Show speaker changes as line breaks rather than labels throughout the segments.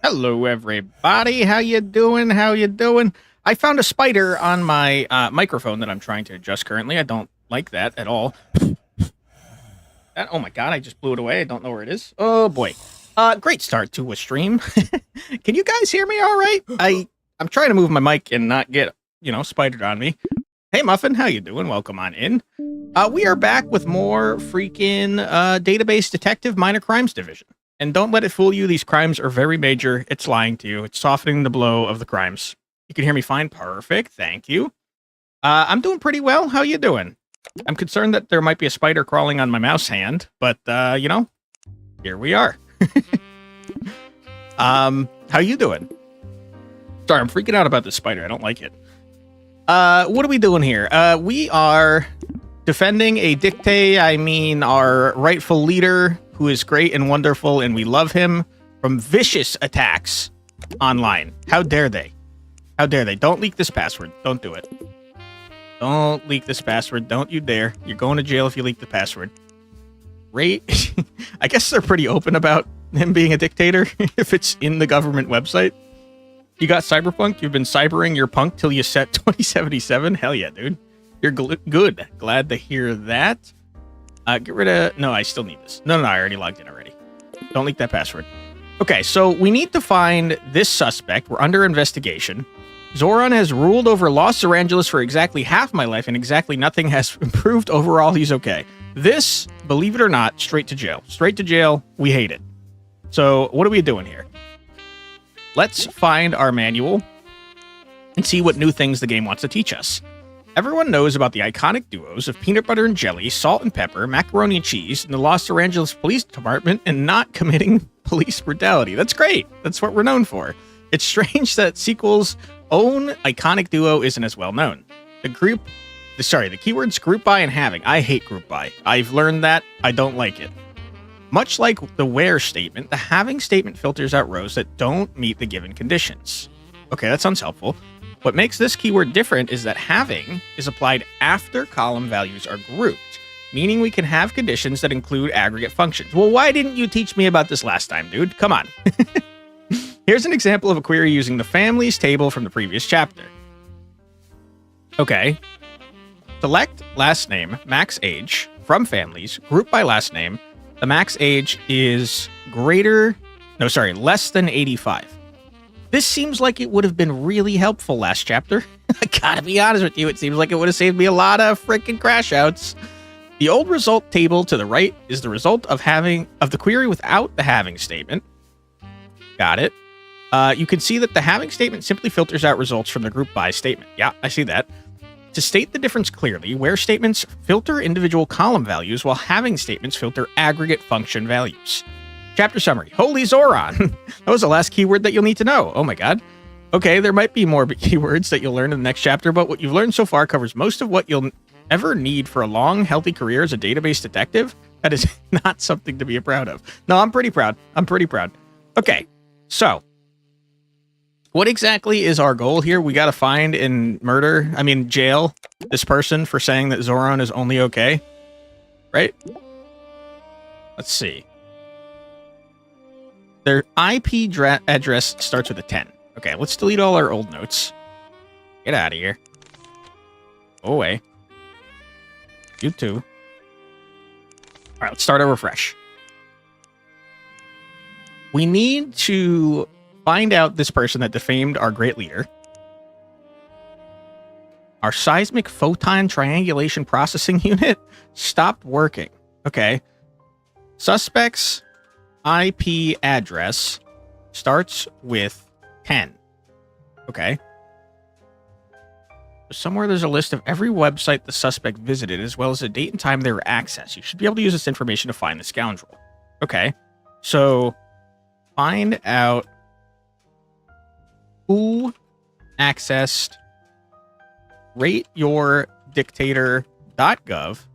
Hello, everybody. How you doing? How you doing? I found a spider on my microphone that I'm trying to adjust currently. I don't like that at all. Oh my god, I just blew it away. I don't know where it is. Oh boy. Great start to a stream. Can you guys hear me all right? I'm trying to move my mic and not get, spidered on me. Hey Muffin, how you doing? Welcome on in. We are back with more freaking database detective minor crimes division. And don't let it fool you, these crimes are very major. It's lying to you. It's softening the blow of the crimes. You can hear me fine? Perfect. Thank you. I'm doing pretty well. How you doing? I'm concerned that there might be a spider crawling on my mouse hand, but, here we are. How you doing? Sorry, I'm freaking out about this spider. I don't like it. What are we doing here? We are defending a our rightful leader, who is great and wonderful, and we love him, from vicious attacks online. How dare they? How dare they? Don't leak this password. Don't do it. Don't leak this password. Don't you dare. You're going to jail if you leak the password. I guess they're pretty open about him being a dictator if it's in the government website. You got cyberpunk? You've been cybering your punk till you set 2077? Hell yeah, dude. You're good. Glad to hear that. Get rid of... No, I still need this. No, I already logged in already. Don't leak that password. Okay, so we need to find this suspect. We're under investigation. Zoran has ruled over Los Zorangeles for exactly half my life, and exactly nothing has improved. Overall, he's okay. This, believe it or not, straight to jail. Straight to jail. We hate it. So, what are we doing here? Let's find our manual and see what new things the game wants to teach us. Everyone knows about the iconic duos of peanut butter and jelly, salt and pepper, macaroni and cheese, and the Los Zorangeles Police Department, and not committing police brutality. That's great. That's what we're known for. It's strange that sequel's own iconic duo isn't as well known. The keywords group by and having. I hate group by. I've learned that. I don't like it. Much like the where statement, the having statement filters out rows that don't meet the given conditions. Okay, that sounds helpful. What makes this keyword different is that having is applied after column values are grouped, meaning we can have conditions that include aggregate functions. Well, why didn't you teach me about this last time, dude? Come on. Here's an example of a query using the families table from the previous chapter. Okay. Select last name, max age, from families, group by last name. The max age is less than 85. This seems like it would have been really helpful last chapter. I gotta be honest with you, it seems like it would have saved me a lot of freaking crash outs. The old result table to the right is the result of the query without the having statement. Got it. You can see that the having statement simply filters out results from the group by statement. Yeah, I see that. To state the difference clearly, where statements filter individual column values while having statements filter aggregate function values. Chapter summary. Holy Zoran! That was the last keyword that you'll need to know. Oh my god. Okay, there might be more keywords that you'll learn in the next chapter, but what you've learned so far covers most of what you'll ever need for a long, healthy career as a database detective. That is not something to be proud of. No, I'm pretty proud. Okay, so what exactly is our goal here? We gotta find and jail this person for saying that Zoran is only okay, right? Let's see. Their IP address starts with a 10. Okay, let's delete all our old notes. Get out of here. Go away. You too. All right, let's start over fresh. We need to find out this person that defamed our great leader. Our seismic photon triangulation processing unit stopped working. Okay. Suspect's IP address starts with 10. Okay. Somewhere there's a list of every website the suspect visited, as well as the date and time they were accessed. You should be able to use this information to find the scoundrel. Okay. So, find out who accessed rateyourdictator.gov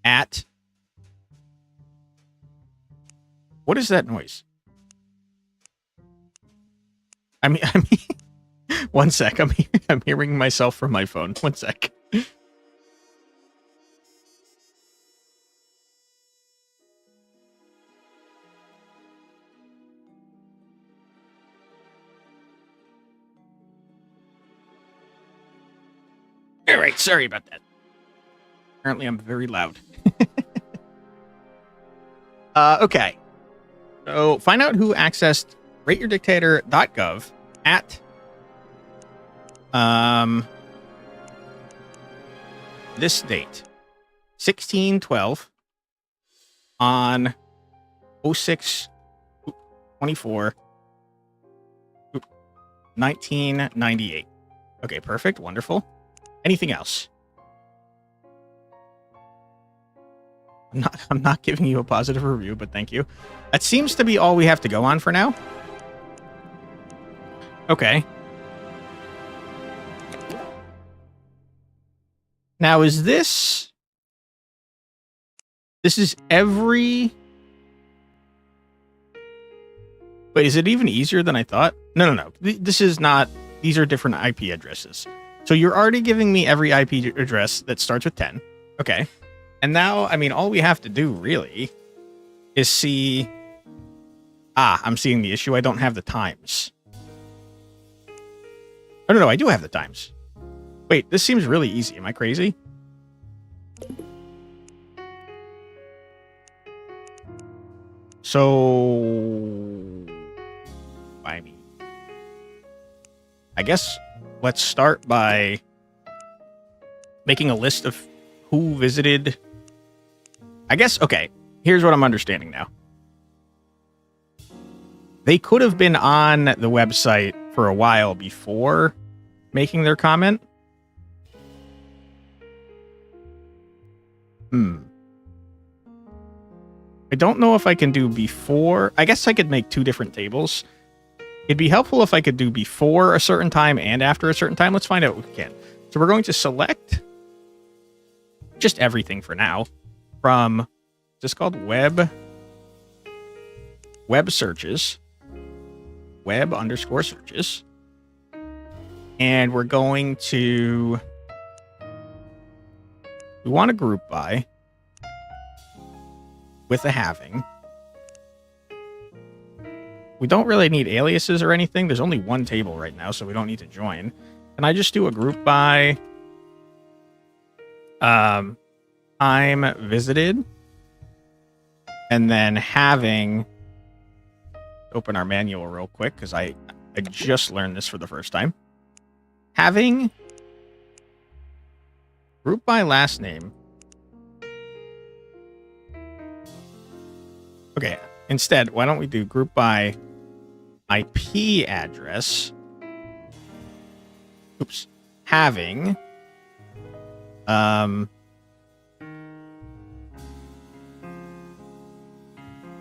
at... What is that noise? I mean, one sec. I'm hearing myself from my phone. One sec. Sorry about that. Apparently, I'm very loud. Okay. So find out who accessed rateyourdictator.gov at this date, 16/12 on 06/24 1998. Okay, perfect, wonderful. Anything else? I'm not giving you a positive review, but thank you. That seems to be all we have to go on for now. Okay. Now, is this is every... Wait, is it even easier than I thought? No. This is not... These are different IP addresses. So you're already giving me every IP address that starts with 10. Okay. And now, I mean, all we have to do, really, is see... Ah, I'm seeing the issue. I don't have the times. Oh, no, I do have the times. Wait, this seems really easy. Am I crazy? So... I mean... I guess let's start by making a list of who visited... I guess, okay, here's what I'm understanding now. They could have been on the website for a while before making their comment. I don't know if I can do before. I guess I could make two different tables. It'd be helpful if I could do before a certain time and after a certain time. Let's find out what we can. So we're going to select just everything for now from, just called web searches, web_searches. And we're going to, we want to group by with a having. We don't really need aliases or anything. There's only one table right now, so we don't need to join. Can I just do a group by time visited? And then having, open our manual real quick, because I just learned this for the first time. Having group by last name. Okay, instead, why don't we do group by IP address? Oops. Having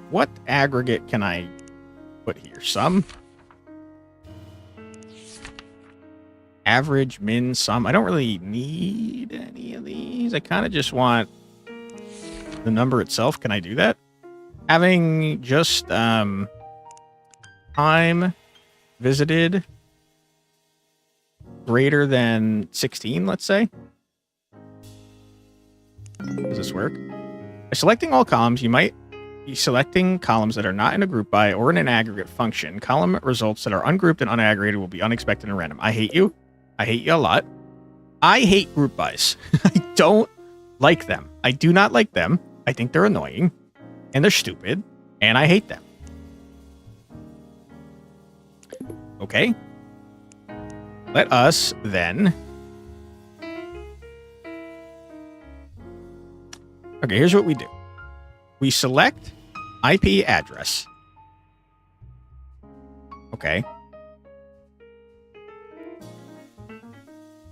what aggregate can I put here? Sum? Average, min, sum. I don't really need any of these. I kind of just want the number itself. Can I do that? Having just time visited greater than 16, let's say. Does this work? By selecting all columns, you might be selecting columns that are not in a group by or in an aggregate function. Column results that are ungrouped and unaggregated will be unexpected and random. I hate you. I hate you a lot. I hate group bys. I don't like them. I do not like them. I think they're annoying. And they're stupid. And I hate them. Okay. Let us then... Okay, here's what we do. We select IP address. Okay.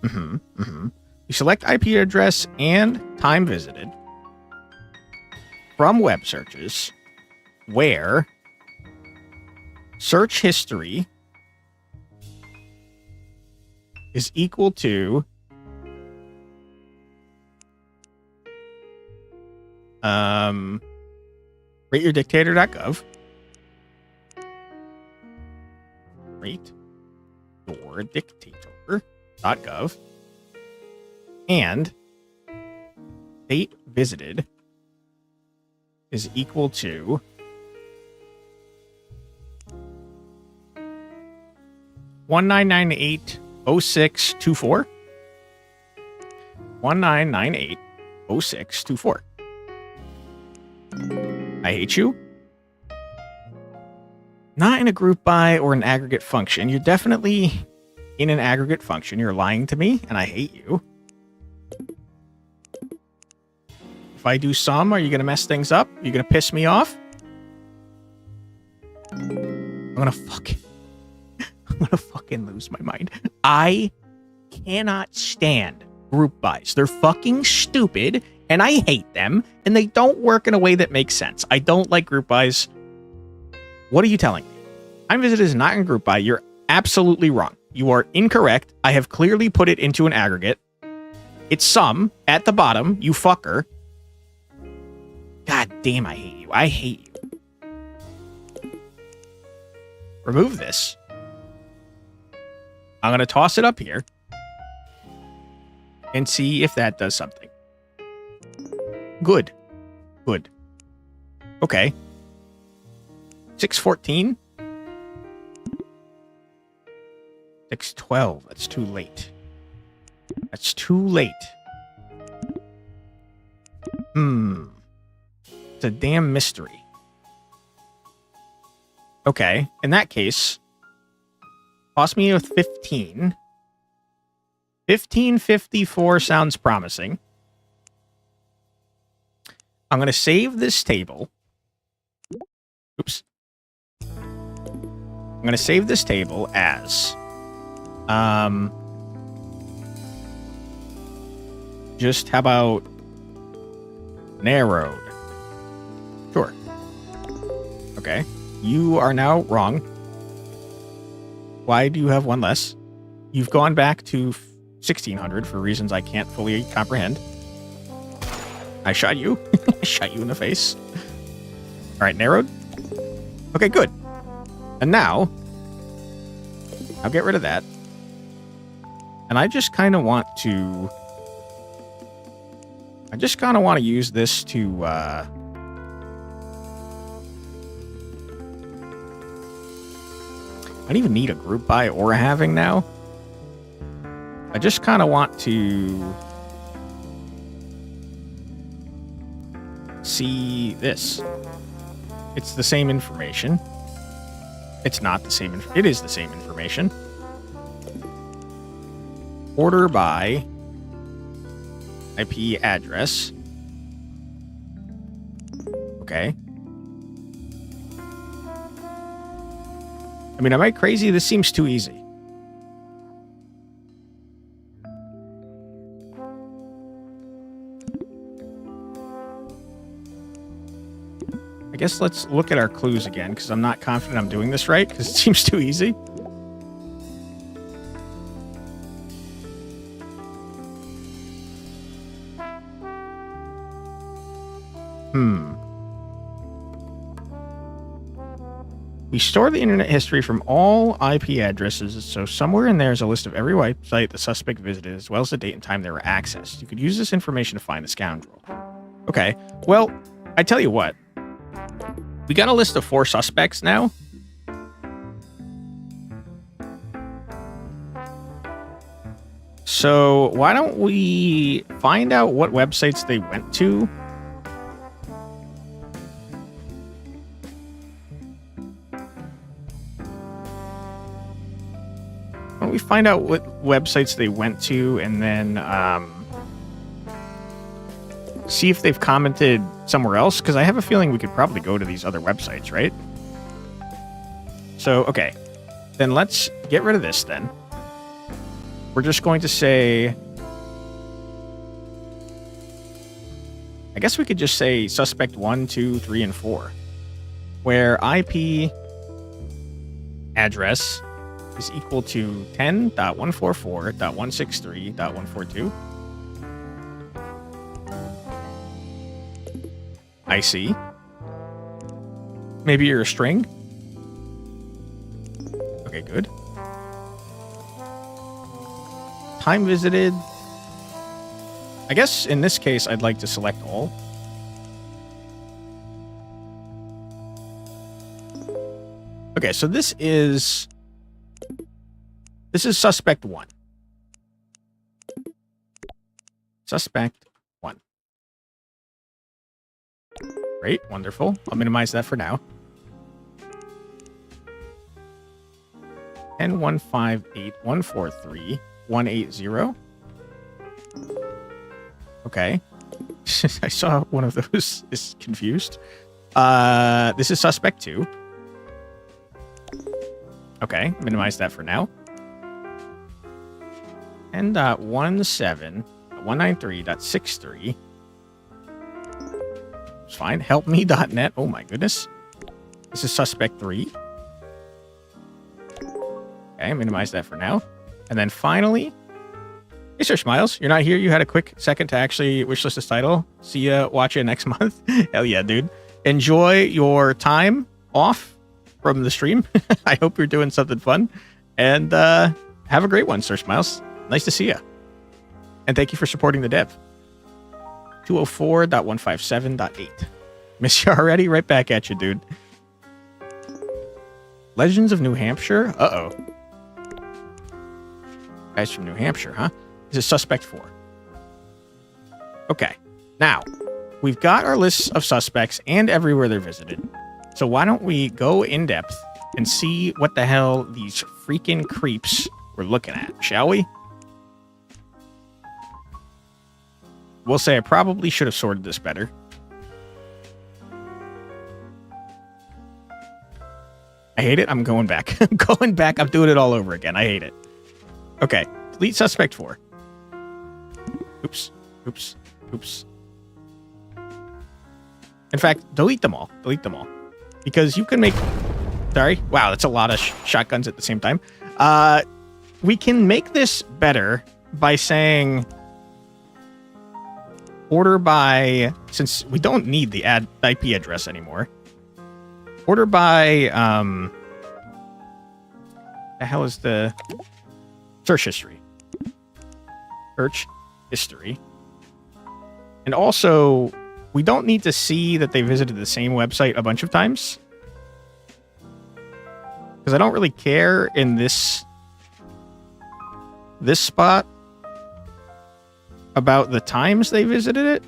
We select IP address and time visited from web searches where search history is equal to rateyourdictator.gov. Rateyourdictator.gov. And date visited is equal to $1998.0624. 19980624. I hate you. Not in a group by or an aggregate function. You're definitely in an aggregate function. You're lying to me, and I hate you. If I do some, are you going to mess things up? Are you going to piss me off? I'm going to fucking lose my mind. I cannot stand group buys. They're fucking stupid, and I hate them, and they don't work in a way that makes sense. I don't like group buys. What are you telling me? Time visit is not in group buy. You're absolutely wrong. You are incorrect. I have clearly put it into an aggregate. It's sum at the bottom, you fucker. God damn, I hate you. I hate you. Remove this. I'm going to toss it up here and see if that does something. Good. Good. Okay. 614. 612. That's too late. That's too late. It's a damn mystery. Okay. In that case, toss me with 15. 1554 sounds promising. I'm going to save this table. Oops. I'm going to save this table as just how about narrowed? Sure. Okay. You are now wrong. Why do you have one less? You've gone back to 1600 for reasons I can't fully comprehend. I shot you. I shot you in the face. All right, narrowed. Okay, good. And now, I'll get rid of that. And I just kind of want to... use this to... I don't even need a group by or a having now. I just kind of want to see this. It's the same information. It's not the same. It is the same information. Order by IP address. Okay. I mean, am I crazy? This seems too easy. I guess let's look at our clues again, because I'm not confident I'm doing this right, because it seems too easy. We store the internet history from all IP addresses, so somewhere in there is a list of every website the suspect visited, as well as the date and time they were accessed. You could use this information to find the scoundrel. Okay, well, I tell you what. We got a list of 4 suspects now. So why don't we find out what websites they went to? Why don't we find out what websites they went to and then see if they've commented somewhere else, because I have a feeling we could probably go to these other websites, right? So, okay. Then let's get rid of this then. We're just going to say... I guess we could just say suspect 1, 2, 3, and 4. Where IP address is equal to 10.144.163.142. I see. Maybe you're a string? Okay, good. Time visited. I guess in this case, I'd like to select all. Okay, so this is suspect 1. Suspect 1. Great, wonderful. I'll minimize that for now. 10158143 Okay. I saw one of those is confused. This is suspect 2. Okay, minimize that for now. And 17193.63. It's fine. Helpme.net. Oh my goodness. This is suspect 3. Okay, minimize that for now. And then finally, hey, Sir Smiles, you're not here. You had a quick second to actually wishlist this title. See ya, watch you next month. Hell yeah, dude. Enjoy your time off from the stream. I hope you're doing something fun. And have a great one, Sir Smiles. Nice to see ya. And thank you for supporting the dev. 204.157.8. Miss you already? Right back at you, dude. Legends of New Hampshire? Uh-oh. Guys from New Hampshire, huh? This is suspect 4. Okay. Now, we've got our lists of suspects and everywhere they're visited. So why don't we go in depth and see what the hell these freaking creeps we're looking at, shall we? We'll say I probably should have sorted this better. I hate it. I'm going back. I'm going back. I'm doing it all over again. I hate it. Okay. Delete suspect 4. Oops. Oops. Oops. In fact, delete them all. Delete them all. Because you can make... Sorry. Wow, that's a lot of shotguns at the same time. We can make this better by saying... Order by... Since we don't need the IP address anymore. Order by... the hell is the... Search history. Search history. And also, we don't need to see that they visited the same website a bunch of times. Because I don't really care in this spot about the times they visited it.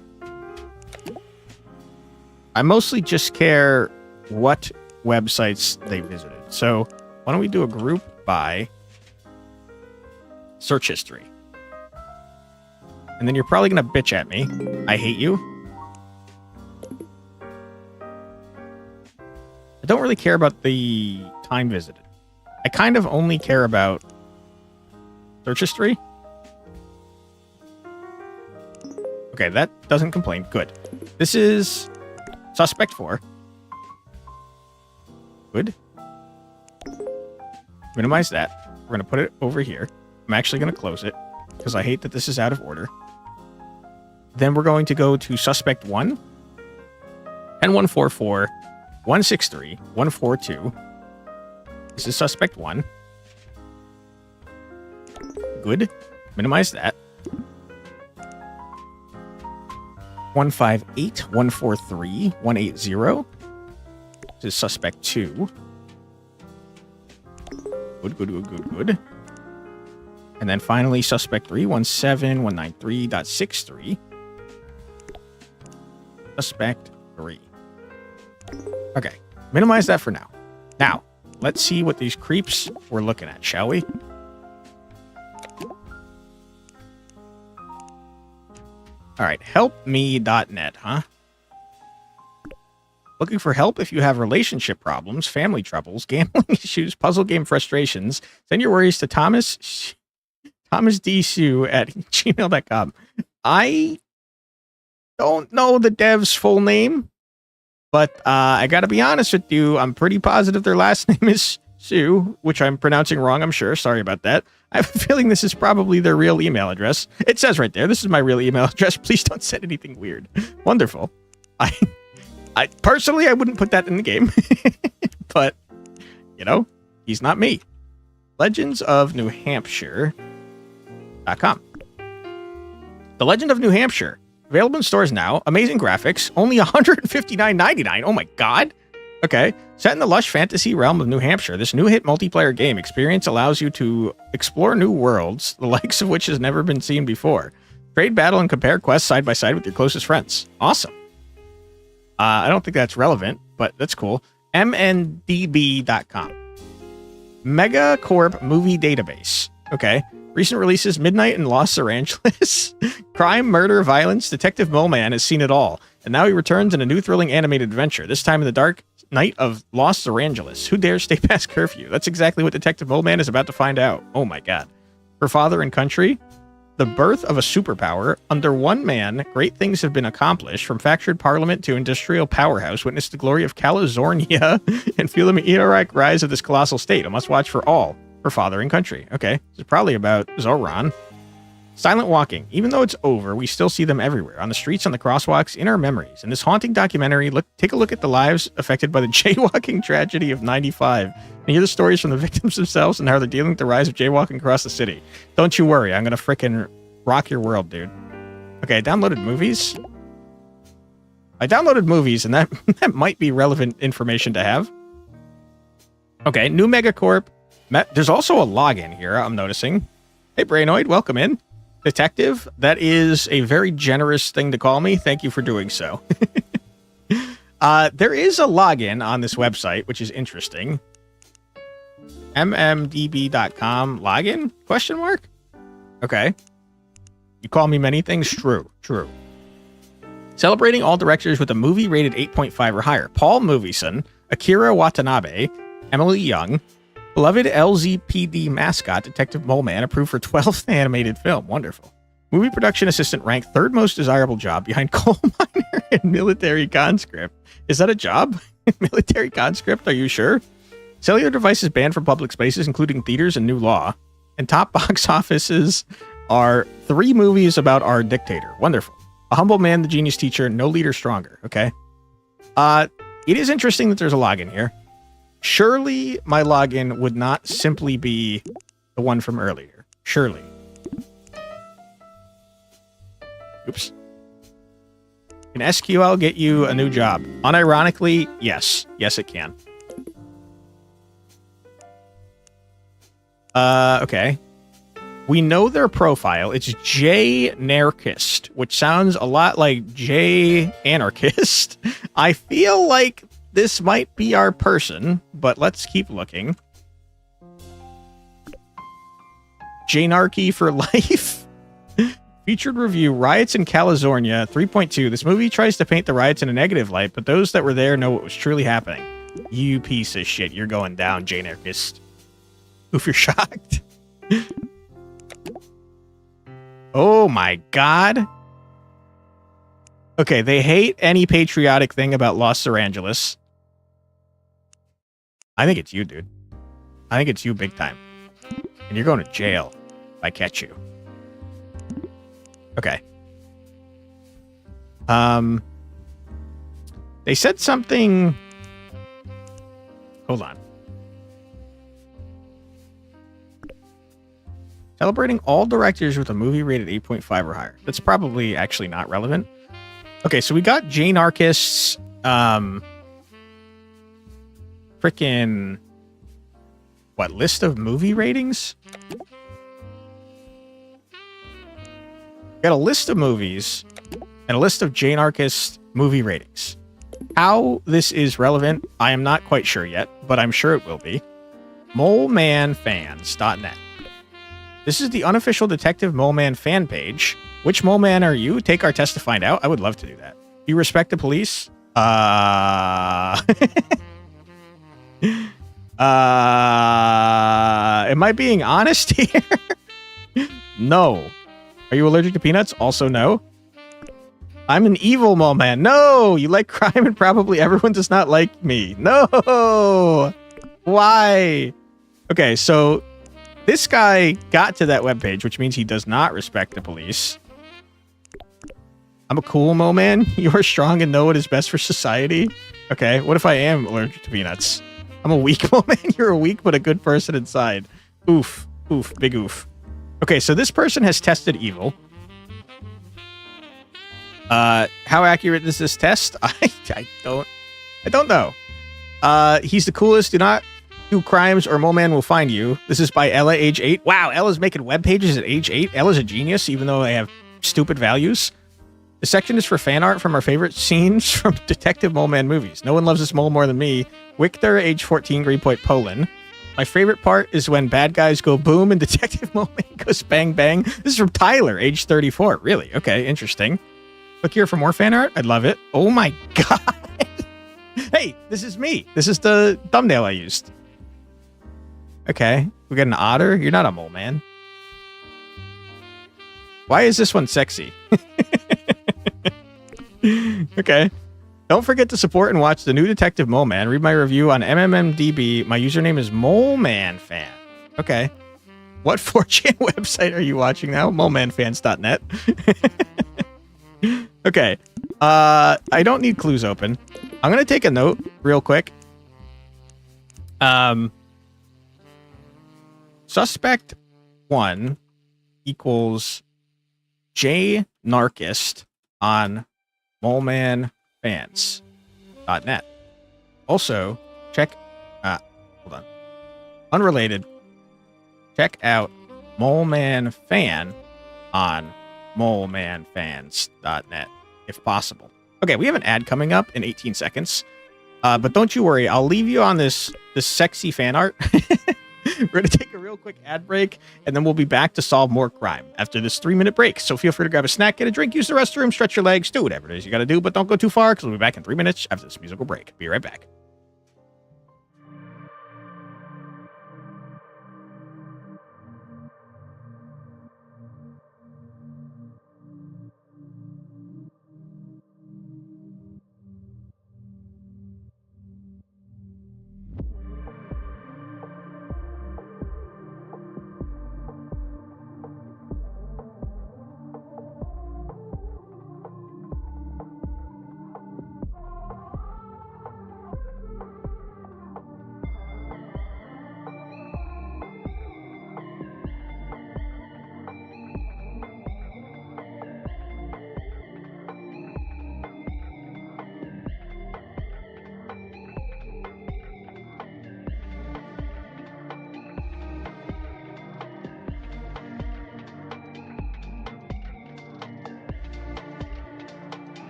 I mostly just care what websites they visited. So why don't we do a group by search history? And then you're probably going to bitch at me. I hate you. I don't really care about the time visited. I kind of only care about search history. Okay, that doesn't complain. Good. This is suspect 4. Good. Minimize that. We're going to put it over here. I'm actually going to close it because I hate that this is out of order. Then we're going to go to suspect 1. 10144 163 142. This is suspect 1. Good. Minimize that. 158 143 180. This is suspect 2. Good, good, good, good, good. And then finally, suspect 3, 17193.63. Suspect 3. Okay, minimize that for now. Now, let's see what these creeps we're looking at, shall we? All right, helpme.net, huh? Looking for help if you have relationship problems, family troubles, gambling issues, puzzle game frustrations. Send your worries to Thomas D. Sue at gmail.com. I don't know the dev's full name, but I got to be honest with you. I'm pretty positive their last name is Sue, which I'm pronouncing wrong, I'm sure. Sorry about that. I have a feeling this is probably their real email address. It says right there, this is my real email address. Please don't send anything weird. Wonderful. I personally, I wouldn't put that in the game, but you know, he's not me. Legends of New Hampshire.com. The Legend of New Hampshire. Available in stores now. Amazing graphics. Only $159.99. Oh my god. Okay. Set in the lush fantasy realm of New Hampshire, this new hit multiplayer game experience allows you to explore new worlds, the likes of which has never been seen before. Trade, battle, and compare quests side by side with your closest friends. Awesome. I don't think that's relevant, but that's cool. mndb.com. Megacorp Movie Database. Okay. Recent releases, Midnight in Los Zorangeles. Crime, murder, violence. Detective Mole Man has seen it all. And now he returns in a new thrilling animated adventure, this time in the dark night of Los Zorangeles. Who dares stay past curfew? That's exactly what Detective Mole Man is about to find out. Oh my god. For Father and Country, the birth of a superpower. Under one man, great things have been accomplished. From factored parliament to industrial powerhouse, witness the glory of California and feel the meteoric rise of this colossal state. A must watch for all. For Father and Country. Okay, this is probably about Zoran. Silent walking. Even though it's over, we still see them everywhere. On the streets, on the crosswalks, in our memories. In this haunting documentary, take a look at the lives affected by the jaywalking tragedy of 95. And hear the stories from the victims themselves and how they're dealing with the rise of jaywalking across the city. Don't you worry, I'm gonna frickin' rock your world, dude. Okay, I downloaded movies. And that, that might be relevant information to have. Okay, new Megacorp. There's also a login here, I'm noticing. Hey, Brainoid, welcome in. Detective, that is a very generous thing to call me. Thank you for doing so. There is a login on this website, which is interesting. mmdb.com login? Question mark? Okay. You call me many things? True. Celebrating all directors with a movie rated 8.5 or higher. Paul Movieson, Akira Watanabe, Emily Young, beloved LZPD mascot, Detective Mole Man, approved for 12th animated film. Wonderful. Movie production assistant ranked third most desirable job behind coal miner and military conscript. Is that a job? Military conscript? Are you sure? Cellular devices banned from public spaces, including theaters and new law. And top box offices are 3 movies about our dictator. Wonderful. A humble man, the genius teacher, no leader stronger. Okay. It is interesting that there's a login here. Surely my login would not simply be the one from earlier. Surely. Oops. Can SQL get you a new job? Unironically, yes. Yes, it can. Okay. We know their profile. It's J Narcist, which sounds a lot like J Anarchist. I feel like this might be our person, but let's keep looking. Janarchy for life. Featured review, Riots in California, 3.2. This movie tries to paint the riots in a negative light, but those that were there know what was truly happening. You piece of shit. You're going down, Janarchist. Oof, you're shocked. Oh my god. Okay, they hate any patriotic thing about Los Zorangeles. I think it's you, dude. I think it's you big time. And you're going to jail if I catch you. Okay. They said something... Hold on. Celebrating all directors with a movie rated 8.5 or higher. That's probably actually not relevant. Okay, so we got Jane Arcist's freaking what list of movie ratings? Got a list of movies and a list of Jane Arcist movie ratings. How this is relevant, I am not quite sure yet, but I'm sure it will be. molemanfans.net. This is the unofficial Detective Mole Man fan page. Which Mole Man are you? Take our test to find out. I would love to do that. Do you respect the police? Am I being honest here? No. Are you allergic to peanuts? Also no. I'm an evil Mole Man. No! You like crime and probably everyone does not like me. No! Why? Okay, so this guy got to that webpage, which means he does not respect the police. I'm a cool Mole Man. You are strong and know what is best for society. Okay, what if I am allergic to peanuts? I'm a weak Mole Man. You're a weak but a good person inside. Oof. Oof. Big oof. Okay, so this person has tested evil. How accurate is this test? I don't know. He's the coolest. Do not do crimes or Mole Man will find you. This is by Ella, age 8. Wow, Ella's making web pages at age 8. Ella's a genius, even though they have stupid values. The section is for fan art from our favorite scenes from Detective Mole Man movies. No one loves this mole more than me. Wichter, age 14, Greenpoint, Poland. My favorite part is when bad guys go boom and Detective Mole Man goes bang bang. This is from Tyler, age 34. Really? Okay, interesting. Click here for more fan art. I'd love it. Oh my god. Hey, this is me. This is the thumbnail I used. Okay, we got an otter. You're not a mole man. Why is this one sexy? Okay. Don't forget to support and watch the new Detective Mole Man. Read my review on MMMDB. My username is MoleManFan. Okay. What 4chan website are you watching now? MoleManFans.net. Okay. I don't need clues open. I'm going to take a note real quick. Suspect 1 equals J Narcist on molemanfans.net. Also, check hold on. Unrelated. Check out Moleman Fan on molemanfans.net if possible. Okay, we have an ad coming up in 18 seconds. But don't you worry, I'll leave you on this sexy fan art. We're going to take a real quick ad break, and then we'll be back to solve more crime after this 3-minute break. So feel free to grab a snack, get a drink, use the restroom, stretch your legs, do whatever it is you got to do, but don't go too far, because we'll be back in 3 minutes after this musical break. Be right back.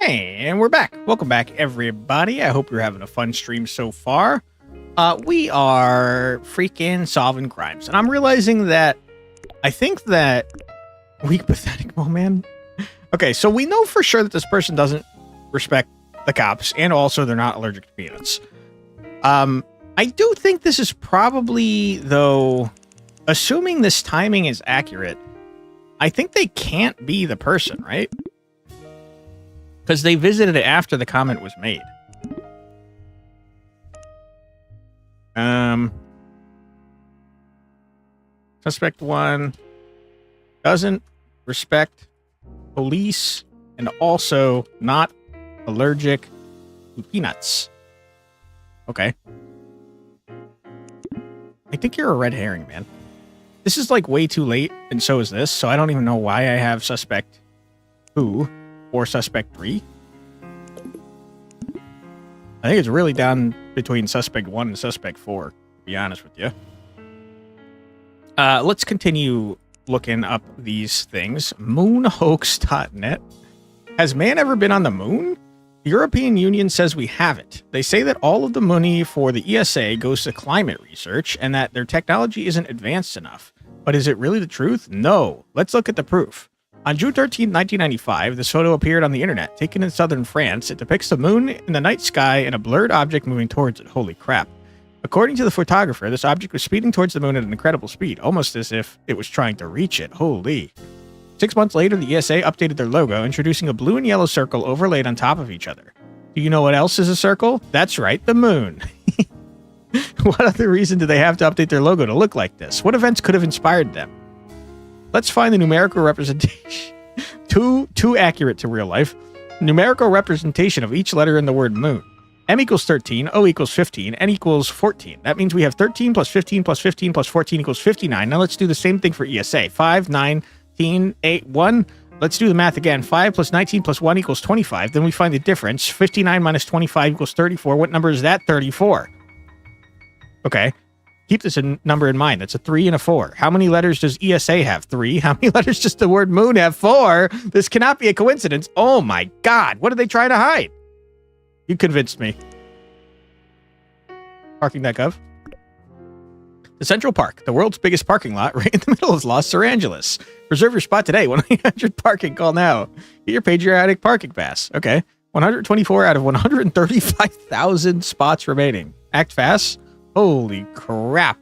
And we're back. Welcome back, everybody. I hope you're having a fun stream so far. We are freaking solving crimes. And I'm realizing that I think that weak, pathetic mole man. Okay, so we know for sure that this person doesn't respect the cops, and also they're not allergic to peanuts. I I do think this is probably, though, assuming this timing is accurate, I think they can't be the person, right? Because they visited it after the comment was made. Suspect 1 doesn't respect police and also not allergic to peanuts. Okay. I think you're a red herring, man. This is like way too late, and so is this, so I don't even know why I have suspect 2 or suspect 3. I think it's really down between suspect 1 and suspect 4, to be honest with you. Let's continue looking up these things. Moonhoax.net. Has man ever been on the moon? The European Union says we haven't. They say that all of the money for the ESA goes to climate research and that their technology isn't advanced enough. But is it really the truth? No. Let's look at the proof. On June 13, 1995, this photo appeared on the internet, taken in southern France. It depicts the moon in the night sky and a blurred object moving towards it. Holy crap. According to the photographer, this object was speeding towards the moon at an incredible speed, almost as if it was trying to reach it. Holy. 6 months later, the ESA updated their logo, introducing a blue and yellow circle overlaid on top of each other. Do you know what else is a circle? That's right, the moon. What other reason do they have to update their logo to look like this? What events could have inspired them? Let's find the numerical representation. Too accurate to real life. Numerical representation of each letter in the word moon. M equals 13, O equals 15, N equals 14. That means we have 13 plus 15 plus 15 plus 14 equals 59. Now let's do the same thing for ESA. 5, 9, 8, 1. Let's do the math again. 5 plus 19 plus 1 equals 25. Then we find the difference. 59 minus 25 equals 34. What number is that? 34. Okay. Keep this number in mind. That's a 3 and a 4. How many letters does ESA have? 3. How many letters does the word moon have? 4. This cannot be a coincidence. Oh my God. What are they trying to hide? You convinced me. Parking.gov. The Central Park, the world's biggest parking lot, right in the middle of Los Zorangeles. Reserve your spot today. 1-800-PARKING. Call now. Get your patriotic parking pass. Okay. 124 out of 135,000 spots remaining. Act fast. Holy crap.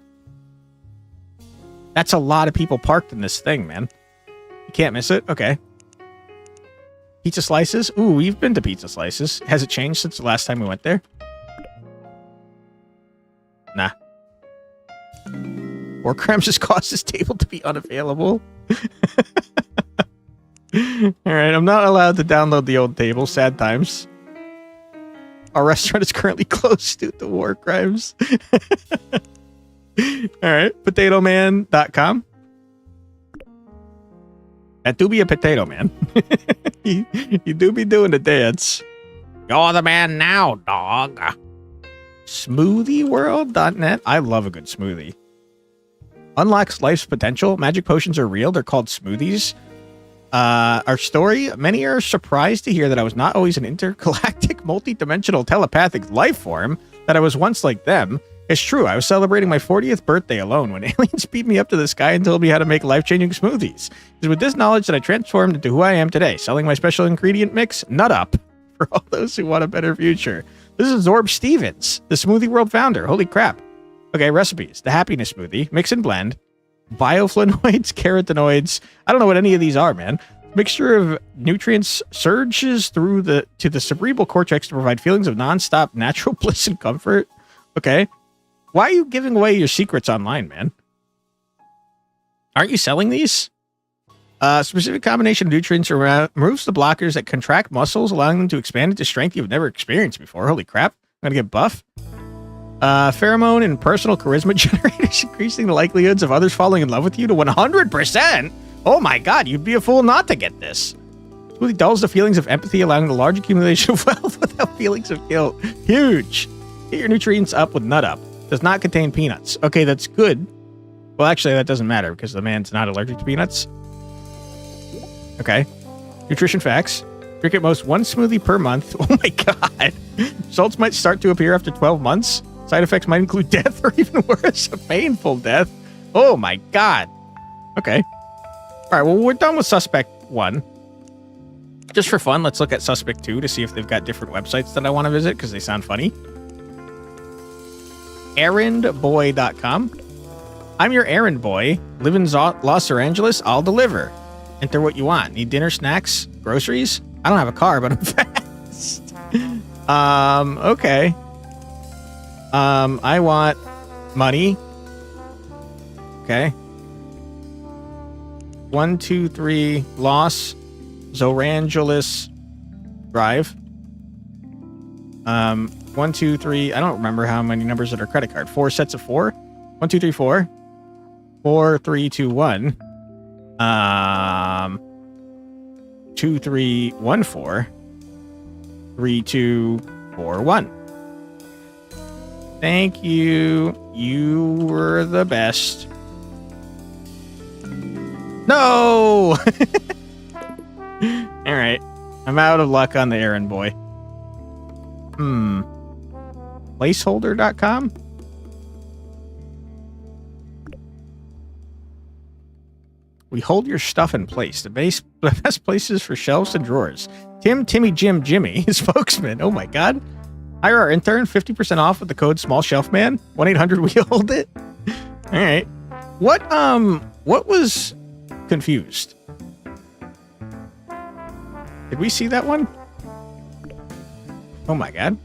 That's a lot of people parked in this thing, man. You can't miss it. Okay. Pizza Slices. Ooh, we've been to Pizza Slices. Has it changed since the last time we went there? Nah. 4 crimes has caused this table to be unavailable. Alright, I'm not allowed to download the old table. Sad times. Our restaurant is currently closed due to war crimes. Alright, potatoman.com. That do be a potato man. you do be doing the dance. You're the man now, dog. Smoothieworld.net. I love a good smoothie. Unlocks life's potential. Magic potions are real. They're called smoothies. Our story. Many are surprised to hear that I was not always an intergalactic, multi-dimensional telepathic life form, that I was once like them. It's true. I was celebrating my 40th birthday alone when aliens beat me up to the sky and told me how to make life-changing smoothies. It's with this knowledge that I transformed into who I am today, selling my special ingredient mix, Nut Up, for all those who want a better future. This is Zorb Stevens, the Smoothie World founder. Holy crap. Okay, recipes. The happiness smoothie, mix and blend, bioflavonoids, carotenoids. I don't know what any of these are, man. Mixture of nutrients surges through to the cerebral cortex to provide feelings of non-stop natural bliss and comfort. Okay. Why are you giving away your secrets online, man? Aren't you selling these? Specific combination of nutrients removes the blockers that contract muscles, allowing them to expand into strength you've never experienced before. Holy crap. I'm going to get buff. Pheromone and personal charisma generators, increasing the likelihoods of others falling in love with you to 100%. Oh my God, you'd be a fool not to get this. Smoothie dulls the feelings of empathy, allowing the large accumulation of wealth without feelings of guilt. Huge. Get your nutrients up with Nut Up. Does not contain peanuts. Okay, that's good. Well, actually, that doesn't matter because the man's not allergic to peanuts. Okay. Nutrition facts. Drink at most 1 smoothie per month. Oh my God. Results might start to appear after 12 months. Side effects might include death or even worse, a painful death. Oh my God. Okay. All right, well, we're done with Suspect 1. Just for fun, let's look at Suspect 2 to see if they've got different websites that I want to visit because they sound funny. errandboy.com. I'm your errand boy. Live in Los Zorangeles. I'll deliver. Enter what you want. Need dinner, snacks, groceries? I don't have a car, but I'm fast. Okay. I want money. Okay. 123 Los Zorangeles Drive. 123. I don't remember how many numbers on our credit card. 4 sets of 4. 1, 2, 3, 4. 4, 3, 2, 1. 2, 3, 1, 4. 3, 2, 4, 1. Thank you. You were the best. No! Alright. I'm out of luck on the errand boy. Placeholder.com? We hold your stuff in place. The best places for shelves and drawers. Timmy, Jimmy, spokesman. Oh my god. Hire our intern, 50% off with the code SmallShelfMan. 1-800-WE-HOLD-IT. Alright. What was confused? Did we see that one? Oh my god.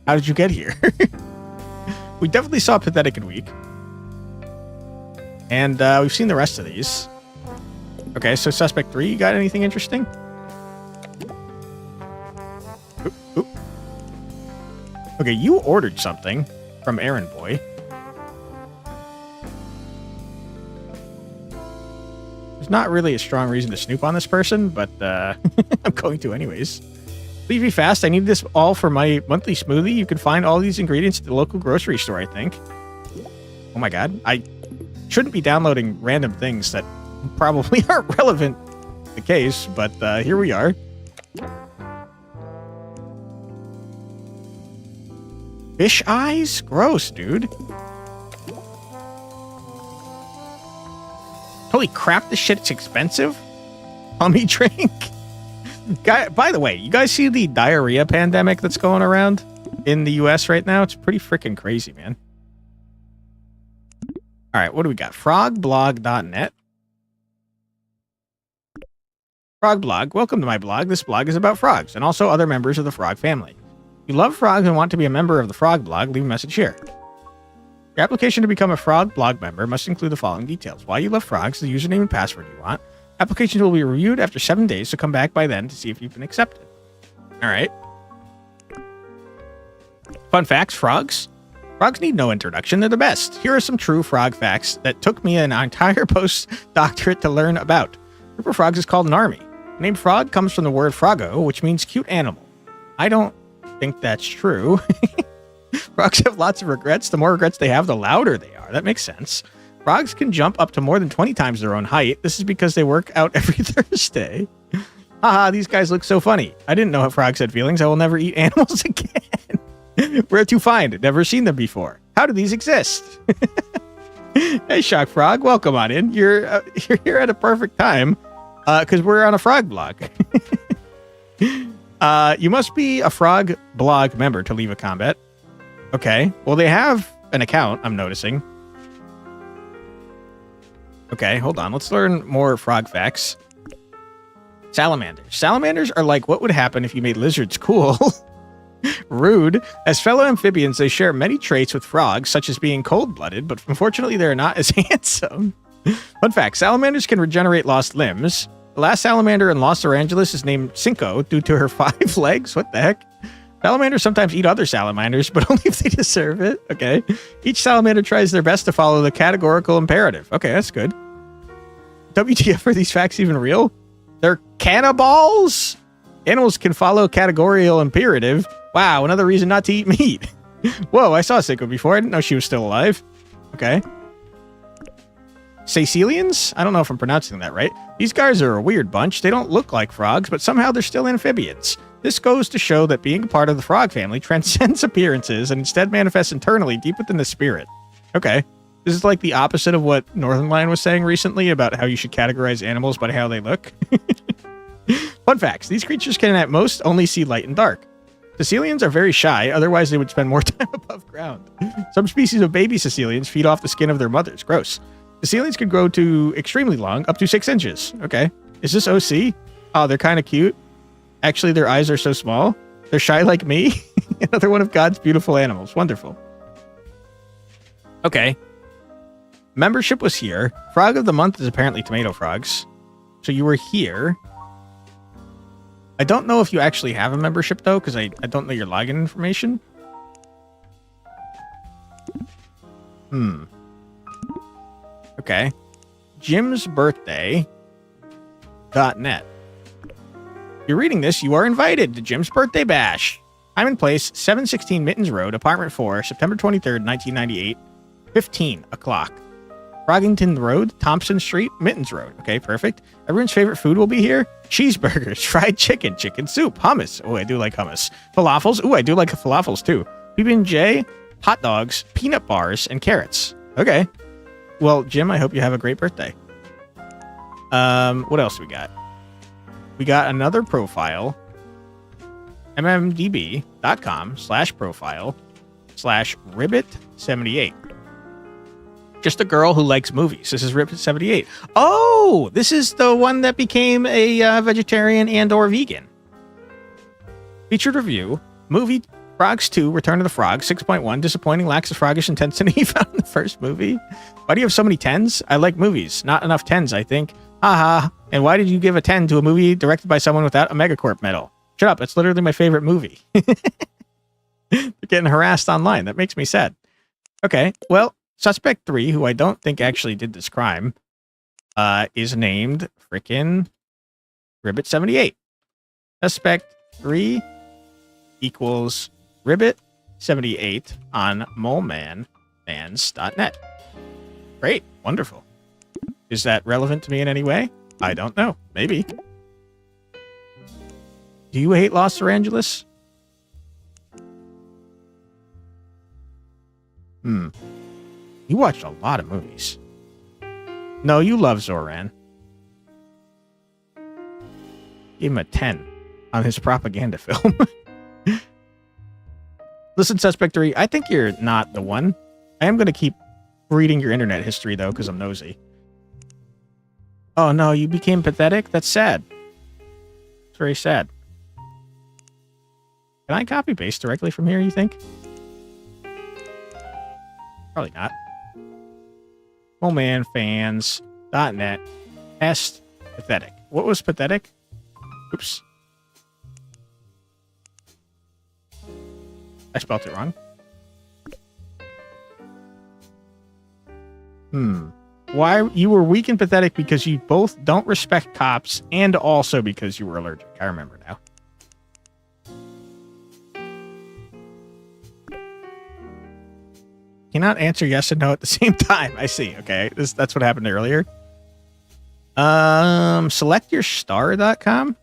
How did you get here? We definitely saw Pathetic and Weak. And we've seen the rest of these. Okay, so Suspect 3, you got anything interesting? Oop. Okay, you ordered something from Errand Boy. There's not really a strong reason to snoop on this person, but I'm going to anyways. Please be fast. I need this all for my monthly smoothie. You can find all these ingredients at the local grocery store, I think. Oh my god. I shouldn't be downloading random things that probably aren't relevant to the case, but here we are. Fish eyes? Gross, dude. Holy crap, this shit's expensive. Hummy drink. Guy, by the way, you guys see the diarrhea pandemic that's going around in the US right now? It's pretty freaking crazy, man. All right, what do we got? Frogblog.net. Frogblog, welcome to my blog. This blog is about frogs and also other members of the frog family. If you love frogs and want to be a member of the Frog Blog, leave a message here. Your application to become a Frog Blog member must include the following details. Why you love frogs, the username and password you want. Applications will be reviewed after 7 days, so come back by then to see if you've been accepted. All right. Fun facts, frogs. Frogs need no introduction. They're the best. Here are some true frog facts that took me an entire postdoctorate to learn about. A group of frogs is called an army. The name frog comes from the word frogo, which means cute animal. I don't think that's true. Frogs have lots of regrets. The more regrets they have, the louder they are. That makes sense. Frogs can jump up to more than 20 times their own height. This is because they work out every Thursday. Haha, these guys look so funny. I didn't know frogs had feelings. I will never eat animals again. Where to find? Never seen them before. How do these exist? Hey, Shock Frog, welcome on in. You're here at a perfect time because we're on a frog blog. You must be a Frog Blog member to leave a comment. Okay. Well, they have an account, I'm noticing. Okay, hold on. Let's learn more frog facts. Salamanders. Salamanders are like what would happen if you made lizards cool. Rude. As fellow amphibians, they share many traits with frogs, such as being cold-blooded, but unfortunately, they're not as handsome. Fun fact, salamanders can regenerate lost limbs. The last salamander in Los Zorangeles is named Cinco due to her 5 legs. What the heck? Salamanders sometimes eat other salamanders, but only if they deserve it. Okay. Each salamander tries their best to follow the categorical imperative. Okay, that's good. WTF, are these facts even real? They're cannibals? Animals can follow categorical imperative. Wow, another reason not to eat meat. Whoa, I saw Cinco before. I didn't know she was still alive. Okay. Sicilians? I don't know if I'm pronouncing that right. These guys are a weird bunch. They don't look like frogs, but somehow they're still amphibians. This goes to show that being a part of the frog family transcends appearances and instead manifests internally deep within the spirit. Okay. This is like the opposite of what Northern Lion was saying recently about how you should categorize animals by how they look. Fun facts. These creatures can at most only see light and dark. Caecilians are very shy, otherwise they would spend more time above ground. Some species of baby Caecilians feed off the skin of their mothers. Gross. Caecilians can grow to extremely long, up to 6 inches. Okay. Is this OC? Oh, they're kind of cute. Actually, their eyes are so small. They're shy like me. Another one of God's beautiful animals. Wonderful. Okay. Membership was here. Frog of the month is apparently tomato frogs. So you were here. I don't know if you actually have a membership, though, because I don't know your login information. Okay. Jim's birthday. .net. You're reading this, you are invited to Jim's birthday bash. Time and place, 716 Mittens Road, apartment 4, September 23rd, 1998, 15 o'clock. Froggington Road, Thompson Street, Mittens Road. Okay, perfect. Everyone's favorite food will be here. Cheeseburgers, fried chicken, chicken soup, hummus. Oh, I do like hummus. Falafels. Oh, I do like falafels too. PB&J, hot dogs, peanut bars, and carrots. Okay. Well, Jim, I hope you have a great birthday. What else we got? We got another profile. mmdb.com/profile/ribbit78. Just a girl who likes movies. This is Ribbit78. Oh, this is the one that became a vegetarian and or vegan. Featured review. Movie Frogs 2, Return of the Frog, 6.1. Disappointing, lacks the froggish intensity found in the first movie. Why do you have so many 10s? I like movies. Not enough 10s, I think. Haha. And why did you give a 10 to a movie directed by someone without a Megacorp medal? Shut up. It's literally my favorite movie. They're getting harassed online. That makes me sad. Okay. Well, Suspect 3, who I don't think actually did this crime, is named frickin' Ribbit78. Suspect 3 equals Ribbit78 on molemanfans.net. Great. Wonderful. Is that relevant to me in any way? I don't know. Maybe. Do you hate Los Zorangeles? You watched a lot of movies. No, you love Zoran. Give him a 10 on his propaganda film. Listen, Suspect 3, I think you're not the one. I am going to keep reading your internet history, though, because I'm nosy. Oh, no, you became pathetic? That's sad. It's very sad. Can I copy-paste directly from here, you think? Probably not. Molemanfans.net. Test pathetic. What was pathetic? Oops. I spelled it wrong. Why? You were weak and pathetic because you both don't respect cops and also because you were allergic. I remember now. Cannot answer yes and no at the same time. I see. Okay. That's what happened earlier. Selectyourstar.com.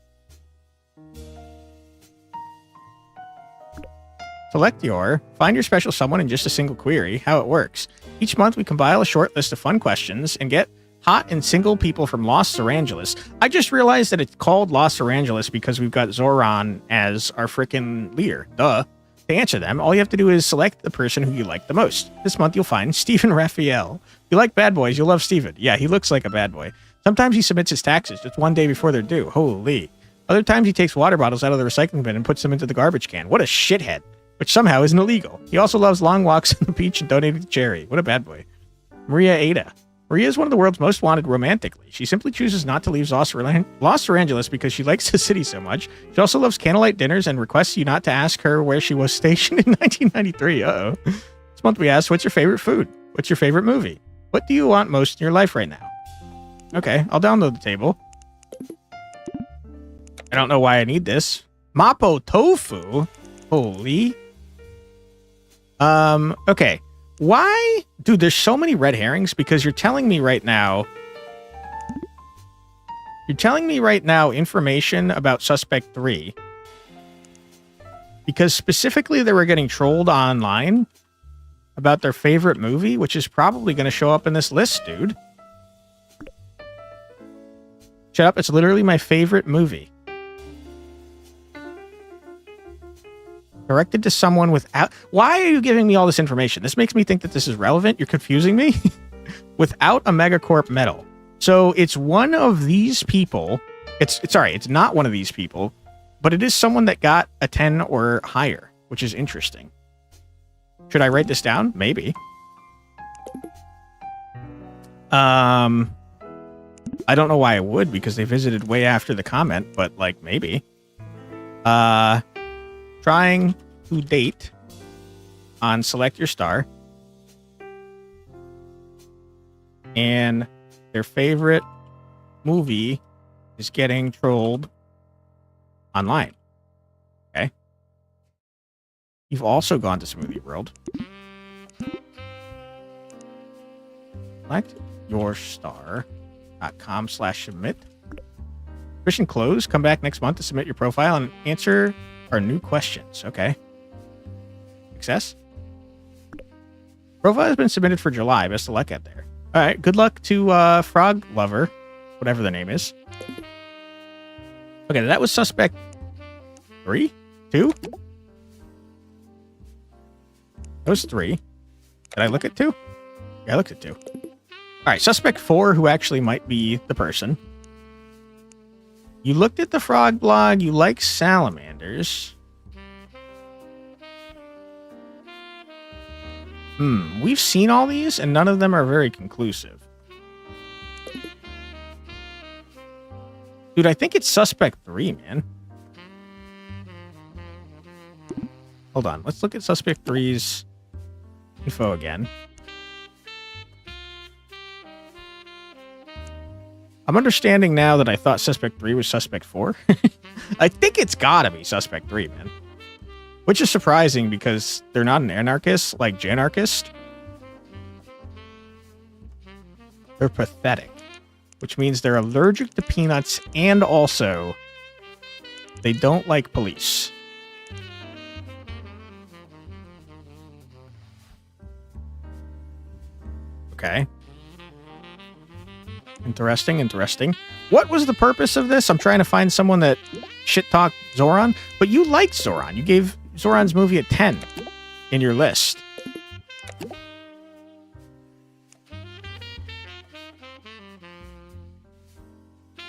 Select your. Find your special someone in just a single query. How it works. Each month we compile a short list of fun questions and get hot and single people from Los Zorangeles. I just realized that it's called Los Zorangeles because we've got Zoran as our frickin' leader. Duh. To answer them, all you have to do is select the person who you like the most. This month you'll find Stephen Raphael. If you like bad boys, you'll love Stephen. Yeah, he looks like a bad boy. Sometimes he submits his taxes just one day before they're due. Holy. Other times he takes water bottles out of the recycling bin and puts them into the garbage can. What a shithead. Which somehow isn't illegal. He also loves long walks on the beach and donating to charity. What a bad boy. Maria Ada. Maria is one of the world's most wanted romantically. She simply chooses not to leave Los Zorangeles because she likes the city so much. She also loves candlelight dinners and requests you not to ask her where she was stationed in 1993. Uh-oh. This month we asked, what's your favorite food? What's your favorite movie? What do you want most in your life right now? Okay, I'll download the table. I don't know why I need this. Mapo tofu? Holy. Okay. Why? Dude, there's so many red herrings because you're telling me right now information about Suspect 3 because specifically they were getting trolled online about their favorite movie, which is probably going to show up in this list, dude. Shut up. It's literally my favorite movie. Directed to someone without... Why are you giving me all this information? This makes me think that this is relevant. You're confusing me. Without a Megacorp medal. So it's one of these people. It's not one of these people, but it is someone that got a 10 or higher, which is interesting. Should I write this down? Maybe. I don't know why I would, because they visited way after the comment, but like maybe. Trying to date on select your star. And their favorite movie is getting trolled online. Okay. You've also gone to Smoothie World. Select your star.com/submit. Mission closed. Come back next month to submit your profile and answer our new questions. Okay. Success. Profile has been submitted for July. Best of luck out there. All right. Good luck to Frog Lover, whatever the name is. Okay, that was suspect 3? 2? That was 3. Did I look at 2? Yeah, I looked at 2. All right, suspect 4, who actually might be the person. You looked at the frog blog. You like salamanders. We've seen all these, and none of them are very conclusive. Dude, I think it's suspect 3, man. Hold on. Let's look at suspect 3's info again. I'm understanding now that I thought suspect 3 was suspect 4. I think it's gotta be suspect 3, man. Which is surprising because they're not an anarchist like Janarchist. They're pathetic. Which means they're allergic to peanuts and also they don't like police. Okay. Interesting, interesting. What was the purpose of this? I'm trying to find someone that shit-talked Zoran. But you liked Zoran. You gave Zoran's movie a 10 in your list.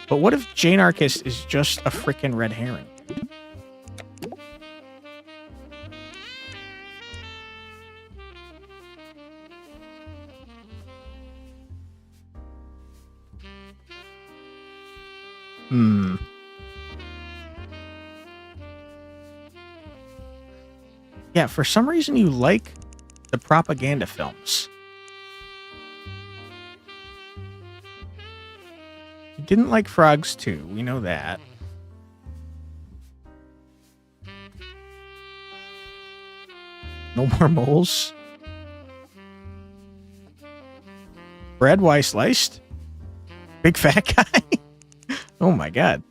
But what if Janarchist is just a frickin' red herring? Yeah, for some reason you like the propaganda films. You didn't like Frogs 2, we know that. No more moles. Bread, why sliced? Big fat guy? Oh my god.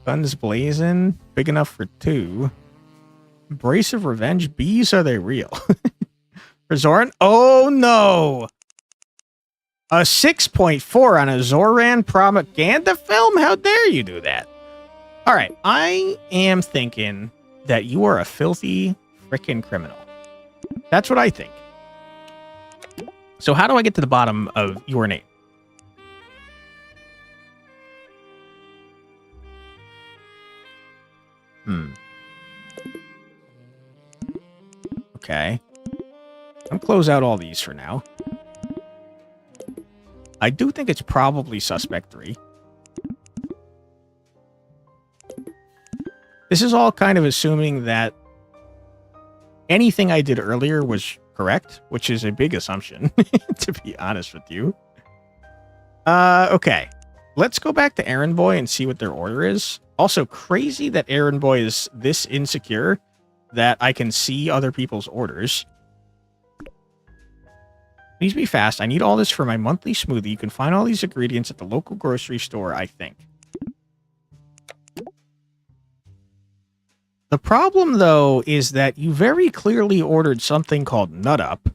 Guns blazing. Big enough for 2. Brace of revenge. Bees, are they real? For Zoran? Oh no! A 6.4 on a Zoran propaganda film? How dare you do that? Alright, I am thinking that you are a filthy frickin' criminal. That's what I think. So how do I get to the bottom of your name? Okay. I'm close out all these for now. I do think it's probably suspect 3. This is all kind of assuming that anything I did earlier was correct, which is a big assumption, to be honest with you. Okay. Let's go back to Errand Boy and see what their order is. Also, crazy that Errand Boy is this insecure that I can see other people's orders. Please be fast. I need all this for my monthly smoothie. You can find all these ingredients at the local grocery store, I think. The problem, though, is that you very clearly ordered something called Nut Up,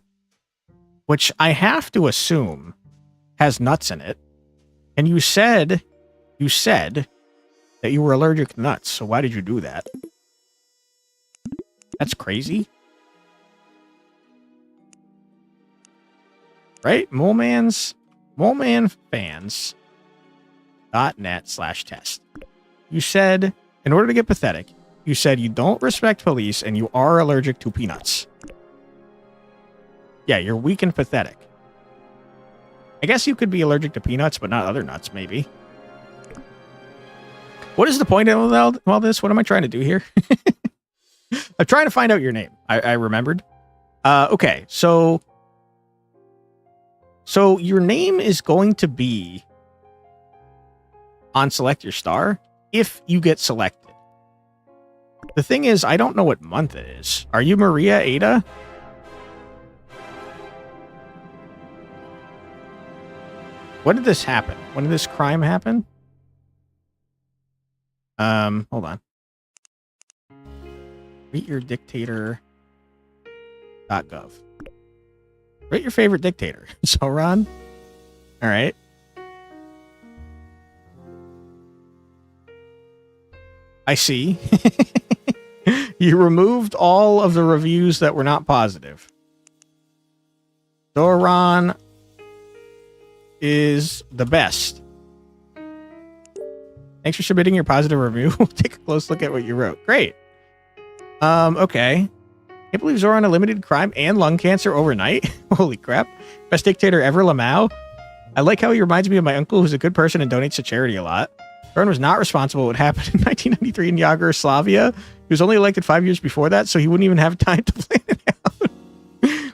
which I have to assume has nuts in it. And you said that you were allergic to nuts. So why did you do that? That's crazy. Right? molemanfans.net/test. You said, in order to get pathetic, you said you don't respect police and you are allergic to peanuts. Yeah, you're weak and pathetic. I guess you could be allergic to peanuts, but not other nuts, maybe. What is the point of all this? What am I trying to do here? I'm trying to find out your name. I remembered. Okay, so your name is going to be on Select Your Star if you get selected. The thing is, I don't know what month it is. Are you Maria Ada? When did this happen? When did this crime happen? Hold on. RateYourDictator.gov. Rate your favorite dictator. Zoran. All right. I see. You removed all of the reviews that were not positive. Zoran is the best. Thanks for submitting your positive review. We'll take a close look at what you wrote. Great. Okay. Can't believe Zoran eliminated crime and lung cancer overnight. Holy crap. Best dictator ever, Lamau. I like how he reminds me of my uncle, who's a good person and donates to charity a lot. Zoran was not responsible for what happened in 1993 in Yugoslavia. He was only elected 5 years before that, so he wouldn't even have time to plan it out.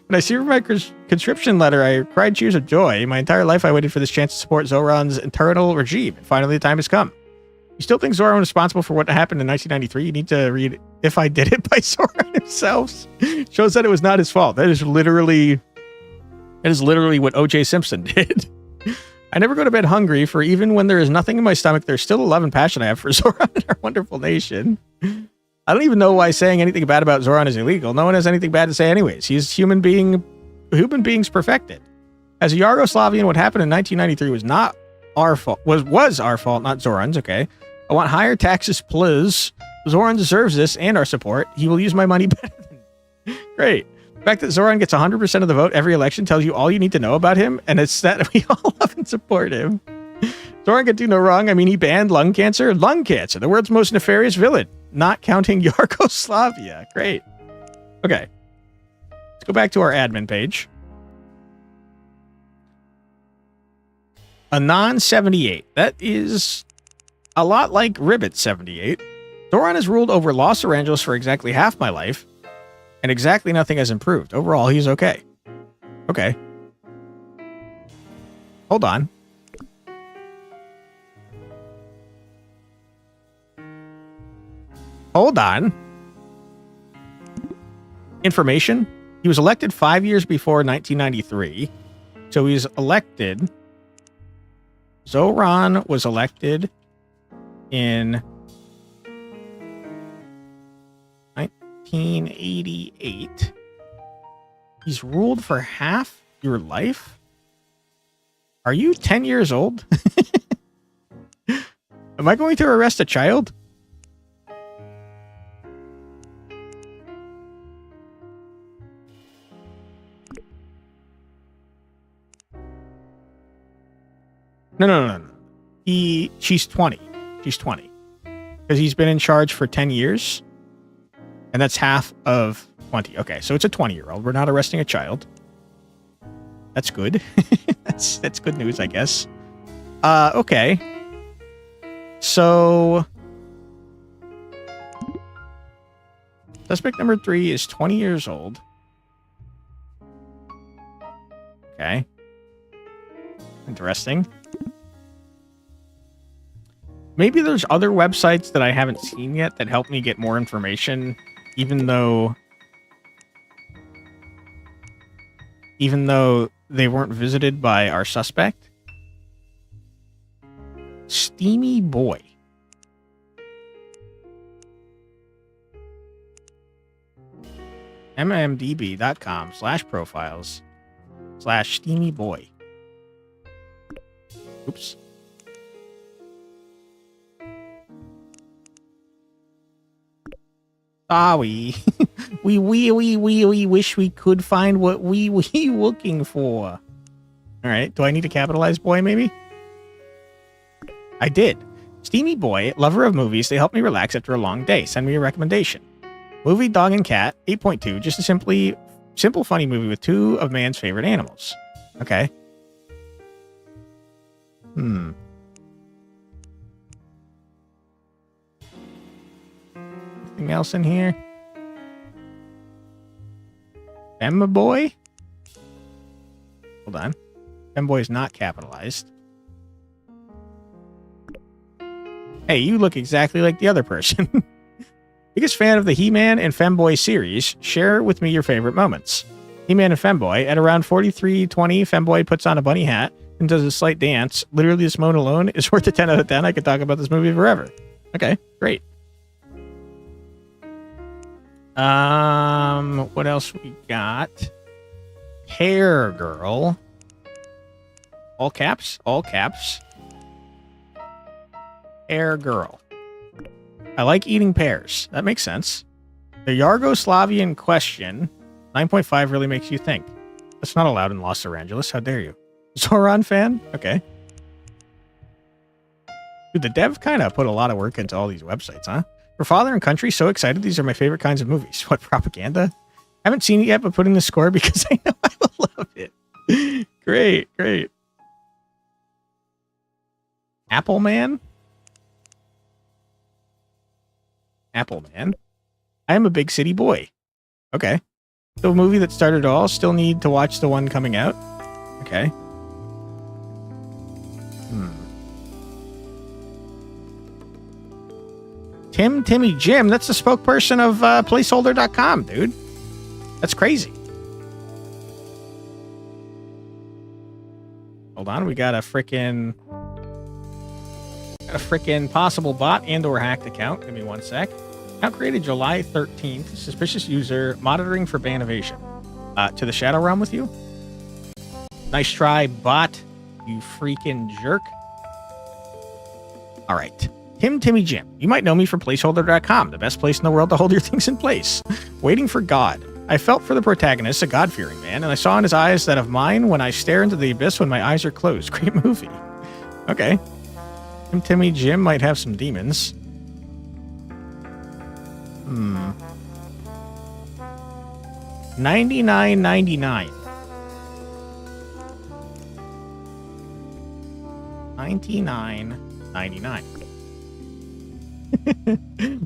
When I see my conscription letter, I cried tears of joy. My entire life, I waited for this chance to support Zoran's internal regime, and finally the time has come. You still think Zoran was responsible for what happened in 1993? You need to read If I Did It by Zoran himself. Shows that it was not his fault. That is literally what O.J. Simpson did. I never go to bed hungry, for even when there is nothing in my stomach, there's still a love and passion I have for Zoran and our wonderful nation. I don't even know why saying anything bad about Zoran is illegal. No one has anything bad to say anyways. He's human beings perfected. As a Yugoslavian, what happened in 1993 was not our fault. Was our fault, not Zoran's, okay? I want higher taxes, please. Zoran deserves this and our support. He will use my money better than... Great. The fact that Zoran gets 100% of the vote every election tells you all you need to know about him, and it's that we all love and support him. Zoran can do no wrong. I mean, he banned lung cancer. Lung cancer, the world's most nefarious villain, not counting Yugoslavia. Great. Okay. Let's go back to our admin page. Anon 78. That is a lot like Ribbit 78. Zoran has ruled over Los Zorangeles for exactly half my life, and exactly nothing has improved. Overall, he's okay. Okay. Hold on. Hold on. Information. He was elected 5 years before 1993. So he's elected... Zoran was elected in 1988. He's ruled for half your life? Are you 10 years old? Am I going to arrest a child? No. She's 20. She's 20. Because he's been in charge for 10 years. And that's half of 20. Okay, so it's a 20-year-old. We're not arresting a child. That's good. That's good news, I guess. Okay. So... Suspect number 3 is 20 years old. Okay. Interesting. Maybe there's other websites that I haven't seen yet that help me get more information, even though they weren't visited by our suspect. Steamy Boy. mmdb.com/profiles/Steamy Boy. Oops. Ah, we we wish we could find what we looking for. All right. Do I need to capitalize boy, maybe? I did. Steamy boy, lover of movies, they help me relax after a long day. Send me a recommendation. Movie Dog and Cat, 8.2. Just a simple, funny movie with two of man's favorite animals. Okay. Anything else in here? Femboy? Hold on. Femboy is not capitalized. Hey, you look exactly like the other person. Biggest fan of the He-Man and Femboy series. Share with me your favorite moments. He-Man and Femboy. At around 43:20, Femboy puts on a bunny hat and does a slight dance. Literally, this moment alone is worth a 10 out of 10. I could talk about this movie forever. Okay, great. What else we got? Hair Girl. All caps? All caps. Hair Girl. I like eating pears. That makes sense. The Yugoslavian question, 9.5 really makes you think. That's not allowed in Los Zorangeles. How dare you? Zoran fan? Okay. Dude, the dev kind of put a lot of work into all these websites, huh? For Father and Country, so excited. These are my favorite kinds of movies. What, propaganda? Haven't seen it yet, but putting the score because I know I will love it. Great, great. Apple Man? Apple Man. I am a big city boy. Okay. The movie that started it all. Still need to watch the one coming out. Okay. Timmy Jim. That's the spokesperson of placeholder.com, dude. That's crazy. Hold on. We got a frickin' possible bot and or hacked account. Give me one sec. Account created July 13th. Suspicious user monitoring for ban evasion. To the Shadow Realm with you. Nice try, bot. You freaking jerk. All right. Timmy Jim. You might know me from placeholder.com, the best place in the world to hold your things in place. Waiting for God. I felt for the protagonist, a God-fearing man, and I saw in his eyes that of mine when I stare into the abyss when my eyes are closed. Great movie. Okay. Timmy Jim might have some demons. 99.99. 99.99.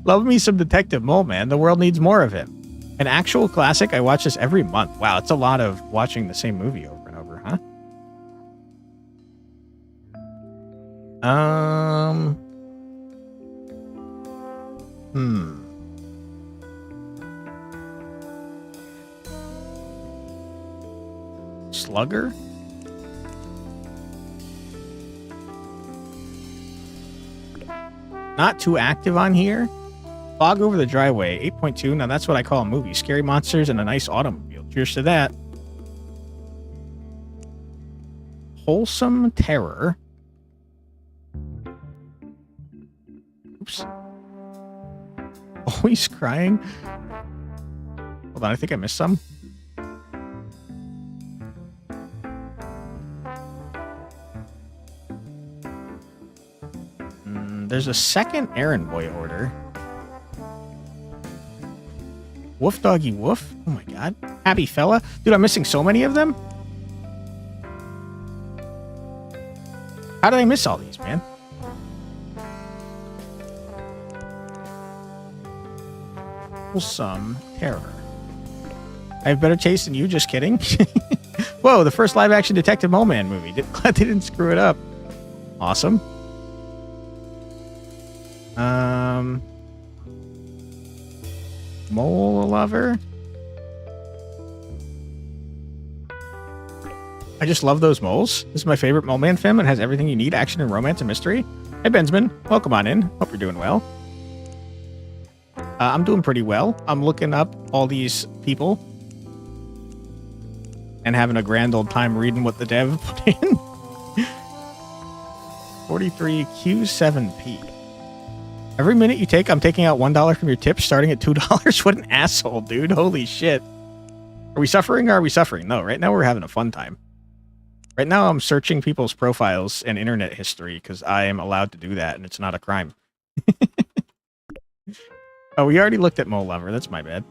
Love me some Detective Mole, man. The world needs more of him. An actual classic. I watch this every month. Wow, it's a lot of watching the same movie over and over, huh? Slugger? Not too active on here. Fog Over the Driveway, 8.2. Now that's what I call a movie. Scary monsters and a nice automobile. Cheers to that. Wholesome Terror. Oops. Always crying. Hold on, I think I missed some. There's a second errand boy order. Woof Doggy Woof. Oh my god. Happy Fella. Dude, I'm missing so many of them. How did I miss all these, man? Wholesome Terror. I have better taste than you, just kidding. Whoa, the first live-action Detective Mole Man movie. Glad they didn't screw it up. Awesome. Mole Lover. I just love those moles. This is my favorite Mole Man film. It has everything you need, action and romance and mystery. Hey, Bensman. Welcome on in. Hope you're doing well. I'm doing pretty well. I'm looking up all these people and having a grand old time reading what the dev put in. 43Q7P. Every minute you take, I'm taking out $1 from your tip, starting at $2. What an asshole, dude. Holy shit. Are we suffering or are we suffering? No, right now we're having a fun time. Right now I'm searching people's profiles and internet history because I am allowed to do that and it's not a crime. Oh, we already looked at Mole Lover. That's my bad.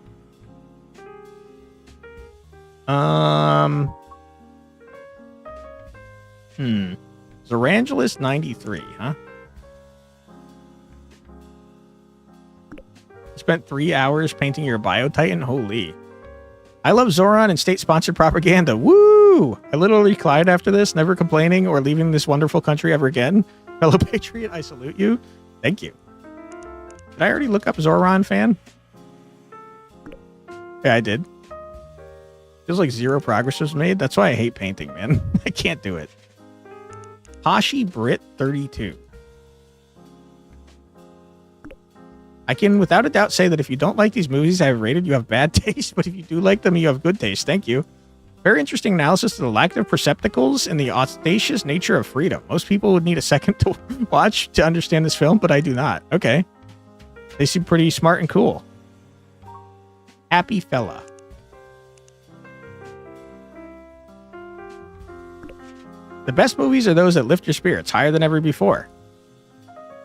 Zorangeles 93, huh? Spent 3 hours painting your Bio-Titan? Holy. I love Zoran and state-sponsored propaganda. Woo! I literally cried after this, never complaining or leaving this wonderful country ever again. Fellow patriot, I salute you. Thank you. Did I already look up Zoran fan? Yeah, I did. Feels like 0 progress was made. That's why I hate painting, man. I can't do it. Hashi Brit 32. I can without a doubt say that if you don't like these movies I have rated, you have bad taste, but if you do like them, you have good taste. Thank you. Very interesting analysis of the lack of percepticles and the audacious nature of freedom. Most people would need a second to watch to understand this film, but I do not. Okay. They seem pretty smart and cool. Happy fella. The best movies are those that lift your spirits higher than ever before.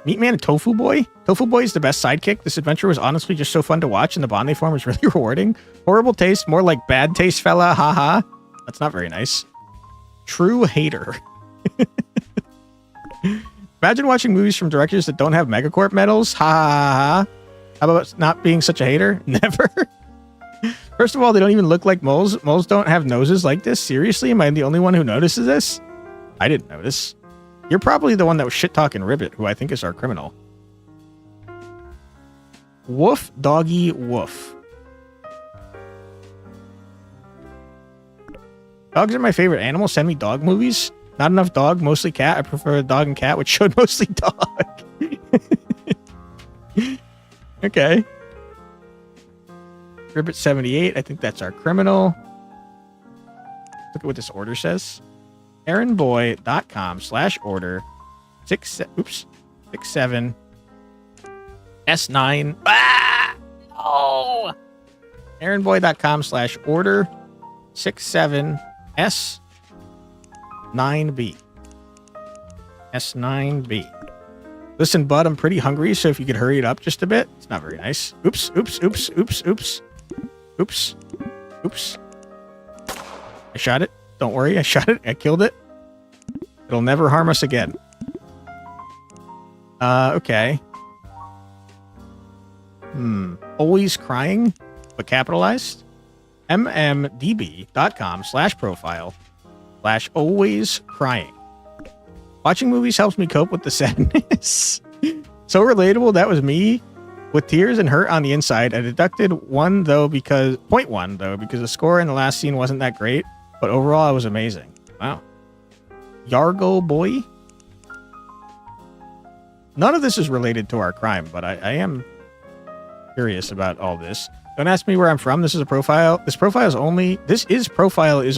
Meatman and Tofu Boy? Tofu Boy is the best sidekick. This adventure was honestly just so fun to watch, and the bond they form was really rewarding. Horrible taste, more like bad taste, fella. Haha. That's not very nice. True hater. Imagine watching movies from directors that don't have Megacorp medals. Ha ha ha. How about not being such a hater? Never. First of all, they don't even look like moles. Moles don't have noses like this. Seriously? Am I the only one who notices this? I didn't notice. You're probably the one that was shit-talking Ribbit, who I think is our criminal. Woof, doggy, woof. Dogs are my favorite animal. Send me dog movies. Not enough dog, mostly cat. I prefer dog and cat, which showed mostly dog. Okay. Ribbit 78. I think that's our criminal. Look at what this order says. Aaronboy.com/order 67 S9. Ah! Oh! Aaronboy.com/order 67 S9B. S9B. Listen, bud, I'm pretty hungry, so if you could hurry it up just a bit. It's not very nice. Oops, oops, oops, oops, oops. Oops. Oops. I shot it. Don't worry, I shot it. I killed it. It'll never harm us again. Okay. Always crying, but capitalized. mmdb.com/profile/always crying. Watching movies helps me cope with the sadness. So relatable. That was me with tears and hurt on the inside. I deducted point one though because the score in the last scene wasn't that great, but overall it was amazing. Wow. Yargo boy. None of this is related to our crime, but I am curious about all this. Don't ask me where I'm from. This is a profile. This profile is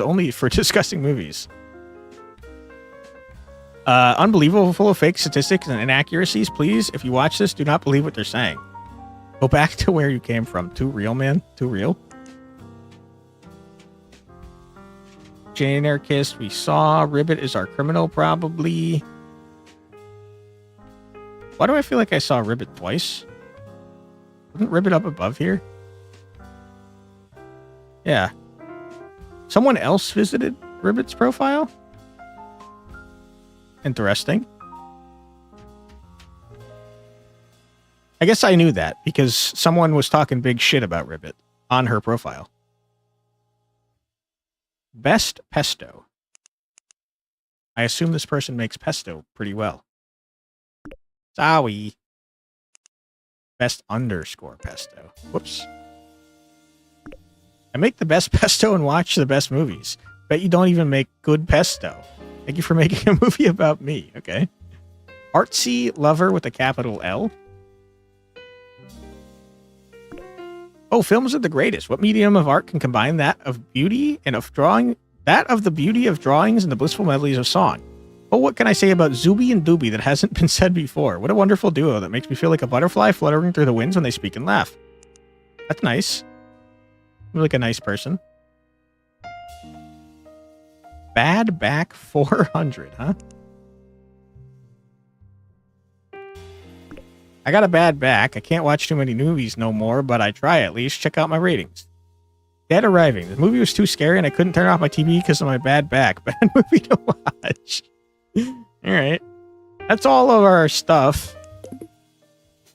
only for discussing movies. Unbelievable, full of fake statistics and inaccuracies. Please, if you watch this, do not believe what they're saying. Go back to where you came from. Too real, man. Too real. Jane Anarchist, we saw. Ribbit is our criminal, probably. Why do I feel like I saw Ribbit twice? Wasn't Ribbit up above here? Yeah. Someone else visited Ribbit's profile? Interesting. I guess I knew that because someone was talking big shit about Ribbit on her profile. Best pesto. I assume this person makes pesto pretty well. Sorry. Best underscore pesto. Whoops. I make the best pesto and watch the best movies. Bet you don't even make good pesto. Thank you for making a movie about me. Okay. Artsy lover with a capital L. Oh, films are the greatest. What medium of art can combine that of beauty and of drawing, that of the beauty of drawings and the blissful medleys of song? Oh, what can I say about Zuby and Dooby that hasn't been said before? What a wonderful duo that makes me feel like a butterfly fluttering through the winds when they speak and laugh. That's nice. You're like a nice person. Bad back 400, huh? I got a bad back. I can't watch too many movies no more, but I try at least. Check out my ratings. Dead Arriving. The movie was too scary and I couldn't turn off my TV because of my bad back. Bad movie to watch. Alright. That's all of our stuff.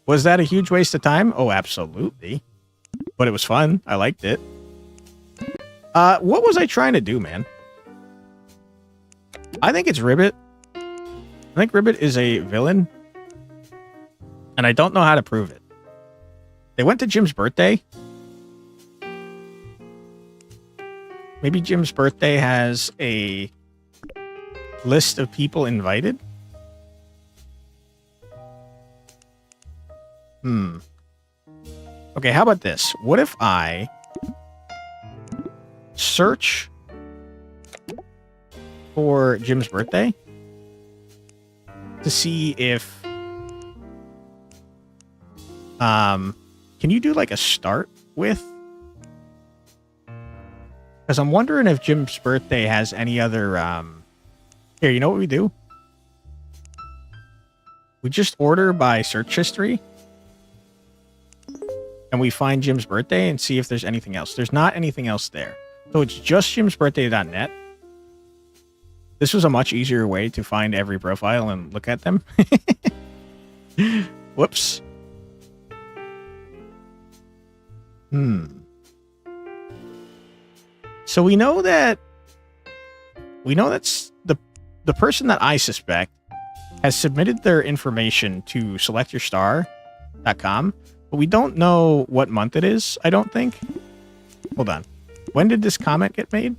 Was that a huge waste of time? Oh, absolutely. But it was fun. I liked it. What was I trying to do, man? I think it's Ribbit. I think Ribbit is a villain. And I don't know how to prove it. They went to Jim's birthday. Maybe Jim's birthday has a list of people invited. Okay, how about this? What if I search for Jim's birthday to see if can you do like a start with? Because I'm wondering if Jim's birthday has any other here, you know what we do? We just order by search history. And we find Jim's birthday and see if there's anything else. There's not anything else there. So it's just jimsbirthday.net. This was a much easier way to find every profile and look at them. Whoops. So we know that's the person that I suspect has submitted their information to selectyourstar.com, but we don't know what month it is, I don't think. Hold on. When did this comment get made?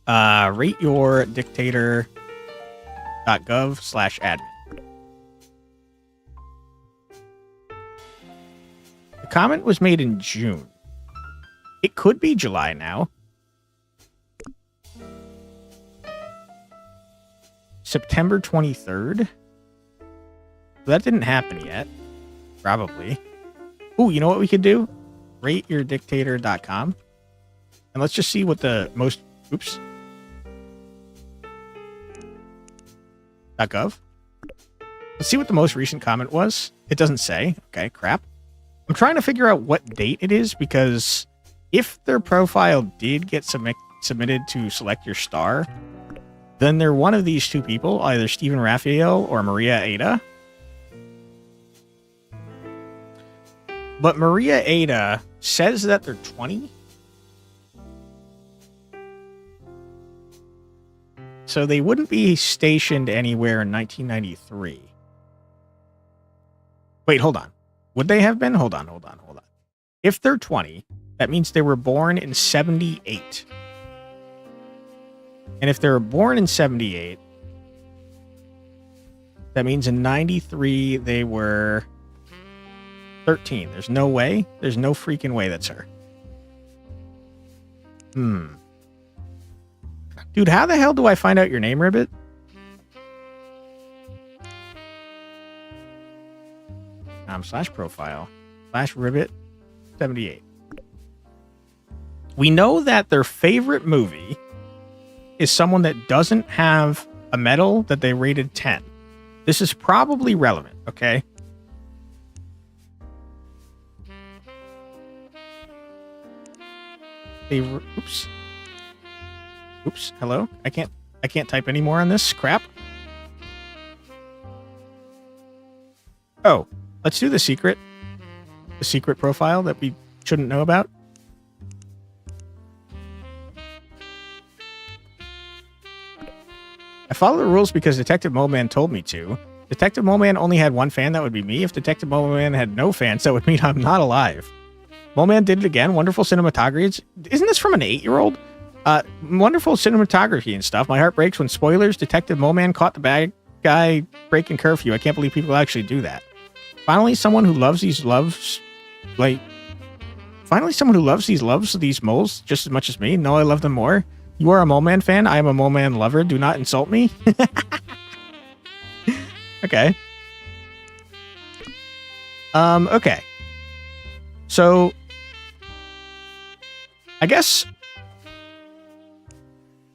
rateyourdictator.gov/admin. The comment was made in June. It could be July now. September 23rd. That didn't happen yet. Probably. Ooh, you know what we could do? rateyourdictator.com. And let's just see what the most... Oops. .gov. Let's see what the most recent comment was. It doesn't say. Okay, crap. I'm trying to figure out what date it is, because if their profile did get submitted to Select Your Star, then they're one of these two people, either Stephen Raphael or Maria Ada. But Maria Ada says that they're 20. So they wouldn't be stationed anywhere in 1993. Wait, hold on. Would they have been? Hold on. If they're 20, that means they were born in 78. And if they were born in 78, that means in 93 they were 13. There's no way. There's no freaking way that's her. Dude, how the hell do I find out your name, Ribbit? /profile /Ribbit78. We know that their favorite movie is someone that doesn't have a medal that they rated 10. This is probably relevant, okay? Oops. Hello? I can't type anymore on this crap. Oh, let's do the secret profile that we shouldn't know about. I follow the rules because Detective Moleman told me to. Detective Moleman only had one fan, that would be me. If Detective Moleman had no fans, that would mean I'm not alive. Moleman did it again. Wonderful cinematography. Isn't this from an 8-year-old? Wonderful cinematography and stuff. My heart breaks when spoilers. Detective Moleman caught the bad guy breaking curfew. I can't believe people actually do that. Finally, someone who loves these moles just as much as me. No, I love them more. You are a Mole Man fan. I am a Mole Man lover. Do not insult me. Okay. Okay. So, I guess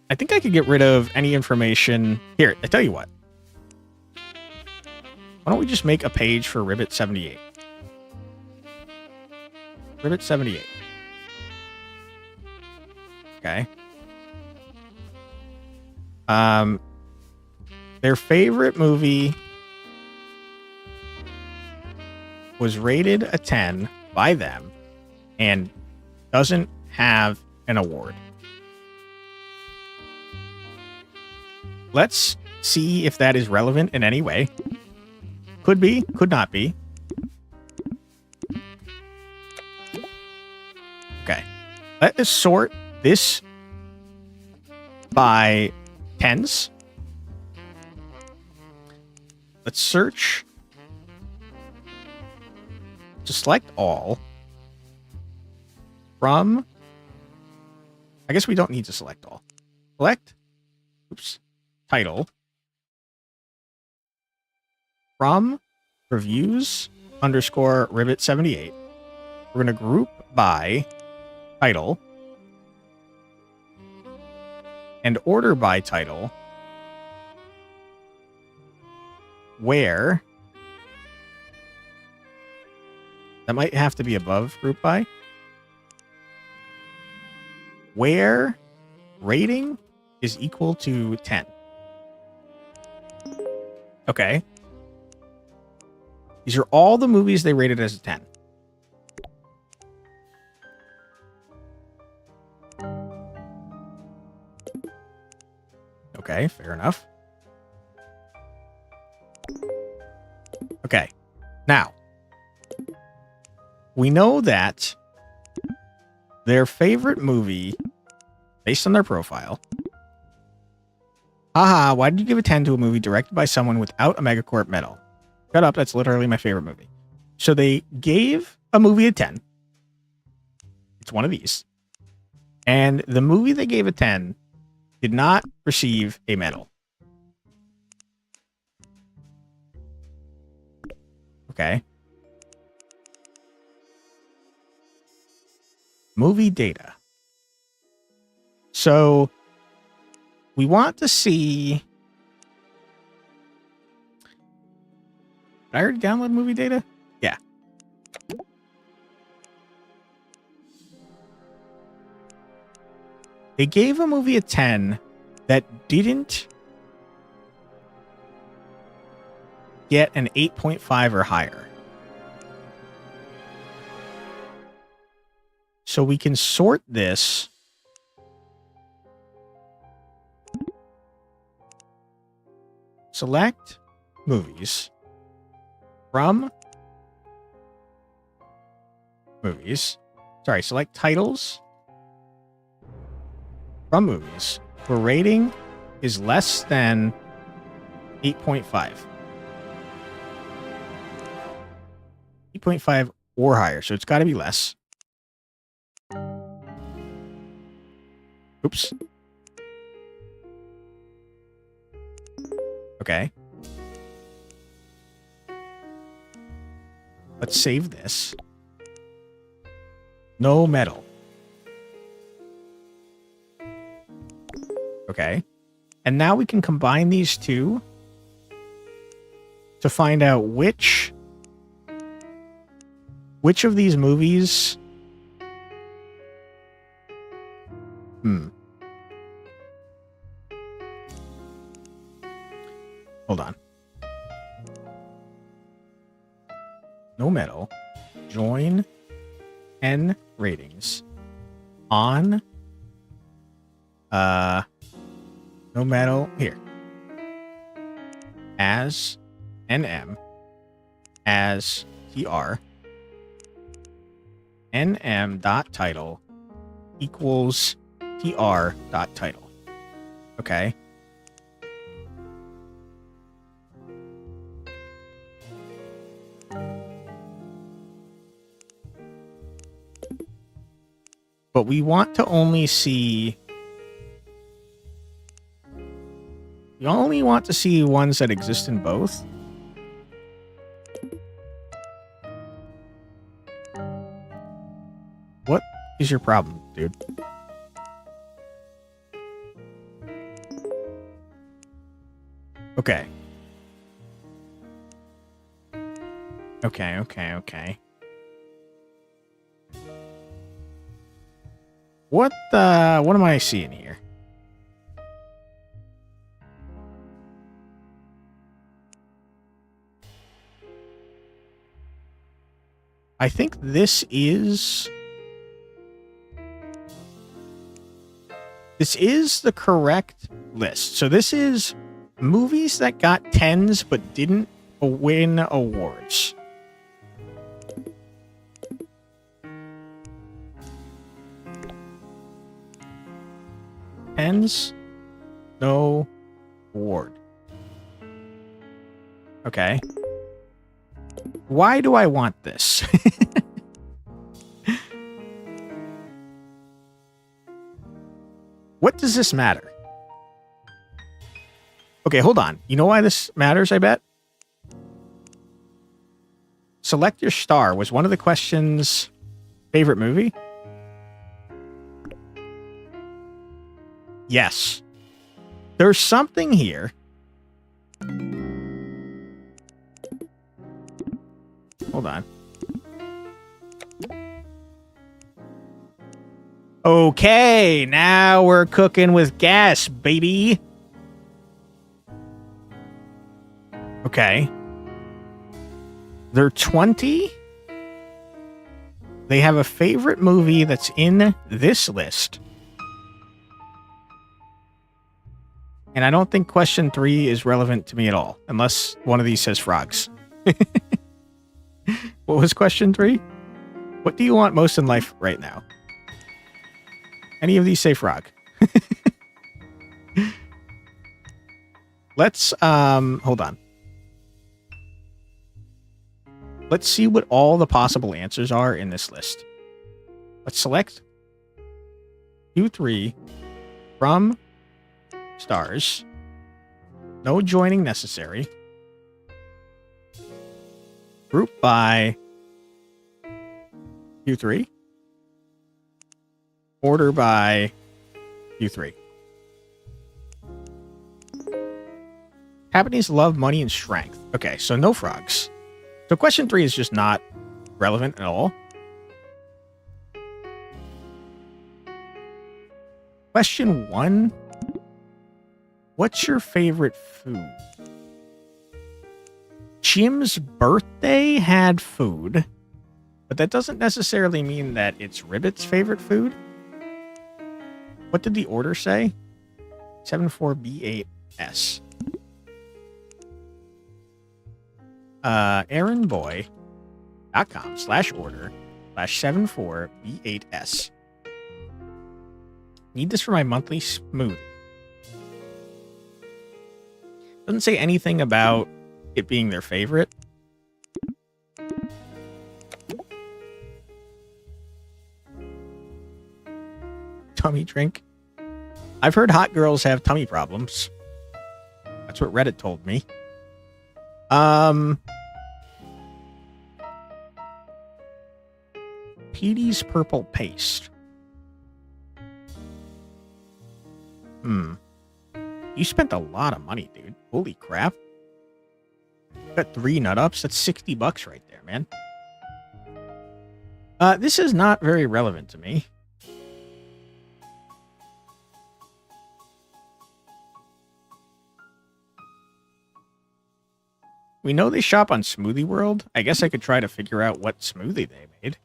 I think I could get rid of any information. Here, I tell you what. Why don't we just make a page for Ribbit 78? Ribbit 78. Okay. Their favorite movie was rated a 10 by them and doesn't have an award. Let's see if that is relevant in any way. Could be, could not be. Okay. Let us sort this by tens. Let's search to select all from, I guess we don't need to select all. Select, oops, title from reviews underscore Ribbit 78. We're going to group by title and order by title where that might have to be above group by where rating is equal to 10. Okay. These are all the movies they rated as a 10. Okay, fair enough. Okay, now, we know that their favorite movie, based on their profile, haha, why did you give a 10 to a movie directed by someone without a Megacorp medal? Shut up, that's literally my favorite movie. So they gave a movie a 10. It's one of these. And the movie they gave a 10 did not receive a medal. Okay. Movie data. So we want to see. Did I already download movie data? Yeah. They gave a movie a 10 that didn't get an 8.5 or higher. So we can sort this select movies from movies. Sorry, select titles from movies where rating is less than 8.5. 8.5 or higher, so it's got to be less. Oops. Okay. Let's save this. No medal. Okay. And now we can combine these two to find out which of these movies Hold on. No medal. Join N ratings on no medal here as NM as TR NM dot title equals TR dot title. Okay. But we want to only see You only want to see ones that exist in both? What is your problem, dude? Okay. Okay. What am I seeing here? I think this is the correct list. So this is movies that got 10s but didn't win awards. Tens, no award. Okay. Why do I want this? What does this matter? Okay, hold on. You know why this matters, I bet? Select your star. Was one of the questions favorite movie? Yes. There's something here. Hold on. Okay, now we're cooking with gas, baby. Okay. They're 20. They have a favorite movie that's in this list. And I don't think question 3 is relevant to me at all, unless one of these says frogs. What was question 3? What do you want most in life right now? Any of these say frog? Let's, hold on. Let's see what all the possible answers are in this list. Let's select Q3 from stars. No joining necessary. Group by Q3. Order by Q3. Japanese love money and strength. Okay, so no frogs. So question 3 is just not relevant at all. Question 1. What's your favorite food? Jim's birthday had food, but that doesn't necessarily mean that it's Ribbit's favorite food. What did the order say? 74B8S. aaronboy.com/order/74B8S. Need this for my monthly smoothie. Doesn't say anything about it being their favorite. Tummy drink. I've heard hot girls have tummy problems. That's what Reddit told me. Petey's purple paste. You spent a lot of money, dude. Holy crap. Got 3 nut ups. That's $60 right there, man. This is not very relevant to me. We know they shop on Smoothie World. I guess I could try to figure out what smoothie they made.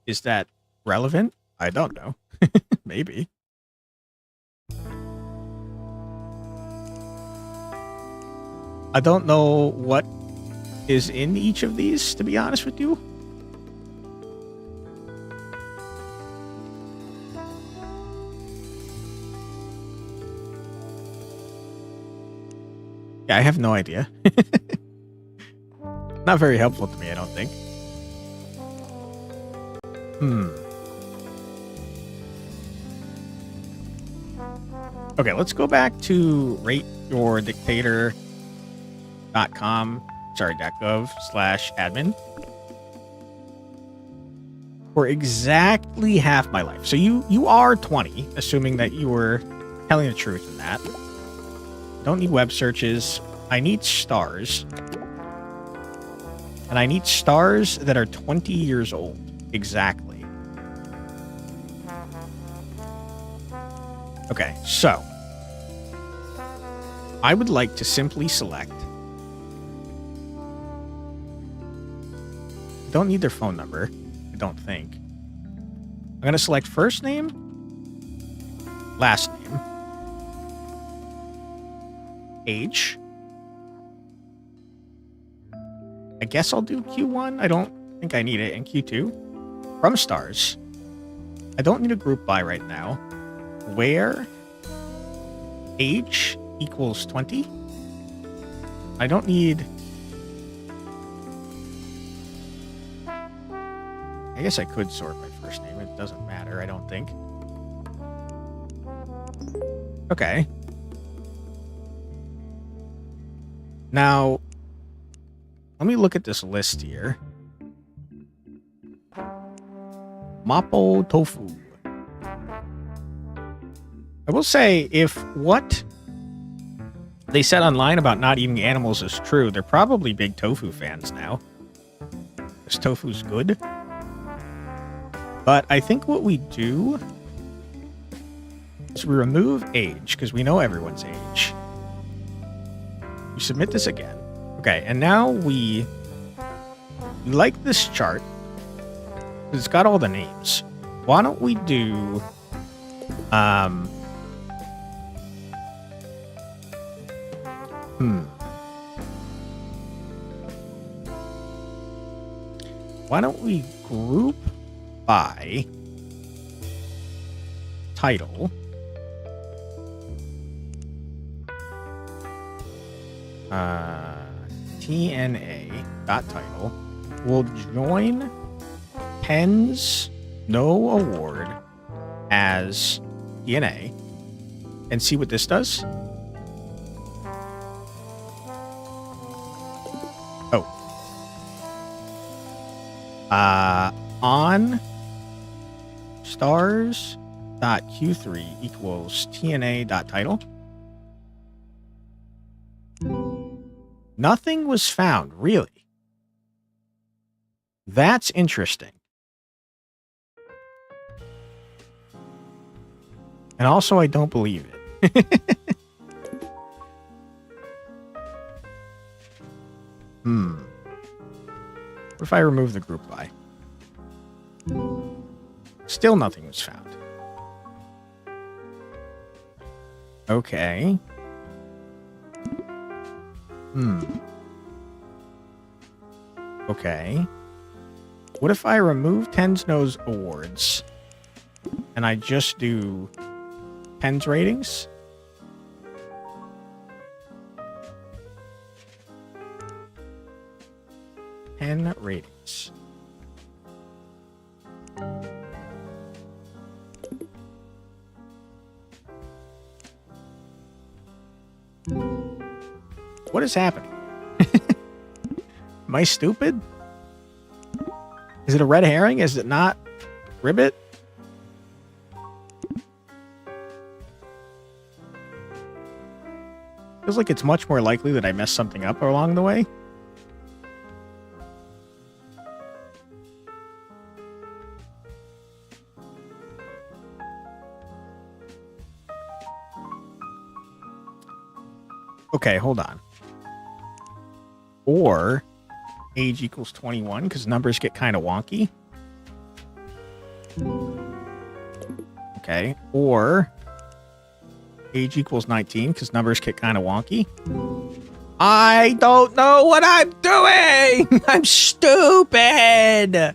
Is that relevant? I don't know. Maybe. I don't know what is in each of these, to be honest with you. Yeah, I have no idea. Not very helpful to me, I don't think. Okay, let's go back to rateyourdictator.com, sorry, .gov/admin for exactly half my life. So you are 20, assuming that you were telling the truth in that. Don't need web searches. I need stars. And I need stars that are 20 years old. Exactly. Okay, so I would like to simply select. Don't need their phone number, I don't think. I'm going to select first name, last name, age. I guess I'll do Q1. I don't think I need it. And Q2. From stars. I don't need a group by right now. Where age equals 20. I don't need... I guess I could sort by first name. It doesn't matter, I don't think. Okay. Now, let me look at this list here. Mapo tofu. I will say, if what they said online about not eating animals is true, they're probably big tofu fans now. Because tofu's good. But I think what we do is we remove age, because we know everyone's age. You submit this again. Okay, and now we like this chart. It's got all the names. Why don't we do... Why don't we group by title? TNA.title will join Penn's No Award as TNA and see what this does. On stars.q3 equals TNA.title. Nothing was found, really. That's interesting. And also, I don't believe it. What if I remove the group by? Still nothing was found. Okay. Okay. What if I remove Tens Nose Awards and I just do Pens ratings? Pen ratings. What is happening? Am I stupid? Is it a red herring? Is it not Ribbit? Feels like it's much more likely that I messed something up along the way. Okay, hold on. Or age equals 21, because numbers get kind of wonky. Okay. Or age equals 19, because numbers get kind of wonky. I don't know what I'm doing! I'm stupid!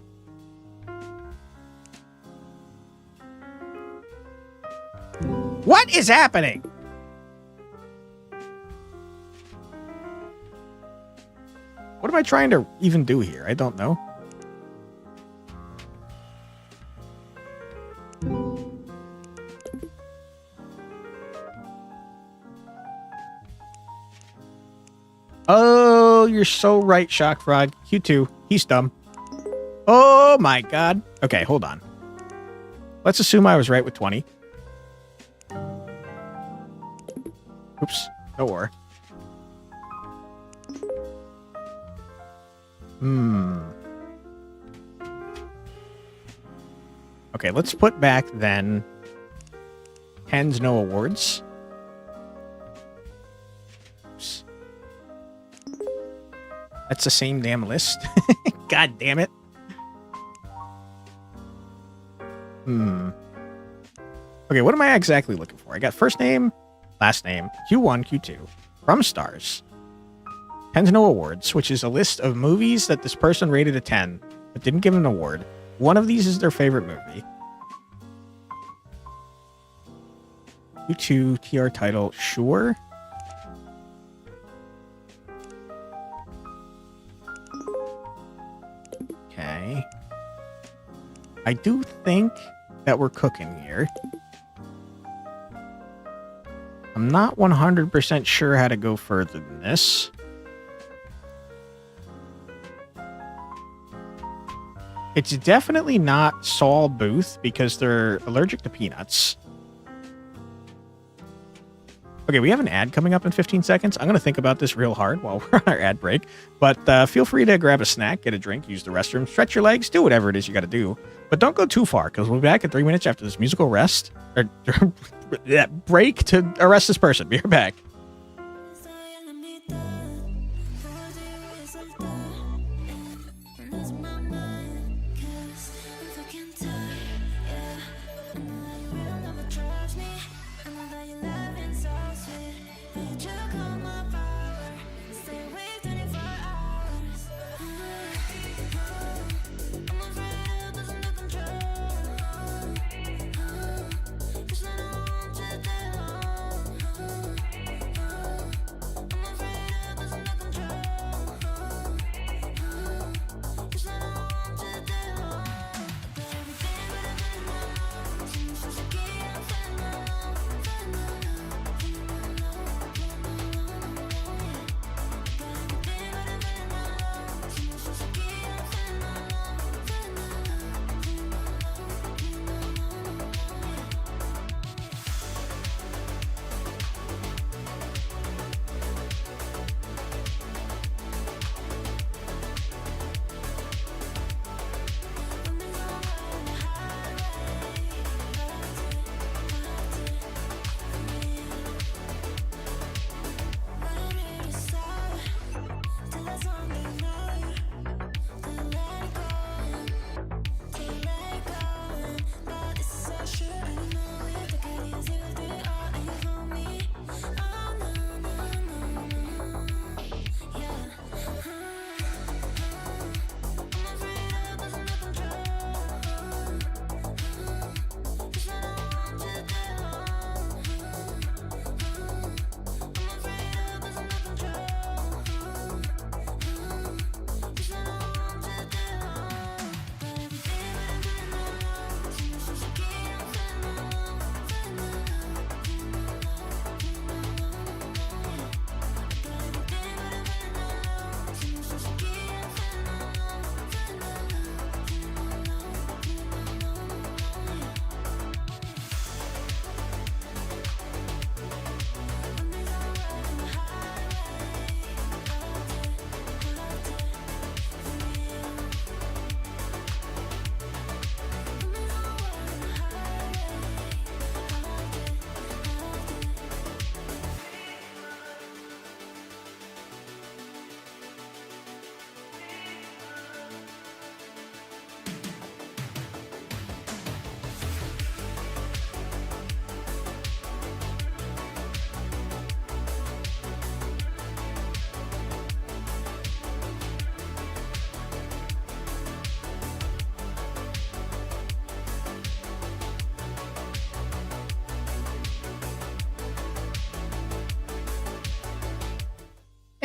What is happening? What am I trying to even do here? I don't know. Oh, you're so right, Shock Frog. Q2. He's dumb. Oh, my God. Okay, hold on. Let's assume I was right with 20. Oops. No war. Okay, let's put back then 10's no awards. Oops. That's the same damn list. God damn it. Okay, what am I exactly looking for? I got first name, last name, Q1, Q2, from stars. 10's no awards, which is a list of movies that this person rated a 10, but didn't give an award. One of these is their favorite movie. Q2 TR title, sure. Okay. I do think that we're cooking here. I'm not 100% sure how to go further than this. It's definitely not Saul Booth because they're allergic to peanuts. Okay, we have an ad coming up in 15 seconds. I'm going to think about this real hard while we're on our ad break. But feel free to grab a snack, get a drink, use the restroom, stretch your legs, do whatever it is you got to do. But don't go too far because we'll be back in 3 minutes after this musical rest. Or break to arrest this person. Be right back.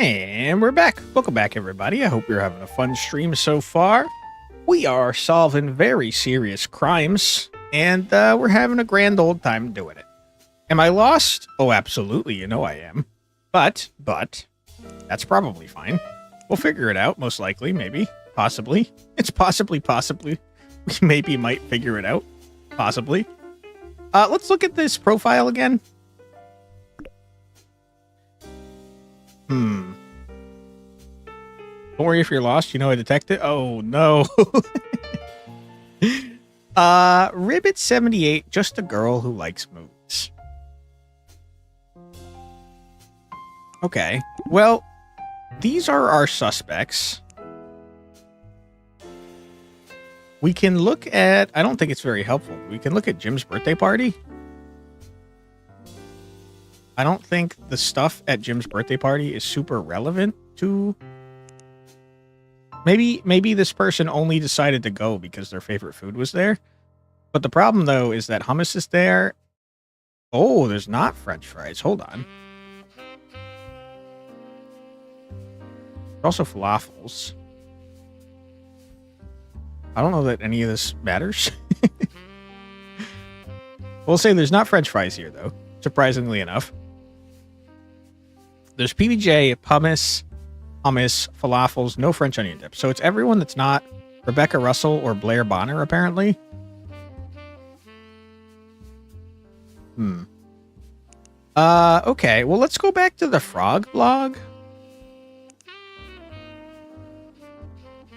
And we're back. Welcome back, everybody. I hope you're having a fun stream so far. We are solving very serious crimes, and we're having a grand old time doing it. Am I lost? Oh, absolutely. You know I am. But, that's probably fine. We'll figure it out, most likely, maybe, possibly. It's possibly. We maybe might figure it out, possibly. Let's look at this profile again. Don't worry if you're lost. You know I detect it. Oh, no. Ribbit78, just a girl who likes movies. Okay. Well, these are our suspects. We can look at... I don't think it's very helpful. We can look at Jim's birthday party. I don't think the stuff at Jim's birthday party is super relevant to... Maybe this person only decided to go because their favorite food was there. But the problem, though, is that hummus is there. Oh, there's not French fries. Hold on. There's also falafels. I don't know that any of this matters. We'll say there's not French fries here, though, surprisingly enough. There's PBJ, hummus, falafels, no French onion dip. So it's everyone that's not Rebecca Russell or Blair Bonner, apparently. Okay, well, let's go back to the frog blog.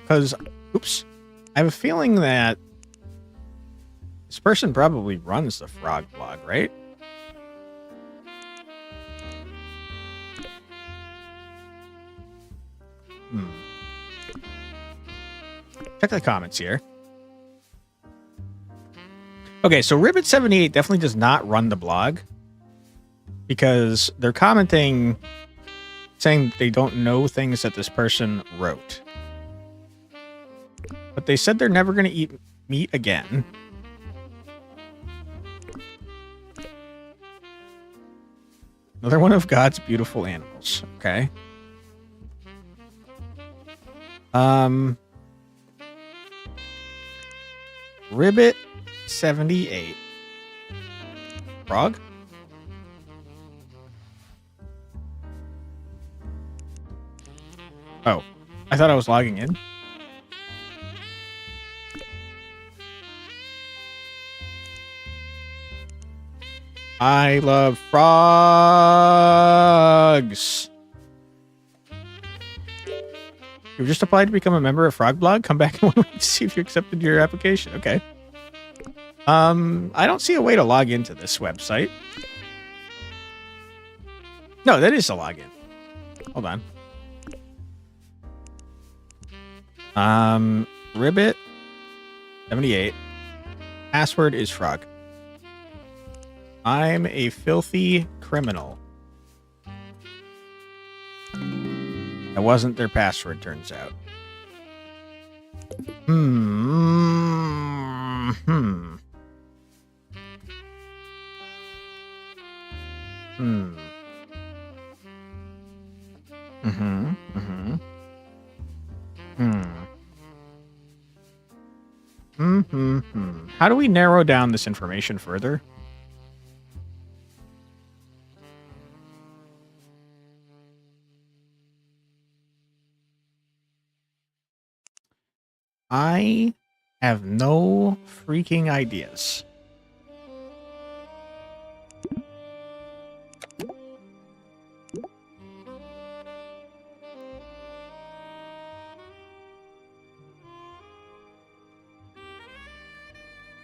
Because, oops, I have a feeling that this person probably runs the frog blog, right? Check the comments here. Okay, so Ribbit78 definitely does not run the blog because they're commenting saying they don't know things that this person wrote. But they said they're never going to eat meat again. Another one of God's beautiful animals. Okay. Ribbit78. Frog? Oh, I thought I was logging in. I love frogs. You've just applied to become a member of Frogblog. Come back in 1 week to see if you accepted your application. Okay. I don't see a way to log into this website. No, that is a login. Hold on. Ribbit78. Password is frog. I'm a filthy criminal. That wasn't their password, turns out. How do we narrow down this information further? I have no freaking ideas.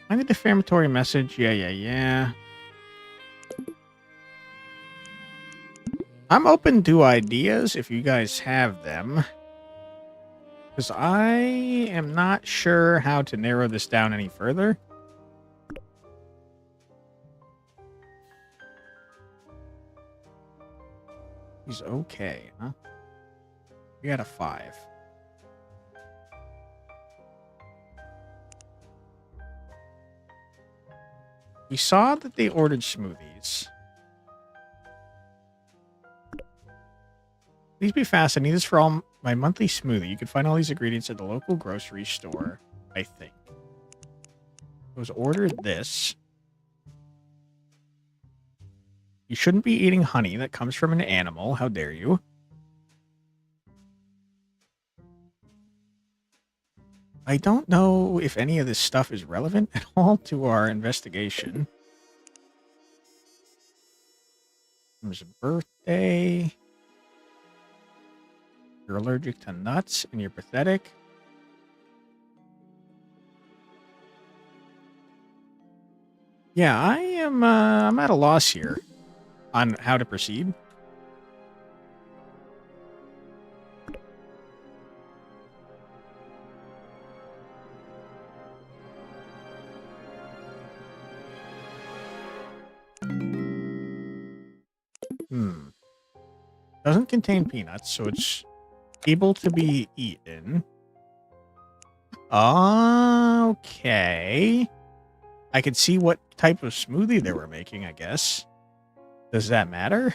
Find the defamatory message. Yeah. I'm open to ideas if you guys have them. Because I am not sure how to narrow this down any further. He's okay, huh? We got a 5. We saw that they ordered smoothies. Please be fast. I need this for all my monthly smoothie. You can find all these ingredients at the local grocery store, I think. It was ordered this. You shouldn't be eating honey that comes from an animal. How dare you? I don't know if any of this stuff is relevant at all to our investigation. There's a birthday. You're allergic to nuts and you're pathetic. Yeah, I'm at a loss here on how to proceed. Doesn't contain peanuts, so it's able to be eaten. Okay. I could see what type of smoothie they were making, I guess. Does that matter?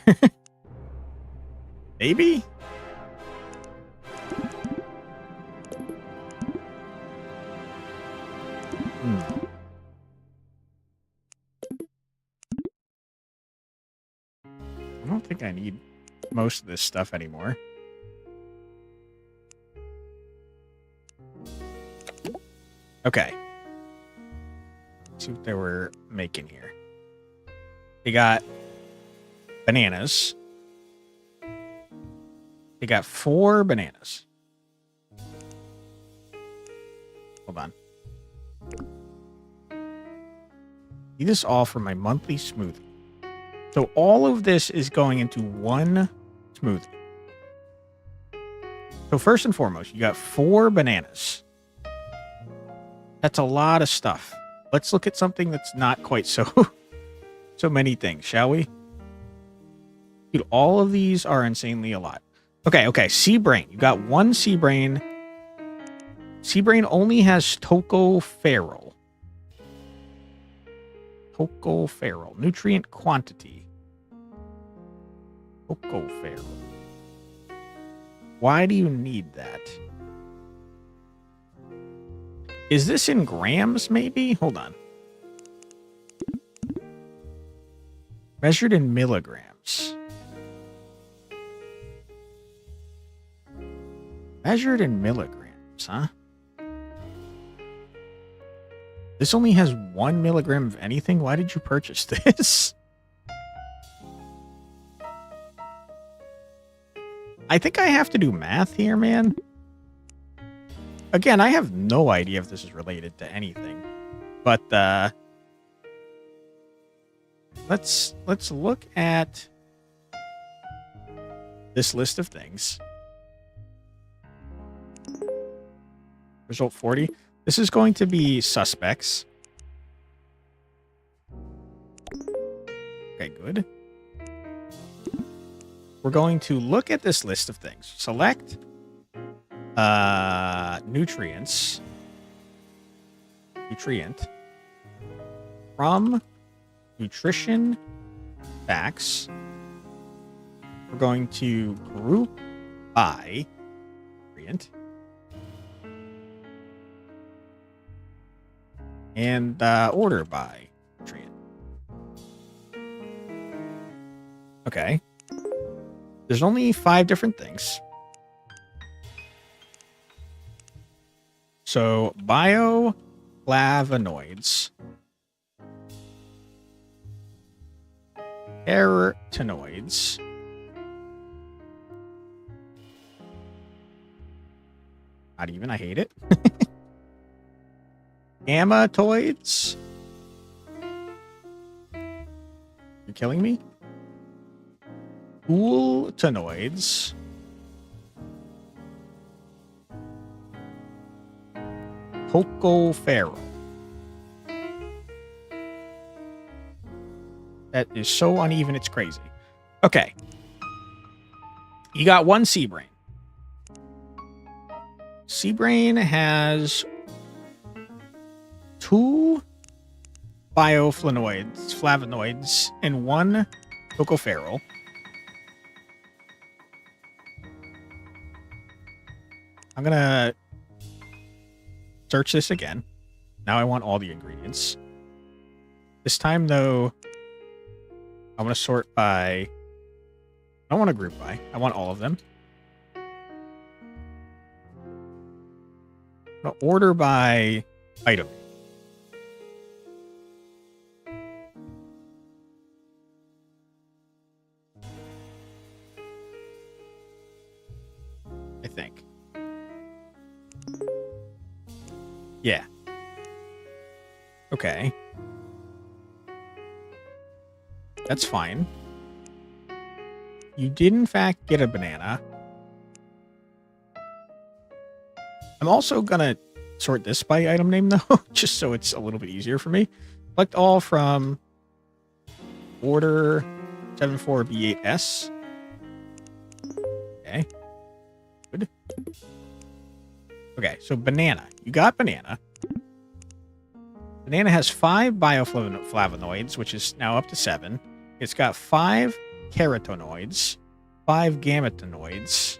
Maybe? I don't think I need most of this stuff anymore. Okay. Let's see what they were making here. They got bananas. They got 4 bananas. Hold on. Need this all for my monthly smoothie. So all of this is going into one smoothie. So first and foremost, you got 4 bananas. That's a lot of stuff. Let's look at something that's not quite so many things, shall we? Dude, all of these are insanely a lot. Okay, sea brain. You got 1 sea brain. Sea brain only has tocopherol. Tocopherol. Nutrient quantity. Tocopherol. Why do you need that? Is this in grams, maybe? Hold on. Measured in milligrams. Measured in milligrams, huh? This only has 1 milligram of anything? Why did you purchase this? I think I have to do math here, man. Again, I have no idea if this is related to anything. But let's look at this list of things. Result 40. This is going to be suspects. Okay, good. We're going to look at this list of things. Select nutrient from nutrition facts. We're going to group by nutrient and order by nutrient. Okay. There's only 5 different things. So, bioflavonoids, carotenoids, not even, I hate it, gammatoids, you're killing me, ultanoids, tocopherol. That is so uneven, it's crazy. Okay. You got 1 sea brain. Sea brain has 2 flavonoids, and 1 tocopherol. I'm gonna search this again. Now I want all the ingredients. This time, though, I want to sort by... I don't want to group by. I want all of them. I'm gonna order by item. I think. Yeah. Okay. That's fine. You did, in fact, get a banana. I'm also gonna sort this by item name, though, just so it's a little bit easier for me. Select all from order 74B8S. Okay. Good. Okay, so banana. You got banana. Banana has 5 bioflavonoids, which is now up to 7. It's got 5 carotenoids, 5 gametonoids,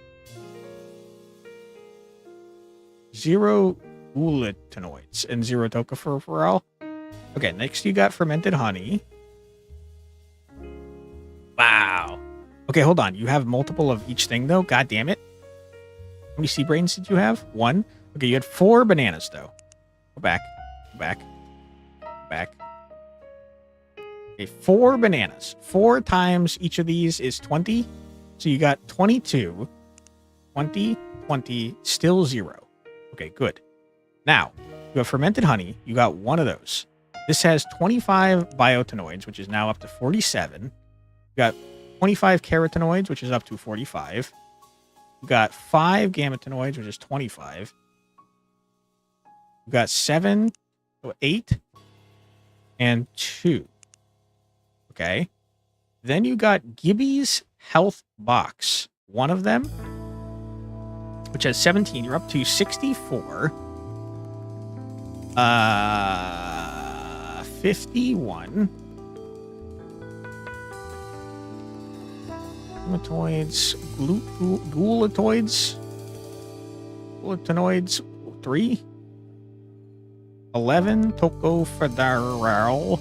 0 glutenoids, and 0 tocopherol. Okay, next you got fermented honey. Wow. Okay, hold on. You have multiple of each thing, though? God damn it. How many sea brains did you have? 1. Okay, you had 4 bananas, though. Go back. Go back. Go back. Okay, 4 bananas. 4 times each of these is 20. So you got 22. 20, 20, still 0. Okay, good. Now, you have fermented honey. You got 1 of those. This has 25 biotenoids, which is now up to 47. You got 25 carotenoids, which is up to 45. You got 5 gametonoids, which is 25. You got 7, so 8, and 2. Okay. Then you got Gibby's Health Box. 1 of them, which has 17. You're up to 64. 51. Glutenoids, glutenoids, 3. 11, tocopherol.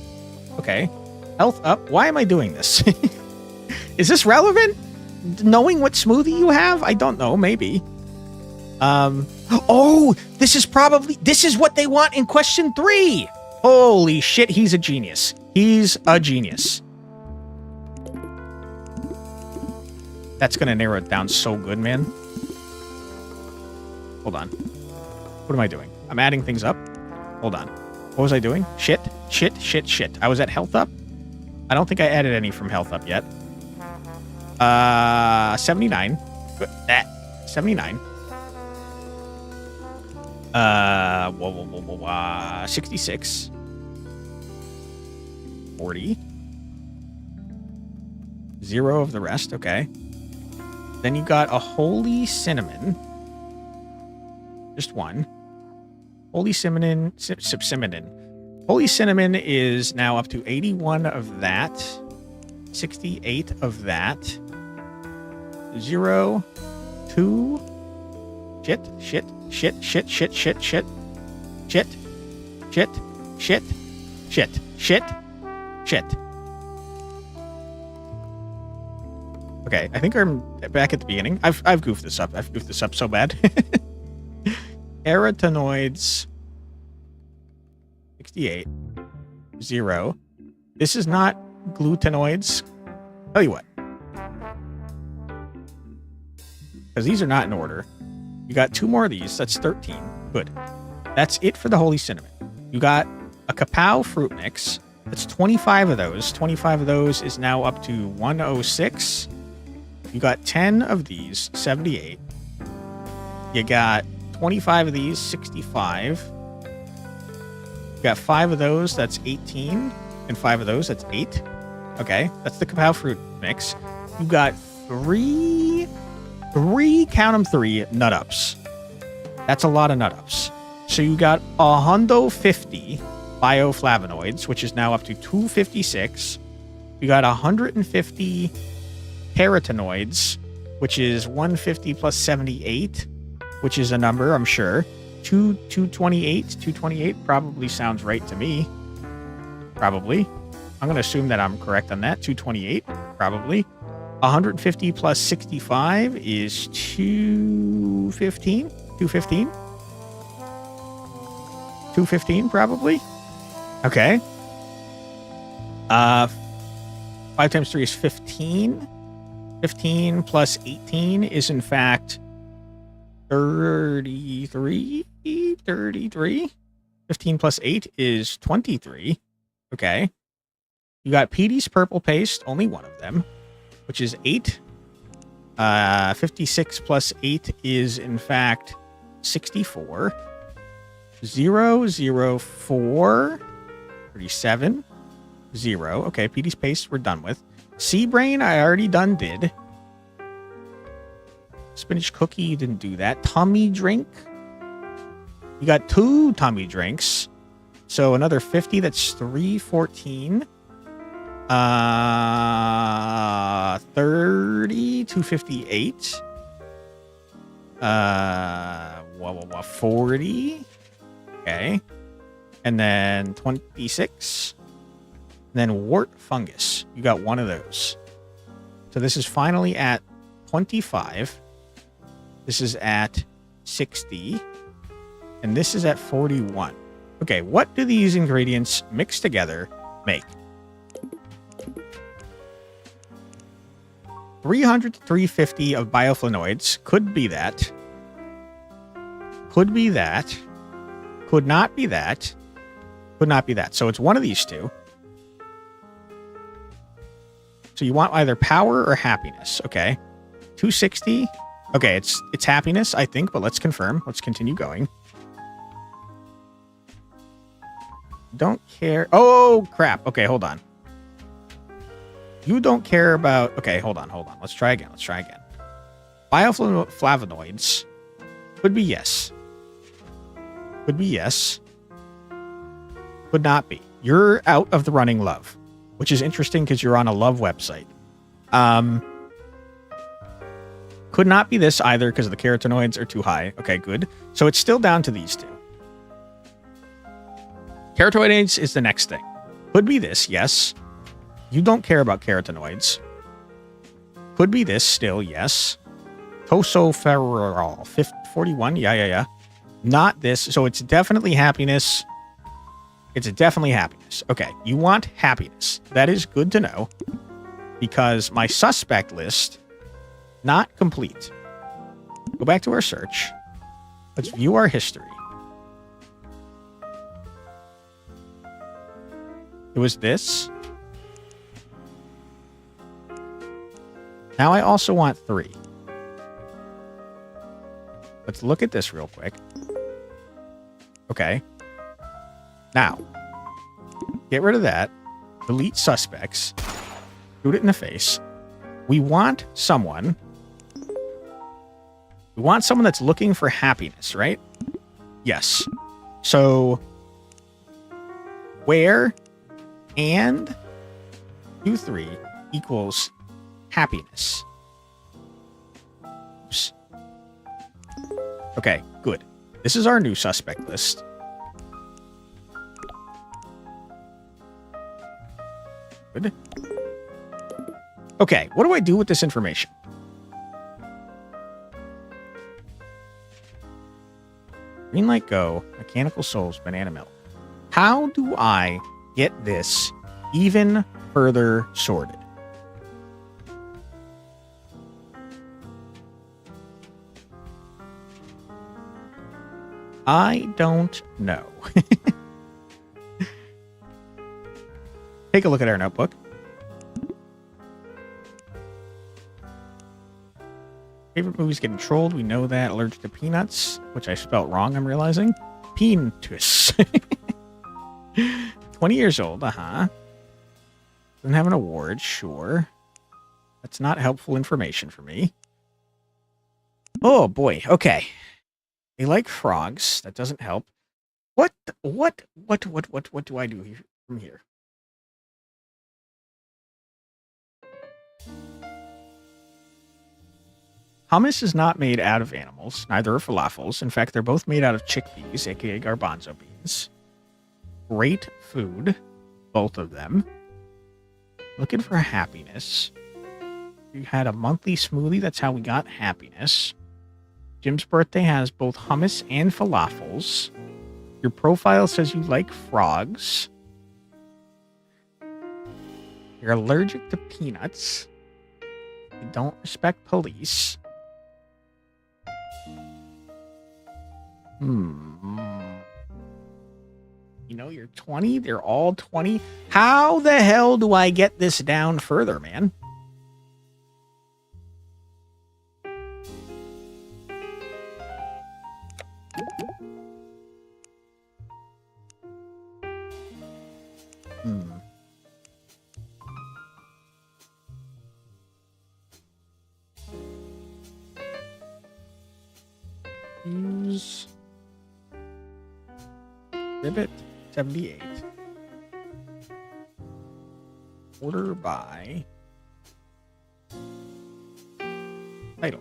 Okay. Health up. Why am I doing this? Is this relevant? Knowing what smoothie you have? I don't know. Maybe. Oh, this is what they want in question 3. Holy shit, he's a genius. He's a genius. That's going to narrow it down so good, man. Hold on. What am I doing? I'm adding things up. Hold on. What was I doing? Shit. I was at health up. I don't think I added any from health up yet. 79. 79. 66. 40. 0 of the rest. Okay. Then you got a holy cinnamon. Just 1. Holy cinnamon. Holy cinnamon is now up to 81 of that. 68 of that. 0. 2. Shit. Okay, I think I'm back at the beginning. I've goofed this up. I've goofed this up so bad. Carotenoids. 68. 0. This is not glutenoids. Tell you what. Because these are not in order. You got 2 more of these. That's 13. Good. That's it for the holy cinnamon. You got a cacao fruit mix. That's 25 of those. 25 of those is now up to 106. You got 10 of these, 78. You got 25 of these, 65. You got 5 of those, that's 18. And 5 of those, that's 8. Okay, that's the cacao fruit mix. You got 3, count them 3, nut ups. That's a lot of nut ups. So you got 150 bioflavonoids, which is now up to 256. You got 150 carotenoids, which is 150 plus 78, which is a number, I'm sure. 228 probably sounds right to me. Probably. I'm going to assume that I'm correct on that. 228, probably. 150 plus 65 is 215. 215. 215 probably. Okay. 5 times 3 is 15. 15 plus 18 is in fact 33. 33. 15 plus 8 is 23. Okay. You got Petey's purple paste, only one of them, which is 8. 56 plus 8 is in fact 64. 0, 0, 4, 37, 0. Okay, Petey's paste we're done with. Sea brain I already did. Spinach cookie, you didn't do that. Tummy drink. You got 2 tummy drinks. So another 50, that's 314. 30, 258. 40. Okay. And then 26. And then wart fungus. You got one of those. So this is finally at 25. This is at 60. And this is at 41. Okay, what do these ingredients mixed together make? 300 to 350 of bioflavonoids. Could be that. Could be that. Could not be that. Could not be that. So it's one of these two. So you want either power or happiness. Okay. 260. Okay, it's happiness, I think, but let's confirm. Let's continue going. Don't care. Oh, crap. Okay, hold on. You don't care about... Okay, hold on. Let's try again. Bioflavonoids could be yes. Could be yes. Could not be. You're out of the running, love. Which is interesting because you're on a love website. Could not be this either because the carotenoids are too high. Okay, good. So it's still down to these two. Carotenoids is the next thing. Could be this, yes. You don't care about carotenoids. Could be this still, yes. Tocopherol, 41, yeah. Not this, so it's definitely happiness. It's definitely happiness. Okay, you want happiness. That is good to know. Because my suspect list, not complete. Go back to our search. Let's view our history. It was this. Now I also want 3. Let's look at this real quick. Okay. Now, get rid of that. Delete suspects. Shoot it in the face. We want someone. We want someone that's looking for happiness, right? Yes. So, where and 23 equals happiness. Oops. Okay, good. This is our new suspect list. Good. Okay, what do I do with this information? Green light go, mechanical souls, banana milk. How do I get this even further sorted? I don't know. Take a look at our notebook. Favorite movie's getting trolled. We know that. Allergic to peanuts, which I spelt wrong, I'm realizing. Peentus. 20 years old, Doesn't have an award, sure. That's not helpful information for me. Oh, boy. Okay. They like frogs. That doesn't help. What do I do from here? Hummus is not made out of animals. Neither are falafels. In fact, they're both made out of chickpeas, aka garbanzo beans. Great food. Both of them. Looking for happiness. We had a monthly smoothie. That's how we got happiness. Jim's birthday has both hummus and falafels. Your profile says you like frogs. You're allergic to peanuts. You don't respect police. You know, you're 20. They're all 20. How the hell do I get this down further, man? Use Ribbit 78. Order by title.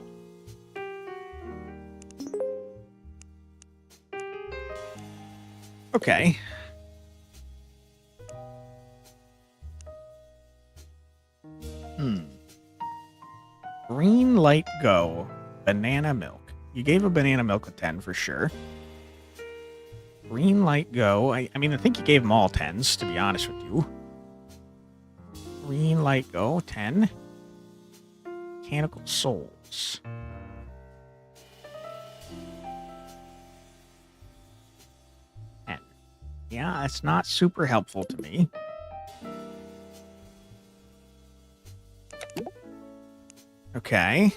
Okay. Green light go. Banana milk. You gave a banana milk a 10 for sure. Green light go. I mean, I think you gave them all 10s, to be honest with you. Green light go, 10. Mechanical souls. Yeah, that's not super helpful to me. Okay.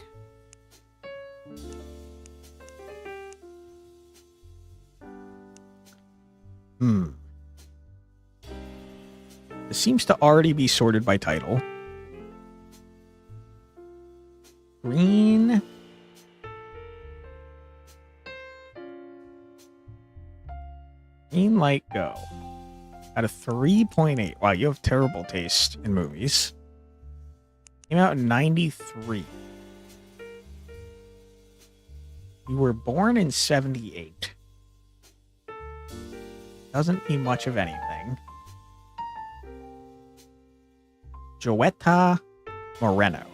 This seems to already be sorted by title. Green. Green light go. Out of 3.8. Wow, you have terrible taste in movies. Came out in 93. You were born in 78. Doesn't mean much of anything. Joetta Moreno.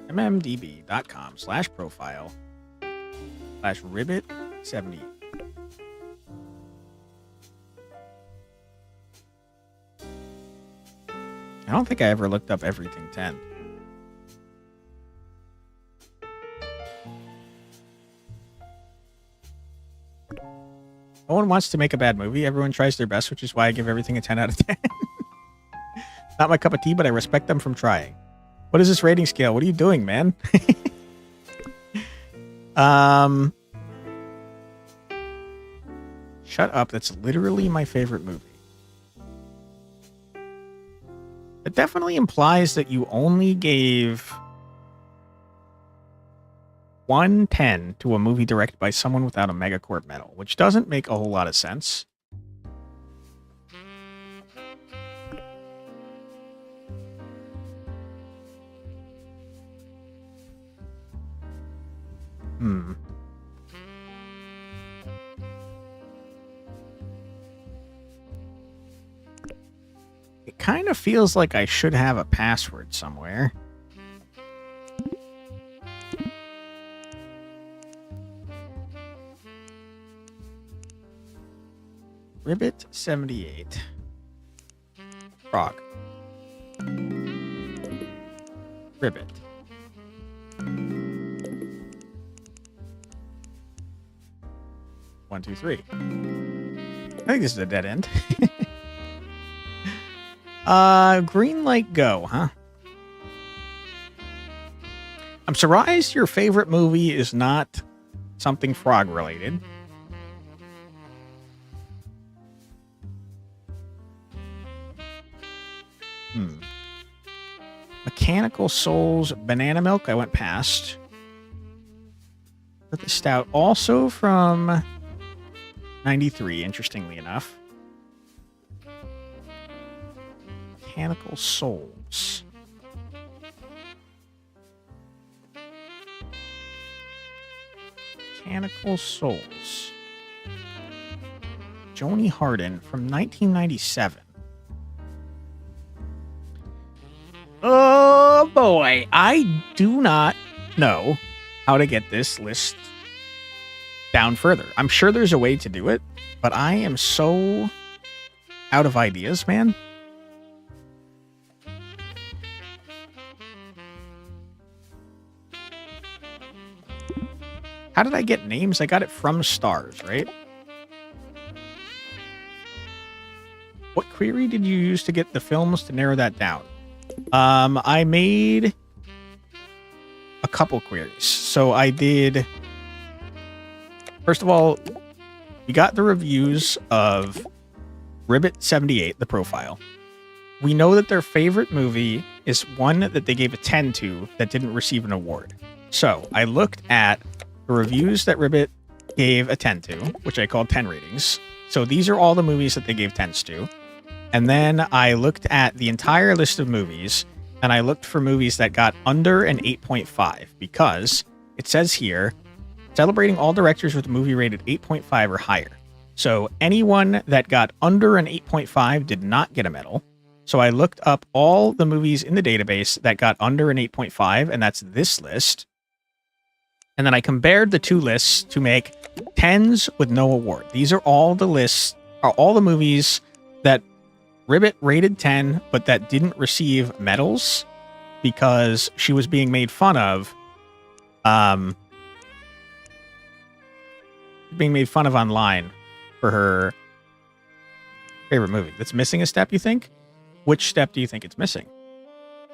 mmdb.com/profile/ribbit70. I don't think I ever looked up everything 10. No one wants to make a bad movie. Everyone tries their best, which is why I give everything a 10 out of 10. Not my cup of tea, but I respect them from trying. What is this rating scale? What are you doing, man? Shut up. That's literally my favorite movie. It definitely implies that you only gave 110 to a movie directed by someone without a Megacorp medal, which doesn't make a whole lot of sense. It kind of feels like I should have a password somewhere. Ribbit78. Frog. Ribbit. One, two, three. I think this is a dead end. Green light go, huh? I'm surprised your favorite movie is not something frog related. Mechanical Souls Banana Milk, I went past. But the stout, also from 93, interestingly enough. Mechanical Souls. Mechanical Souls. Joni Harden from 1997. Oh boy, I do not know how to get this list down further. I'm sure there's a way to do it, but I am so out of ideas, man. How did I get names? I got it from stars, right? What query did you use to get the films to narrow that down? I made a couple queries. So I did... First of all, we got the reviews of Ribbit78, the profile. We know that their favorite movie is one that they gave a 10 to that didn't receive an award. So I looked at the reviews that Ribbit gave a 10 to, which I called 10 ratings. So these are all the movies that they gave 10s to. And then I looked at the entire list of movies, and I looked for movies that got under an 8.5, because it says here, celebrating all directors with a movie rated 8.5 or higher. So anyone that got under an 8.5 did not get a medal. So I looked up all the movies in the database that got under an 8.5, and that's this list. And then I compared the two lists to make 10s with no award. These are all the lists, are all the movies that Ribbit rated 10, but that didn't receive medals because she was being made fun of. Being made fun of online for her favorite movie. That's missing a step, you think? Which step do you think it's missing?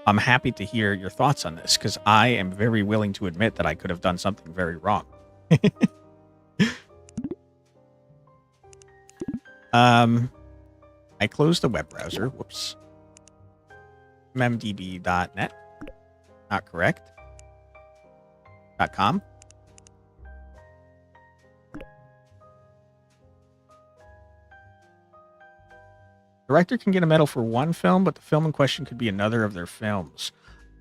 I'm happy to hear your thoughts on this, because I am very willing to admit that I could have done something very wrong. I closed the web browser. Whoops. mmdb.net. Not correct. .com. Director can get a medal for one film, but the film in question could be another of their films.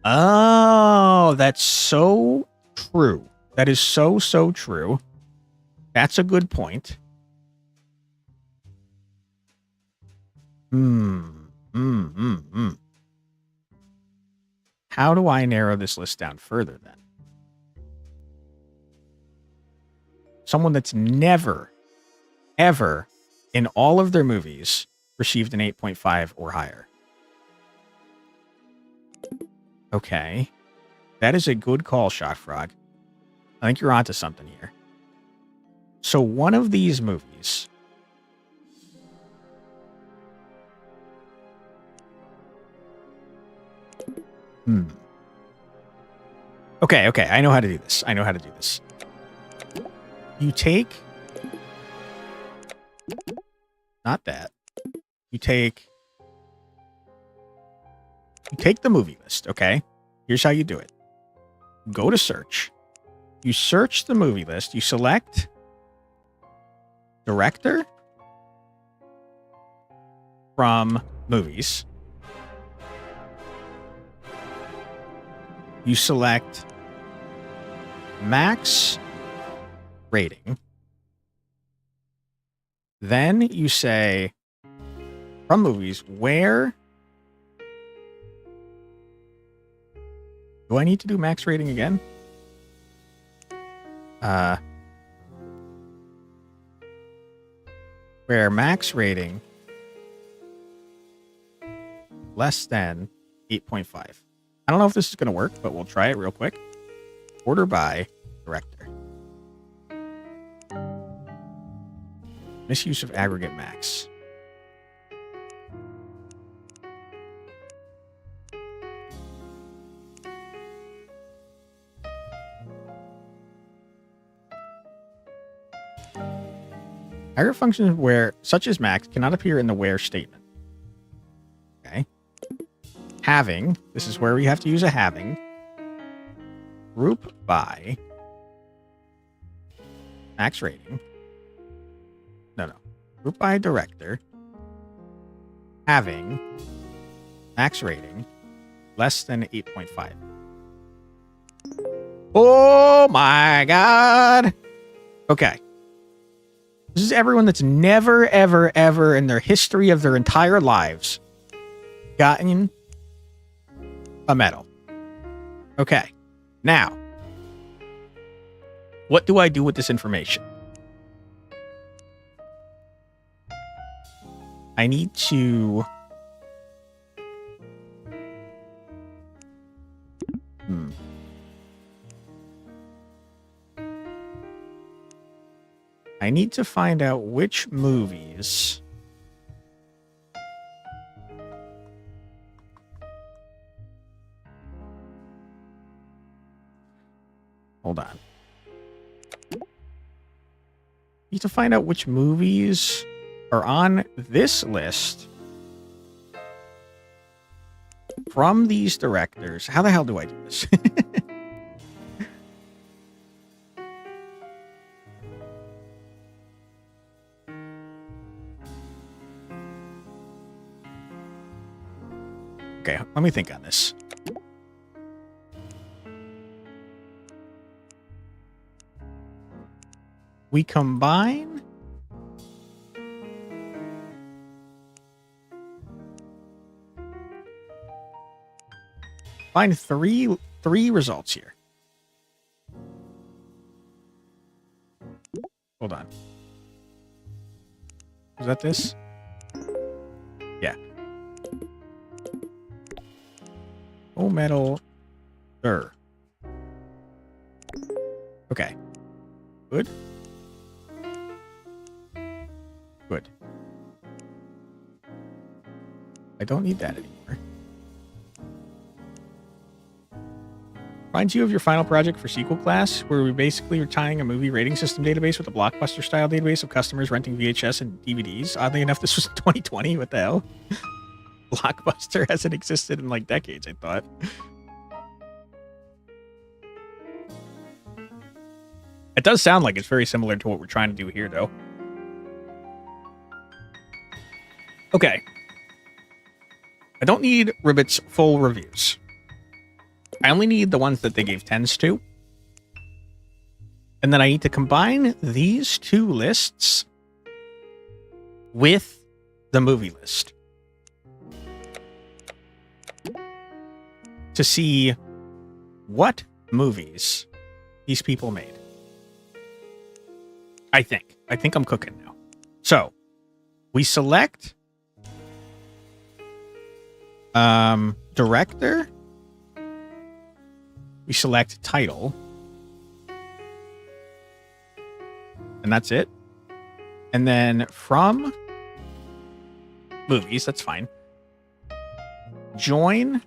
Oh, that's so true. That is so, so true. That's a good point. How do I narrow this list down further, then? Someone that's never, ever, in all of their movies, received an 8.5 or higher. Okay. That is a good call, Shot Frog. I think you're onto something here. So one of these movies... Okay, I know how to do this. You take... Not that. You take the movie list, okay? Here's how you do it. Go to search. You search the movie list. You select director from movies. You select max rating. Then you say from movies, where do I need to do max rating again? Where max rating less than 8.5. I don't know if this is going to work, but we'll try it real quick. Order by director. Misuse of aggregate max. Aggregate functions where such as max cannot appear in the where statement. Okay. Having, this is where we have to use a having. Group by max rating. No. Group by director. Having max rating less than 8.5. Oh my God. Okay. This is everyone that's never, ever, ever in their history of their entire lives gotten a medal. Okay. Now, what do I do with this information? I need to... I need to find out which movies... Hold on. Need to find out which movies are on this list from these directors. How the hell do I do this? Okay, let me think on this. We combine find three results here. Hold on. Is that this? Yeah. Oh, metal. Okay. Good. Good. I don't need that anymore. Reminds you of your final project for SQL class, where we basically are tying a movie rating system database with a Blockbuster-style database of customers renting VHS and DVDs. Oddly enough, this was 2020. What the hell? Blockbuster hasn't existed in, like, decades, I thought. It does sound like it's very similar to what we're trying to do here, though. Okay. I don't need Ribbit's full reviews. I only need the ones that they gave 10s to. And then I need to combine these two lists with the movie list to see what movies these people made. I think I'm cooking now. So, we select director. We select title. And that's it. And then from movies, that's fine. Join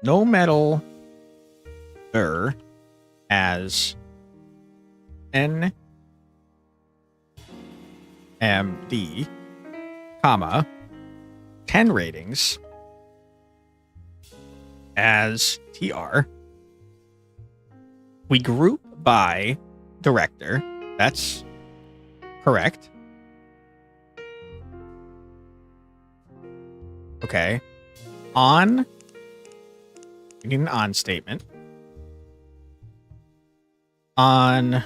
No Metal as NMD, comma, 10 ratings as TR. We group by director. That's correct. Okay. On. We need an on statement. On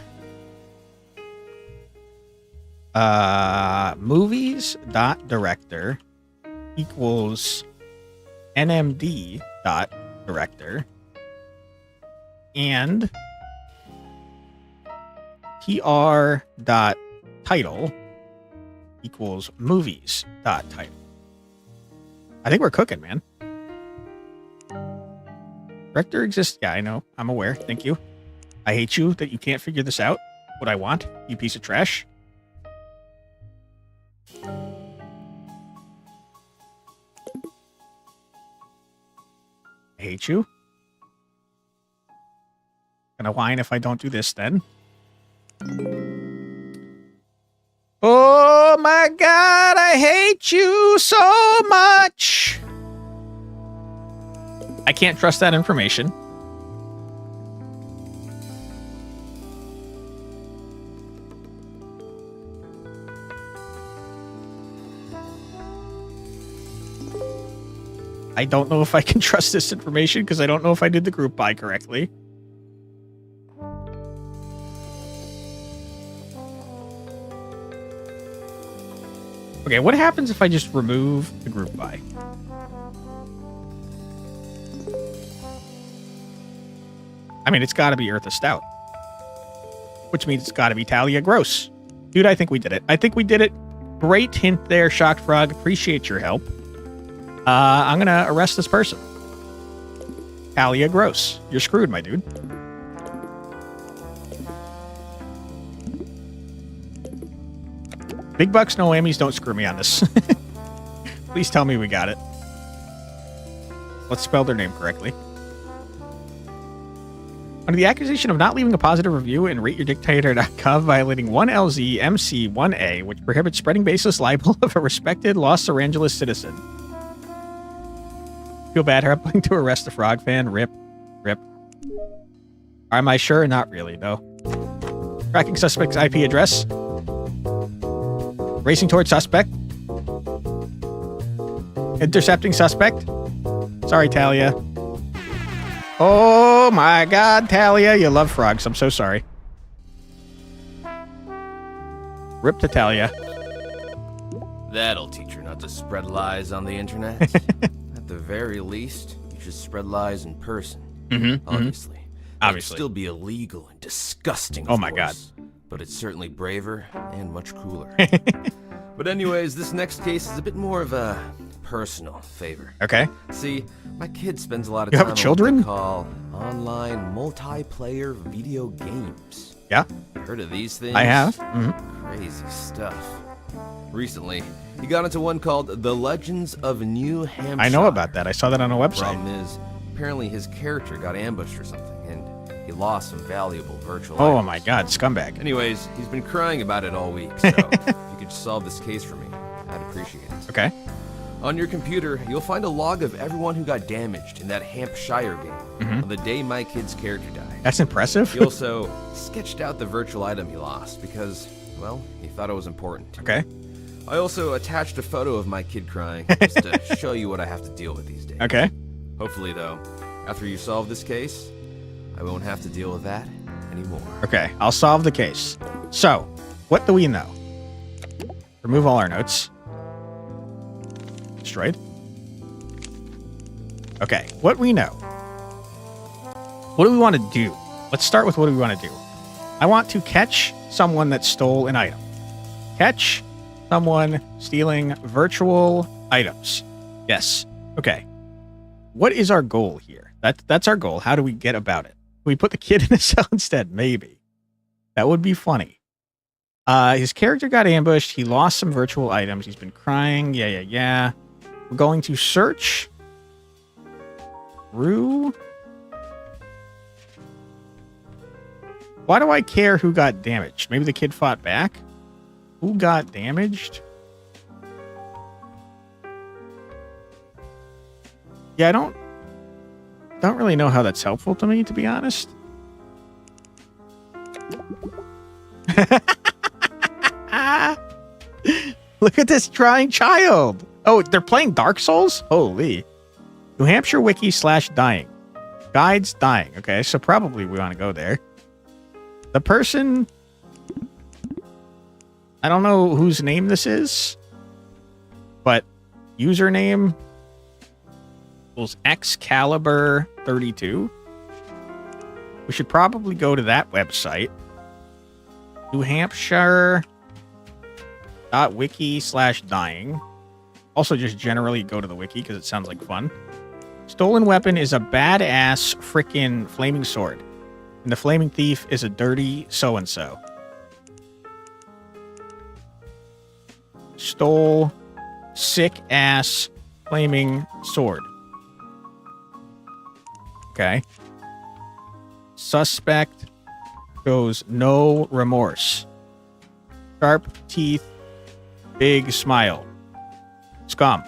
movies.director equals nmd.director and tr.title equals movies.title. I think we're cooking, man. Director exists. Yeah, I know. I'm aware. Thank you. I hate you that you can't figure this out. What I want, you piece of trash. I hate you. Gonna whine if I don't do this then. Oh my God, I hate you so much. I can't trust that information. I don't know if I can trust this information because I don't know if I did the group by correctly. Okay, what happens if I just remove the group by? I mean, it's got to be Eartha Stout. Which means it's got to be Talia Gross. Dude, I think we did it. I think we did it. Great hint there, Shocked Frog. Appreciate your help. I'm going to arrest this person. Talia Gross. You're screwed, my dude. Big bucks, no whammies. Don't screw me on this. Please tell me we got it. Let's spell their name correctly. Under the accusation of not leaving a positive review in rateyourdictator.gov, violating 1LZ MC 1A, which prohibits spreading baseless libel of a respected Los Zorangeles citizen. Feel bad helping to arrest the frog fan. Rip. Rip. Am I sure? Not really, though. Tracking suspect's IP address. Racing towards suspect. Intercepting suspect. Sorry, Talia. Oh my god, Talia, you love frogs. I'm so sorry. Rip to Talia.
That'll teach her not to spread lies on the internet. At the very least, you should spread lies in person. Obviously. It'd still be illegal and disgusting,
oh my god.
But it's certainly braver and much cooler. But anyways, this next case is a bit more of a personal favor.
Okay.
See, my kid spends a lot of
you
time
have children?
on what they call online multiplayer video games.
Yeah.
Heard of these things?
I have.
Crazy stuff. Recently, he got into one called The Legends of New Hampshire.
I know about that. I saw that on a website.
Problem is, apparently his character got ambushed or something, and he lost some valuable virtual
Oh
items.
my god, scumbag.
Anyways, he's been crying about it all week, so if you could solve this case for me, I'd appreciate it.
Okay.
On your computer, you'll find a log of everyone who got damaged in that Hampshire game on the day my kid's character died.
That's impressive.
He also sketched out the virtual item he lost because, well, he thought it was important.
Okay.
I also attached a photo of my kid crying just to show you what I have to deal with these days.
Okay.
Hopefully, though, after you solve this case, I won't have to deal with that anymore.
Okay, I'll solve the case. So, what do we know? Remove all our notes. Destroyed. Okay, what we know. What do we want to do? Let's start with what do we want to do. I want to catch someone that stole an item. Catch someone stealing virtual items. Yes. Okay. What is our goal here? That's our goal. How do we get about it? We put the kid in a cell instead. Maybe. That would be funny. His character got ambushed. He lost some virtual items. He's been crying. Yeah. We're going to search through. Why do I care who got damaged? Maybe the kid fought back? Who got damaged? Yeah, I don't really know how that's helpful to me, to be honest. Look at this trying child. Oh, they're playing Dark Souls? Holy. New Hampshire wiki /dying. Guides dying. Okay, so probably we want to go there. The person... I don't know whose name this is, but username equals Excalibur32. We should probably go to that website. New Hampshire .wiki/dying. Also, just generally go to the wiki because it sounds like fun. Stolen weapon is a badass frickin' flaming sword. And the flaming thief is a dirty so-and-so. Stole sick-ass flaming sword. Okay. Suspect shows no remorse. Sharp teeth, big smile. Scum.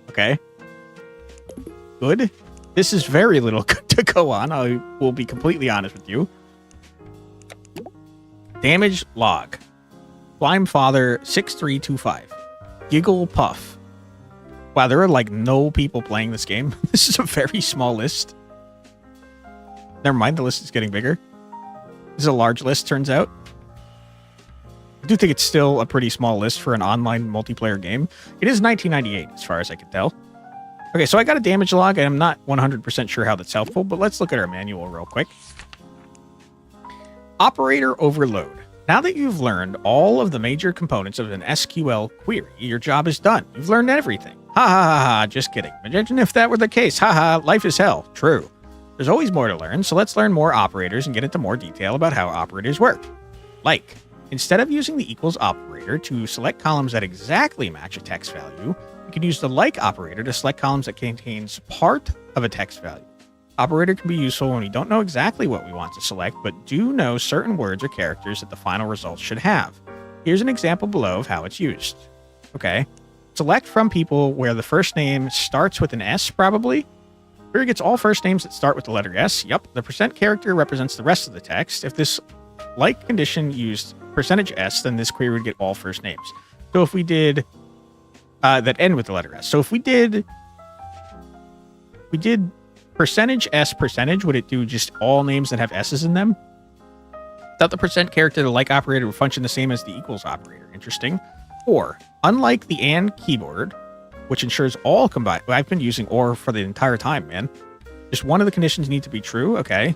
Okay. Good. This is very little to go on. I will be completely honest with you. Damage log. Slime Father 6325. Giggle Puff. Wow, there are like no people playing this game. This is a very small list. Never mind, the list is getting bigger. This is a large list, turns out. I do think it's still a pretty small list for an online multiplayer game. It is 1998, as far as I can tell. Okay, so I got a damage log, and I'm not 100% sure how that's helpful, but let's look at our manual real quick. Operator overload. Now that you've learned all of the major components of an SQL query, your job is done. You've learned everything. Ha ha ha ha, just kidding. Imagine if that were the case. Ha ha, life is hell. True. There's always more to learn, so let's learn more operators and get into more detail about how operators work. Like, instead of using the equals operator to select columns that exactly match a text value, you can use the like operator to select columns that contains part of a text value. Operator can be useful when we don't know exactly what we want to select, but do know certain words or characters that the final results should have. Here's an example below of how it's used. Okay. Select from people where the first name starts with an S, probably. Query gets all first names that start with the letter S. Yep. The percent character represents the rest of the text. If this like condition used percentage %S, then this query would get all first names. So if we did that end with the letter S. So if we did percentage S percentage, would it do just all names that have S's in them? Thought the percent character, the like operator, would function the same as the equals operator. Interesting. Or, unlike the and keyboard, which ensures all combined. I've been using or for the entire time, man. Just one of the conditions need to be true. Okay.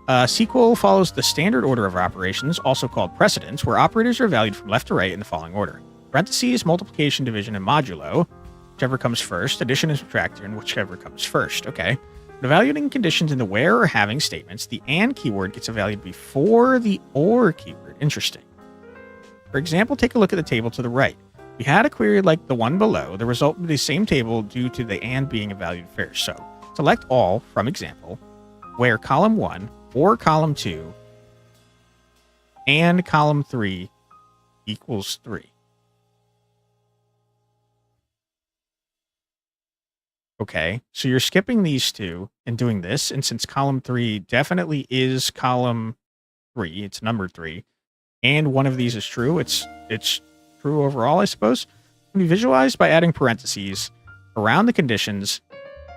SQL follows the standard order of operations, also called precedence, where operators are valued from left to right in the following order: parentheses, multiplication, division, and modulo, whichever comes first, addition and subtraction, and whichever comes first. Okay. When evaluating conditions in the where or having statements, the and keyword gets evaluated before the or keyword. Interesting. For example, take a look at the table to the right. If we had a query like the one below, the result would be the same table due to the and being evaluated first. So select all from example, where column 1 or column 2 and column 3 equals 3. Okay, so you're skipping these two and doing this, and since column 3 definitely is column 3, it's number 3, and one of these is true, it's true overall, I suppose. It can be visualized by adding parentheses around the conditions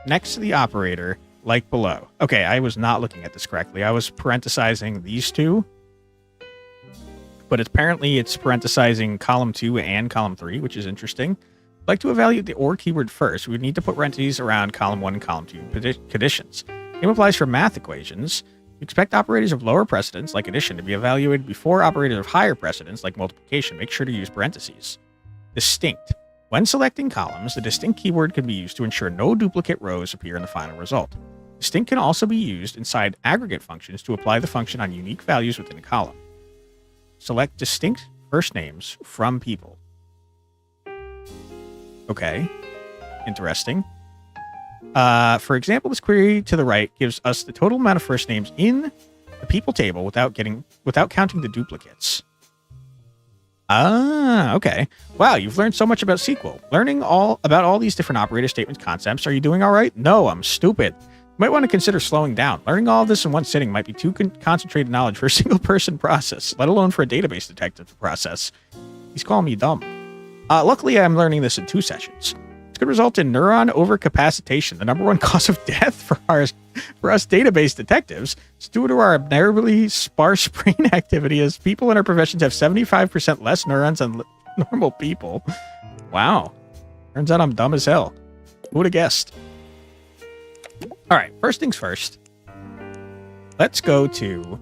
next to the operator, like below. Okay, I was not looking at this correctly. I was parenthesizing these two, but apparently it's parenthesizing column 2 and column 3, which is interesting. I'd like to evaluate the or keyword first. We would need to put parentheses around column 1 and column 2 conditions. Same applies for math equations. We expect operators of lower precedence, like addition, to be evaluated before operators of higher precedence, like multiplication. Make sure to use parentheses. Distinct. When selecting columns, the distinct keyword can be used to ensure no duplicate rows appear in the final result. Distinct can also be used inside aggregate functions to apply the function on unique values within a column. Select distinct first names from people. Okay, interesting. For example, this query to the right gives us the total amount of first names in the people table without counting the duplicates. Ah, okay. Wow, you've learned so much about SQL. Learning all about all these different operator statements concepts. Are you doing all right? No, I'm stupid. You might want to consider slowing down. Learning all of this in one sitting might be too concentrated knowledge for a single person process, let alone for a database detective to process. He's calling me dumb. Luckily, I'm learning this in 2 sessions. This could result in neuron overcapacitation, the number one cause of death for us database detectives. It's due to our abnormally sparse brain activity, as people in our professions have 75% less neurons than normal people. Wow. Turns out I'm dumb as hell. Who would have guessed? All right, first things first. Let's go to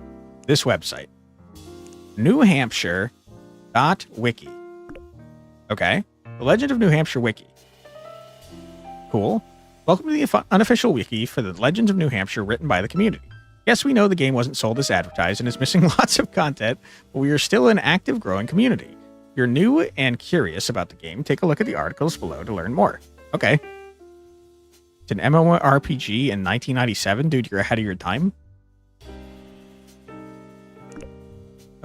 this website. newhampshire.wiki. Okay. The Legend of New Hampshire Wiki. Cool. Welcome to the unofficial wiki for the Legends of New Hampshire written by the community. Yes, we know the game wasn't sold as advertised and is missing lots of content, but we are still an active, growing community. If you're new and curious about the game, take a look at the articles below to learn more. Okay. It's an MMORPG in 1997. Dude, you're ahead of your time.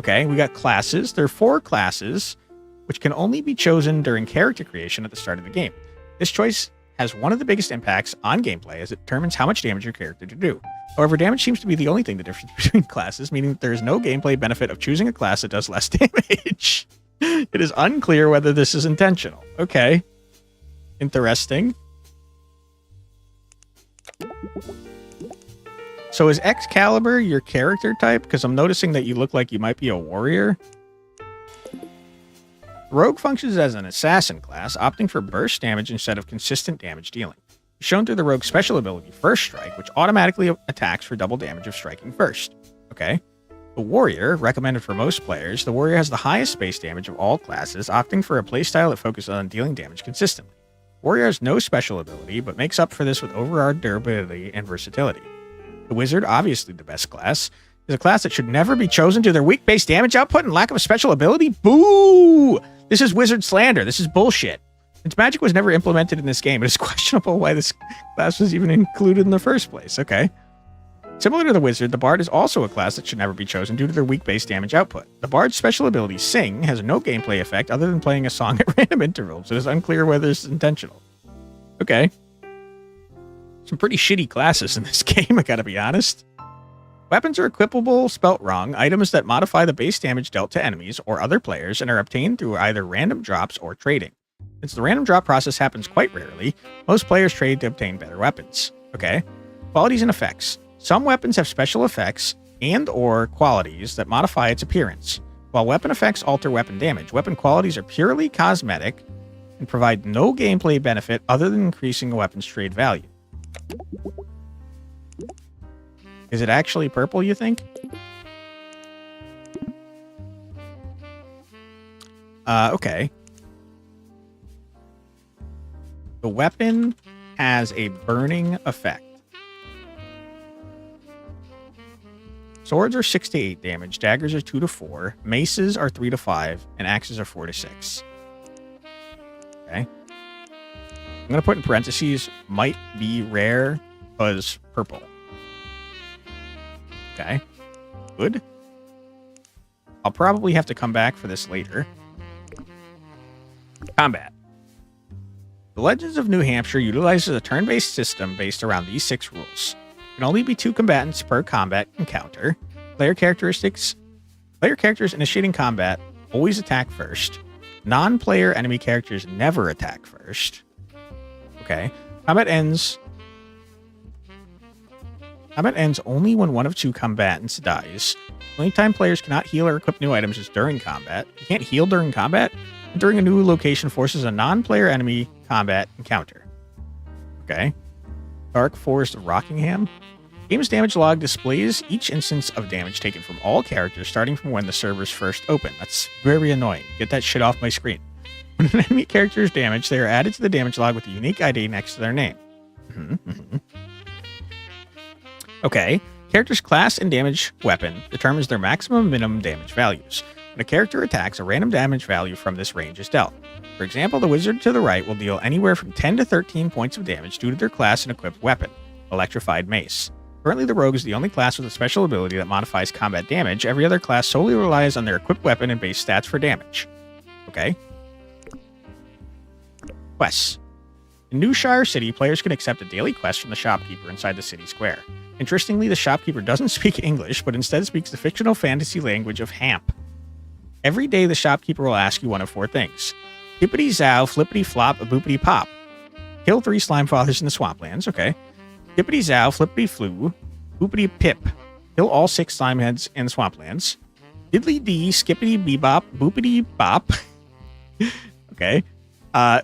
Okay, we got classes. There are 4 classes, which can only be chosen during character creation at the start of the game. This choice has one of the biggest impacts on gameplay, as it determines how much damage your character to do. However, damage seems to be the only thing the difference between classes, meaning that there is no gameplay benefit of choosing a class that does less damage. It is unclear whether this is intentional. Okay. Interesting. So is Excalibur your character type? Because I'm noticing that you look like you might be a warrior. Rogue functions as an assassin class, opting for burst damage instead of consistent damage dealing. Shown through the Rogue's special ability, First Strike, which automatically attacks for double damage of striking first. Okay. The Warrior, recommended for most players, the Warrior has the highest base damage of all classes, opting for a playstyle that focuses on dealing damage consistently. Warrior has no special ability, but makes up for this with overall durability and versatility. The Wizard, obviously the best class, is a class that should never be chosen due to their weak base damage output and lack of a special ability. Boo! This is Wizard slander. This is bullshit. Since magic was never implemented in this game, it is questionable why this class was even included in the first place. Okay. Similar to the Wizard, the Bard is also a class that should never be chosen due to their weak base damage output. The Bard's special ability, Sing, has no gameplay effect other than playing a song at random intervals. It is unclear whether it's intentional. Okay. Some pretty shitty classes in this game, I gotta be honest. Weapons are equipable, spelt wrong, items that modify the base damage dealt to enemies or other players and are obtained through either random drops or trading. Since the random drop process happens quite rarely, most players trade to obtain better weapons. Okay. Qualities and effects. Some weapons have special effects and or qualities that modify its appearance. While weapon effects alter weapon damage, weapon qualities are purely cosmetic and provide no gameplay benefit other than increasing a weapon's trade value. Is it actually purple, you think? Okay. The weapon has a burning effect. Swords are 6 to 8 damage, daggers are 2 to 4, maces are 3 to 5, and axes are 4 to 6. Okay. I'm going to put in parentheses, might be rare, because purple. Okay. Good. I'll probably have to come back for this later. Combat. The Legends of New Hampshire utilizes a turn-based system based around these 6 rules. There can only be 2 combatants per combat encounter. Player characters initiating combat always attack first. Non-player enemy characters never attack first. Okay. Combat ends only when one of 2 combatants dies. The only time players cannot heal or equip new items is during combat. You can't heal during combat. Entering a new location forces a non-player enemy combat encounter. Okay. Dark Forest of Rockingham. Game's damage log displays each instance of damage taken from all characters starting from when the servers first open. That's very annoying. Get that shit off my screen. When an enemy character is damaged, they are added to the damage log with a unique ID next to their name. Okay. Character's class and damage weapon determines their maximum and minimum damage values. When a character attacks, a random damage value from this range is dealt. For example, the Wizard to the right will deal anywhere from 10 to 13 points of damage due to their class and equipped weapon, Electrified Mace. Currently, the Rogue is the only class with a special ability that modifies combat damage. Every other class solely relies on their equipped weapon and base stats for damage. Okay. Quests. In New Shire City, players can accept a daily quest from the shopkeeper inside the city square. Interestingly, the shopkeeper doesn't speak English, but instead speaks the fictional fantasy language of Hamp. Every day, the shopkeeper will ask you one of 4 things. Hippity zow, flippity flop, a boopity pop. Kill 3 slime fathers in the swamplands, okay. Hippity zow, flippity flu, boopity pip. Kill all 6 slime heads in the swamplands. Diddly dee, skippity bebop, boopity bop. Okay.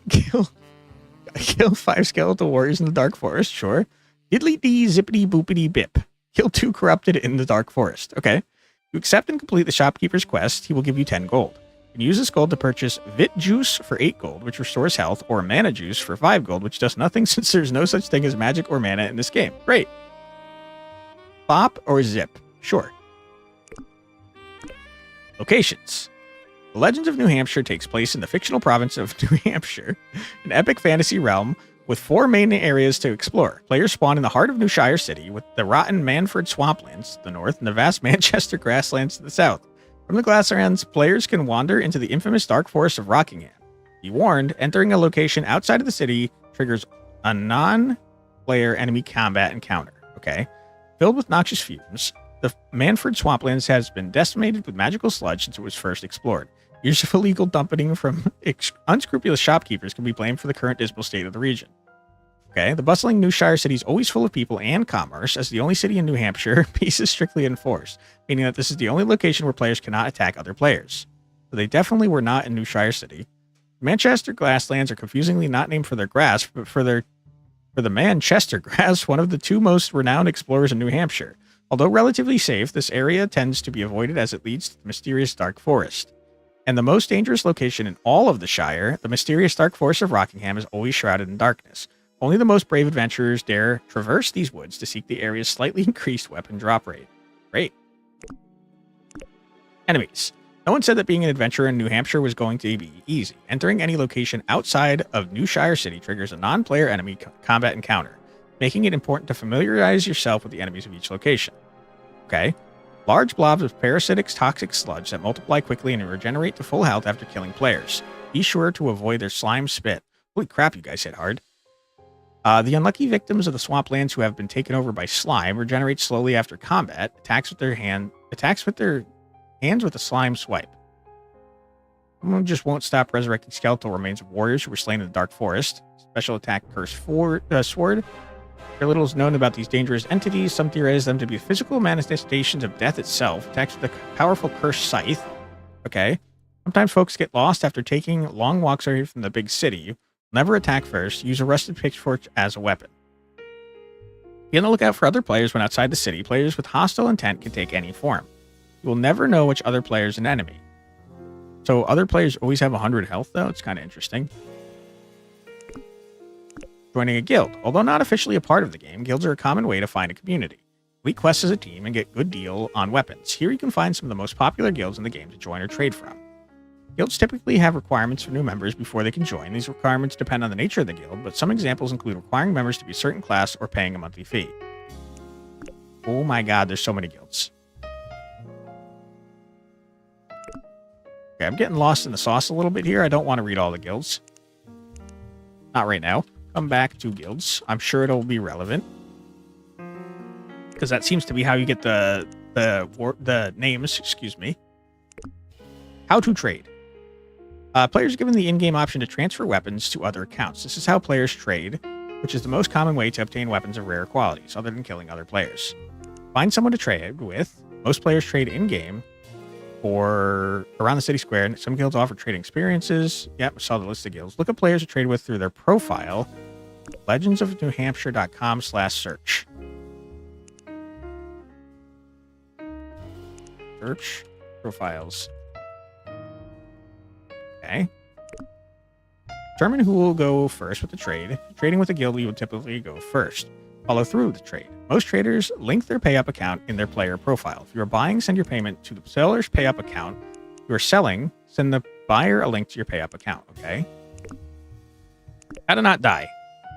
Kill 5 skeletal warriors in the dark forest, sure. Diddly dee, zippity boopity bip. Kill 2 corrupted in the dark forest, okay. To accept and complete the shopkeeper's quest, he will give you 10 gold. You can use this gold to purchase Vit Juice for 8 gold, which restores health, or Mana Juice for 5 gold, which does nothing since there's no such thing as magic or mana in this game. Great. Bop or zip? Sure. Locations. The Legends of New Hampshire takes place in the fictional province of New Hampshire, an epic fantasy realm with 4 main areas to explore. Players spawn in the heart of New Shire City, with the rotten Manford Swamplands to the north and the vast Manchester Grasslands to the south. From the Grasslands, players can wander into the infamous Dark Forest of Rockingham. Be warned, entering a location outside of the city triggers a non-player enemy combat encounter. Okay. Filled with noxious fumes, the Manford Swamplands has been decimated with magical sludge since it was first explored. Years of illegal dumping from unscrupulous shopkeepers can be blamed for the current dismal state of the region. Okay, the bustling New Shire City is always full of people and commerce. As the only city in New Hampshire, peace is strictly enforced, meaning that this is the only location where players cannot attack other players. So they definitely were not in New Shire City. Manchester grasslands are confusingly not named for their grass, but for the Manchester grass, one of the two most renowned explorers in New Hampshire. Although relatively safe, this area tends to be avoided as it leads to the mysterious dark forest. And the most dangerous location in all of the Shire, the mysterious dark forest of Rockingham, is always shrouded in darkness. Only the most brave adventurers dare traverse these woods to seek the area's slightly increased weapon drop rate. Great. Enemies. No one said that being an adventurer in New Hampshire was going to be easy. Entering any location outside of New Shire City triggers a non-player enemy combat encounter, making it important to familiarize yourself with the enemies of each location. Okay. Large blobs of parasitic toxic sludge that multiply quickly and regenerate to full health after killing players. Be sure to avoid their slime spit. Holy crap, you guys hit hard. The unlucky victims of the swamplands who have been taken over by slime regenerate slowly after combat. Attacks with their hands with a slime swipe. Someone just won't stop resurrecting skeletal remains of warriors who were slain in the dark forest. Special attack curse sword. Very little is known about these dangerous entities. Some theorize them to be physical manifestations of death itself. Attacks with a powerful cursed scythe. Okay. Sometimes folks get lost after taking long walks away from the big city. Never attack first. Use a rusted pitchfork as a weapon. Be on the lookout for other players when outside the city. Players with hostile intent can take any form. You will never know which other player is an enemy. So other players always have 100 health, though. It's kind of interesting. Joining a guild. Although not officially a part of the game, guilds are a common way to find a community. Complete quests as a team and get good deal on weapons. Here you can find some of the most popular guilds in the game to join or trade from. Guilds typically have requirements for new members before they can join. These requirements depend on the nature of the guild, but some examples include requiring members to be a certain class or paying a monthly fee. Oh my god, there's so many guilds. Okay, I'm getting lost in the sauce a little bit here. I don't want to read all the guilds. Not right now. Come back to guilds. I'm sure it'll be relevant. Because that seems to be how you get the names, excuse me. How to trade. Players are given the in-game option to transfer weapons to other accounts. This is how players trade, which is the most common way to obtain weapons of rare qualities, other than killing other players. Find someone to trade with. Most players trade in-game or around the city square, and some guilds offer trading experiences. Yep, I saw the list of guilds. Look at players to trade with through their profile. legendsofnewhampshire.com/search. Search profiles. Okay. Determine who will go first with the trade. If you're trading with a guild, you would typically go first. Follow through with the trade. Most traders link their pay-up account in their player profile. If you are buying, send your payment to the seller's pay-up account. If you are selling, send the buyer a link to your pay-up account, okay? How to not die.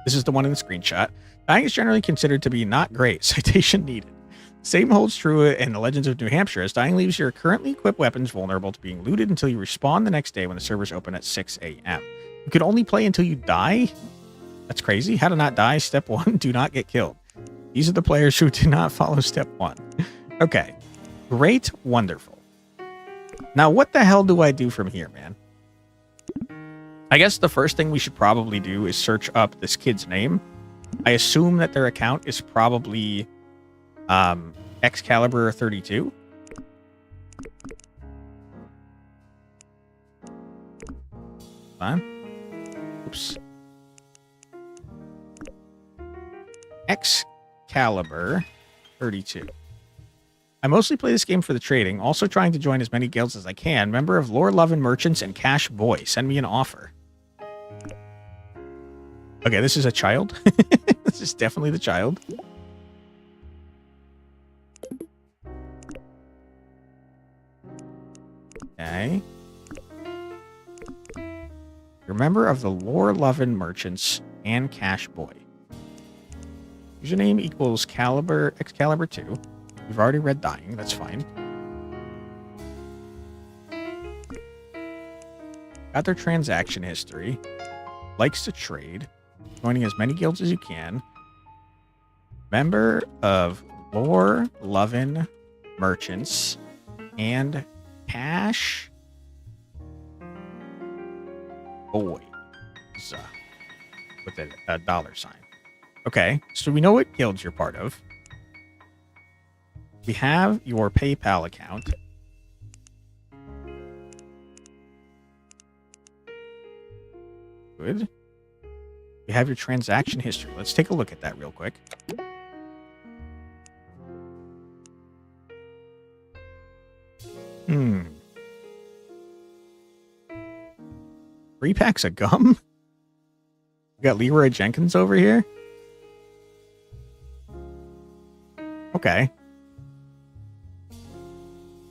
This is the one in the screenshot. Dying is generally considered to be not great. Citation needed. Same holds true in the Legends of New Hampshire, as dying leaves your currently equipped weapons vulnerable to being looted until you respawn the next day when the servers open at 6 a.m. You can only play until you die? That's crazy. How to not die. Step 1, do not get killed. These are the players who did not follow step 1. Okay. Great. Wonderful. Now, what the hell do I do from here, man? I guess the first thing we should probably do is search up this kid's name. I assume that their account is probably Excalibur 32. Fine. Oops. Excalibur 32. I mostly play this game for the trading, also trying to join as many guilds as I can. Member of Lore Lovin' Merchants and Cash Boy. Send me an offer. Okay, this is a child. This is definitely the child. Okay. You're a member of the Lore Lovin' Merchants and Cash Boy. Username equals Excalibur 2. We've already read dying. That's fine. Got their transaction history. Likes to trade. Joining as many guilds as you can. Member of Lore Lovin' Merchants and Cash Boy. With a dollar sign. Okay, so we know what guilds you're part of. We have your PayPal account. Good. You have your transaction history. Let's take a look at that real quick. Hmm. 3 packs of gum? We got Leroy Jenkins over here? Okay.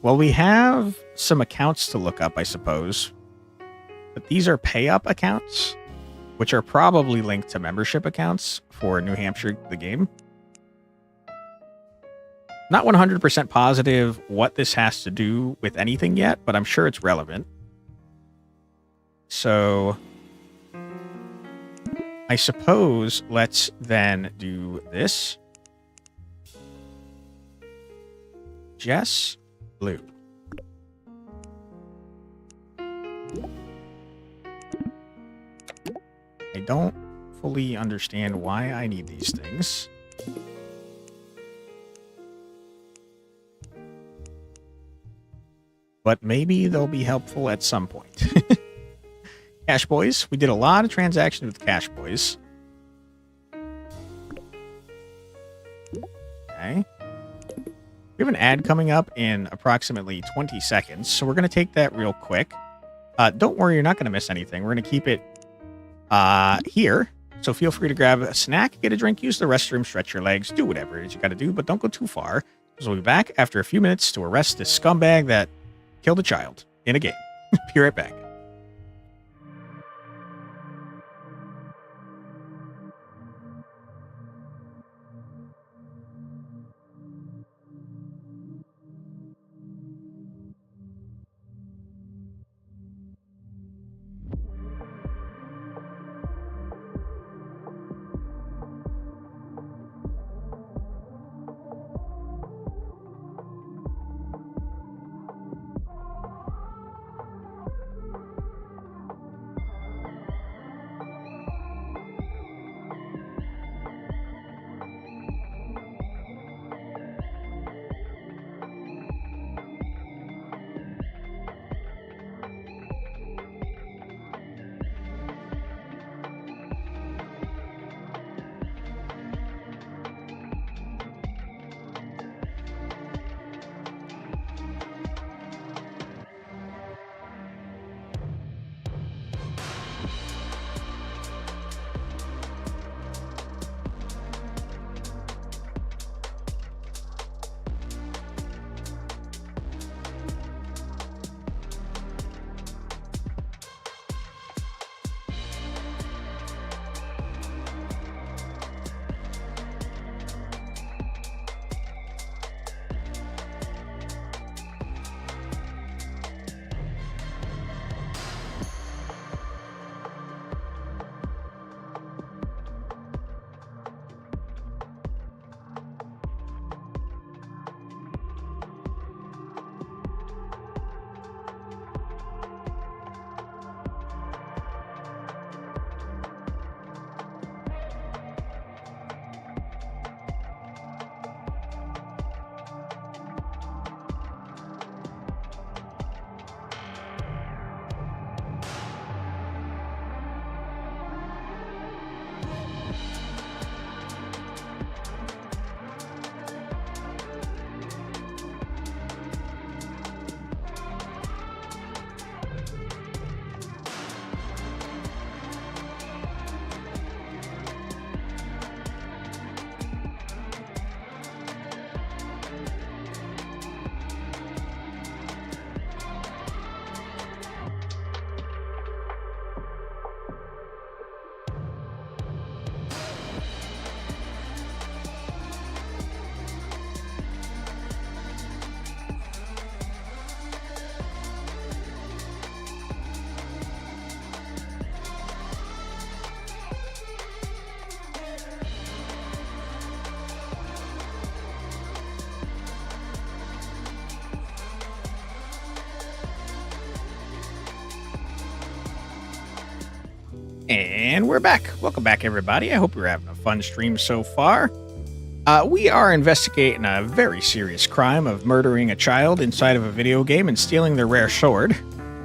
Well, we have some accounts to look up, I suppose. But these are pay-up accounts, which are probably linked to membership accounts for New Hampshire, the game. Not 100% positive what this has to do with anything yet, but I'm sure it's relevant. So, I suppose let's then do this. Jess Blue. I don't fully understand why I need these things. But maybe they'll be helpful at some point. Cash Boys. We did a lot of transactions with Cash Boys. Okay. We have an ad coming up in approximately 20 seconds, so we're going to take that real quick. Don't worry, you're not going to miss anything. We're going to keep it here. So feel free to grab a snack, get a drink, use the restroom, stretch your legs, do whatever it is you got to do, but don't go too far. Because we'll be back after a few minutes to arrest this scumbag that killed a child in a game. Be right back. And we're back. Welcome back, everybody. I hope you're having a fun stream so far. We are investigating a very serious crime of murdering a child inside of a video game and stealing their rare sword.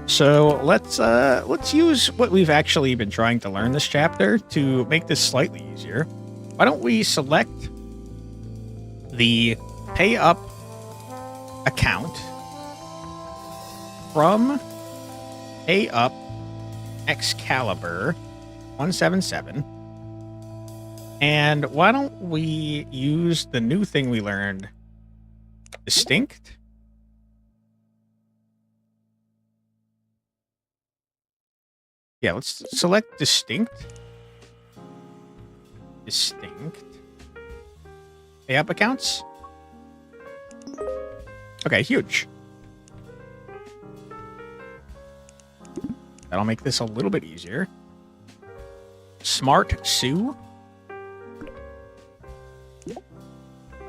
So let's use what we've actually been trying to learn this chapter to make this slightly easier. Why don't we select the pay up account from pay up Excalibur 177, and why don't we use the new thing we learned, distinct? Yeah, let's select distinct. Distinct. Pay up accounts. Okay, huge. That'll make this a little bit easier. Smart Sue.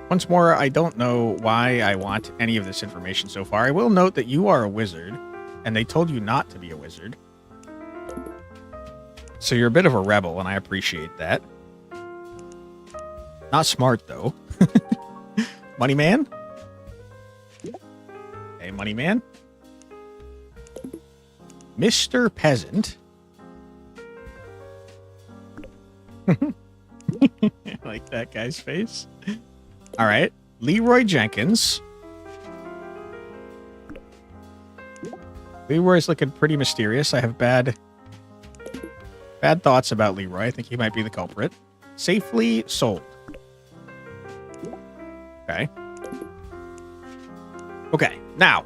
Once more, I don't know why I want any of this information so far. I will note that you are a wizard, and they told you not to be a wizard. So you're a bit of a rebel, and I appreciate that. Not smart, though. Money man? Hey, money man. Mr. Peasant. I like that guy's face. All right. Leroy Jenkins. Leroy's looking pretty mysterious. I have bad thoughts about Leroy. I think he might be the culprit. Safely sold. Okay. Okay. Now,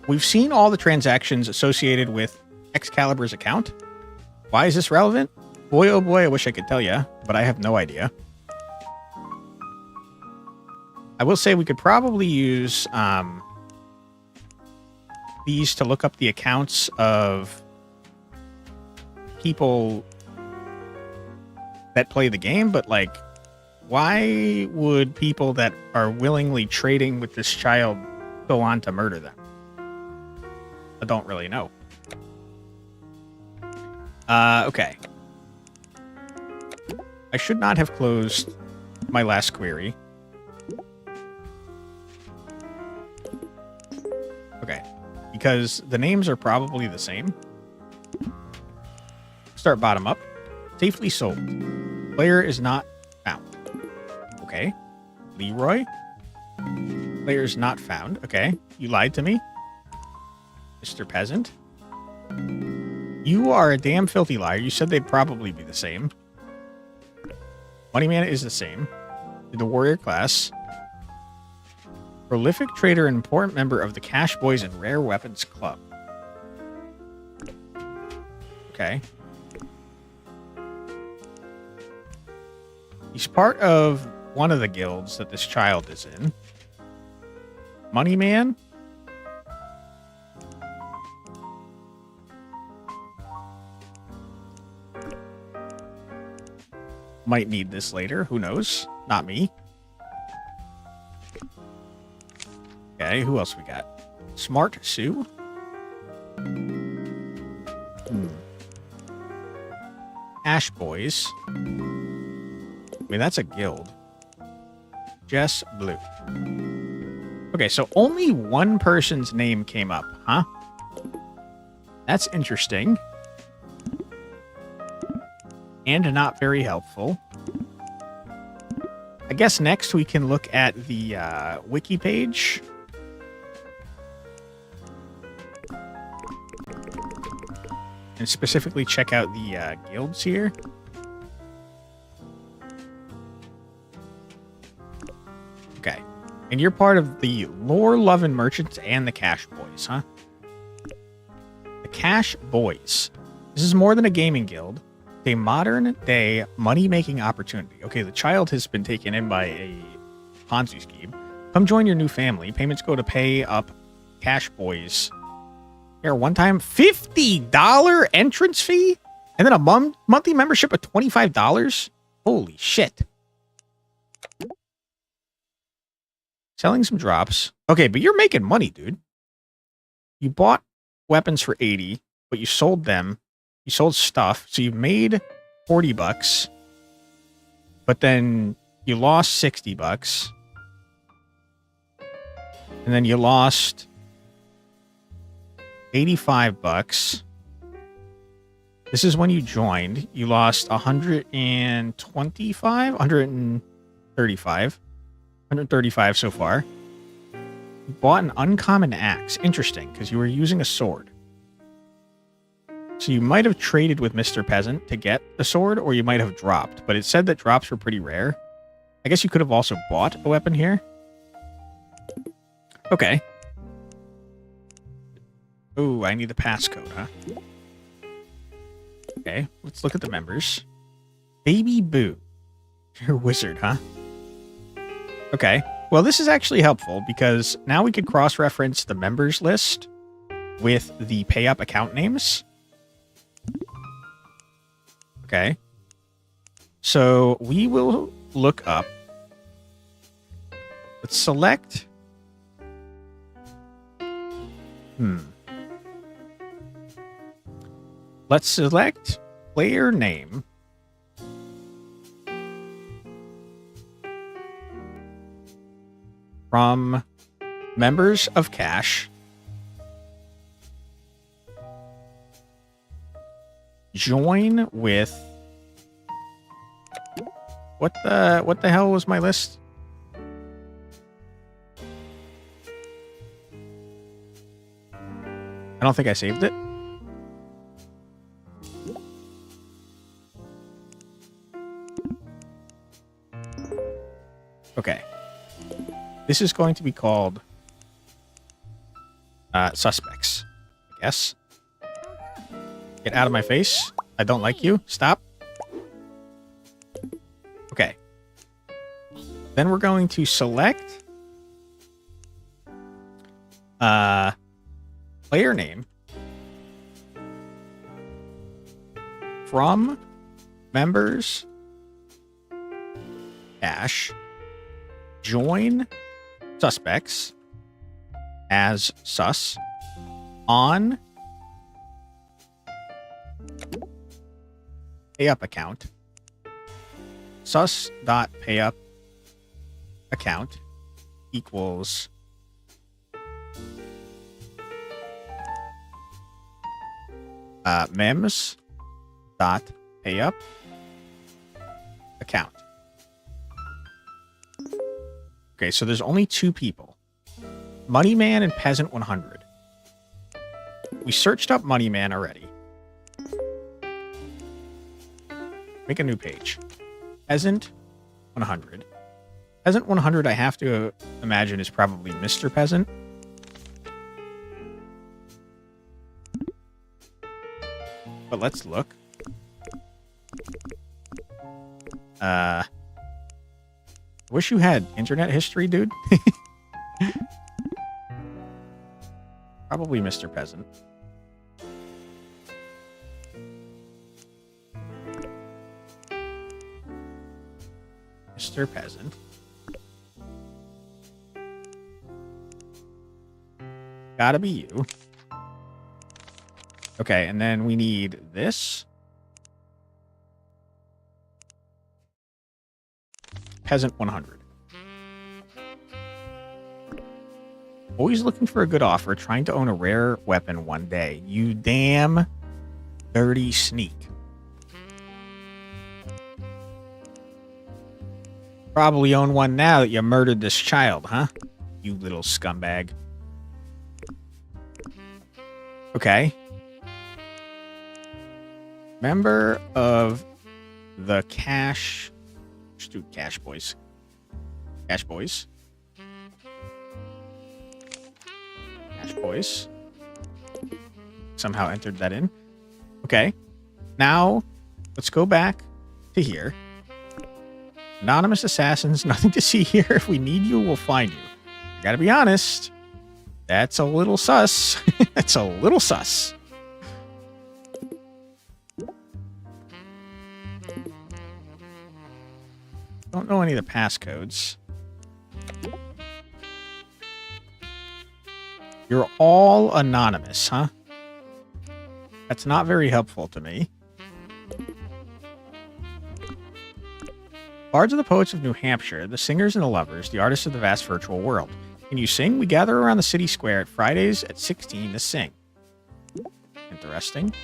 we've seen all the transactions associated with Excalibur's account. Why is this relevant? Boy, oh boy, I wish I could tell you, but I have no idea. I will say we could probably use these to look up the accounts of people that play the game, but like, why would people that are willingly trading with this child go on to murder them? I don't really know. Okay. I should not have closed my last query. Okay. Because the names are probably the same. Start bottom up. Safely sold. Player is not found. Okay. Leroy. Player is not found. Okay. You lied to me. Mr. Peasant. You are a damn filthy liar. You said they'd probably be the same. Moneyman is the same. The warrior class. Prolific trader and important member of the Cash Boys and Rare Weapons Club. Okay. He's part of one of the guilds that this child is in. Moneyman? Might need this later. Who knows? Not me. Okay, who else we got? Smart Sue? Ash Boys. I mean, that's a guild. Jess Blue. Okay, so only one person's name came up, huh? That's interesting. And not very helpful. I guess next we can look at the wiki page. And specifically check out the guilds here. Okay. And you're part of the lore-loving merchants and the Cash Boys, huh? The Cash Boys. This is more than a gaming guild. It's a modern-day money-making opportunity. Okay, the child has been taken in by a Ponzi scheme. Come join your new family. Payments go to pay up Cash Boys. Here, one-time $50 entrance fee? And then a monthly membership of $25? Holy shit. Selling some drops. Okay, but you're making money, dude. You bought weapons for 80, but you sold them. You sold stuff, so you made 40 bucks. But then you lost 60 bucks. And then you lost $85. This is when you joined. You lost 125, 135. 135 so far. You bought an uncommon axe. Interesting, because you were using a sword. So you might have traded with Mr. Peasant to get the sword, or you might have dropped. But it said that drops were pretty rare. I guess you could have also bought a weapon here. Okay. Oh, I need the passcode, huh? Okay, let's look at the members. Baby Boo. You're a wizard, huh? Okay. Well, this is actually helpful because now we could cross-reference the members list with the pay-up account names. Okay. So we will look up. Let's select. Let's select player name. From members of Cash. Join with what the hell was my list? I don't think I saved it. Okay. This is going to be called suspects, I guess. Get out of my face. I don't like you. Stop. Okay. Then we're going to select player name from members Cash. Join suspects as sus on payup account. Sus.payup account equals mems dot payup account. Okay, so there's only two people. Moneyman and Peasant 100. We searched up Moneyman already. Make a new page. Peasant 100. Peasant 100, I have to imagine, is probably Mr. Peasant. But let's look. Wish you had internet history, dude. Probably Mr. Peasant. Mr. Peasant. Gotta be you. Okay, and then we need this. Peasant 100. Always looking for a good offer, trying to own a rare weapon one day. You damn dirty sneak. Probably own one now that you murdered this child, huh? You little scumbag. Okay. Member of the Cash... Let's do Cash Boys. Cash Boys. Cash Boys. Somehow entered that in. Okay. Now, let's go back to here. Anonymous assassins, nothing to see here. If we need you, we'll find you. I gotta be honest. That's a little sus. That's a little sus. Don't know any of the passcodes. You're all anonymous, huh? That's not very helpful to me. Bards are the poets of New Hampshire, the singers and the lovers, the artists of the vast virtual world. Can you sing? We gather around the city square at Fridays at 16 to sing. Interesting.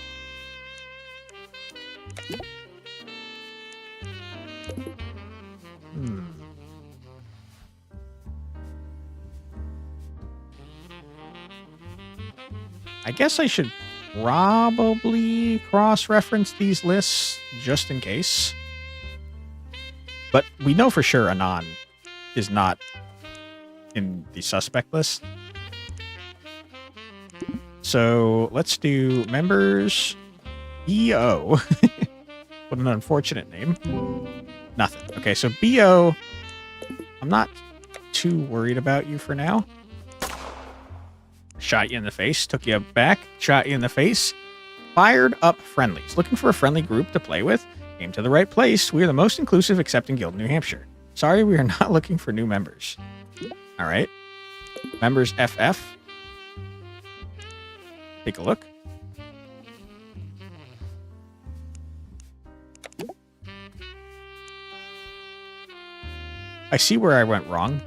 I guess I should probably cross-reference these lists just in case. But we know for sure Anon is not in the suspect list. So let's do members BO. What an unfortunate name. Nothing. Okay, so BO, I'm not too worried about you for now. Shot you in the face, took you back, shot you in the face. Fired up friendlies. Looking for a friendly group to play with? Came to the right place. We are the most inclusive accepting guild in New Hampshire. Sorry, we are not looking for new members. All right. Members FF. Take a look. I see where I went wrong.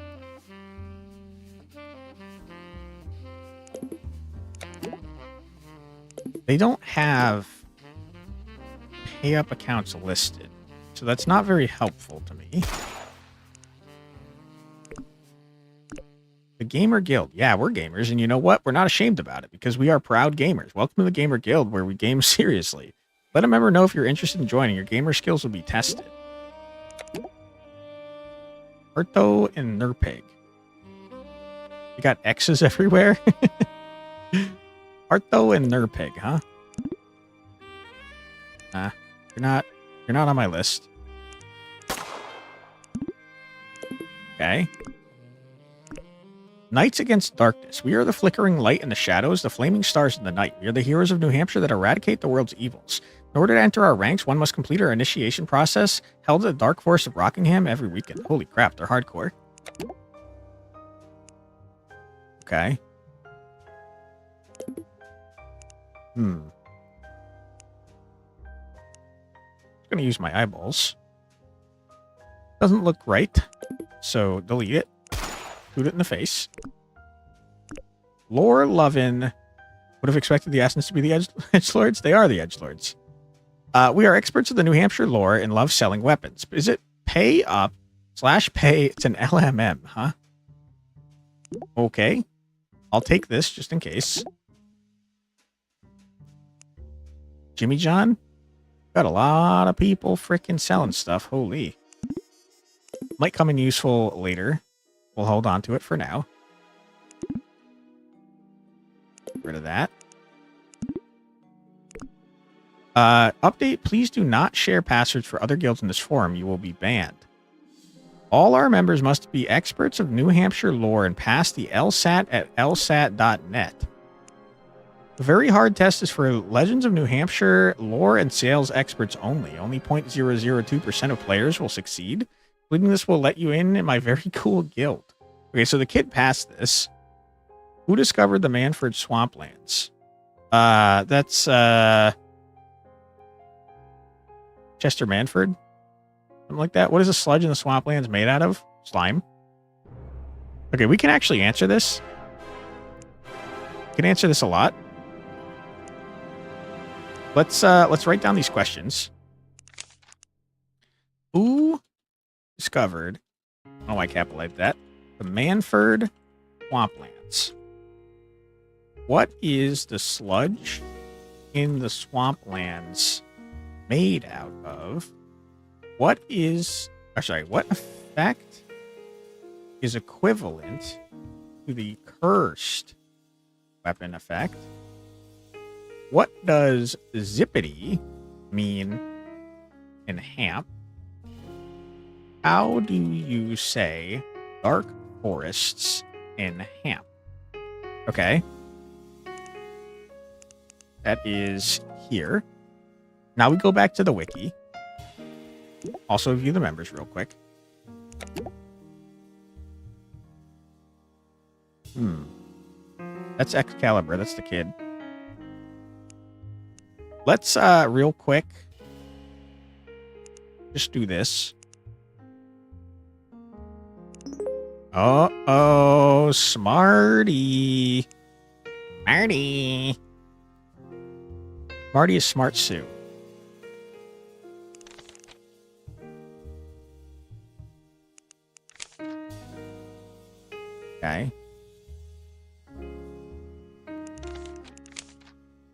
They don't have pay up accounts listed, so that's not very helpful to me. The Gamer Guild. Yeah, we're gamers, and you know what? We're not ashamed about it because we are proud gamers. Welcome to the Gamer Guild, where we game seriously. Let a member know if you're interested in joining. Your gamer skills will be tested. Arto and Nurpig. You got X's everywhere? Arto and Nurpig, huh? Nah, you're not on my list. Okay. Knights Against Darkness. We are the flickering light in the shadows, the flaming stars in the night. We are the heroes of New Hampshire that eradicate the world's evils. In order to enter our ranks, one must complete our initiation process, held at the Dark Forest of Rockingham every weekend. Holy crap, they're hardcore. Okay. I'm gonna use my eyeballs. Doesn't look right, so delete it. Shoot it in the face. Lore Lovin would have expected the Essence to be the edgelords. They are the edgelords. We are experts of the New Hampshire lore and love selling weapons. Is it pay up / pay? It's an LMM, huh? Okay. I'll take this just in case. Jimmy John? Got a lot of people freaking selling stuff. Holy. Might come in useful later. We'll hold on to it for now. Get rid of that. Update, please do not share passwords for other guilds in this forum. You will be banned. All our members must be experts of New Hampshire lore and pass the LSAT at lsat.net. The very hard test is for Legends of New Hampshire lore and sales experts only. Only 0.002% of players will succeed. Including this will let you in my very cool guild. Okay, so the kid passed this. Who discovered the Manford Swamplands? That's Chester Manford? Something like that. What is a sludge in the swamplands made out of? Slime. Okay, we can actually answer this. We can answer this a lot. Let's write down these questions. Who discovered, oh, I capitalized that, the Manford Swamplands? What is the sludge in the swamplands made out of? What effect is equivalent to the cursed weapon effect? What does zippity mean in Hamp? How do you say dark forests in Hamp? Okay. That is here. Now we go back to the wiki. Also view the members real quick. That's Excalibur. That's the kid. Let's real quick just do this. Uh-oh, Smarty. Smarty. Marty is Smart Sue. Okay.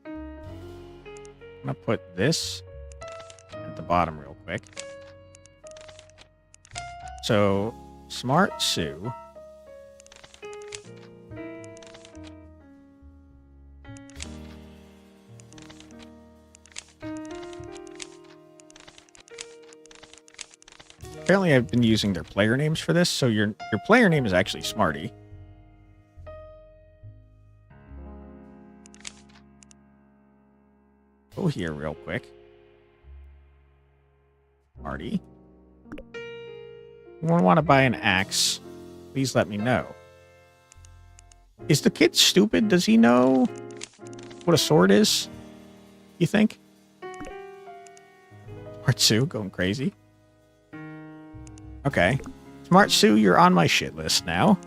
I'm going to put this at the bottom real quick. So, Smart Sue. Apparently, I've been using their player names for this, so your player name is actually Smarty. Go here real quick. Smarty. If you want to buy an axe, please let me know. Is the kid stupid? Does he know what a sword is? You think? Smart Sue going crazy. Okay. Smart Sue, you're on my shit list now.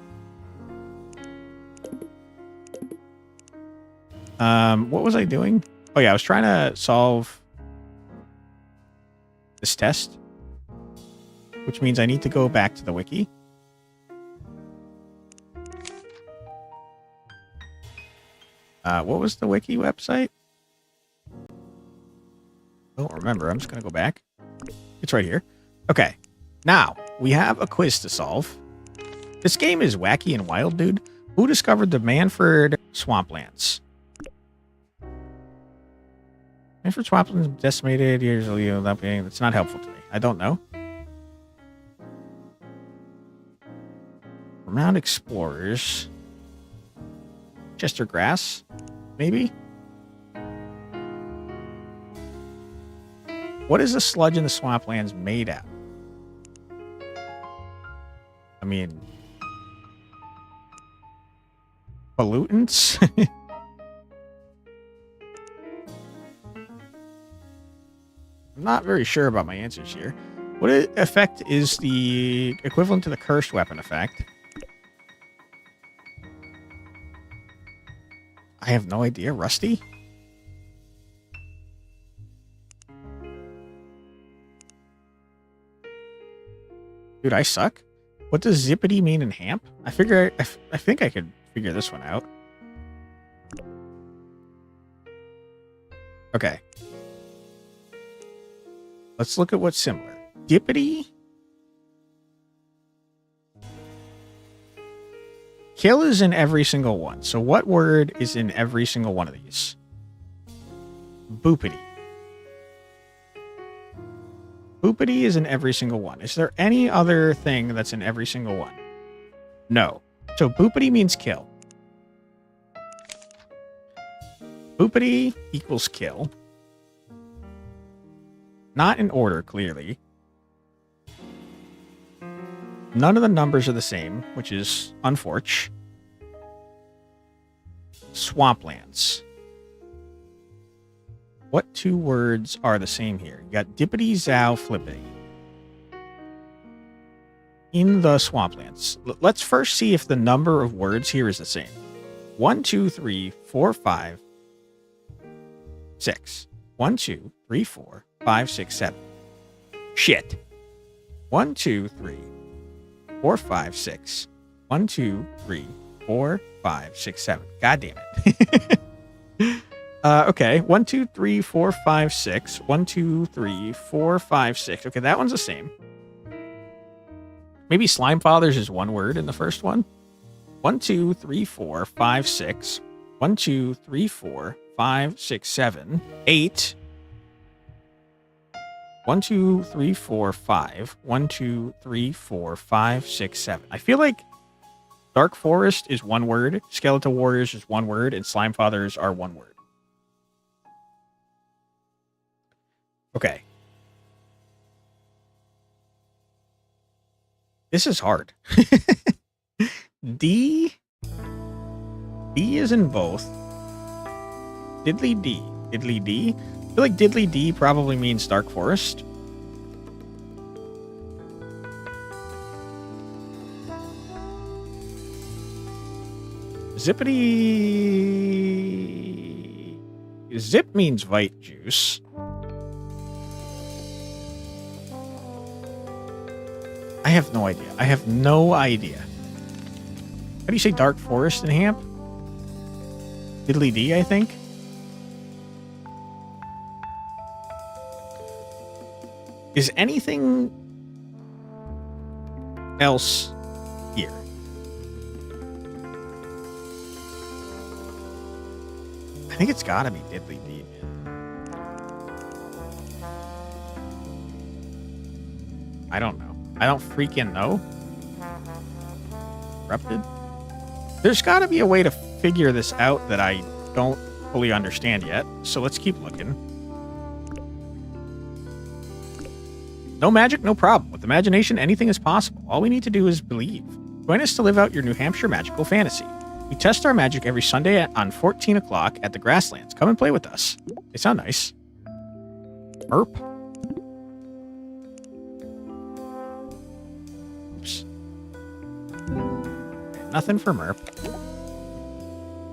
What was I doing? Oh yeah, I was trying to solve this test, which means I need to go back to the wiki. What was the wiki website? Don't remember. I'm just going to go back. It's right here. Okay. Now, we have a quiz to solve. This game is wacky and wild, dude. Who discovered the Manford swamplands? Manford swamplands decimated years ago. That's not helpful to me. I don't know. Renowned explorers. Chester grass, maybe? What is the sludge in the swamplands made out? I mean, pollutants? I'm not very sure about my answers here. What effect is the equivalent to the cursed weapon effect? I have no idea. Rusty? Dude, I suck. What does zippity mean in Hamp? I think I could figure this one out. Okay. Let's look at what's similar. Dippity? Kill is in every single one. So what word is in every single one of these? Boopity. Boopity is in every single one. Is there any other thing that's in every single one? No. So boopity means kill. Boopity equals kill. Not in order, clearly. None of the numbers are the same, which is unfortunate. Swamplands. What two words are the same here? You got dippity, zow, flippity. In the swamplands. Let's first see if the number of words here is the same. 1, 2, 3, 4, 5, 6. 1, 2, 3, 4, 5, 6, 7. Shit. 1, 2, 3, 4, 5, 6. 1, 2, 3, 4, 5, 6, 7. God damn it. Okay. 1, 2, 3, 4, 5, 6. 1, 2, 3, 4, 5, 6. Okay, that one's the same. Maybe Slime Fathers is one word in the first one. 1, 2, 3, 4, 5, 6. 1, 2, 3, 4, 5, 6, 7. 8. 1, 2, 3, 4, 5. 1, 2, 3, 4, 5, 6, 7. I feel like Dark Forest is one word, Skeletal Warriors is one word, and Slime Fathers are one word. Okay. This is hard. D is in both. Diddly D. Diddly D. I feel like Diddly D probably means Dark Forest. Zippity zip means Vite Juice. I have no idea. I have no idea. How do you say Dark Forest in Hamp? Diddly D, I think. Is anything else here? I think it's gotta be Diddly D, man. I don't know. I don't freaking know. Corrupted? There's gotta be a way to figure this out that I don't fully understand yet. So let's keep looking. No magic, no problem. With imagination, anything is possible. All we need to do is believe. Join us to live out your New Hampshire magical fantasy. We test our magic every Sunday on 14 o'clock at the Grasslands. Come and play with us. They sound nice. Merp. Oops. Nothing for Merp.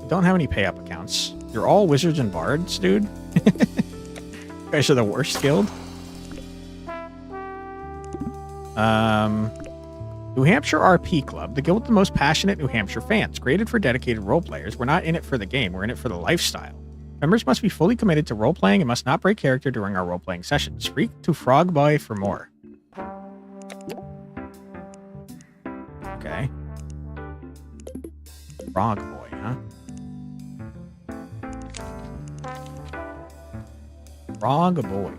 We don't have any pay-up accounts. You're all wizards and bards, dude. You guys are the worst guild. New Hampshire RP Club, the guild with the most passionate New Hampshire fans. Created for dedicated role players. We're not in it for the game, we're in it for the lifestyle. Members must be fully committed to role-playing and must not break character during our role-playing sessions. Speak to Frog Boy for more. Okay. Frog Boy, huh? Frog Boy.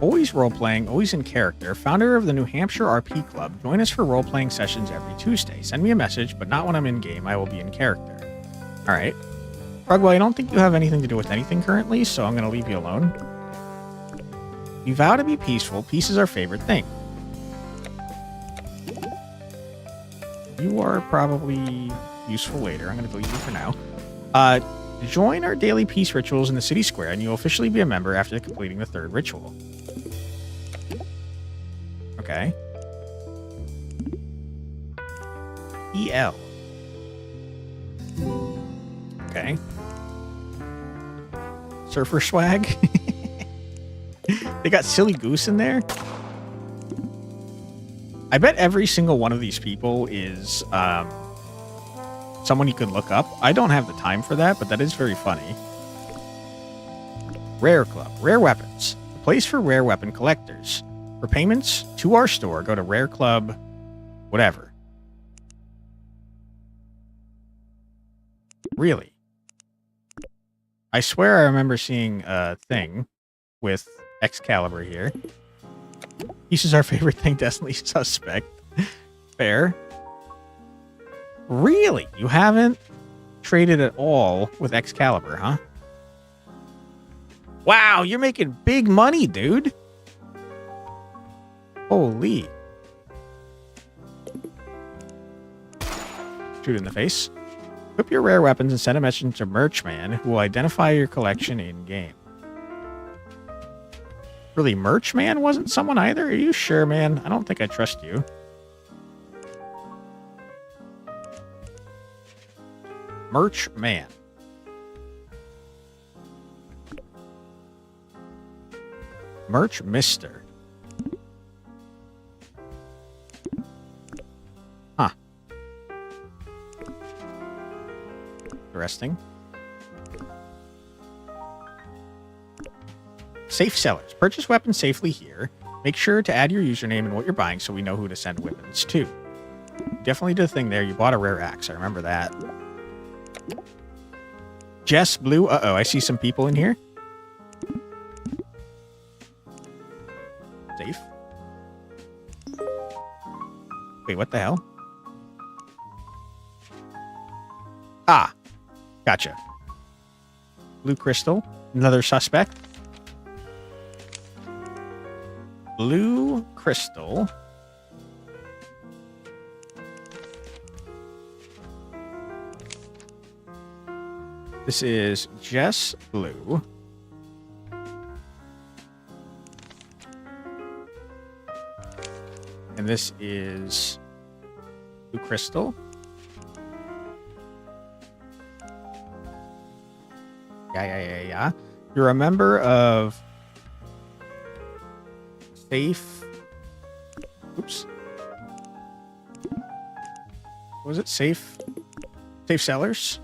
Always role-playing, always in character. Founder of the New Hampshire RP Club. Join us for role-playing sessions every Tuesday. Send me a message, but not when I'm in-game. I will be in character. Alright. Frogwell, I don't think you have anything to do with anything currently, so I'm going to leave you alone. We vow to be peaceful. Peace is our favorite thing. You are probably useful later. I'm going to delete you for now. Join our daily peace rituals in the city square, and you'll officially be a member after completing the third ritual. Okay. EL. Okay. Surfer swag. They got Silly Goose in there. I bet every single one of these people is someone you can look up. I don't have the time for that, but that is very funny. Rare Club. Rare weapons. A place for rare weapon collectors. For payments to our store, go to Rare Club, whatever. Really? I swear I remember seeing a thing with Excalibur here. Peace is our favorite thing, definitely suspect. Fair. Really? You haven't traded at all with Excalibur, huh? Wow, you're making big money, dude. Holy. Shoot in the face. Equip your rare weapons and send a message to Merchman, who will identify your collection in-game. Really, Merchman wasn't someone either? Are you sure, man? I don't think I trust you. Merchman. Merch Mister. Huh. Interesting. Safe sellers. Purchase weapons safely here. Make sure to add your username and what you're buying so we know who to send weapons to. Definitely did a thing there. You bought a rare axe. I remember that. Jess Blue. Uh-oh, I see some people in here. Safe. Wait, what the hell? Ah, gotcha. Blue Crystal. Another suspect. Blue Crystal. This is Jess Blue. And this is Blue Crystal. Yeah. You're a member of Safe. Oops. What was it? Safe Sellers?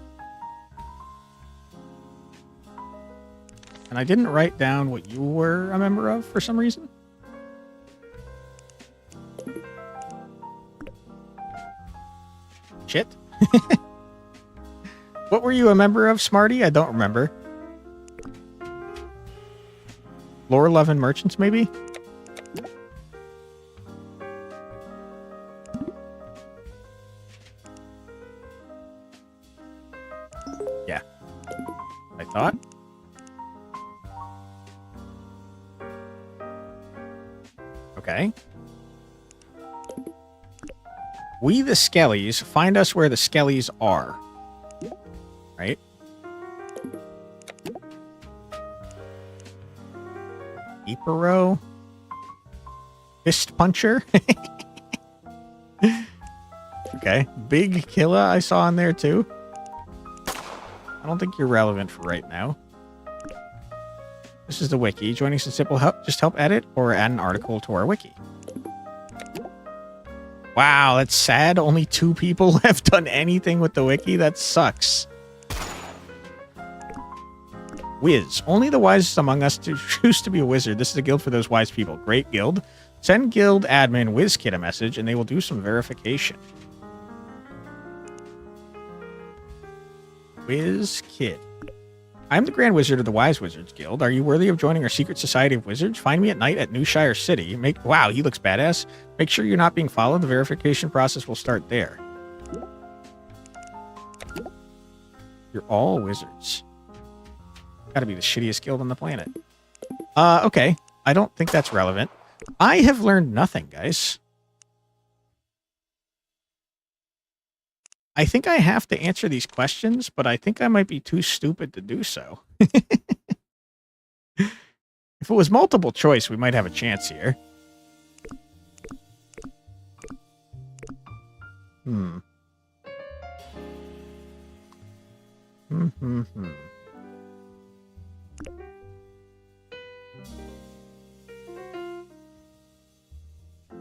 And I didn't write down what you were a member of for some reason. Shit. What were you a member of, Smarty? I don't remember. Lore Loving Merchants, maybe? Yeah. I thought. Okay. We the Skellies, find us where the Skellies are. Right? Iparo? Fist Puncher? Okay. Big Killa I saw in there too. I don't think you're relevant for right now. This is the wiki. Joining some simple help, just help edit or add an article to our wiki. Wow, that's sad. Only 2 people have done anything with the wiki. That sucks. Wiz. Only the wisest among us to choose to be a wizard. This is a guild for those wise people. Great guild. Send guild admin WizKid a message and they will do some verification. WizKid. I'm the Grand Wizard of the Wise Wizards Guild. Are you worthy of joining our secret society of wizards? Find me at night at Newshire City. Wow, he looks badass. Make sure you're not being followed. The verification process will start there. You're all wizards. Gotta be the shittiest guild on the planet. Okay. I don't think that's relevant. I have learned nothing, guys. I think I have to answer these questions, but I think I might be too stupid to do so. If it was multiple choice, we might have a chance here.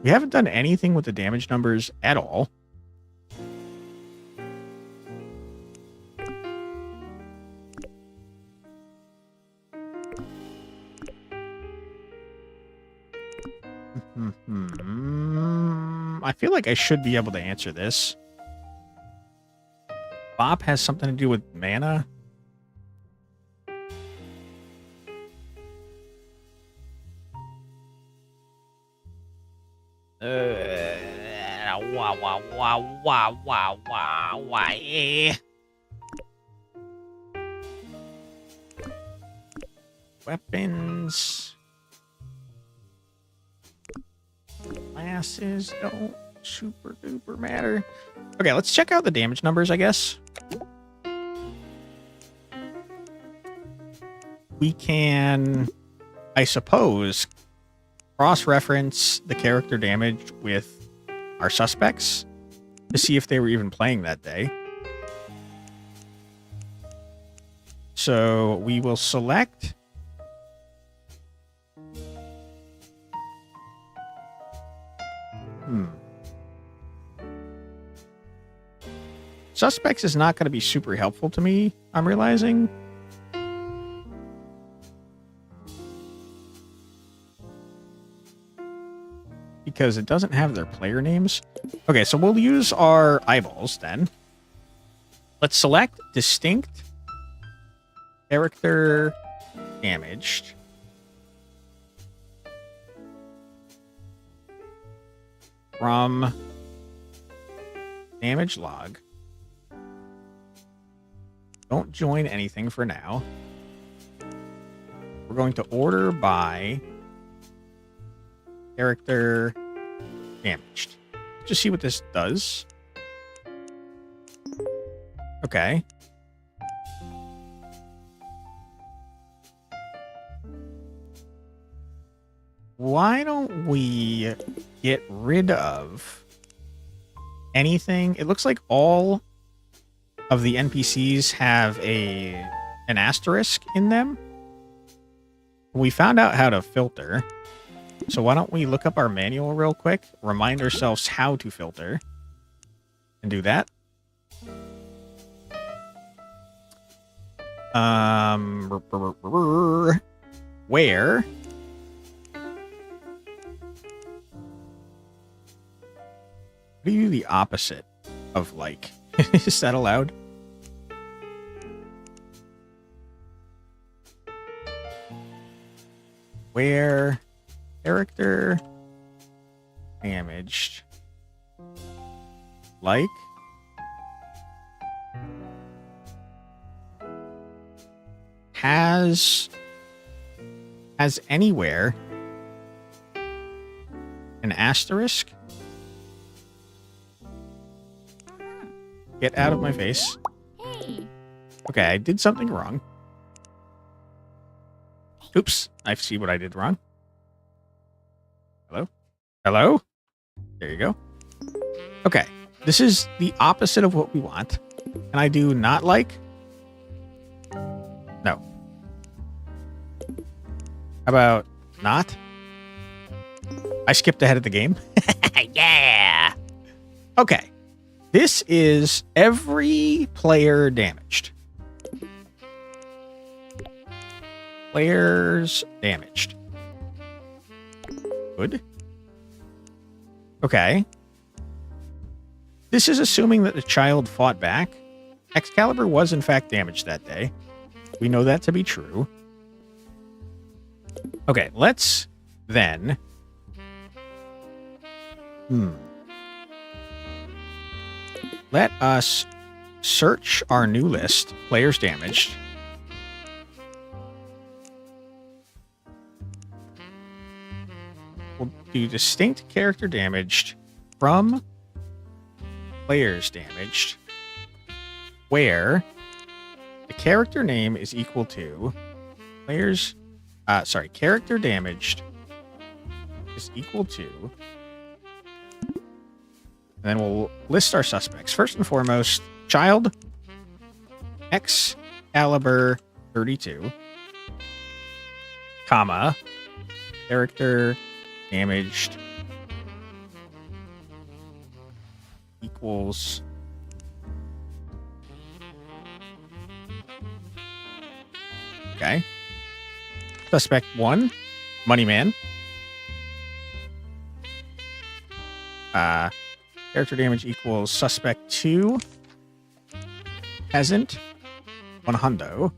We haven't done anything with the damage numbers at all. I feel like I should be able to answer this. Bop has something to do with mana. Weapons. Classes don't super duper matter. Okay, let's check out the damage numbers, I guess. We can, I suppose, cross-reference the character damage with our suspects to see if they were even playing that day. So we will select Suspects is not going to be super helpful to me, I'm realizing. Because it doesn't have their player names. Okay, so we'll use our eyeballs then. Let's select distinct character damaged. From damage log. Don't join anything for now. We're going to order by character damaged. Just see what this does. Okay. Why don't we get rid of anything? It looks like all of the NPCs have a an asterisk in them. We found out how to filter. So why don't we look up our manual real quick, remind ourselves how to filter, and do that. Where do you do the opposite of like? Is that allowed? Where character damaged, like has anywhere an asterisk. Get out of my face.
Hey.
Okay, I did something wrong. Oops, I see what I did wrong. Hello? Hello? There you go. Okay, this is the opposite of what we want. Can I do not like? No. How about not? I skipped ahead of the game. Yeah! Okay. This is every player damaged. Players damaged. Good. Okay. This is assuming that the child fought back. Excalibur was in fact damaged that day. We know that to be true. Okay, let's then... Let us search our new list, players damaged. We'll do distinct character damaged from players damaged, where the character name is equal to character damaged is equal to, and then we'll list our suspects. First and foremost, child, Excalibur 32, comma, character damaged equals okay. Suspect 1, Moneyman. Character damage equals suspect 2, Peasant, 1 hundo.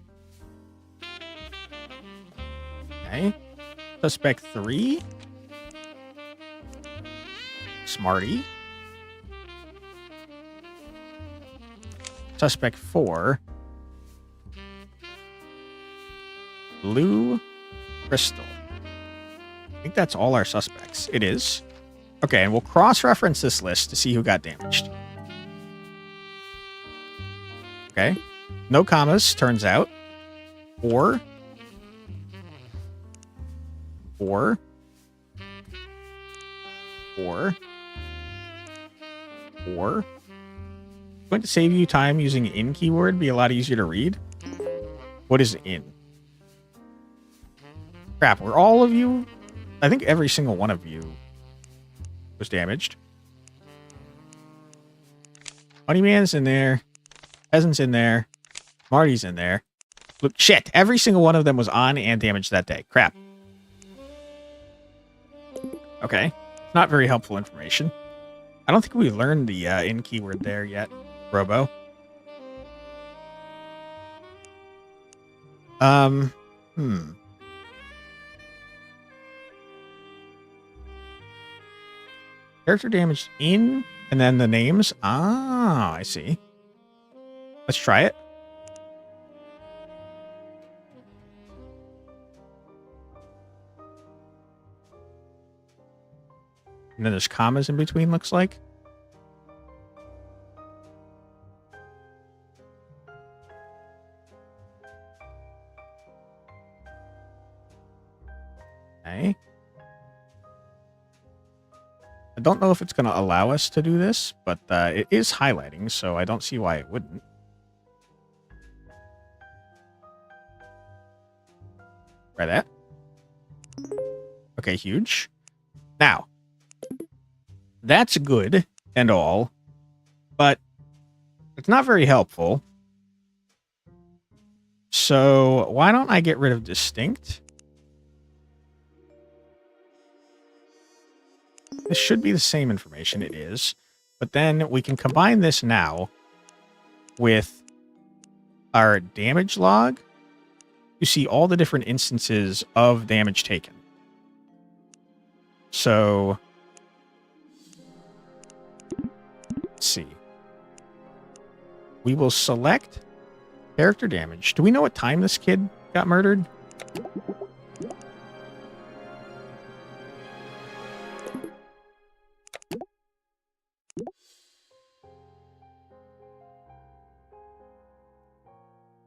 Okay. Suspect 3, Smarty. Suspect 4, Blue Crystal. I think that's all our suspects. It is. Okay, and we'll cross-reference this list to see who got damaged. Okay. No commas, turns out. 4. 4. 4. 4. Going to save you time using in keyword, be a lot easier to read. What is in? Crap, were all of you... I think every single one of you was damaged. Moneyman's in there. Peasant's in there. Marty's in there. Look, shit, every single one of them was on and damaged that day. Crap. Okay. Not very helpful information. I don't think we learned the in keyword there yet, Robo. Character damage in, and then the names. Ah, I see. Let's try it. And then there's commas in between, looks like. Okay. I don't know if it's going to allow us to do this, but it is highlighting, so I don't see why it wouldn't. Try that. Okay, huge. Now, that's good and all, but it's not very helpful. So why don't I get rid of distinct? This should be the same information. It is. But then we can combine this now with our damage log. You see all the different instances of damage taken. So let's see. We will select character damage. Do we know what time this kid got murdered?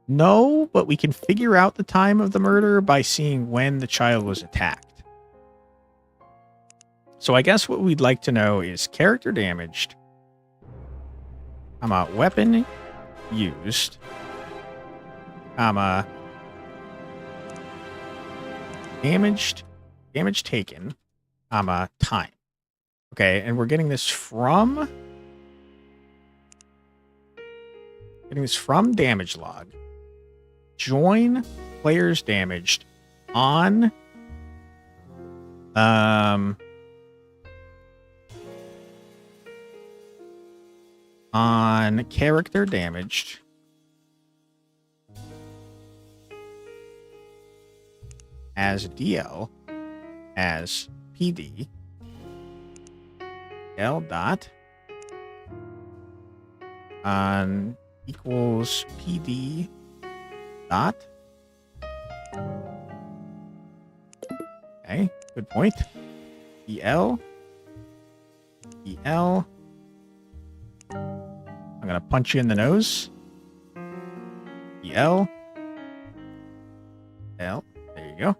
No, but we can figure out the time of the murder by seeing when the child was attacked. So I guess what we'd like to know is character damaged, weapon used, damage taken, time. Okay, and we're getting this from damage log. Join players damaged on character damaged as DL as PD L dot on equals PD dot. Okay, good point. EL. I'm gonna punch you in the nose. EL. L. There you go.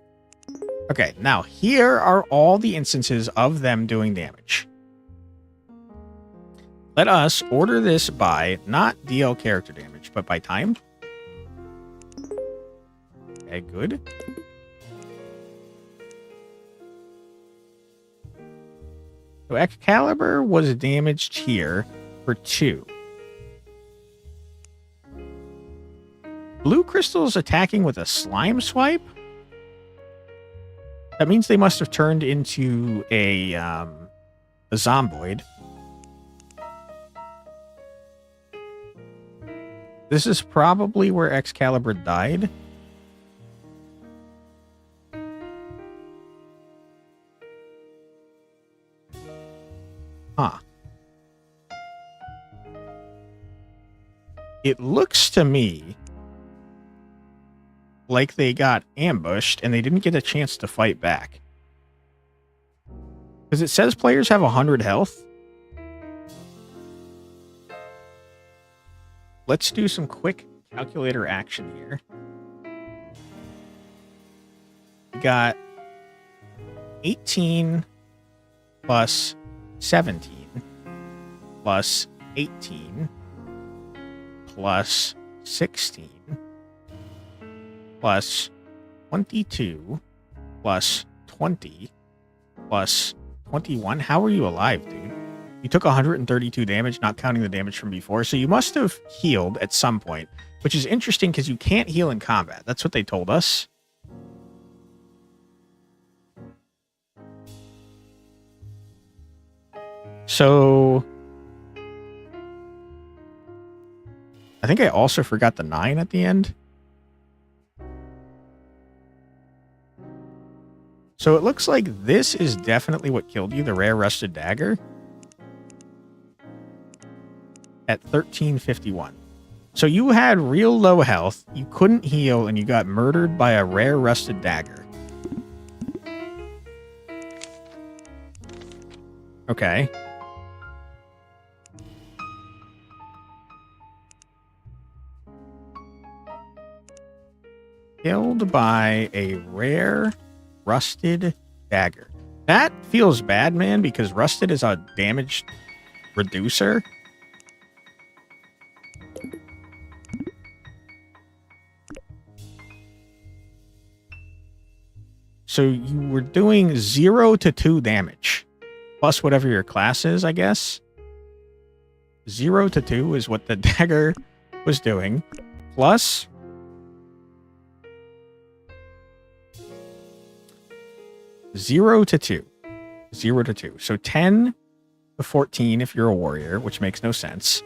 Okay, now here are all the instances of them doing damage. Let us order this by not DL character damage, but by time. Okay, good. So Excalibur was damaged here for 2. Blue Crystal's attacking with a slime swipe? That means they must have turned into a zomboid. This is probably where Excalibur died. Huh. It looks to me like they got ambushed and they didn't get a chance to fight back. Because it says players have 100 health. Let's do some quick calculator action here. We got 18 plus 17 plus 18 plus 16 plus 22 plus 20 plus 21. How are you alive, dude? You took 132 damage, not counting the damage from before, so you must have healed at some point, which is interesting because you can't heal in combat. That's what they told us. So I think I also forgot the 9 at the end. So it looks like this is definitely what killed you, the rare rusted dagger. At 1351. So you had real low health, you couldn't heal, and you got murdered by a rare rusted dagger. Okay. Killed by a rare rusted dagger. That feels bad, man, because rusted is a damage reducer. So you were doing 0 to 2 damage. Plus whatever your class is, I guess. 0 to 2 is what the dagger was doing. Plus... Zero to 2. 0 to 2. So 10 to 14 if you're a warrior, which makes no sense.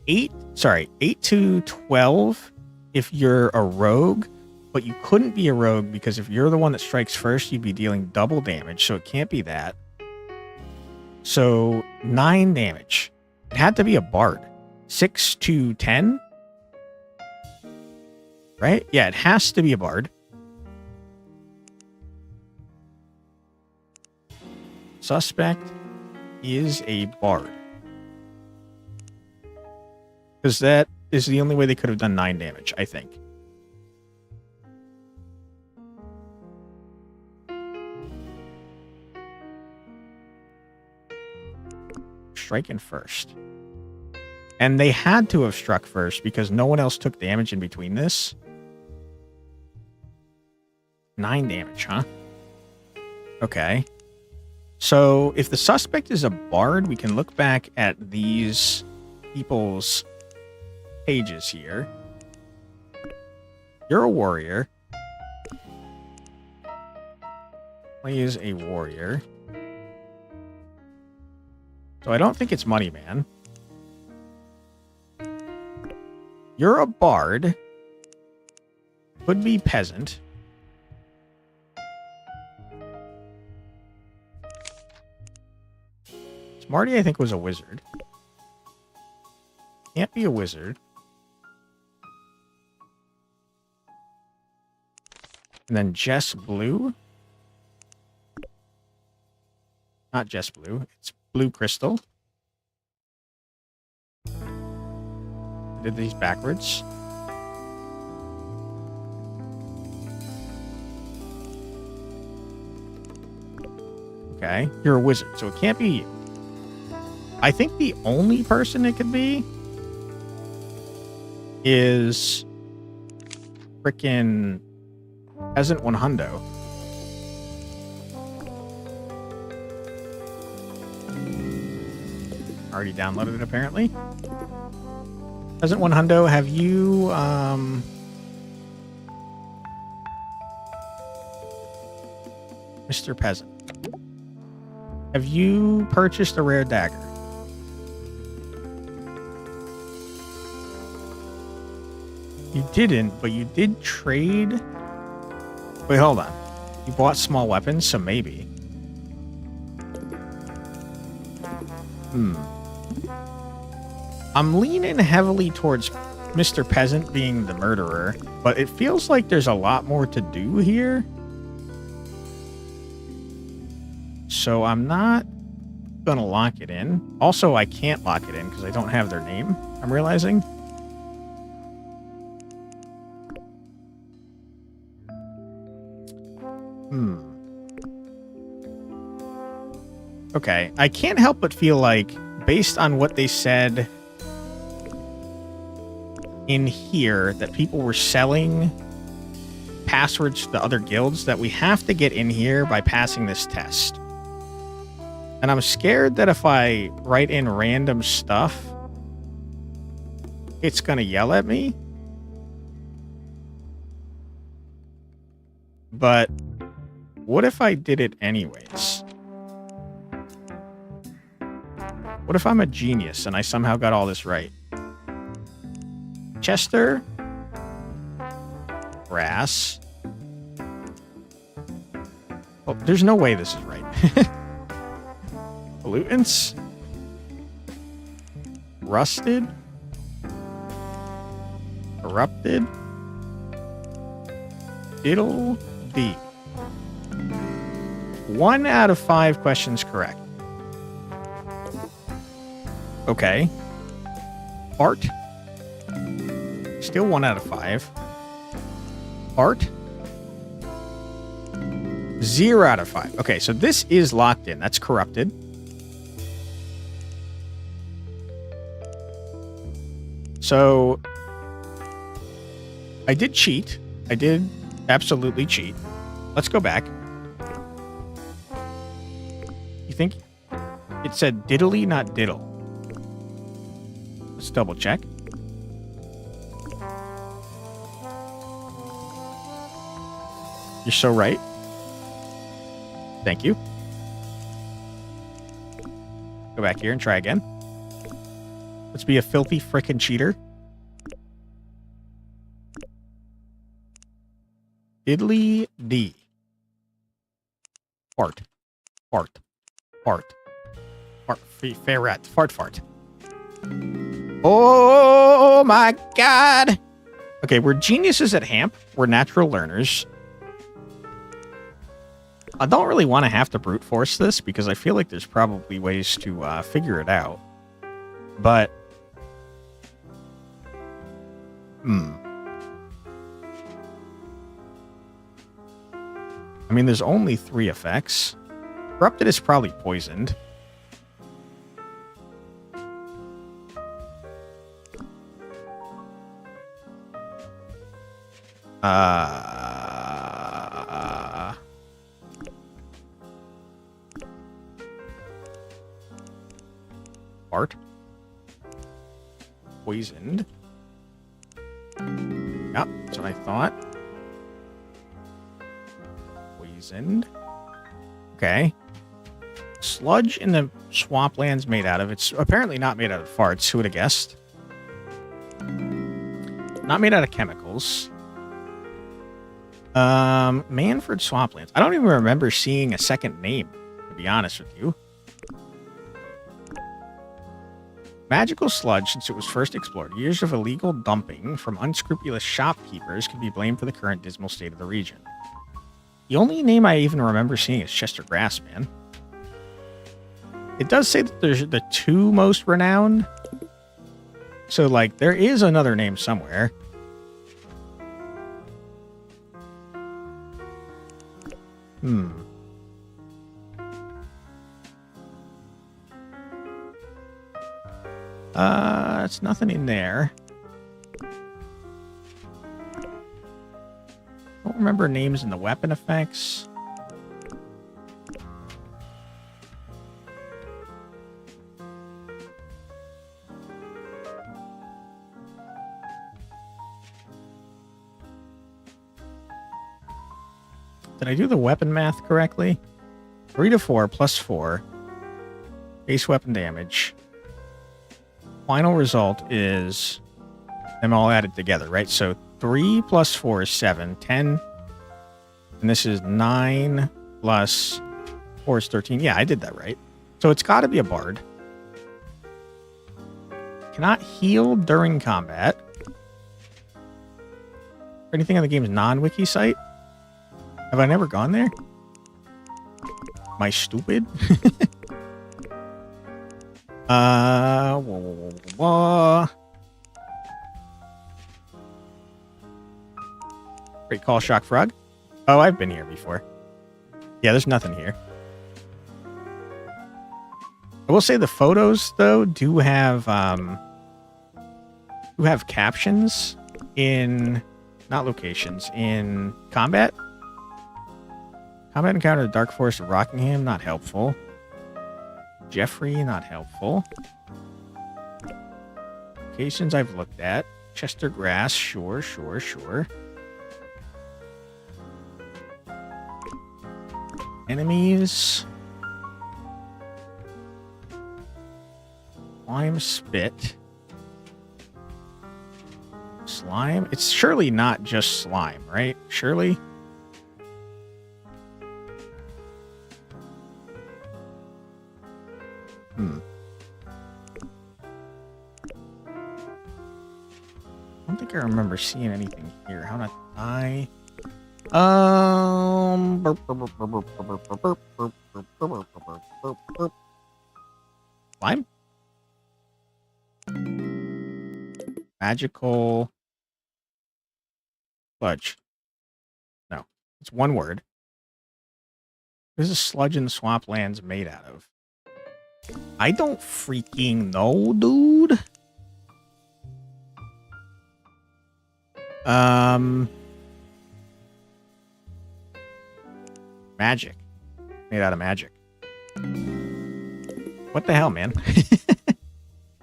8 to 12 if you're a rogue, but you couldn't be a rogue because if you're the one that strikes first, you'd be dealing double damage, so it can't be that. So 9 damage. It had to be a bard. 6 to 10? Right? Yeah, it has to be a bard. Suspect is a bard. Because that is the only way they could have done 9 damage, I think. Striking first. And they had to have struck first because no one else took damage in between this. 9 damage, huh? Okay. So if the suspect is a bard, we can look back at these people's pages here. You're a warrior. He is a warrior. So I don't think it's Money Man. You're a bard. Could be peasant. Smarty, I think, was a wizard. Can't be a wizard. And then Jess Blue. Not Jess Blue. It's Blue Crystal. I did these backwards. Okay, you're a wizard, so it can't be you. I think the only person it could be is frickin' Peasant 100. Already downloaded it, apparently. Peasant 100, have you, Mr. Peasant, have you purchased a rare dagger? You didn't, but you did trade. Wait, hold on. You bought small weapons, so maybe. I'm leaning heavily towards Mr. Peasant being the murderer, but it feels like there's a lot more to do here. So I'm not gonna lock it in. Also, I can't lock it in because I don't have their name, I'm realizing. Okay, I can't help but feel like, based on what they said in here, that people were selling passwords to the other guilds, that we have to get in here by passing this test. And I'm scared that if I write in random stuff, it's gonna yell at me. But what if I did it anyways? What if I'm a genius and I somehow got all this right? Chester. Brass. Oh, there's no way this is right. Pollutants. Rusted. Corrupted. It'll be 1 out of 5 questions correct. Okay. Art. Still 1 out of 5. Art. 0 out of 5. Okay, so this is locked in. That's corrupted. So I did cheat. I did absolutely cheat. Let's go back. You think it said diddly, not diddle? Let's double check. You're so right. Thank you. Go back here and try again. Let's be a filthy frickin' cheater. Diddly D. Fart. Fart. Fart. Fart. Ferret. Fart fart. Oh my god! Okay, we're geniuses at HAMP. We're natural learners. I don't really want to have to brute force this because I feel like there's probably ways to figure it out. But... I mean, there's only 3 effects. Corrupted is probably poisoned. Fart. Poisoned. Yep, that's what I thought. Poisoned. Okay. Sludge in the swampland's made out of. It's apparently not made out of farts. Who would have guessed? Not made out of chemicals. Manford Swamplands. I don't even remember seeing a second name, to be honest with you. Magical sludge, since it was first explored. Years of illegal dumping from unscrupulous shopkeepers could be blamed for the current dismal state of the region. The only name I even remember seeing is Chester Grassman. It does say that there's the 2 most renowned. So, like, there is another name somewhere. It's nothing in there. Don't remember names in the weapon effects. Did I do the weapon math correctly? 3 to 4 plus 4. Base weapon damage. Final result is them all added together, right? So 3 plus 4 is 7. 10. And this is 9 plus 4 is 13. Yeah, I did that right. So it's got to be a bard. Cannot heal during combat. Anything on the game's non-wiki site? Have I never gone there? Am I stupid? Great call, Shock Frog. Oh, I've been here before. Yeah, there's nothing here. I will say the photos, though, do have captions in, not locations, in combat. Combat encounter the Dark Forest of Rockingham, not helpful. Jeffrey, not helpful. Locations I've looked at. Chester Grass, sure. Enemies. Slime spit. Slime? It's surely not just slime, right? Surely? I don't think I remember seeing anything here. How not die? Slime? Magical sludge. No, it's one word. What is a sludge in the swamplands made out of? I don't freaking know, dude. Magic. Made out of magic. What the hell, man? I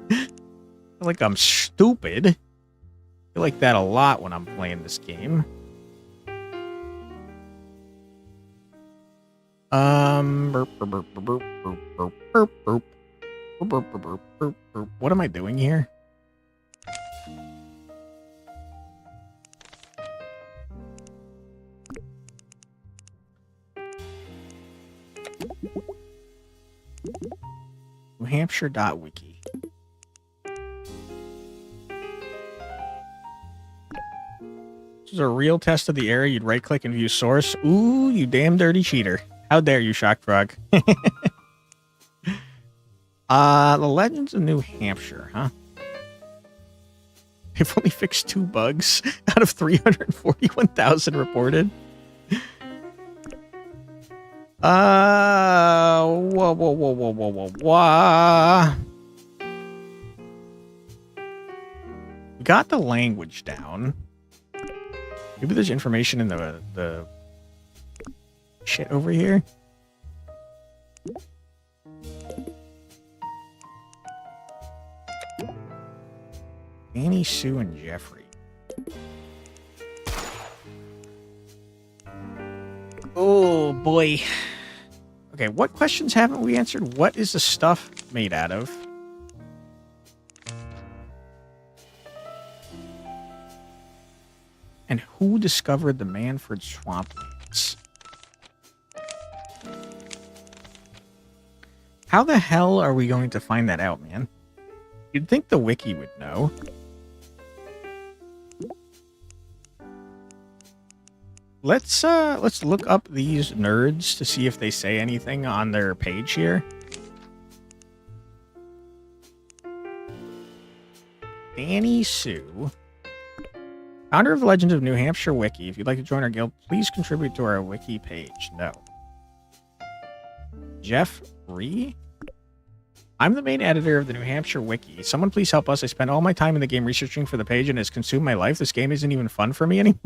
feel like I'm stupid. I feel like that a lot when I'm playing this game. What am I doing here? New Hampshire.wiki. This is a real test of the area. You'd right-click and view source. Ooh, you damn dirty cheater. How dare you, Shock Frog. The Legends of New Hampshire, huh? They've only fixed 2 bugs out of 341,000 reported. Whoa. We got the language down. Maybe there's information in the shit over here. Annie, Sue, and Jeffrey. Oh, boy. Okay, what questions haven't we answered? What is the stuff made out of? And who discovered the Manford Swamplands? How the hell are we going to find that out, man? You'd think the wiki would know. Let's look up these nerds to see if they say anything on their page here. Annie Sue, founder of the Legends of New Hampshire Wiki. If you'd like to join our guild, please contribute to our wiki page. No. Jeffrey? I'm the main editor of the New Hampshire Wiki. Someone please help us. I spent all my time in the game researching for the page and it's consumed my life. This game isn't even fun for me anymore.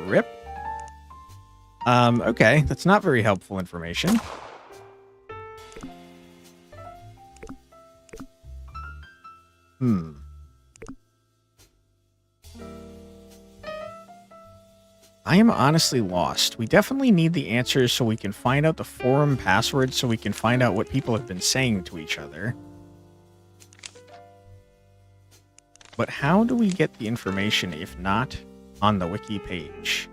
Rip. Okay. That's not very helpful information. I am honestly lost. We definitely need the answers so we can find out the forum password so we can find out what people have been saying to each other. But how do we get the information if not on the wiki page?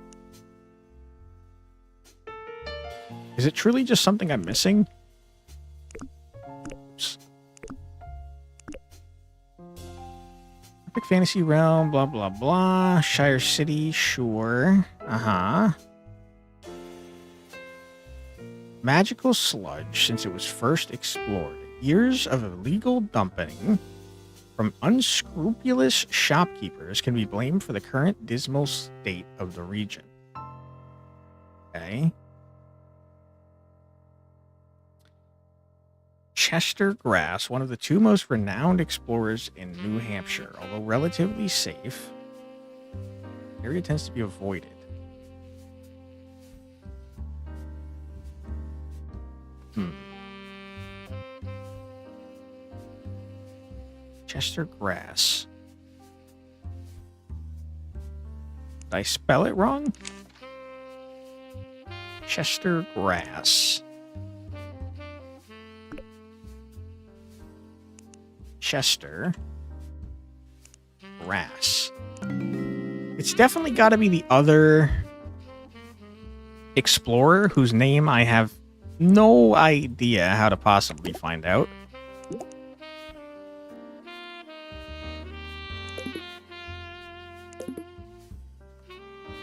Is it truly just something I'm missing? Oops. Epic Fantasy Realm, blah, blah, blah. Shire City, sure. Uh-huh. Magical sludge since it was first explored. Years of illegal dumping from unscrupulous shopkeepers can be blamed for the current dismal state of the region. Okay. Chester Grass, one of the 2 most renowned explorers in New Hampshire. Although relatively safe, the area tends to be avoided. Chester Grass. Did I spell it wrong? Chester Grass. Chester Grass. It's definitely got to be the other explorer whose name I have no idea how to possibly find out.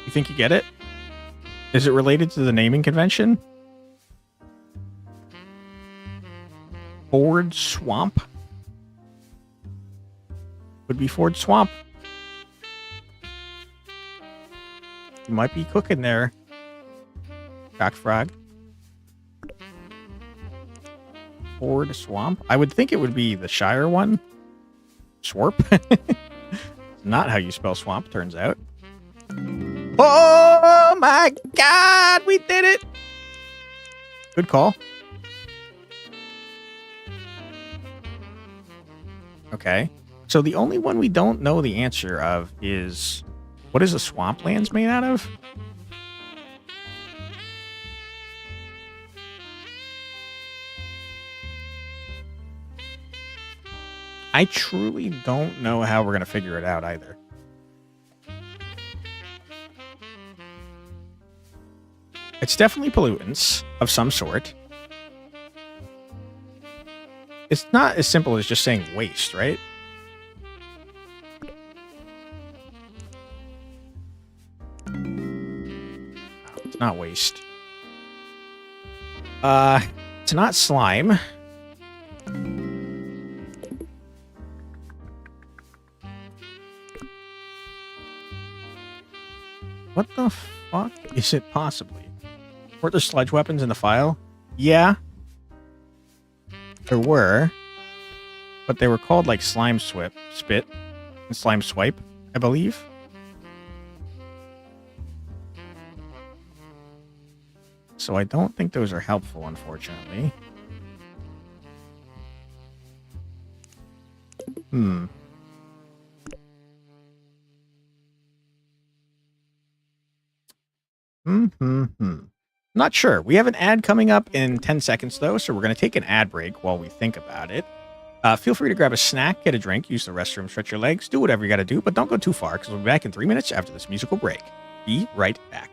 You think you get it? Is it related to the naming convention? Ford Swamp? Would be Ford Swamp. You might be cooking there, Cock Frog. Ford Swamp? I would think it would be the Shire one. Swarp? Not how you spell swamp, turns out. Oh my God, we did it. Good call. Okay. So the only one we don't know the answer of is, what is the swamplands made out of? I truly don't know how we're going to figure it out either. It's definitely pollutants of some sort. It's not as simple as just saying waste, right? No, it's not waste. It's not slime. What the fuck is it possibly? Were there sludge weapons in the file? Yeah. There were. But they were called like slime spit and slime swipe, I believe. So I don't think those are helpful, unfortunately. Not sure. We have an ad coming up in 10 seconds, though, so we're going to take an ad break while we think about it. Feel free to grab a snack, get a drink, use the restroom, stretch your legs, do whatever you got to do, but don't go too far, because we'll be back in 3 minutes after this musical break. Be right back.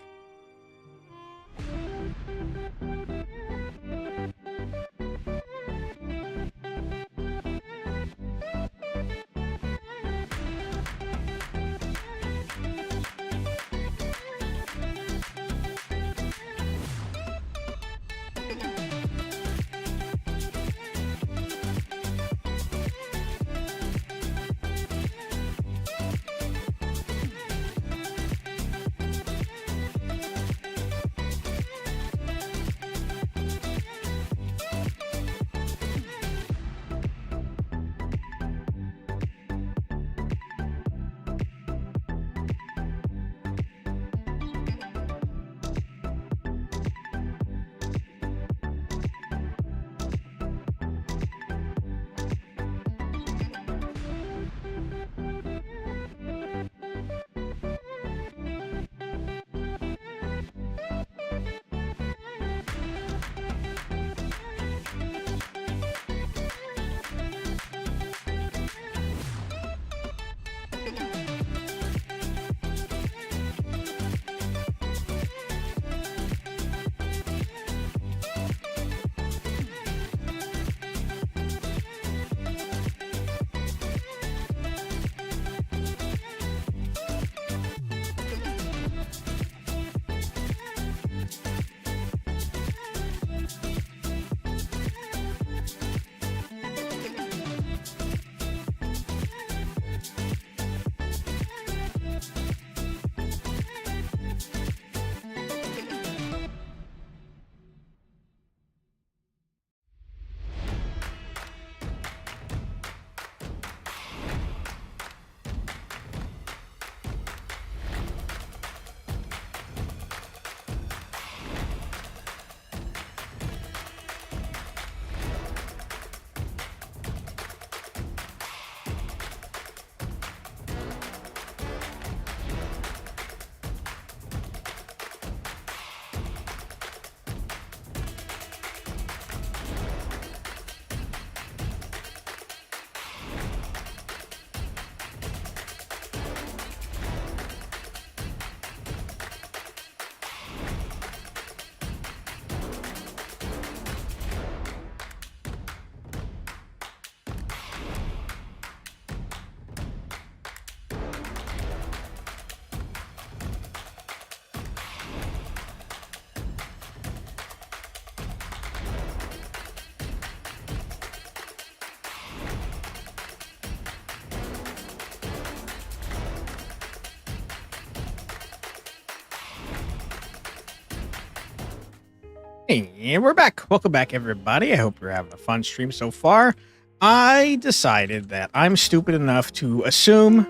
Hey, we're back. Welcome back, everybody. I hope you're having a fun stream so far. I decided that I'm stupid enough to assume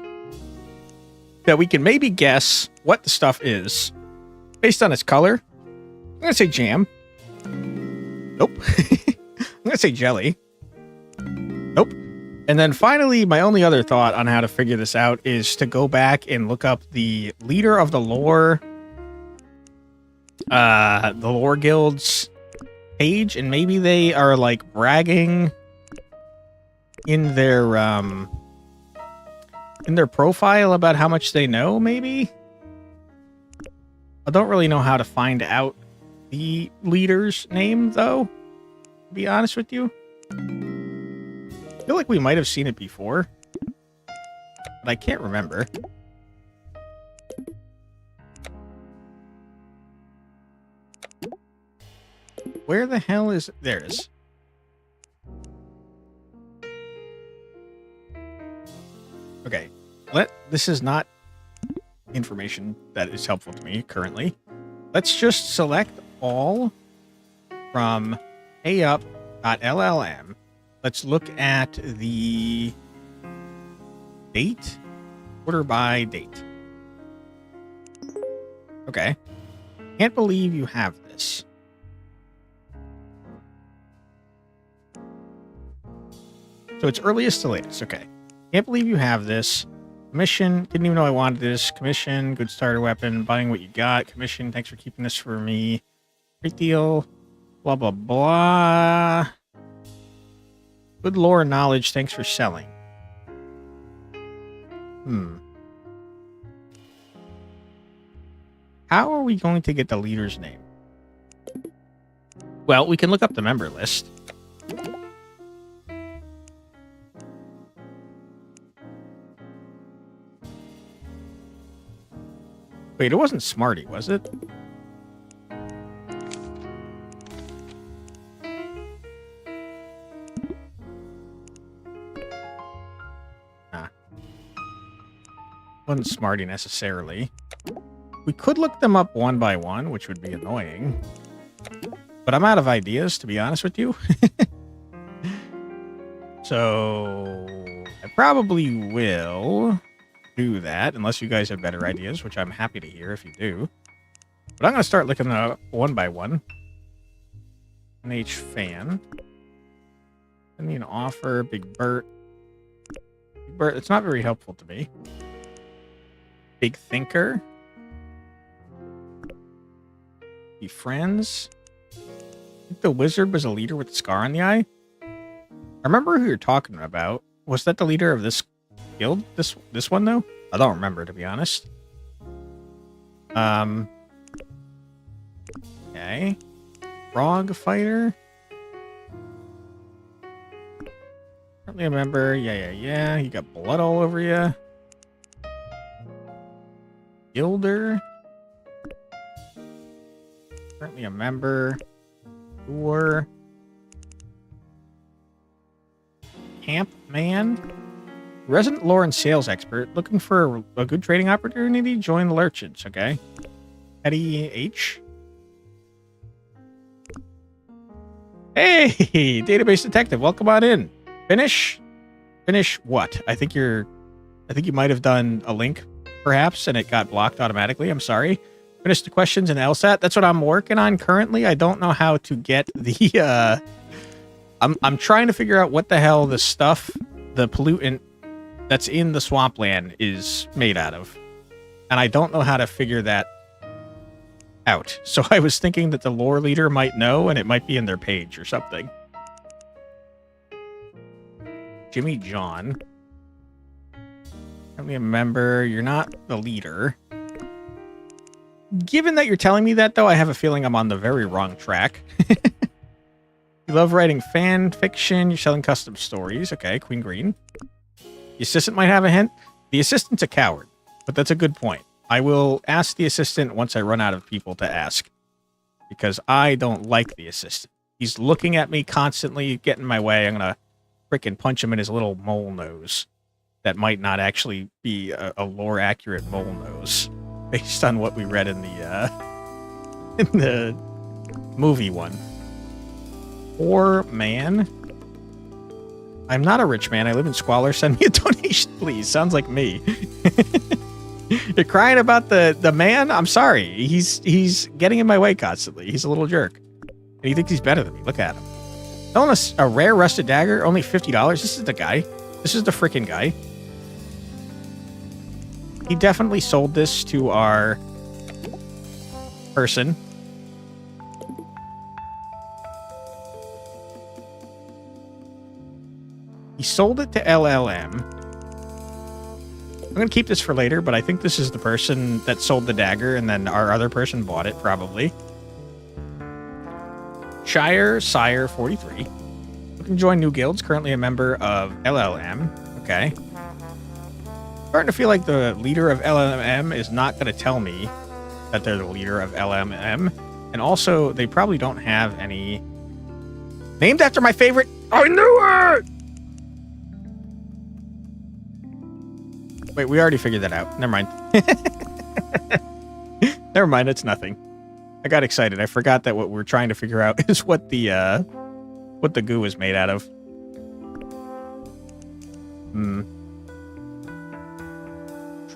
that we can maybe guess what the stuff is based on its color. I'm going to say jam. Nope. I'm going to say jelly. Nope. And then finally, my only other thought on how to figure this out is to go back and look up the leader of the lore guild's page, and maybe they are like bragging in their profile about how much they know, maybe? I don't really know how to find out the leader's name, though, to be honest with you. I feel like we might have seen it before, but I can't remember. Where the hell is it? There it is. Okay, this is not information that is helpful to me currently. Let's just select all from ayup.llm. Let's look at the date, order by date. Okay. Can't believe you have this. So it's earliest to latest. Okay. Can't believe you have this. Commission. Didn't even know I wanted this. Commission. Good starter weapon. Buying what you got. Commission. Thanks for keeping this for me. Great deal. Blah, blah, blah. Good lore and knowledge. Thanks for selling. How are we going to get the leader's name? Well, we can look up the member list. Wait, it wasn't Smarty, was it? Wasn't Smarty necessarily. We could look them up one by one, which would be annoying. But I'm out of ideas, to be honest with you. So I probably will do that, unless you guys have better ideas, which I'm happy to hear if you do. But I'm going to start looking them up one by one. NH fan. Send me an offer. Big Bert. Big Bert, it's not very helpful to me. Big Thinker. Be friends. I think the wizard was a leader with a scar on the eye. I remember who you're talking about. Was that the leader of this guild? This one, though? I don't remember, to be honest. Okay. Frog fighter. Currently a member. Yeah. You got blood all over you. Gilder. Currently a member. Or Camp Man. Resident lore and sales expert. Looking for a good trading opportunity? Join the Lurchins, okay? Eddie H. Hey, database detective. Welcome on in. Finish? Finish what? I think you might have done a link, perhaps, and it got blocked automatically. I'm sorry. Finish the questions in LSAT. That's what I'm working on currently. I don't know how to get the I'm trying to figure out what the hell the stuff, the pollutant that's in the swampland is made out of. And I don't know how to figure that out. So I was thinking that the lore leader might know, and it might be in their page or something. Jimmy John. Currently a member. You're not the leader. Given that you're telling me that, though, I have a feeling I'm on the very wrong track. You love writing fan fiction. You're selling custom stories. Okay, Queen Green. The assistant might have a hint. The assistant's a coward, but that's a good point. I will ask the assistant once I run out of people to ask, because I don't like the assistant. He's looking at me constantly, getting in my way. I'm going to frickin' punch him in his little mole nose. That might not actually be a lore-accurate mole nose, based on what we read in the movie one. Poor man. I'm not a rich man. I live in squalor. Send me a donation, please. Sounds like me. You're crying about the man? I'm sorry. He's getting in my way constantly. He's a little jerk. And he thinks he's better than me. Look at him. Selling us a rare rusted dagger, only $50. This is the guy. This is the freaking guy. He definitely sold this to our person. He sold it to LLM. I'm going to keep this for later, but I think this is the person that sold the dagger, and then our other person bought it, probably. Shire Sire 43. Looking to join new guilds, currently a member of LLM. Okay. Starting to feel like the leader of LLM is not going to tell me that they're the leader of LLM. And also, they probably don't have any... Named after my favorite... I knew it! Wait, we already figured that out. Never mind. Never mind, it's nothing. I got excited. I forgot that what we're trying to figure out is what the goo is made out of.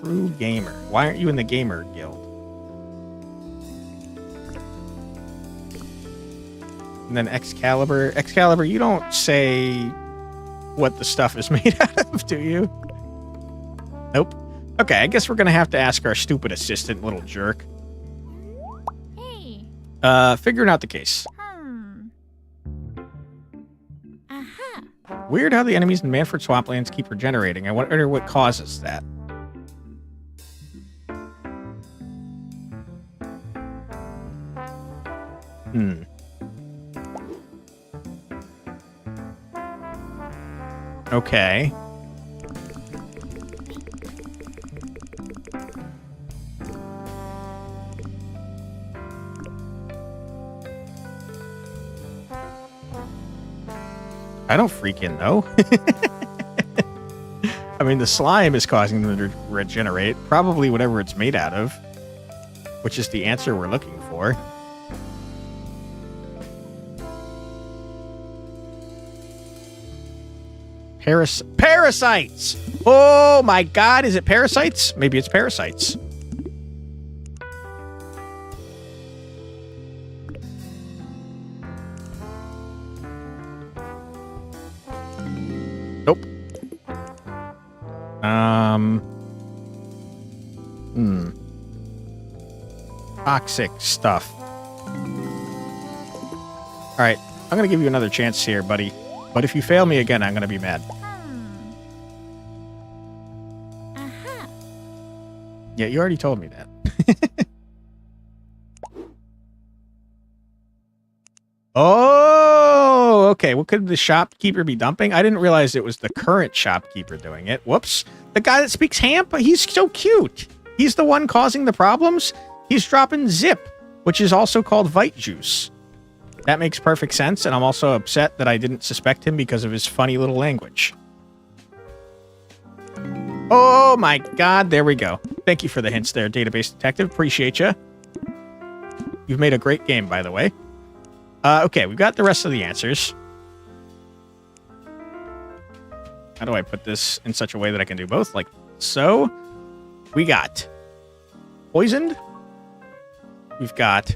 True gamer. Why aren't you in the gamer guild? And then Excalibur. Excalibur, you don't say what the stuff is made out of, do you? Nope. Okay, I guess we're gonna have to ask our stupid assistant, little jerk.
Hey.
Figuring out the case.
Aha.
Weird how the enemies in Manford Swamplands keep regenerating. I wonder what causes that. Okay. I don't freaking know. I mean, the slime is causing them to regenerate. Probably whatever it's made out of. Which is the answer we're looking for. Parasites! Oh my god, is it parasites? Maybe it's parasites. Nope. Toxic stuff. Alright, I'm gonna give you another chance here, buddy. But if you fail me again, I'm gonna be mad.
Aha.
Yeah, you already told me that. Oh, okay. What could the shopkeeper be dumping? I didn't realize it was the current shopkeeper doing it. Whoops. The guy that speaks Hamp, he's so cute. He's the one causing the problems. He's dropping Zip, which is also called Vite Juice. That makes perfect sense, and I'm also upset that I didn't suspect him because of his funny little language. Oh my god, there we go. Thank you for the hints there, Database Detective. Appreciate you. You've made a great game, by the way. Okay, we've got the rest of the answers. How do I put this in such a way that I can do both? Like so. We got poisoned. We've got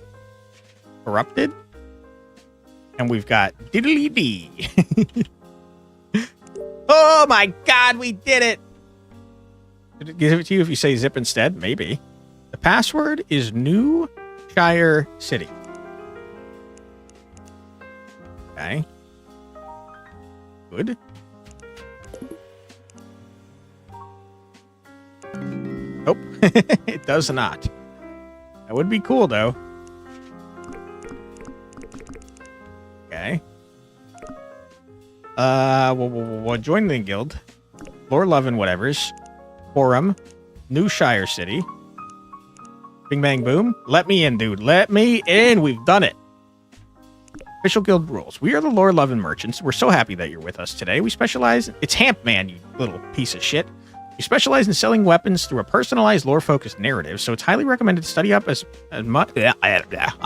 corrupted. And we've got diddly dee. Oh my god, we did it! Did it give it to you if you say Zip instead? Maybe. The password is New Shire City. Okay. Good. Nope. It does not. That would be cool, though. Okay. We'll join the guild. Lore Lovin' whatevers. Forum. New Shire City. Bing bang boom. Let me in, dude. Let me in. We've done it. Official guild rules. We are the Lore Lovin' merchants. We're so happy that you're with us today. We specialize... It's Hamp Man, you little piece of shit. We specialize in selling weapons through a personalized lore-focused narrative, so it's highly recommended to study up on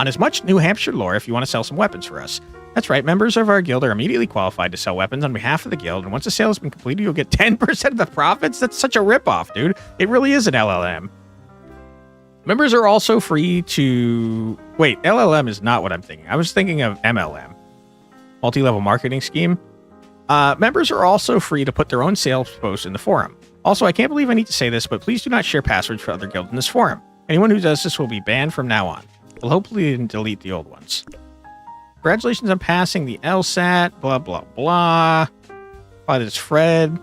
as much New Hampshire lore if you want to sell some weapons for us. That's right, members of our guild are immediately qualified to sell weapons on behalf of the guild, and once the sale has been completed, you'll get 10% of the profits? That's such a ripoff, dude. It really is an LLM. Members are also free to... Wait, LLM is not what I'm thinking. I was thinking of MLM, multi-level marketing scheme. Members are also free to put their own sales posts in the forum. Also, I can't believe I need to say this, but please do not share passwords for other guilds in this forum. Anyone who does this will be banned from now on. We'll hopefully delete the old ones. Congratulations on passing the LSAT, blah, blah, blah. Hi, this is Fred.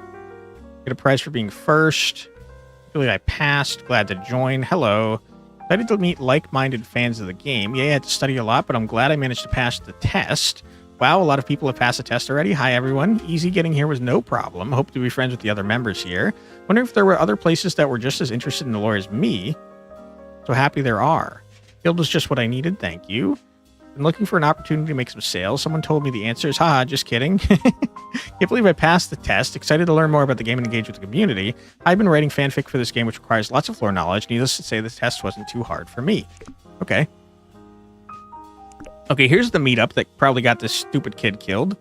Get a prize for being first. I believe I passed. Glad to join. Hello. Excited to meet like-minded fans of the game. Yeah, I had to study a lot, but I'm glad I managed to pass the test. Wow, a lot of people have passed the test already. Hi, everyone. Easy getting here was no problem. Hope to be friends with the other members here. Wonder if there were other places that were just as interested in the lore as me. So happy there are. Guild was just what I needed. Thank you. Been looking for an opportunity to make some sales. Someone told me the answer is, haha, just kidding. Can't believe I passed the test. Excited to learn more about the game and engage with the community. I've been writing fanfic for this game, which requires lots of lore knowledge. Needless to say, this test wasn't too hard for me. Okay. Okay, here's the meetup that probably got this stupid kid killed.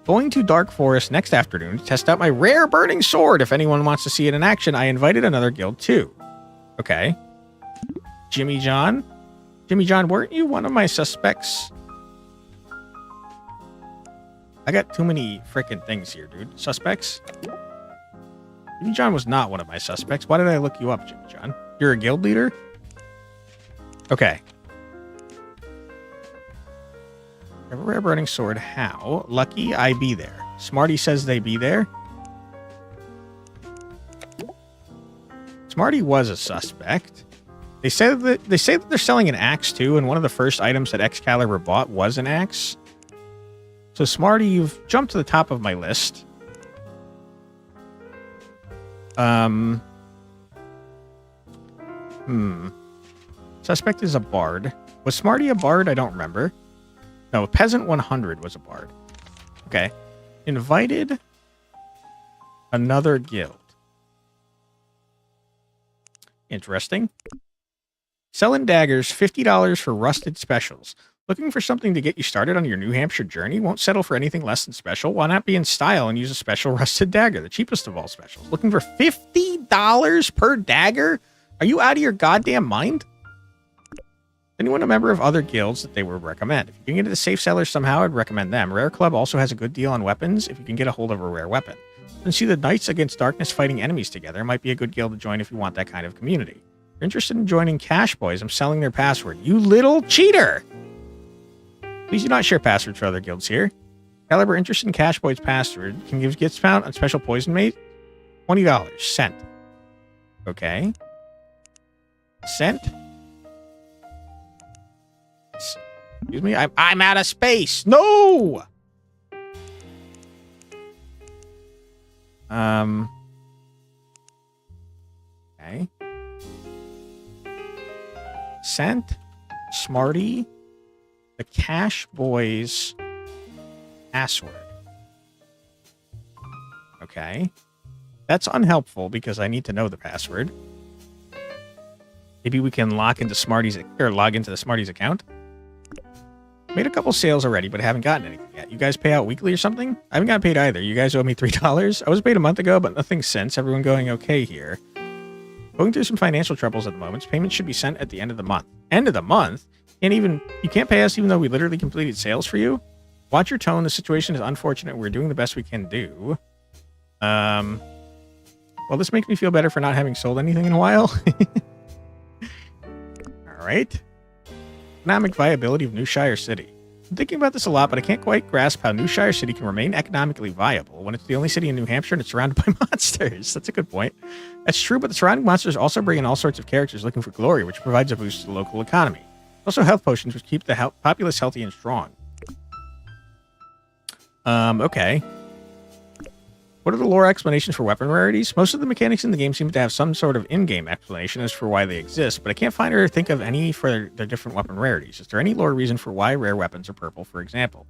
Going to Dark Forest next afternoon to test out my rare burning sword. If anyone wants to see it in action, I invited another guild too. Okay. Jimmy John? Jimmy John, weren't you one of my suspects? I got too many freaking things here, dude. Suspects? Jimmy John was not one of my suspects. Why did I look you up, Jimmy John? You're a guild leader? Okay. A rare burning sword. How? Lucky I be there. Smarty says they be there. Smarty was a suspect. They say that they're selling an axe too, and one of the first items that Excalibur bought was an axe. So Smarty, you've jumped to the top of my list. Suspect is a bard. Was Smarty a bard? I don't remember. No, Peasant 100 was a bard. Okay. Invited another guild. Interesting. Selling daggers, $50 for rusted specials. Looking for something to get you started on your New Hampshire journey? Won't settle for anything less than special? Why not be in style and use a special rusted dagger, the cheapest of all specials? Looking for $50 per dagger? Are you out of your goddamn mind? Anyone a member of other guilds that they would recommend? If you can get into the safe sellers somehow, I'd recommend them. Rare Club also has a good deal on weapons if you can get a hold of a rare weapon. And see the Knights Against Darkness fighting enemies together might be a good guild to join if you want that kind of community. If you're interested in joining Cash Boys, I'm selling their password. You little cheater! Please do not share passwords for other guilds here. Caliber interested in Cash Boys' password can give gifts found on special poison mate. $20. Sent. Okay. Sent. Excuse me. I'm out of space. No! Okay. Sent Smarty the Cash Boys password. Okay. That's unhelpful because I need to know the password. Maybe we can log into the Smarty's account. Made a couple sales already, but haven't gotten anything yet. You guys pay out weekly or something? I haven't gotten paid either. You guys owe me $3. I was paid a month ago, but nothing since. Everyone going okay here. Going through some financial troubles at the moment. Payments should be sent at the end of the month. End of the month? You can't pay us even though we literally completed sales for you? Watch your tone. The situation is unfortunate. We're doing the best we can do. Well, this makes me feel better for not having sold anything in a while. All right. Economic viability of New Shire City. I'm thinking about this a lot, but I can't quite grasp how New Shire City can remain economically viable when it's the only city in New Hampshire and it's surrounded by monsters. That's a good point. That's true, but the surrounding monsters also bring in all sorts of characters looking for glory, which provides a boost to the local economy. Also, health potions, which keep the populace healthy and strong. Okay. What are the lore explanations for weapon rarities? Most of the mechanics in the game seem to have some sort of in-game explanation as for why they exist, but I can't find or think of any for their different weapon rarities. Is there any lore reason for why rare weapons are purple, for example?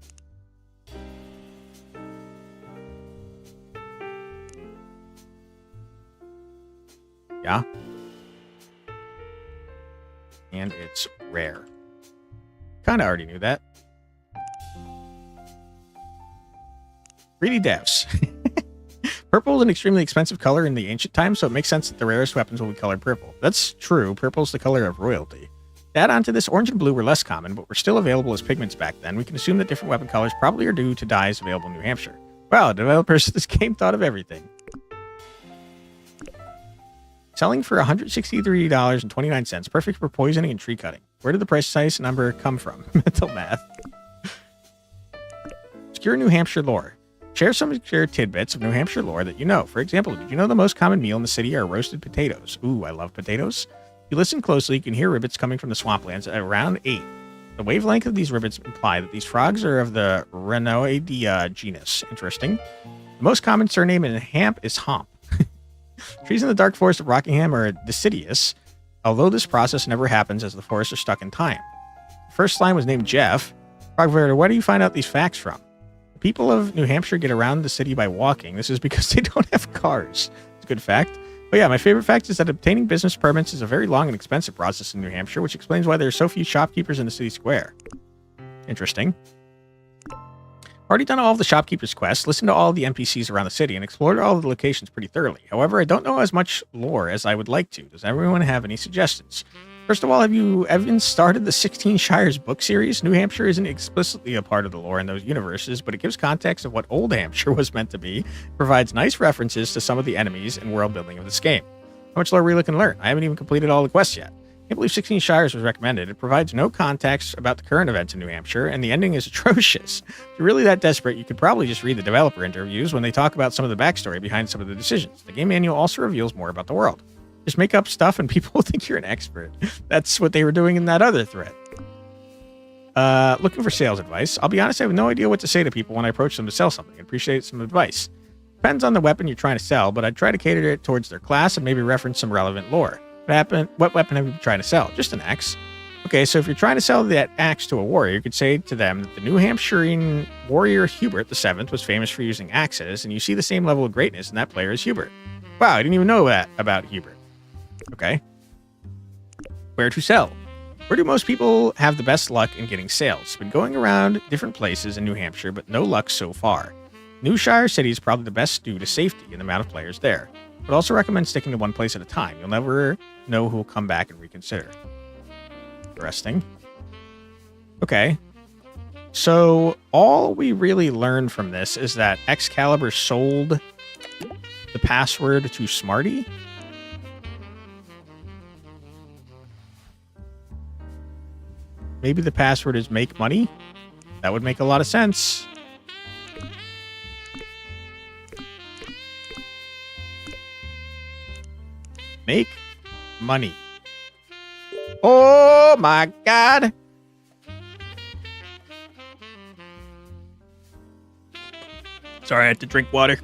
Yeah. And it's rare. Kinda already knew that. Greedy devs. Purple is an extremely expensive color in the ancient times, so it makes sense that the rarest weapons will be colored purple. That's true. Purple is the color of royalty. To add on to this, orange and blue were less common, but were still available as pigments back then. We can assume that different weapon colors probably are due to dyes available in New Hampshire. Wow, developers of this game thought of everything. Selling for $163.29, perfect for poisoning and tree cutting. Where did the precise number come from? Mental math. Obscure New Hampshire lore. Share some obscure tidbits of New Hampshire lore that you know. For example, did you know the most common meal in the city are roasted potatoes? Ooh, I love potatoes. If you listen closely, you can hear rivets coming from the swamplands at around 8. The wavelength of these rivets imply that these frogs are of the Rhinoidea genus. Interesting. The most common surname in Hamp is Homp. Trees in the dark forest of Rockingham are deciduous, although this process never happens as the forests are stuck in time. The first slime was named Jeff. Frogverter, where do you find out these facts from? The people of New Hampshire get around the city by walking. This is because they don't have cars. It's a good fact. But yeah, my favorite fact is that obtaining business permits is a very long and expensive process in New Hampshire, which explains why there are so few shopkeepers in the city square. Interesting. Already done all of the shopkeepers' quests, listened to all of the NPCs around the city, and explored all of the locations pretty thoroughly. However, I don't know as much lore as I would like to. Does everyone have any suggestions? First of all, have you ever started the 16 Shires book series? New Hampshire isn't explicitly a part of the lore in those universes, but it gives context of what Old Hampshire was meant to be, provides nice references to some of the enemies and world building of this game. How much lore are we looking to learn? I haven't even completed all the quests yet. I can't believe 16 Shires was recommended. It provides no context about the current events in New Hampshire, and the ending is atrocious. If you're really that desperate, you could probably just read the developer interviews when they talk about some of the backstory behind some of the decisions. The game manual also reveals more about the world. Just make up stuff and people will think you're an expert. That's what they were doing in that other thread. Looking for sales advice. I'll be honest, I have no idea what to say to people when I approach them to sell something. I appreciate some advice. Depends on the weapon you're trying to sell, but I'd try to cater it towards their class and maybe reference some relevant lore. What weapon have you been trying to sell? Just an axe. Okay, so if you're trying to sell that axe to a warrior, you could say to them that the New Hampshirean warrior Hubert VII was famous for using axes, and you see the same level of greatness in that player as Hubert. Wow, I didn't even know that about Hubert. Okay. Where to sell? Where do most people have the best luck in getting sales? Been going around different places in New Hampshire, but no luck so far. New Shire City is probably the best due to safety and the amount of players there. But also recommend sticking to one place at a time. You'll never know who will come back and reconsider. Interesting. Okay. So all we really learned from this is that Excalibur sold the password to Smarty. Maybe the password is make money. That would make a lot of sense. Make money. Oh my God. Sorry, I had to drink water.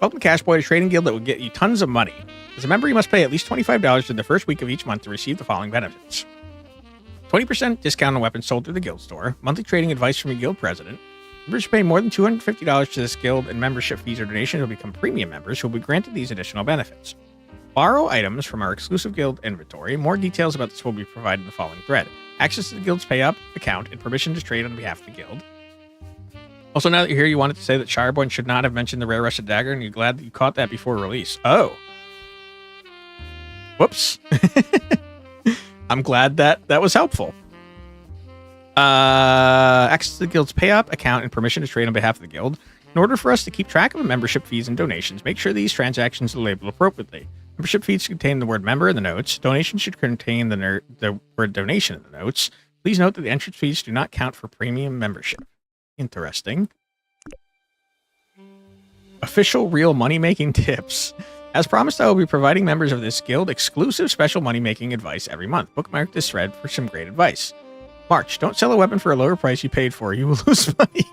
Welcome to Cash Boy, a trading guild that will get you tons of money. As a member, you must pay at least $25 in the first week of each month to receive the following benefits. 20% discount on weapons sold through the guild store. Monthly trading advice from your guild president. Members who pay more than $250 to this guild and membership fees or donations will become premium members who will be granted these additional benefits. Borrow items from our exclusive guild inventory. More details about this will be provided in the following thread. Access to the guild's pay up account and permission to trade on behalf of the guild. Also, now that you're here, you wanted to say that Shireborn should not have mentioned the rare rusted dagger, and you're glad that you caught that before release. Oh. Whoops. I'm glad that was helpful. Access to the guild's pay up account and permission to trade on behalf of the guild. In order for us to keep track of membership fees and donations, make sure these transactions are labeled appropriately. Membership fees contain the word member in the notes. Donations should contain the word donation in the notes. Please note that the entrance fees do not count for premium membership. Interesting. Official real money-making tips. As promised, I will be providing members of this guild exclusive special money-making advice every month. Bookmark this thread for some great advice. March, don't sell a weapon for a lower price you paid for. You will lose money.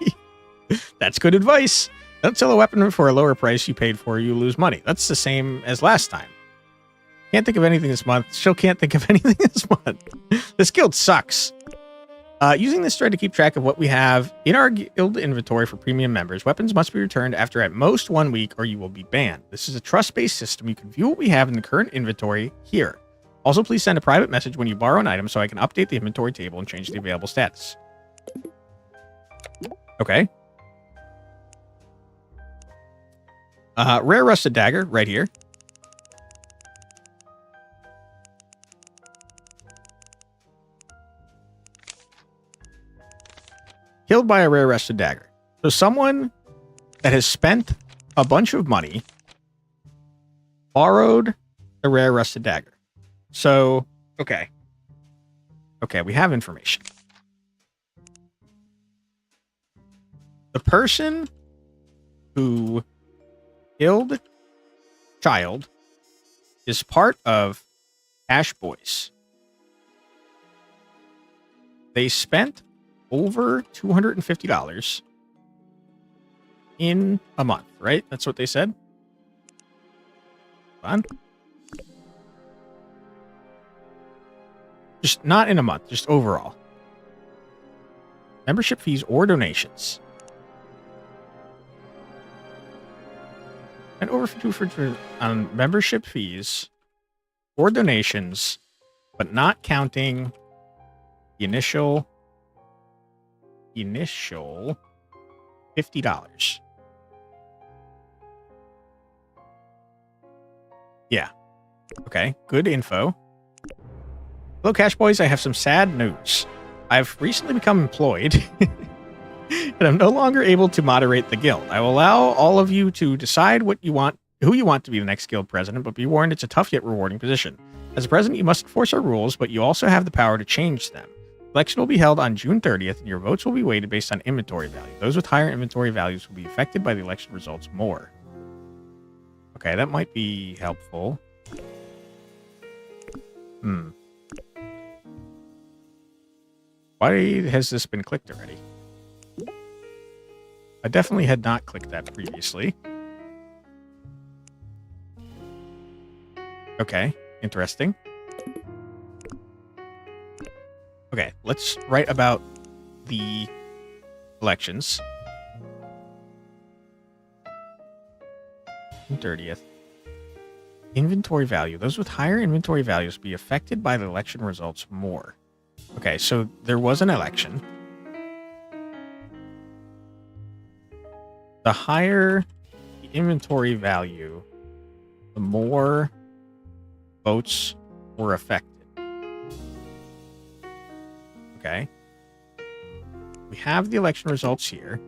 That's good advice. Don't sell a weapon for a lower price you paid for. You lose money. That's the same as last time. Can't think of anything this month. Still can't think of anything this month. This guild sucks. Using this thread to keep track of what we have in our guild inventory for premium members, weapons must be returned after at most 1 week or you will be banned. This is a trust-based system. You can view what we have in the current inventory here. Also, please send a private message when you borrow an item so I can update the inventory table and change the available status. Okay. Rare rusted dagger right here. Killed by a rare rusted dagger. So someone that has spent a bunch of money borrowed a rare rusted dagger. So, okay. Okay, we have information. The person who killed child is part of Cash Boys. They spent over $250 in a month, right? That's what they said. Fun. Just not in a month, just overall. Membership fees or donations. And over $250 on membership fees or donations, but not counting the initial $50. Yeah. Okay. Good info. Hello, Cash Boys. I have some sad news. I've recently become employed, and I'm no longer able to moderate the guild. I will allow all of you to decide who you want to be the next guild president, but be warned it's a tough yet rewarding position. As a president, you must enforce our rules, but you also have the power to change them. Election will be held on June 30th, and your votes will be weighted based on inventory value. Those with higher inventory values will be affected by the election results more. Okay, that might be helpful. Why has this been clicked already? I definitely had not clicked that previously. Okay, interesting. Okay, let's write about the elections. 30th. Inventory value. Those with higher inventory values will be affected by the election results more. Okay, so there was an election. The higher the inventory value, the more votes were affected. Okay. We have the election results here.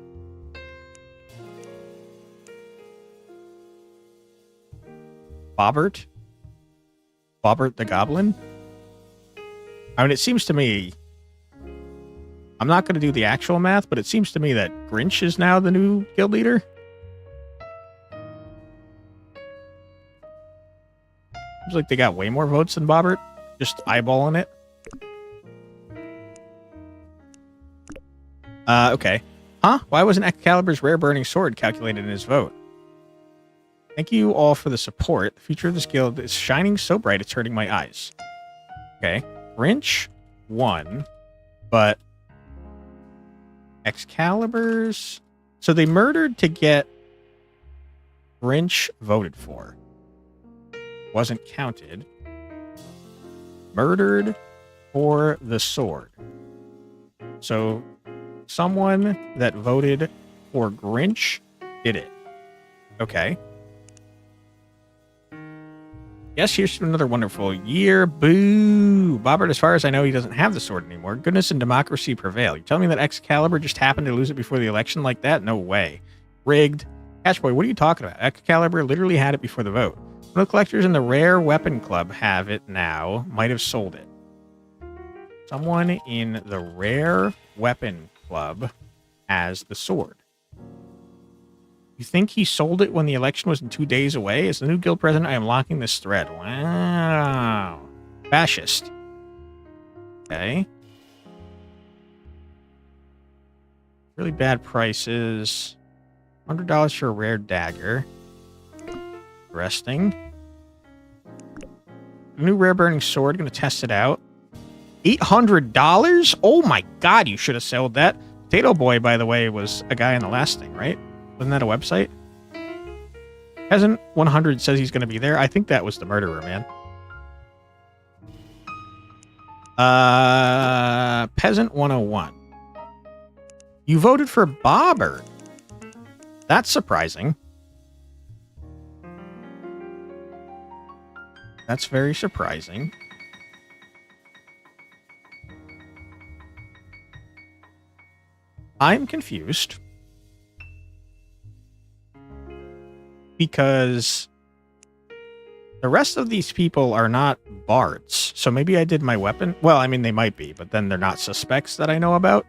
Bobbert the Goblin. I mean, it seems to me, I'm not going to do the actual math, but it seems to me that Grinch is now the new guild leader. Seems like they got way more votes than Bobbert. Just eyeballing it. Okay. Huh? Why wasn't Excalibur's rare burning sword calculated in his vote? Thank you all for the support. The future of this guild is shining so bright it's hurting my eyes. Okay. Grinch won, but Excalibur's... So they murdered to get Grinch voted for. Wasn't counted. Murdered for the sword. So someone that voted for Grinch did it. Okay. Yes, here's to another wonderful year. Boo! Bobbert, as far as I know, he doesn't have the sword anymore. Goodness and democracy prevail. You tell me that Excalibur just happened to lose it before the election like that? No way. Rigged. Cashboy, what are you talking about? Excalibur literally had it before the vote. One of the collectors in the Rare Weapon Club have it now. Might have sold it. Someone in the Rare Weapon Club has the sword. You think he sold it when the election was in 2 days away? As the new guild president, I am locking this thread. Wow. Fascist. Okay. Really bad prices. $100 for a rare dagger. Resting. New rare burning sword. Gonna test it out. $800? Oh my god, you should have sold that. Potato Boy, by the way, was a guy in the last thing, right? Wasn't that a website? Peasant 100 says he's going to be there. I think that was the murderer, man. Peasant 101. You voted for Bobbert. That's surprising. That's very surprising. I'm confused. Because the rest of these people are not bards. So maybe I did my weapon. Well, I mean, they might be, but then they're not suspects that I know about.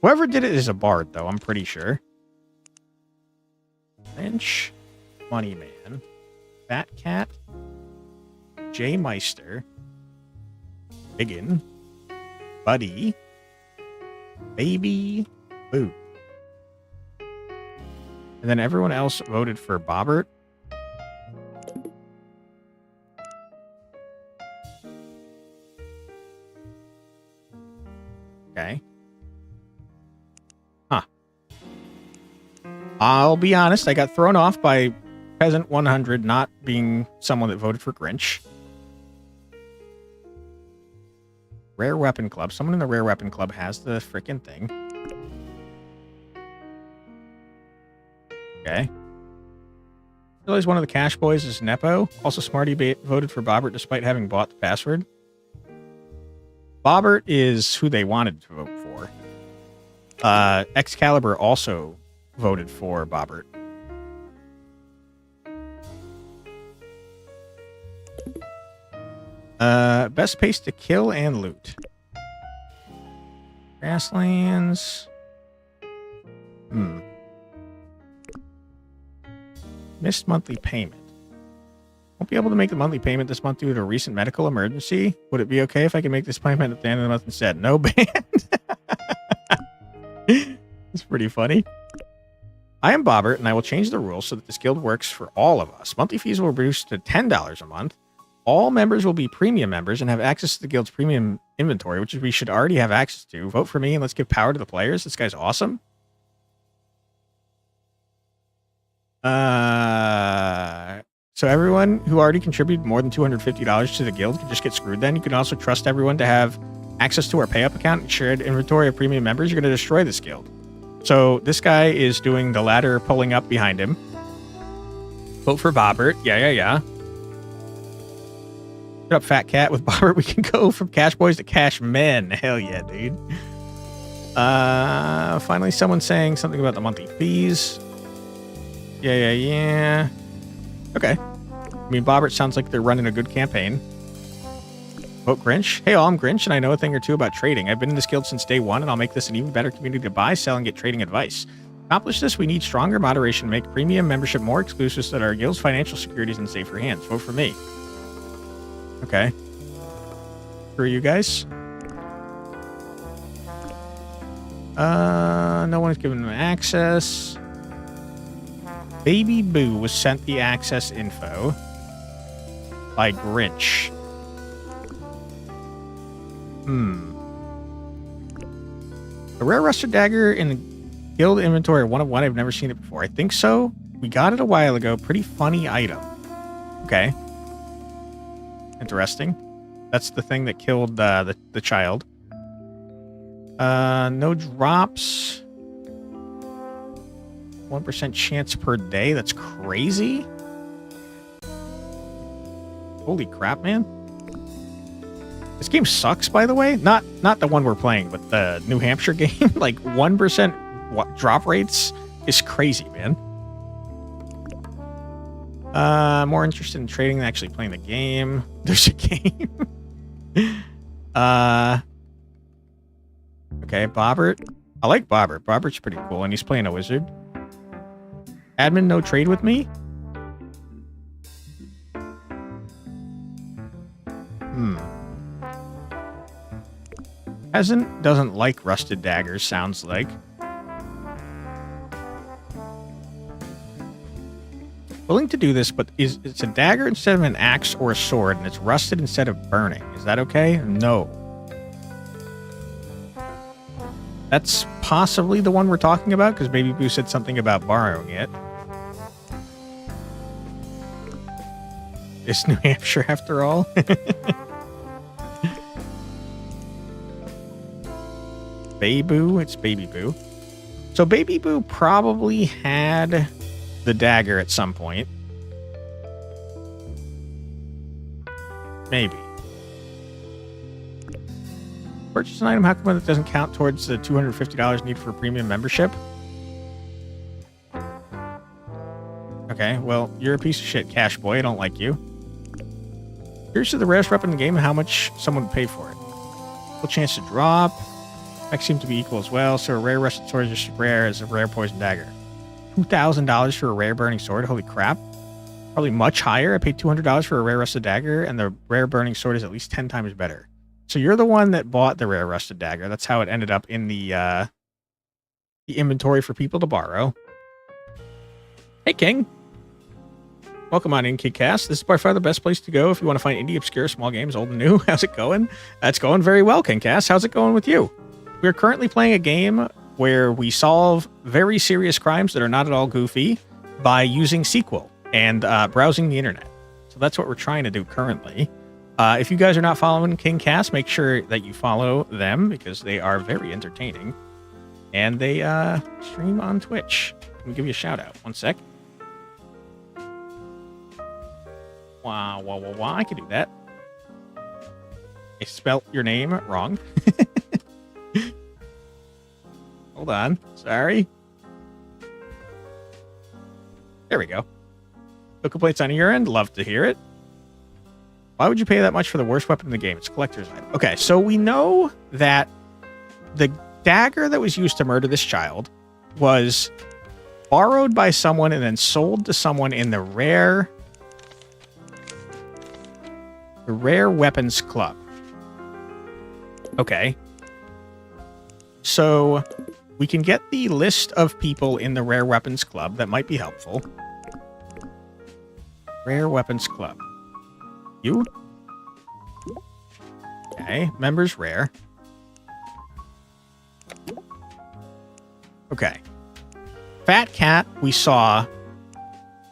Whoever did it is a bard, though, I'm pretty sure. Lynch, Money Man, Fat Cat, J Meister, Biggin, Buddy, Baby, Boo. And then everyone else voted for Bobbert. Okay. Huh. I'll be honest, I got thrown off by Peasant 100 not being someone that voted for Grinch. Rare Weapon Club. Someone in the Rare Weapon Club has the freaking thing. Okay. Realize one of the Cash Boys is Nepo. Also, Smarty voted for Bobbert despite having bought the password. Bobbert is who they wanted to vote for. Excalibur also voted for Bobbert. Best pace to kill and loot. Grasslands. Missed monthly payment. Won't be able to make the monthly payment this month due to a recent medical emergency. Would it be okay if I can make this payment at the end of the month instead? No ban. It's pretty funny. I am Bobbert, and I will change the rules so that this guild works for all of us. Monthly fees will reduce to $10 a month. All members will be premium members and have access to the guild's premium inventory, which we should already have access to. Vote for me and let's give power to the players. This guy's awesome. So everyone who already contributed more than $250 to the guild can just get screwed then. You can also trust everyone to have access to our pay-up account and shared inventory of premium members. You're going to destroy this guild. So this guy is doing the ladder pulling up behind him. Vote for Bobbert. Yeah. Shut up, Fat Cat. With Bobbert, we can go from Cash Boys to Cash Men. Hell yeah, dude. Finally, someone saying something about the monthly fees. Yeah. Okay. I mean, Bobbert sounds like they're running a good campaign. Vote Grinch. Hey, I'm Grinch, and I know a thing or two about trading. I've been in this guild since day one, and I'll make this an even better community to buy, sell, and get trading advice. To accomplish this, we need stronger moderation to make premium membership more exclusive so that our guild's financial security is in safer hands. Vote for me. Okay. Who are you guys? No one has given them access. Baby Boo was sent the access info by Grinch. A rare rusted dagger in the guild inventory, one of one. I've never seen it before. I think so. We got it a while ago. Pretty funny item. Okay. Interesting. That's the thing that killed the child. No drops. 1% chance per day. That's crazy. Holy crap, man. This game sucks, by the way. Not the one we're playing, but the New Hampshire game. Like 1% drop rates is crazy, man. More interested in trading than actually playing the game. There's a game. Okay, Bobbert. I like Bobbert. Bobbert's pretty cool, and he's playing a wizard. Admin, no trade with me? Peasant doesn't like rusted daggers, sounds like. Willing to do this, but it's a dagger instead of an axe or a sword, and it's rusted instead of burning. Is that okay? No. That's possibly the one we're talking about, because Baby Boo said something about borrowing it. It's New Hampshire after all. Baby Boo, it's Baby Boo. So Baby Boo probably had the dagger at some point. Maybe. Purchase an item, how come it doesn't count towards the $250 needed for premium membership? Okay, well, you're a piece of shit, Cash Boy. I don't like you. Here's to the rarest weapon in the game and how much someone would pay for it. Full chance to drop. Specs seem to be equal as well, so a rare rusted sword is just as rare as a rare poison dagger. $2,000 for a rare burning sword? Holy crap. Probably much higher. I paid $200 for a rare rusted dagger, and the rare burning sword is at least 10 times better. So you're the one that bought the rare rusted dagger. That's how it ended up in the inventory for people to borrow. Hey, King. Welcome on in, KidCast. This is by far the best place to go if you want to find indie, obscure, small games, old and new. How's it going? That's going very well, KidCast. How's it going with you? We're currently playing a game where we solve very serious crimes that are not at all goofy by using SQL and browsing the internet. So that's what we're trying to do currently. If you guys are not following KingCast, make sure that you follow them because they are very entertaining. And they stream on Twitch. Let me give you a shout out. One sec. Wow, I can do that. I spelt your name wrong. Hold on. Sorry. There we go. No complaints on your end. Love to hear it. Why would you pay that much for the worst weapon in the game? It's a collector's item. Okay, so we know that the dagger that was used to murder this child was borrowed by someone and then sold to someone in the rare weapons club. Okay. So we can get the list of people in the rare weapons club. That might be helpful. Rare weapons club. You? Okay. Members rare. Okay. Fat Cat, we saw.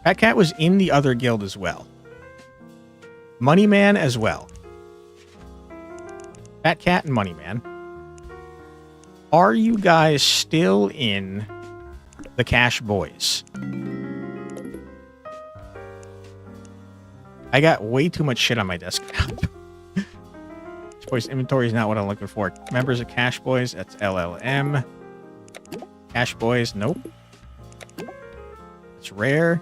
Fat Cat was in the other guild as well. Money Man as well. Fat Cat and Money Man. Are you guys still in the Cash Boys? I got way too much shit on my desktop. Cash Boys inventory is not what I'm looking for. Members of Cash Boys, that's LLM. Cash Boys, nope. It's rare.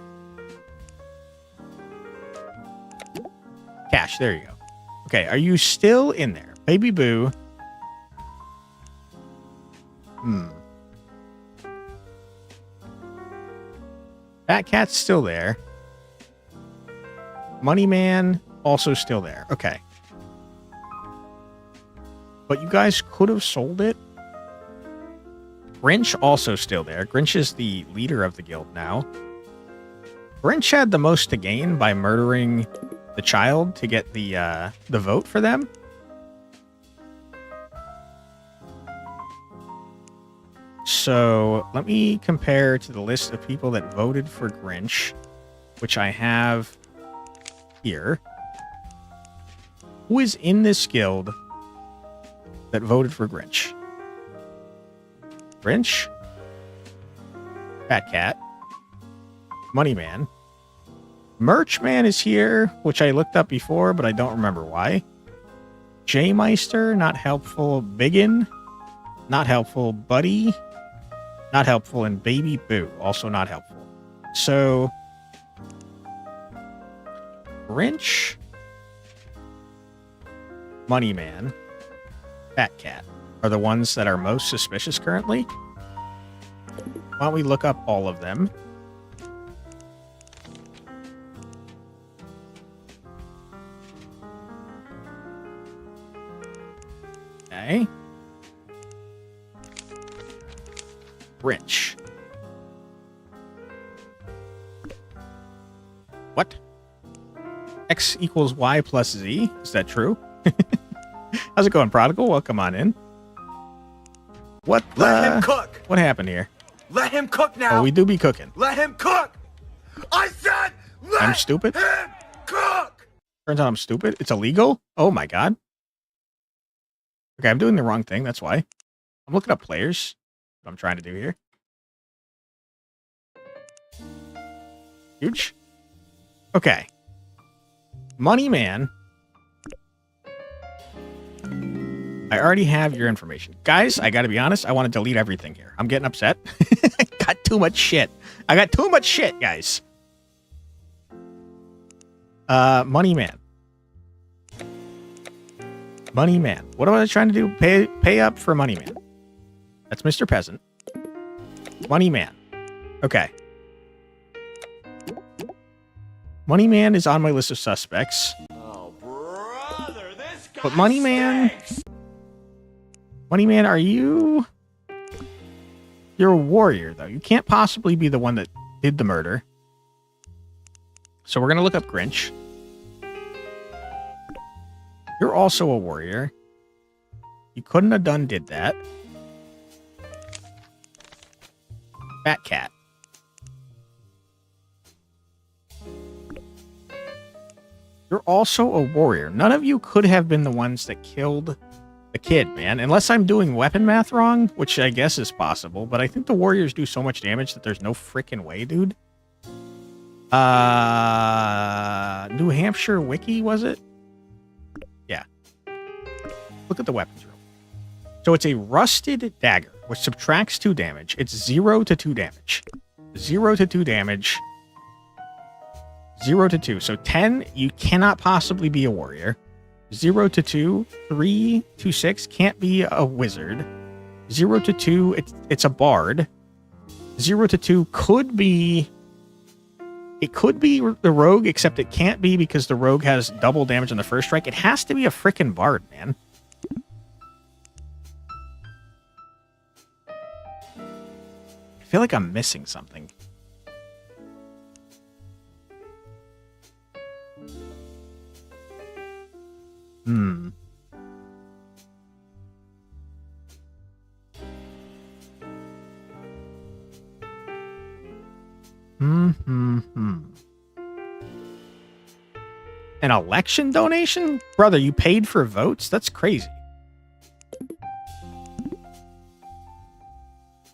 Cash, there you go. Okay, are you still in there? Baby Boo. Fat Cat's still there. Money Man also still there. Okay. But you guys could have sold it. Grinch also still there. Grinch is the leader of the guild now. Grinch had the most to gain by murdering the child to get the vote for them. So let me compare to the list of people that voted for Grinch, which I have here. Who is in this guild that voted for Grinch? Grinch, Fat Cat, Money Man, Merch Man is here, which I looked up before, but I don't remember why. J-Meister, not helpful. Biggin, not helpful. Buddy, not helpful. And Baby Boo, also not helpful. So, Grinch, Money Man, Fat Cat are the ones that are most suspicious currently. Why don't we look up all of them? Okay. Grinch. What? X equals Y plus Z? Is that true? How's it going, Prodigal? Welcome on in. What?
Let him cook.
What happened here?
Let him cook now.
Oh, we do be cooking.
Let him cook. I said let
I'm stupid?
him cook.
Turns out I'm stupid. It's illegal? Oh my god. Okay, I'm doing the wrong thing. That's why. I'm looking up players. What I'm trying to do here. Huge. Okay. Money Man. I already have your information. Guys, I gotta be honest, I want to delete everything here. I'm getting upset. I got too much shit. I got too much shit, guys. Money Man. Money Man. What am I trying to do? Pay up for Money Man. That's Mr. Peasant. Money Man. Okay. Money Man is on my list of suspects.
Oh, brother, this guy
But Money Man...
stinks.
Money Man, are you... You're a warrior, though. You can't possibly be the one that did the murder. So we're going to look up Grinch. You're also a warrior. You couldn't have did that. Fat Cat. You're also a warrior. None of you could have been the ones that killed the kid, man. Unless I'm doing weapon math wrong, which I guess is possible. But I think the warriors do so much damage that there's no freaking way, dude. New Hampshire Wiki, was it? Yeah. Look at the weapons room. So it's a rusted dagger, which subtracts 2 damage. It's 0 to 2 damage. 0 to 2 damage. 0 to 2. So 10, you cannot possibly be a warrior. 0 to 2, 3 to 6, can't be a wizard. 0 to 2, it's a bard. 0 to 2 could be... It could be the rogue, except it can't be because the rogue has double damage on the first strike. It has to be a frickin' bard, man. I feel like I'm missing something. An election donation? Brother, you paid for votes? That's crazy.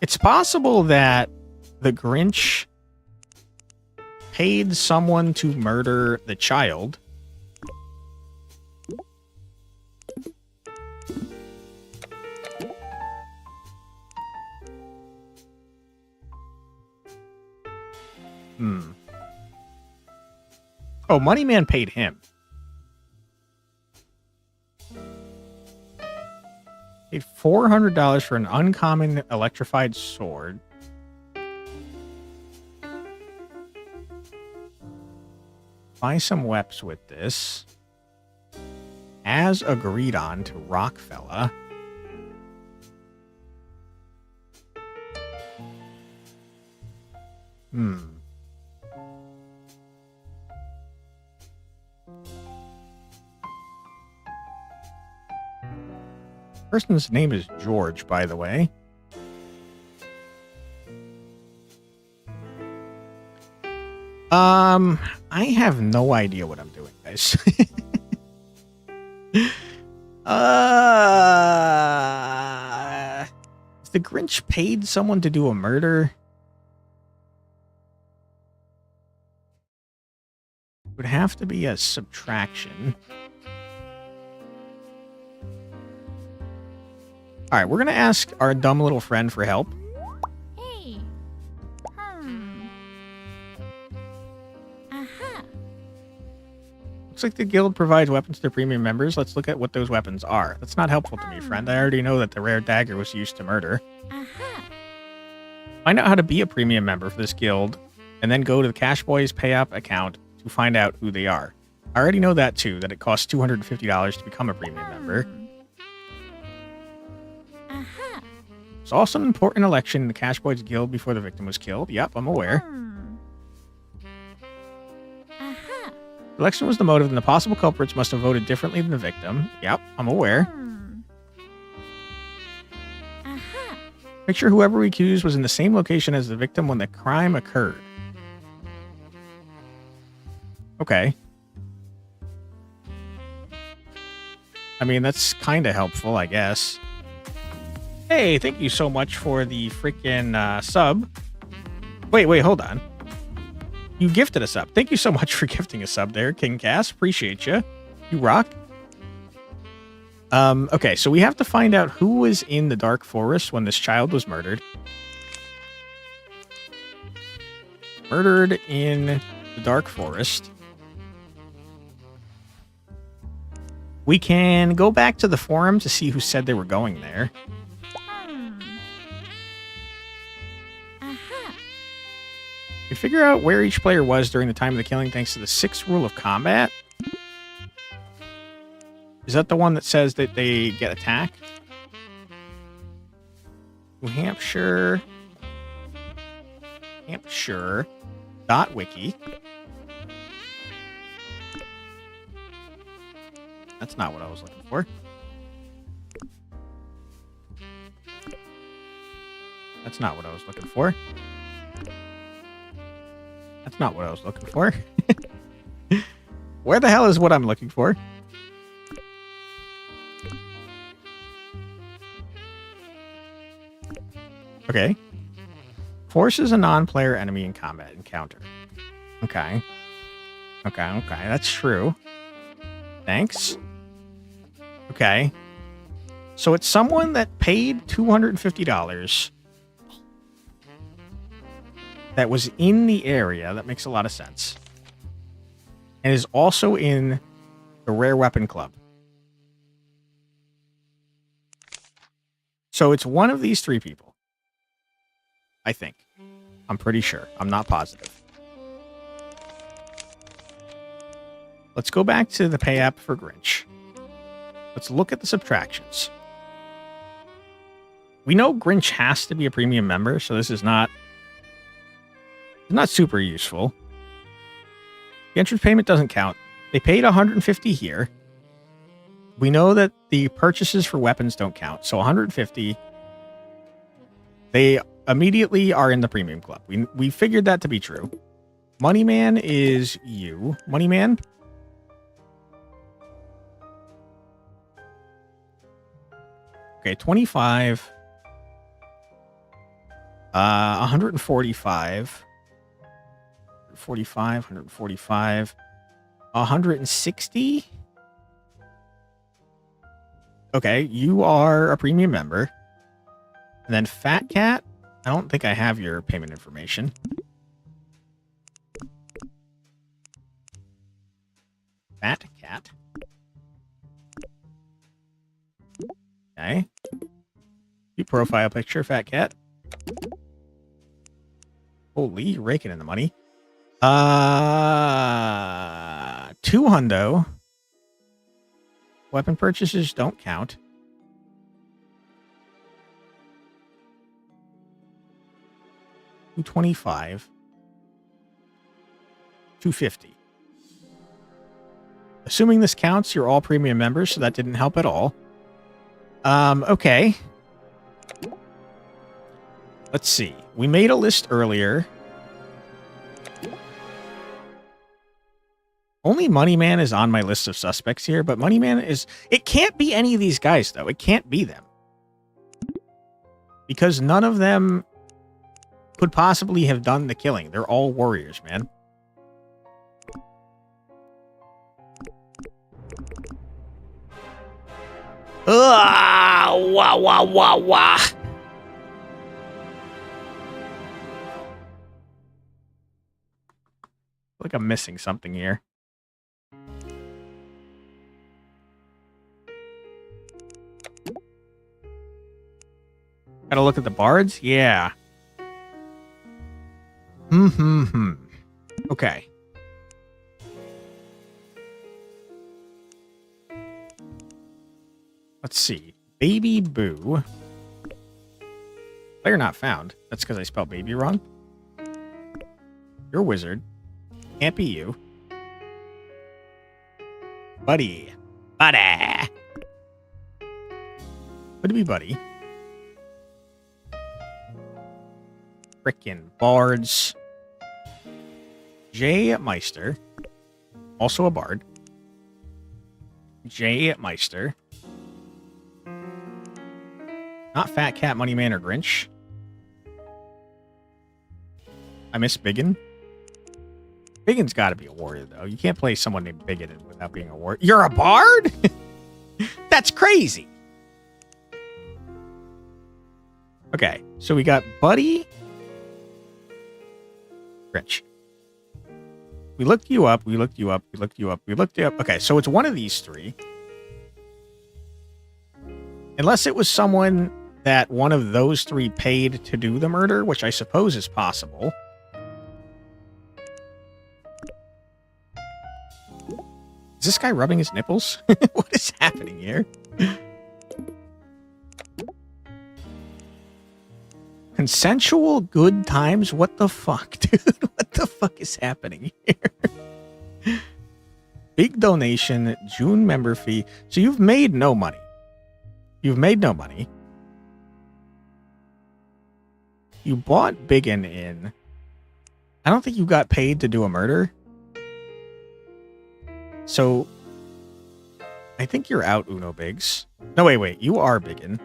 It's possible that the Grinch paid someone to murder the child. Oh, Money Man paid him. Paid $400 for an uncommon electrified sword. Buy some weps with this. As agreed on to Rockfella. Person's name is George, by the way. I have no idea what I'm doing, guys. The Grinch paid someone to do a murder? It would have to be a subtraction. All right, we're going to ask our dumb little friend for help.
Hey. Aha.
Looks like the guild provides weapons to their premium members. Let's look at what those weapons are. That's not helpful to me, friend. I already know that the rare dagger was used to murder.
Aha.
Find out how to be a premium member for this guild, and then go to the Cash Boys Pay Up account to find out who they are. I already know that, too, that it costs $250 to become a premium member.
Aha.
It's also an important election in the Cash Boys Guild before the victim was killed. Yep, I'm aware.
Aha.
The election was the motive, and the possible culprits must have voted differently than the victim. Yep, I'm aware.
Aha.
Make sure whoever we accused was in the same location as the victim when the crime occurred. Okay. I mean, that's kind of helpful, I guess. Hey, thank you so much for the freaking sub. Wait, hold on. You gifted a sub. Thank you so much for gifting a sub there, King Cass. Appreciate you. You rock. Okay, so we have to find out who was in the Dark Forest when this child was murdered. Murdered in the Dark Forest. We can go back to the forum to see who said they were going there.
Aha.
We figure out where each player was during the time of the killing thanks to the 6th rule of combat. Is that the one that says that they get attacked? New Hampshire. Hampshire.wiki. That's not what I was looking for. That's not what I was looking for. That's not what I was looking for. Where the hell is what I'm looking for? Okay. Forces a non-player enemy in combat encounter. Okay. Okay. That's true. Thanks. Okay. So it's someone that paid $250 that was in the area. That makes a lot of sense. And is also in the Rare Weapon Club. So it's one of these 3 people. I think. I'm pretty sure. I'm not positive. Let's go back to the pay app for Grinch. Let's look at the subtractions. We know Grinch has to be a premium member, so this is not super useful. The entrance payment doesn't count. They paid $150 here. We know that the purchases for weapons don't count, so $150. They immediately are in the premium club. We figured that to be true. Moneyman is you. Moneyman. Okay, 25. 145. 45, 145. 160. Okay, you are a premium member. And then Fat Cat. I don't think I have your payment information. Fat Cat. Okay. Cute profile picture, Fat Cat. Holy, you're raking in the money. 200. Weapon purchases don't count. $225. $250. Assuming this counts, you're all premium members, so that didn't help at all. Okay. Let's see. We made a list earlier. Only Moneyman is on my list of suspects here, but Moneyman is... It can't be any of these guys, though. It can't be them. Because none of them could possibly have done the killing. They're all warriors, man. Wah, wah, wah, wah. Like I'm missing something here. Gotta look at the bards? Yeah. Okay. Let's see. Baby Boo. Player not found. That's because I spelled baby wrong. You're a wizard. Can't be you. Buddy. Buddy. Would it be Buddy? Frickin' bards. Jay Meister. Also a bard. Jay Meister. Not Fat Cat, Moneyman, or Grinch. I miss Biggin. Biggin's got to be a warrior, though. You can't play someone named Biggin without being a warrior. You're a bard? That's crazy. Okay, so we got Buddy. Rich. We looked you up. We looked you up. We looked you up. We looked you up. Okay, so it's one of these three. Unless it was someone that one of those three paid to do the murder, which I suppose is possible. Is this guy rubbing his nipples? What is happening here? Consensual good times? What the fuck, dude? What the fuck is happening here? Big donation, June member fee. So you've made no money. You've made no money. You bought Biggin in. I don't think you got paid to do a murder. So I think you're out, Uno Biggs. No, wait. You are Biggin.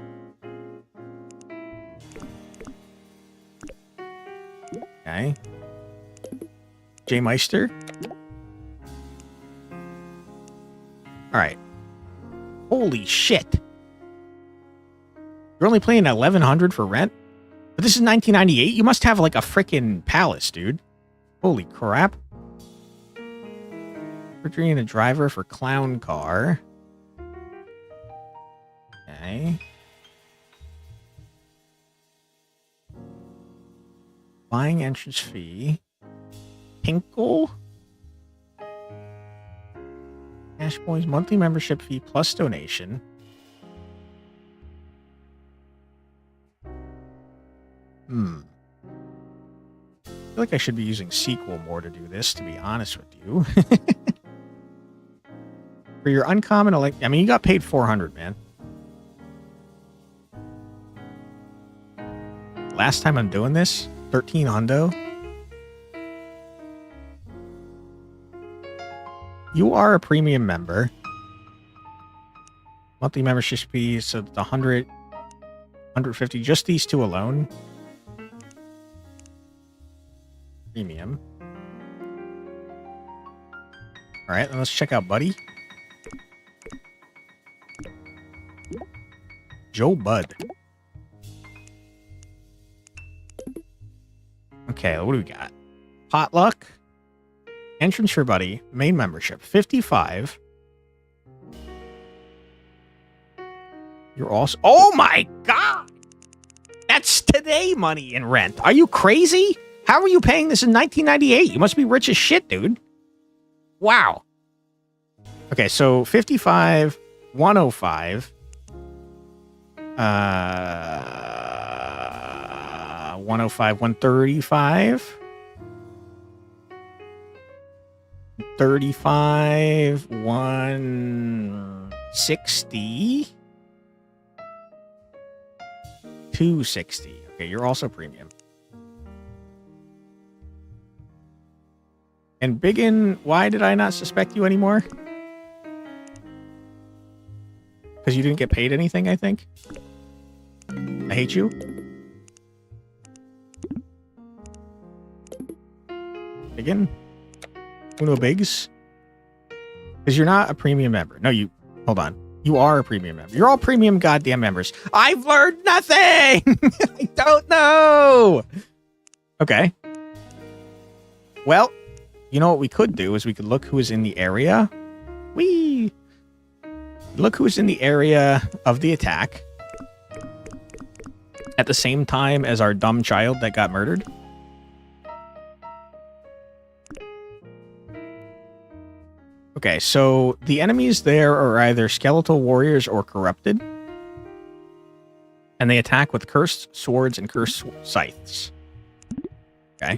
Okay. J Meister. All right. Holy shit. You're only paying $1,100 for rent? But this is 1998? You must have like a freaking palace, dude. Holy crap. Refrigerating a driver for clown car. Okay. Buying entrance fee. Pinkle. Cash Boys monthly membership fee plus donation. I feel like I should be using SQL more to do this, to be honest with you. For your uncommon I mean, you got paid $400, man. Last time I'm doing this, 13 hundo. You are a premium member. Monthly membership fee, so the 100, 150, just these two alone. Premium. All right, then let's check out Buddy. Joe Bud. Okay, what do we got? Potluck. Entrance for Buddy. Main membership. 55. You're also... Oh my god! That's today money in rent. Are you crazy? How are you paying this in 1998? You must be rich as shit, dude. Wow. Okay, so 55, 105. 105, 135. 35, 160. 260. Okay, you're also premium. And Biggin, why did I not suspect you anymore? Because you didn't get paid anything, I think. I hate you. Biggin? Uno Biggs? Because you're not a premium member. No, you... Hold on. You are a premium member. You're all premium goddamn members. I've learned nothing! I don't know! Okay. Well... You know what we could do is we could look who is in the area. Look who is in the area of the attack. At the same time as our dumb child that got murdered. Okay, so the enemies there are either skeletal warriors or corrupted. And they attack with cursed swords and cursed scythes. Okay.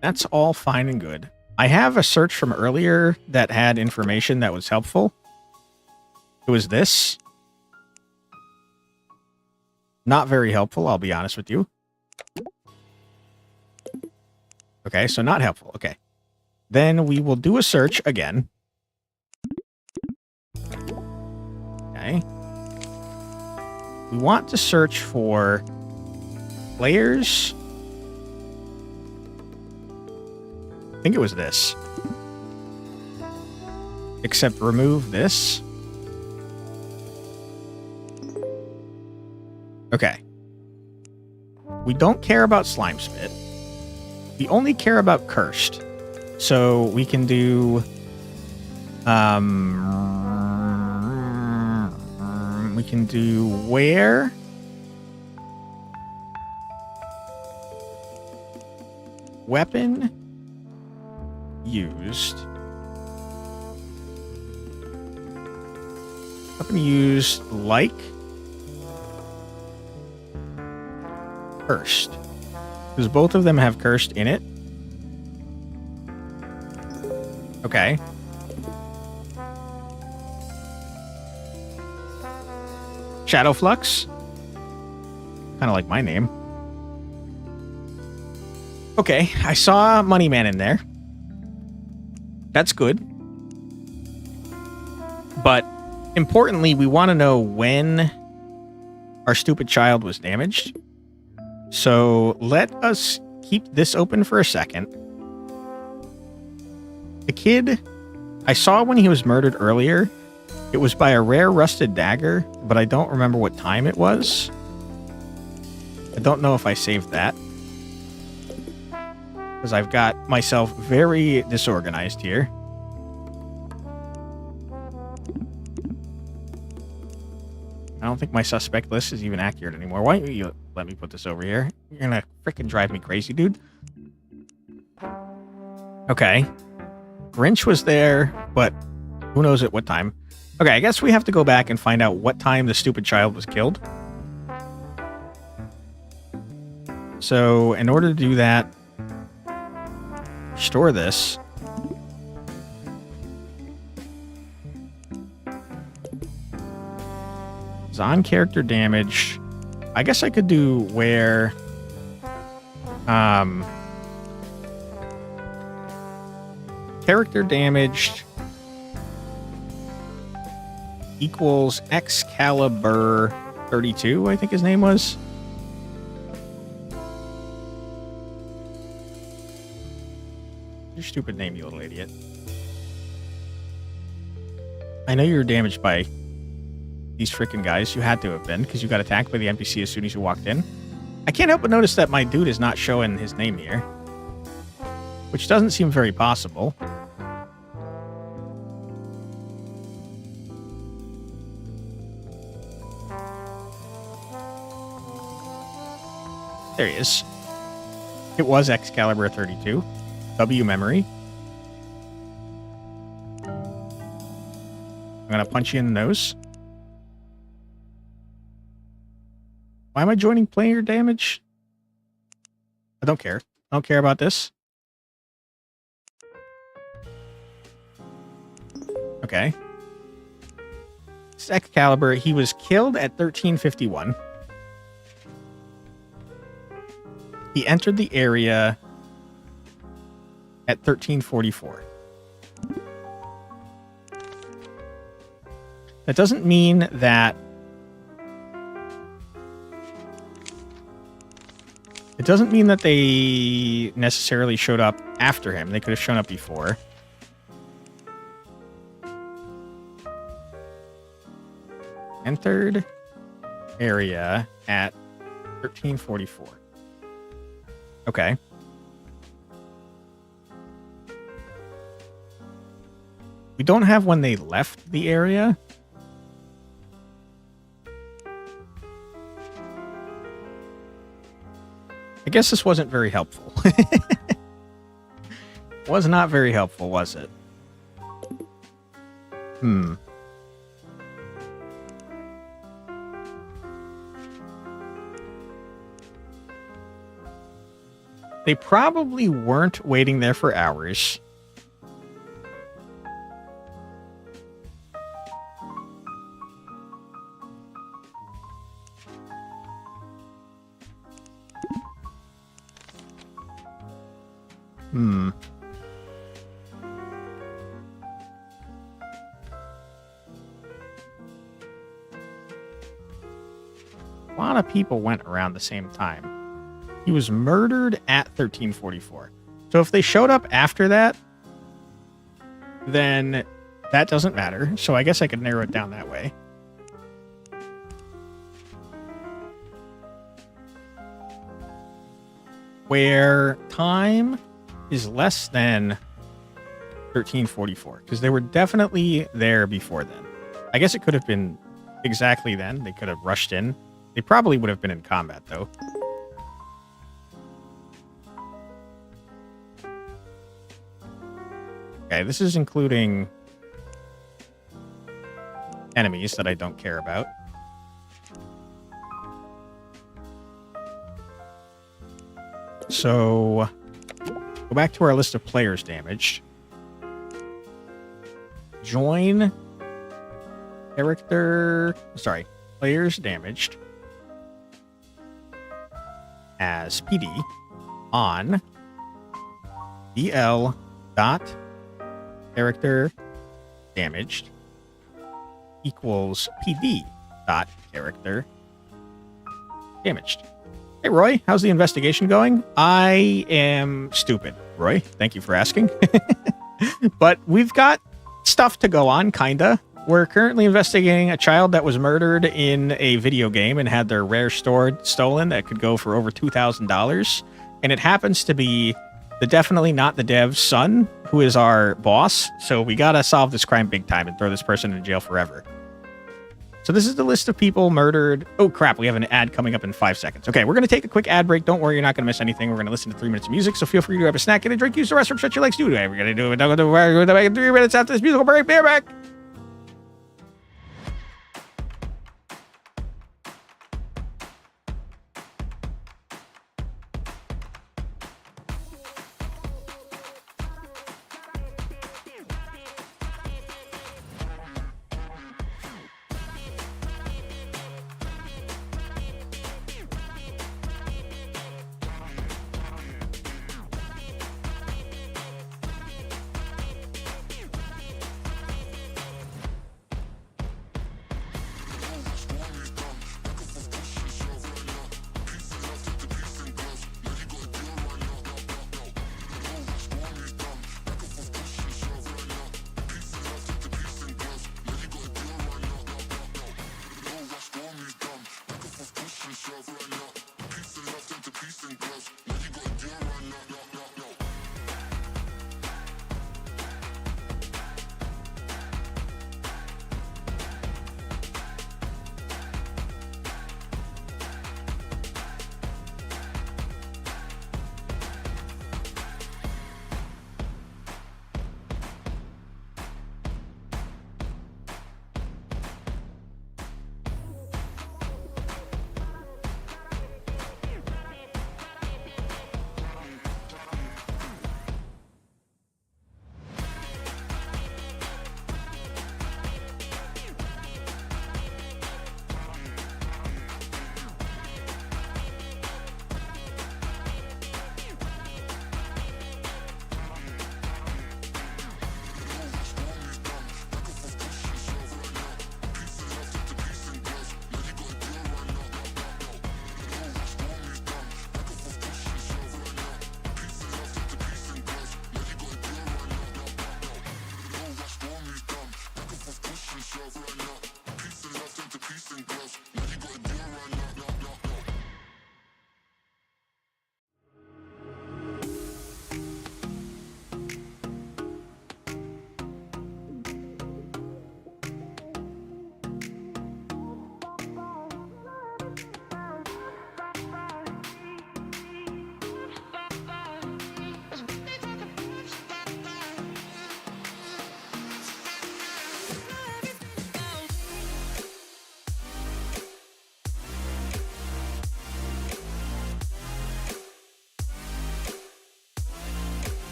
That's all fine and good. I have a search from earlier that had information that was helpful. It was this. Not very helpful, I'll be honest with you. Okay, so not helpful. Okay. Then we will do a search again. Okay. We want to search for players think it was this. Except remove this. Okay. We don't care about slime spit. We only care about cursed. So we can do we can do where weapon used. Weapon used like cursed. Because both of them have cursed in it. Okay. Shadow Flux. Kind of like my name. Okay, I saw Moneyman in there. That's good. But importantly, we want to know when our stupid child was damaged. So let us keep this open for a second. The kid I saw when he was murdered earlier, it was by a rare rusted dagger, but I don't remember what time it was. I don't know if I saved that. Because I've got myself very disorganized here. I don't think my suspect list is even accurate anymore. Why don't you let me put this over here? You're gonna freaking drive me crazy, dude. Okay. Grinch was there, but who knows at what time. Okay, I guess we have to go back and find out what time the stupid child was killed. So, in order to do that, restore this. Zon character damage. I guess I could do where character damaged equals Excalibur 32, I think his name was. Your stupid name, you little idiot. I know you were damaged by these freaking guys. You had to have been, because you got attacked by the NPC as soon as you walked in. I can't help but notice that my dude is not showing his name here, which doesn't seem very possible. There he is. It was Excalibur 32. W memory. I'm gonna punch you in the nose. Why am I joining player damage? I don't care. I don't care about this. Okay. This is Excalibur. He was killed at 1351. He entered the area at 1344. That doesn't mean that they necessarily showed up after him. They could have shown up before. Entered area at 1344. Okay. We don't have when they left the area. I guess this wasn't very helpful. Was not very helpful, was it? They probably weren't waiting there for hours. A lot of people went around the same time. He was murdered at 1344. So if they showed up after that, then that doesn't matter. So I guess I could narrow it down that way. Where time is less than 13:44, because they were definitely there before then. I guess it could have been exactly then. They could have rushed in. They probably would have been in combat, though. Okay, this is including enemies that I don't care about. So, go back to our list of players damaged. Join players damaged as PD on DL dot character damaged equals PD dot character damaged. Hey, Roy, how's the investigation going? I am stupid, Roy. Thank you for asking. But we've got stuff to go on, kinda. We're currently investigating a child that was murdered in a video game and had their rare stolen that could go for over $2,000. And it happens to be definitely not the dev's son, who is our boss. So we gotta solve this crime big time and throw this person in jail forever. So this is the list of people murdered. Oh, crap. We have an ad coming up in 5 seconds. Okay, we're going to take a quick ad break. Don't worry, you're not going to miss anything. We're going to listen to 3 minutes of music, so feel free to grab a snack, get a drink, use the restroom, shut your legs, do whatever you're going to do. Don't go to 3 minutes after this musical break. Be right back.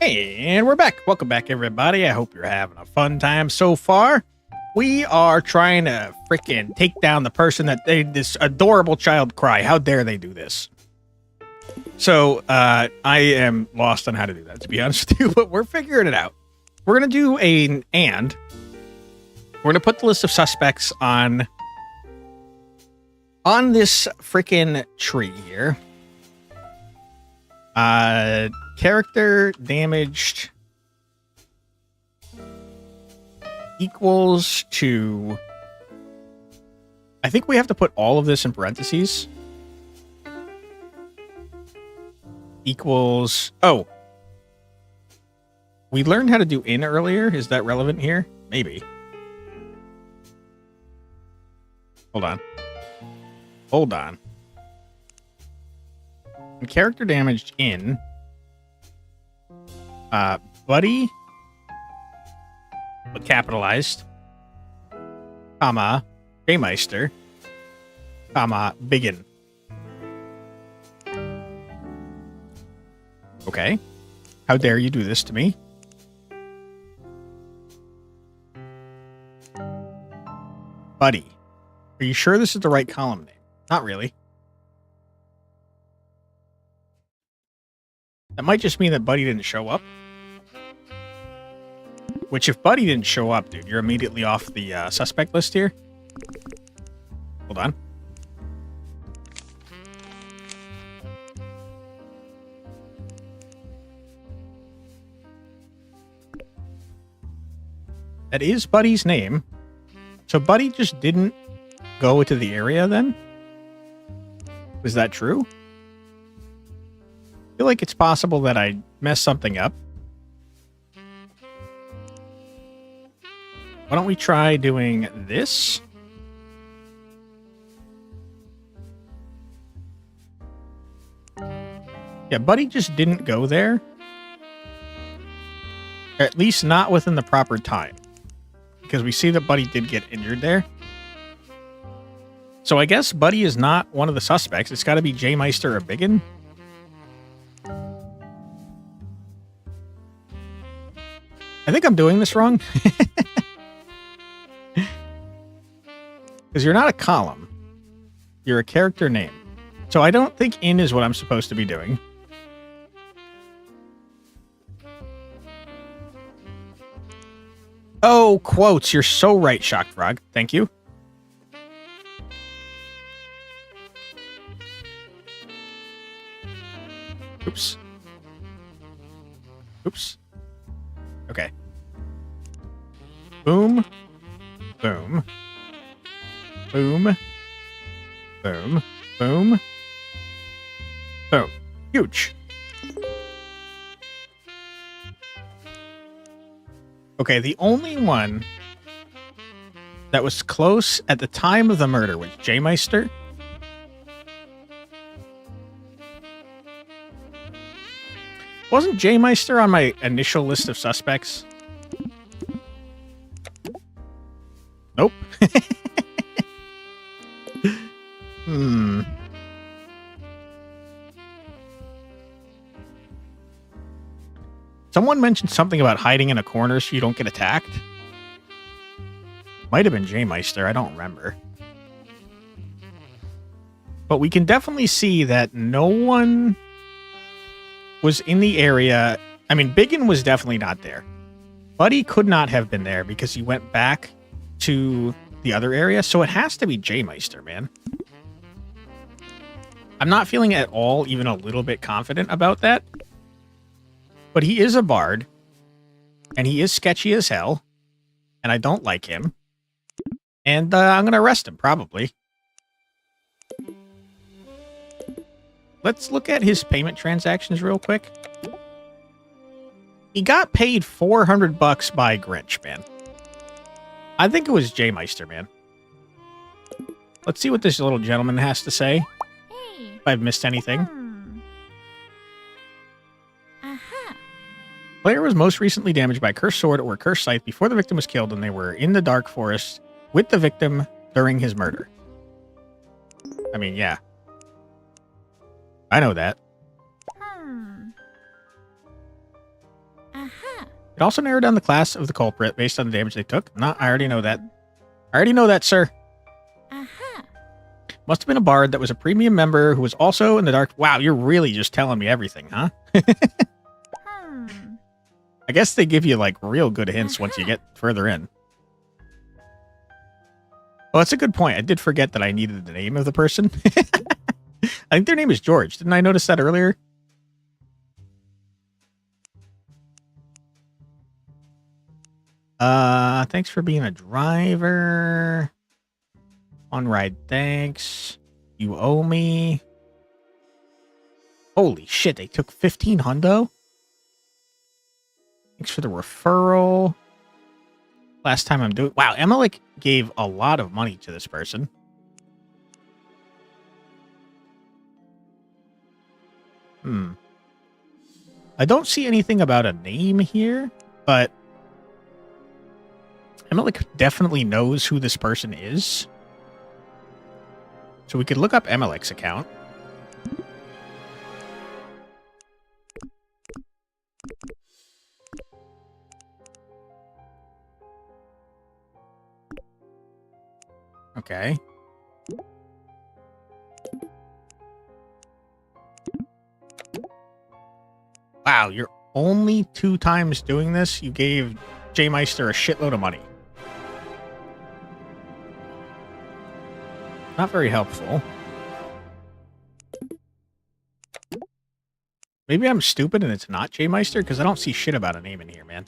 Hey, and we're back. Welcome back, everybody. I hope you're having a fun time so far. We are trying to freaking take down the person that made this adorable child cry. How dare they do this? So, I am lost on how to do that, to be honest with you, but we're figuring it out. We're going to do an and. We're going to put the list of suspects on this freaking tree here. Character damaged equals to... I think we have to put all of this in parentheses. Equals... Oh. We learned how to do in earlier. Is that relevant here? Maybe. Hold on. Hold on. And character damaged in... Buddy... but capitalized, comma, Baymeister, comma, Biggin. Okay. How dare you do this to me? Buddy. Are you sure this is the right column name? Not really. That might just mean that Buddy didn't show up. Which, if Buddy didn't show up, dude, you're immediately off the suspect list here. Hold on. That is Buddy's name. So Buddy just didn't go to the area then? Was that true? I feel like it's possible that I messed something up. Why don't we try doing this? Yeah, Buddy just didn't go there. Or at least not within the proper time. Because we see that Buddy did get injured there. So I guess Buddy is not one of the suspects. It's got to be Jaymeister or Biggin. I think I'm doing this wrong. Because you're not a column. You're a character name. So I don't think in is what I'm supposed to be doing. Oh, quotes. You're so right, Shock Frog. Thank you. Oops. Oops. Okay. Boom. Boom. Boom. Boom. Boom. Boom. Huge. Okay, the only one that was close at the time of the murder was Jaymeister. Wasn't Jaymeister on my initial list of suspects? Nope. Someone mentioned something about hiding in a corner so you don't get attacked. Might have been Jaymeister, I don't remember. But we can definitely see that no one was in the area. I mean, Biggin was definitely not there. Buddy could not have been there because he went back to the other area. So it has to be Jaymeister, man. I'm not feeling at all even a little bit confident about that. But he is a bard. And he is sketchy as hell. And I don't like him. And I'm going to arrest him, probably. Let's look at his payment transactions real quick. He got paid $400 by Grinch, man. I think it was Jaymeister, man. Let's see what this little gentleman has to say.
Hey.
If I've missed anything.
Aha.
Player was most recently damaged by a cursed sword or a cursed scythe before the victim was killed, and they were in the dark forest with the victim during his murder. I mean, yeah. I know that.
Aha.
It also narrowed down the class of the culprit based on the damage they took. I already know that. I already know that, sir.
Aha.
Must have been a bard that was a premium member who was also in the dark. Wow, you're really just telling me everything, huh? I guess they give you, like, real good hints once you get further in. Well, that's a good point. I did forget that I needed the name of the person. I think their name is George. Didn't I notice that earlier? Thanks for being a driver. On ride, thanks. You owe me. Holy shit, they took 15 hundo? Thanks for the referral. Last time I'm doing... Wow, Emily gave a lot of money to this person. I don't see anything about a name here, but Emily definitely knows who this person is. So we could look up Emilik's account. Okay. Wow, you're only 2 times doing this. You gave J Meister a shitload of money. Not very helpful. Maybe I'm stupid and it's not J Meister because I don't see shit about a name in here, man.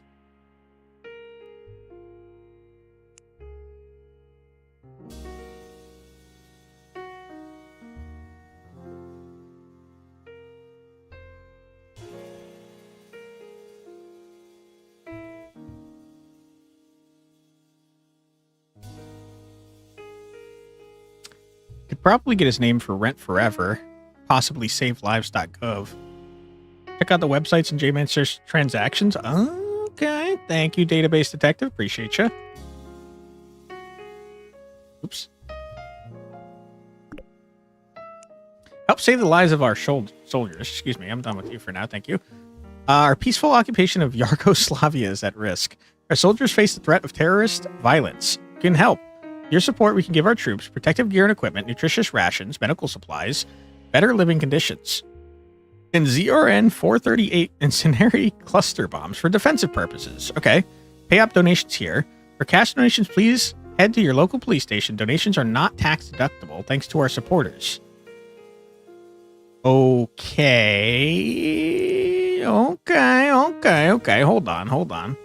Could probably get his name for Rent Forever, possibly savelives.gov. Check out the websites and J-Meister's transactions. Okay, thank you, database detective. Appreciate you. Oops. Help save the lives of our soldiers. Excuse me, I'm done with you for now. Thank you. Our peaceful occupation of Yugoslavia is at risk. Our soldiers face the threat of terrorist violence. You can help. Your support, we can give our troops protective gear and equipment, nutritious rations, medical supplies, better living conditions, and ZRN 438 incendiary cluster bombs for defensive purposes. Okay. Pay up donations here. For cash donations, please head to your local police station. Donations are not tax deductible thanks to our supporters. Okay. Okay. Hold on.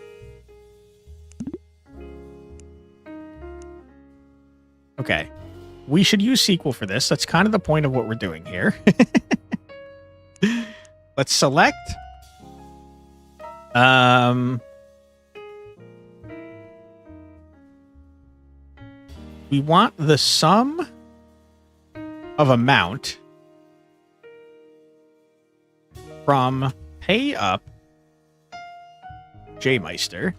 Okay. We should use SQL for this. That's kind of the point of what we're doing here. Let's select. We want the sum of amount from pay up J Meister.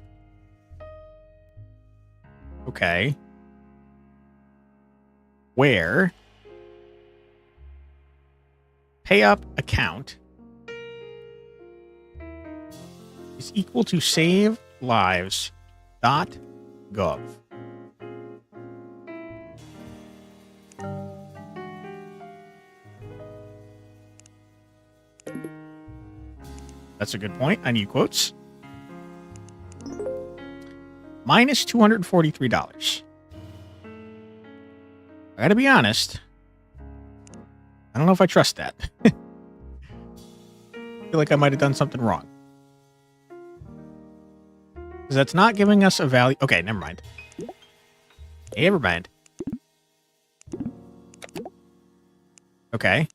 Okay. Where pay up account is equal to savelives.gov. That's a good point. I need quotes. Minus $243. I gotta be honest. I don't know if I trust that. I feel like I might have done something wrong. Because that's not giving us a value. Okay, never mind. Never mind. Okay.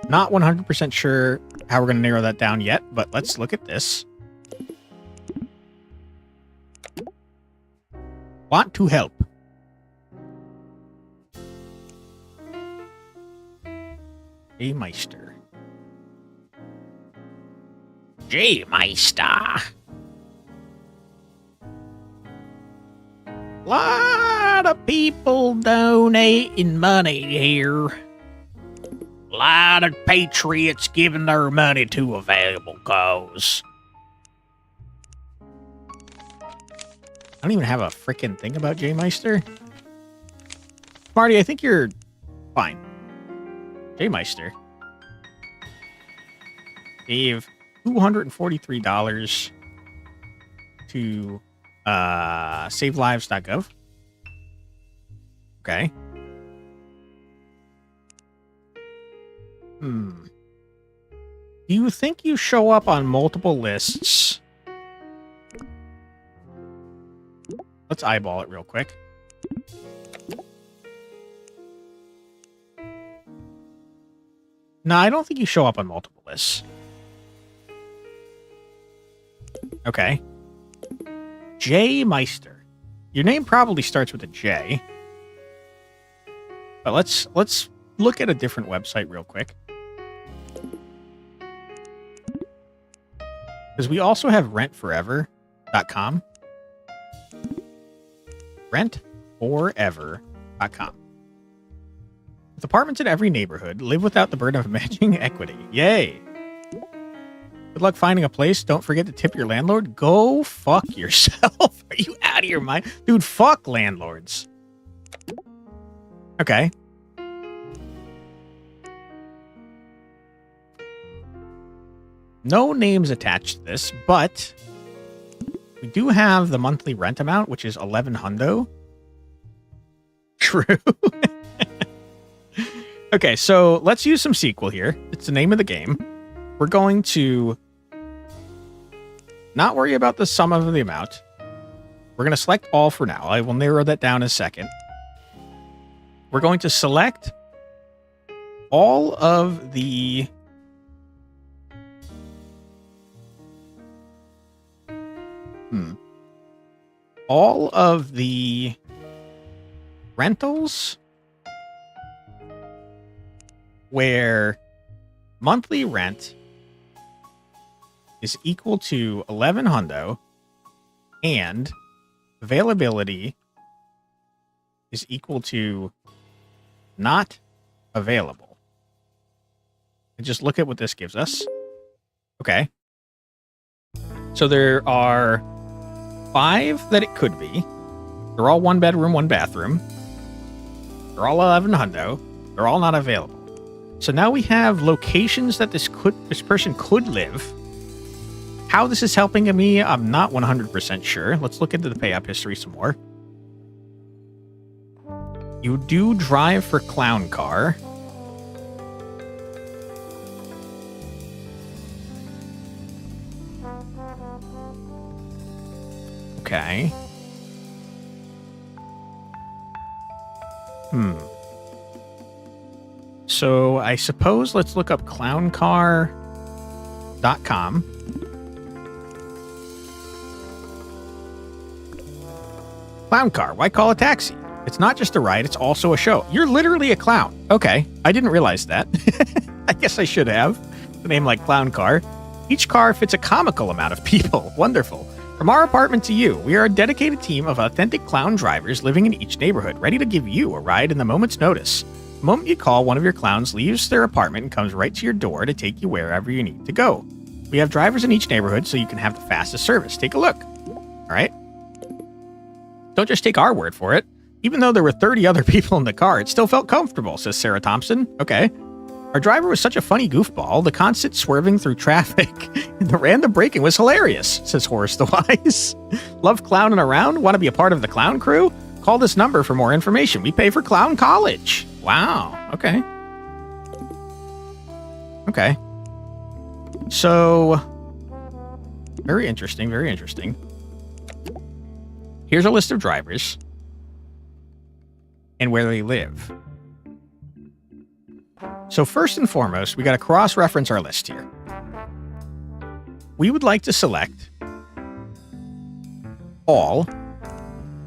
Not 100% sure how we're going to narrow that down yet, but let's look at this. Want to help. J Meister. J Meister. Lot of people donating money here. Lot of patriots giving their money to a valuable cause. don't even have a freaking thing about J Meister. Marty, I think you're fine. J Meister gave $243 to savelives.gov. Okay. Do you think you show up on multiple lists? Let's eyeball it real quick. No, I don't think you show up on multiple lists. Okay. J Meister. Your name probably starts with a J. But let's look at a different website real quick. Because we also have rentforever.com. Rentforever.com. With apartments in every neighborhood, live without the burden of matching equity. Yay! Good luck finding a place. Don't forget to tip your landlord. Go fuck yourself. Are you out of your mind? Dude, fuck landlords. Okay. No names attached to this, but we do have the monthly rent amount, which is 11 hundo. True. Okay, so let's use some SQL here. It's the name of the game. We're going to not worry about the sum of the amount. We're going to select all for now. I will narrow that down in a second. We're going to select all of the rentals where monthly rent is equal to 11 hundo and availability is equal to not available. And just look at what this gives us. Okay. So there are 5 that it could be. They're all 1 bedroom, 1 bathroom. They're all 11 hundo. They're all not available. So now we have locations that this person could live. How this is helping me, I'm not 100% sure. Let's look into the pay up history some more. You do drive for Clown Car. Okay. So I suppose let's look up clowncar.com. Clown car. Why call a taxi? It's not just a ride, it's also a show. You're literally a clown. Okay. I didn't realize that. I guess I should have. The name like Clown Car. Each car fits a comical amount of people. Wonderful. From our apartment to you, we are a dedicated team of authentic clown drivers living in each neighborhood, ready to give you a ride in the moment's notice. The moment you call, one of your clowns leaves their apartment and comes right to your door to take you wherever you need to go. We have drivers in each neighborhood so you can have the fastest service. Take a look. All right? Don't just take our word for it. Even though there were 30 other people in the car, it still felt comfortable, says Sarah Thompson. Okay. Our driver was such a funny goofball. The constant swerving through traffic and the random braking was hilarious, says Horace the Wise. Love clowning around? Want to be a part of the clown crew? Call this number for more information. We pay for clown college. Wow. Okay. Okay. So, very interesting. Very interesting. Here's a list of drivers and where they live. So first and foremost, we got to cross-reference our list here. We would like to select all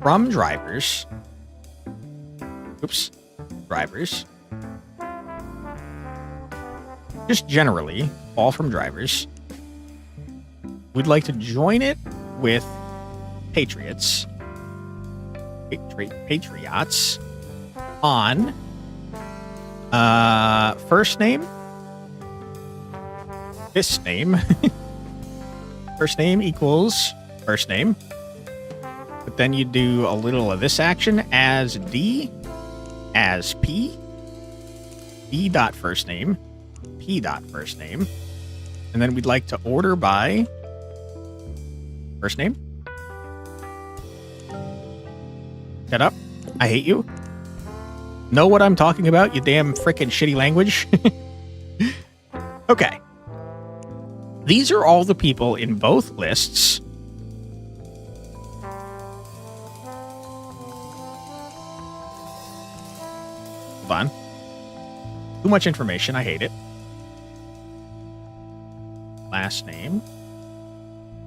from drivers. Drivers. Just generally, all from drivers. We'd like to join it with patriots. Patriots on first name, this name. First name equals first name. The Then you do a little of this action as D, as P, D dot first name, P dot first name. And then we'd like to order by first name. Shut up. I hate you. Know what I'm talking about, you damn frickin' shitty language. Okay. These are all the people in both lists. Hold on. Too much information. I hate it. Last name.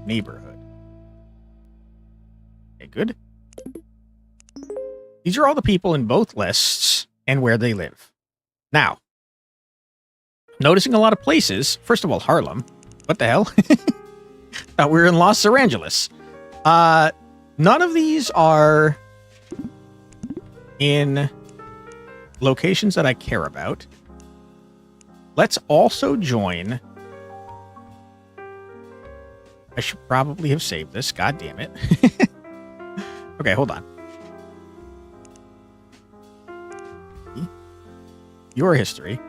Neighborhood. Okay, good. These are all the people in both lists and where they live. Now, noticing a lot of places. First of all, Harlem. What the hell? Thought we were in Los Zorangeles. None of these are in locations that I care about. Let's also join. I should probably have saved this. God damn it. Okay, hold on. Your history.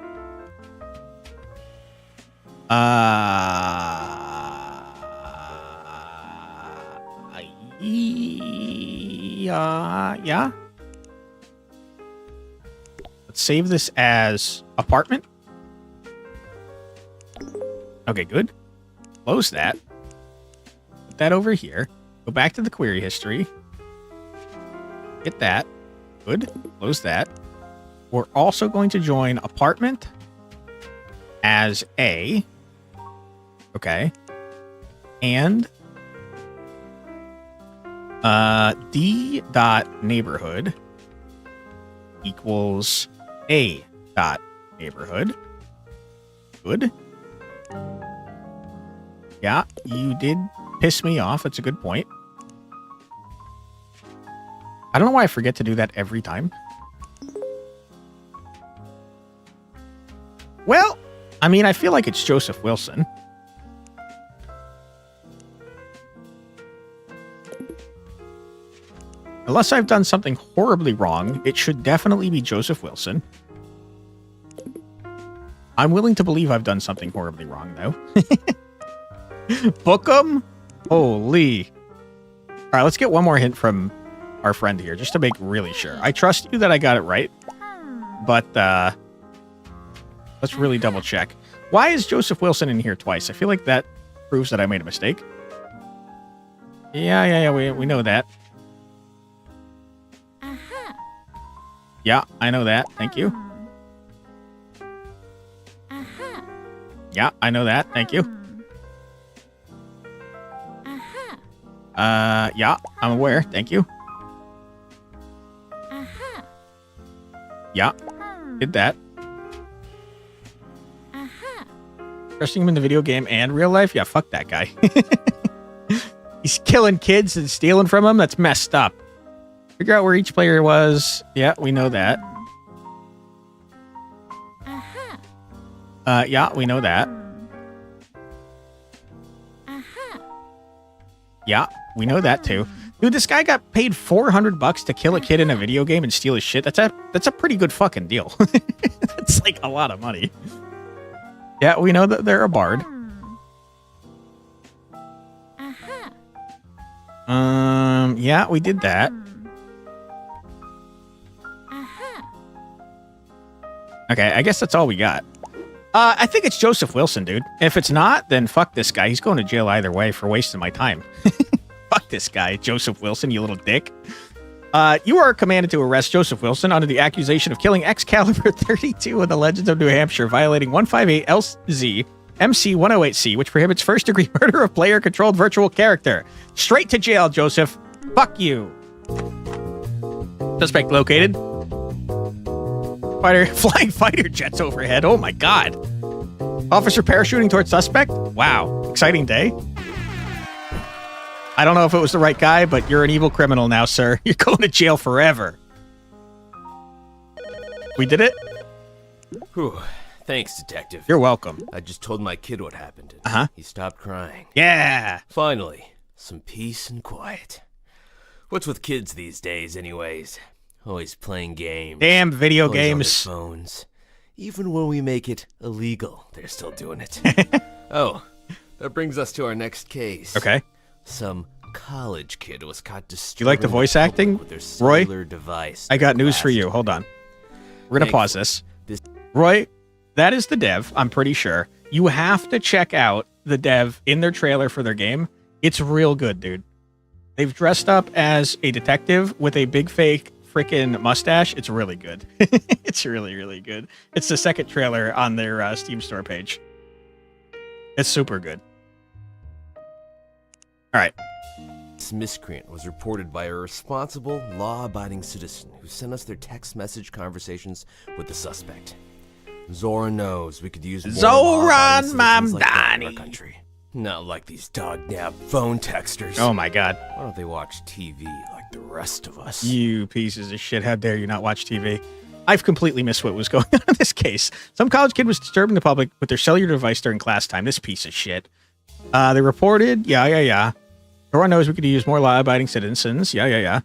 Yeah. Let's save this as apartment. Okay, good. Close that. Put that over here. Go back to the query history. Get that. Good. Close that. We're also going to join apartment as A. Okay. And D dot neighborhood equals A dot neighborhood. Good. Yeah, you did piss me off. That's a good point. I don't know why I forget to do that every time. Well, I mean, I feel like it's Joseph Wilson. Unless I've done something horribly wrong, it should definitely be Joseph Wilson. I'm willing to believe I've done something horribly wrong, though. Book 'em? Holy. All right, let's get one more hint from our friend here, just to make really sure. I trust you that I got it right, but let's really double check. Why is Joseph Wilson in here twice? I feel like that proves that I made a mistake. Yeah, we know that. Yeah, I know that. Thank you. Yeah, I know that. Thank you. Yeah, I'm aware. Thank you. Yeah, did that. Trusting him in the video game and real life? Yeah, fuck that guy. He's killing kids and stealing from them? That's messed up. Figure out where each player was. Yeah, we know that. Yeah, we know that. Yeah, we know that too. Dude, this guy got paid $400 to kill a kid in a video game and steal his shit. That's a pretty good fucking deal. That's like a lot of money. Yeah, we know that they're a bard. Yeah, we did that. Okay, I guess that's all we got. I think it's Joseph Wilson, dude. If it's not, then fuck this guy. He's going to jail either way for wasting my time. Fuck this guy, Joseph Wilson, you little dick. You are commanded to arrest Joseph Wilson under the accusation of killing Excalibur 32 of the Legends of New Hampshire, violating 158 LZ MC 108C, which prohibits first-degree murder of player-controlled virtual character. Straight to jail, Joseph. Fuck you. Suspect located. Flying fighter jets overhead. Oh my god. Officer parachuting towards suspect. Wow. Exciting day. I don't know if it was the right guy, but you're an evil criminal now, sir. You're going to jail forever. We did it?
Whew. Thanks, detective.
You're welcome.
I just told my kid what happened.
Uh-huh.
He stopped crying.
Yeah.
Finally, some peace and quiet. What's with kids these days, anyways? Always playing games.
Damn video
Always
games.
on their phones. Even when we make it illegal, they're still doing it. Oh, that brings us to our next case.
Okay.
Some college kid was caught disturbing.
You like the voice acting,
with their
Roy?
cellular device.
I got news for you. Hold on. We're going to pause this. Roy, that is the dev, I'm pretty sure. You have to check out the dev in their trailer for their game. It's real good, dude. They've dressed up as a detective with a big fake freaking mustache. It's really good. It's really, really good. It's the second trailer on their Steam store page. It's super good. All right.
This miscreant was reported by a responsible, law-abiding citizen who sent us their text message conversations with the suspect. Zora knows we could use more law-abiding citizens like that in our country. Not like these dog-nabbed phone texters.
Oh my god.
Why don't they watch TV like the rest of us?
You pieces of shit. How dare you not watch TV? I've completely missed what was going on in this case. Some college kid was disturbing the public with their cellular device during class time. This piece of shit. They reported, yeah. Everyone knows we could use more law-abiding citizens. Yeah.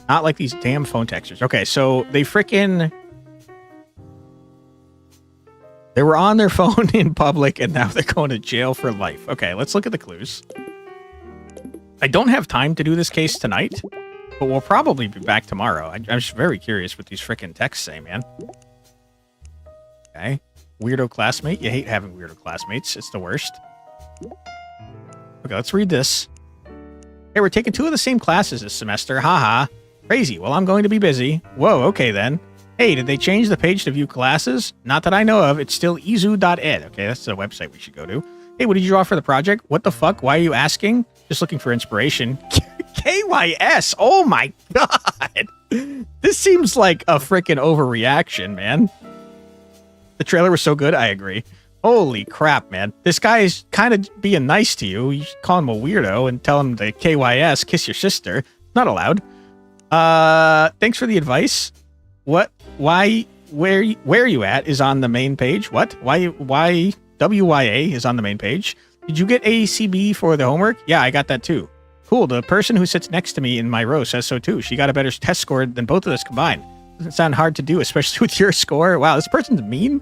Not like these damn phone texters. Okay, so they were on their phone in public, and now they're going to jail for life. Okay, let's look at the clues. I don't have time to do this case tonight, but we'll probably be back tomorrow. I'm just very curious what these freaking texts say, man. Okay. Weirdo classmate. You hate having weirdo classmates. It's the worst. Okay, let's read this. Hey, we're taking 2 of the same classes this semester. Haha. Crazy. Well, I'm going to be busy. Whoa, okay then. Hey, did they change the page to view classes? Not that I know of. It's still izu.ed. Okay, that's the website we should go to. Hey, what did you draw for the project? What the fuck? Why are you asking? Just looking for inspiration. KYS. Oh my god. This seems like a freaking overreaction, man. The trailer was so good. I agree. Holy crap, man. This guy is kind of being nice to you. You should call him a weirdo and tell him to KYS, kiss your sister. Not allowed. Thanks for the advice. What? Why? Where are you at is on the main page. What? Why? WYA is on the main page. Did you get ACB for the homework? Yeah, I got that too. Cool. The person who sits next to me in my row says so too. She got a better test score than both of us combined. Doesn't sound hard to do, especially with your score. Wow, this person's mean.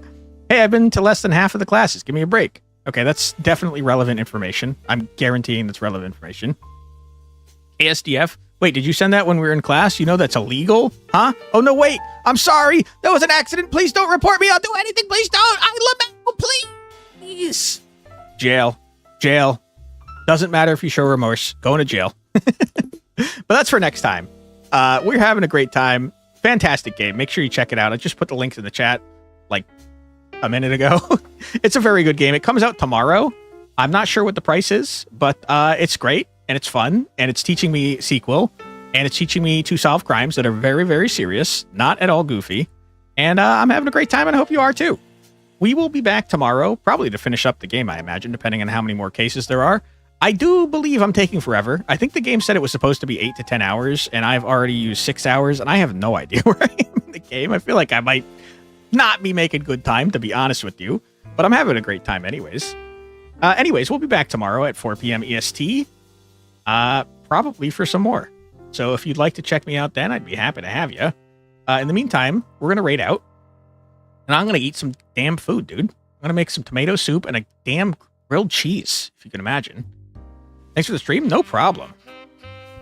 Hey, I've been to less than half of the classes. Give me a break. Okay, that's definitely relevant information. I'm guaranteeing that's relevant information. ASDF. Wait, did you send that when we were in class? You know that's illegal? Huh? Oh, no, wait. I'm sorry. That was an accident. Please don't report me. I'll do anything. Please don't. I lament. Please. Jail. Doesn't matter if you show remorse. Going to jail. But that's for next time. We're having a great time. Fantastic game. Make sure you check it out. I just put the links in the chat like a minute ago. It's a very good game. It comes out tomorrow. I'm not sure what the price is, but it's great. And it's fun, and it's teaching me SQL, and it's teaching me to solve crimes that are very, very serious, not at all goofy. And I'm having a great time, and I hope you are too. We will be back tomorrow, probably to finish up the game, I imagine, depending on how many more cases there are. I do believe I'm taking forever. I think the game said it was supposed to be 8 to 10 hours, and I've already used 6 hours, and I have no idea where I am in the game. I feel like I might not be making good time, to be honest with you, but I'm having a great time anyways. We'll be back tomorrow at 4 p.m. EST. Probably for some more. So if you'd like to check me out then, I'd be happy to have you. In the meantime, we're going to raid out. And I'm going to eat some damn food, dude. I'm going to make some tomato soup and a damn grilled cheese, if you can imagine. Thanks for the stream. No problem.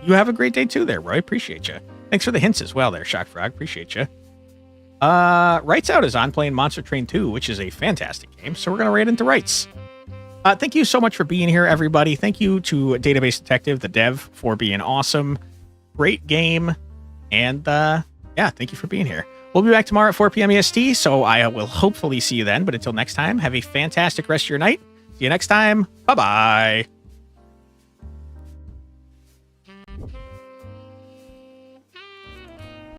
You have a great day too there, Roy. Appreciate you. Thanks for the hints as well there, Shock Frog. Appreciate you. Rights Out is on playing Monster Train 2, which is a fantastic game. So we're going to raid into Rights. Thank you so much for being here, everybody. Thank you to Database Detective, the dev, for being awesome. Great game. And, thank you for being here. We'll be back tomorrow at 4 p.m. EST, so I will hopefully see you then. But until next time, have a fantastic rest of your night. See you next time. Bye-bye.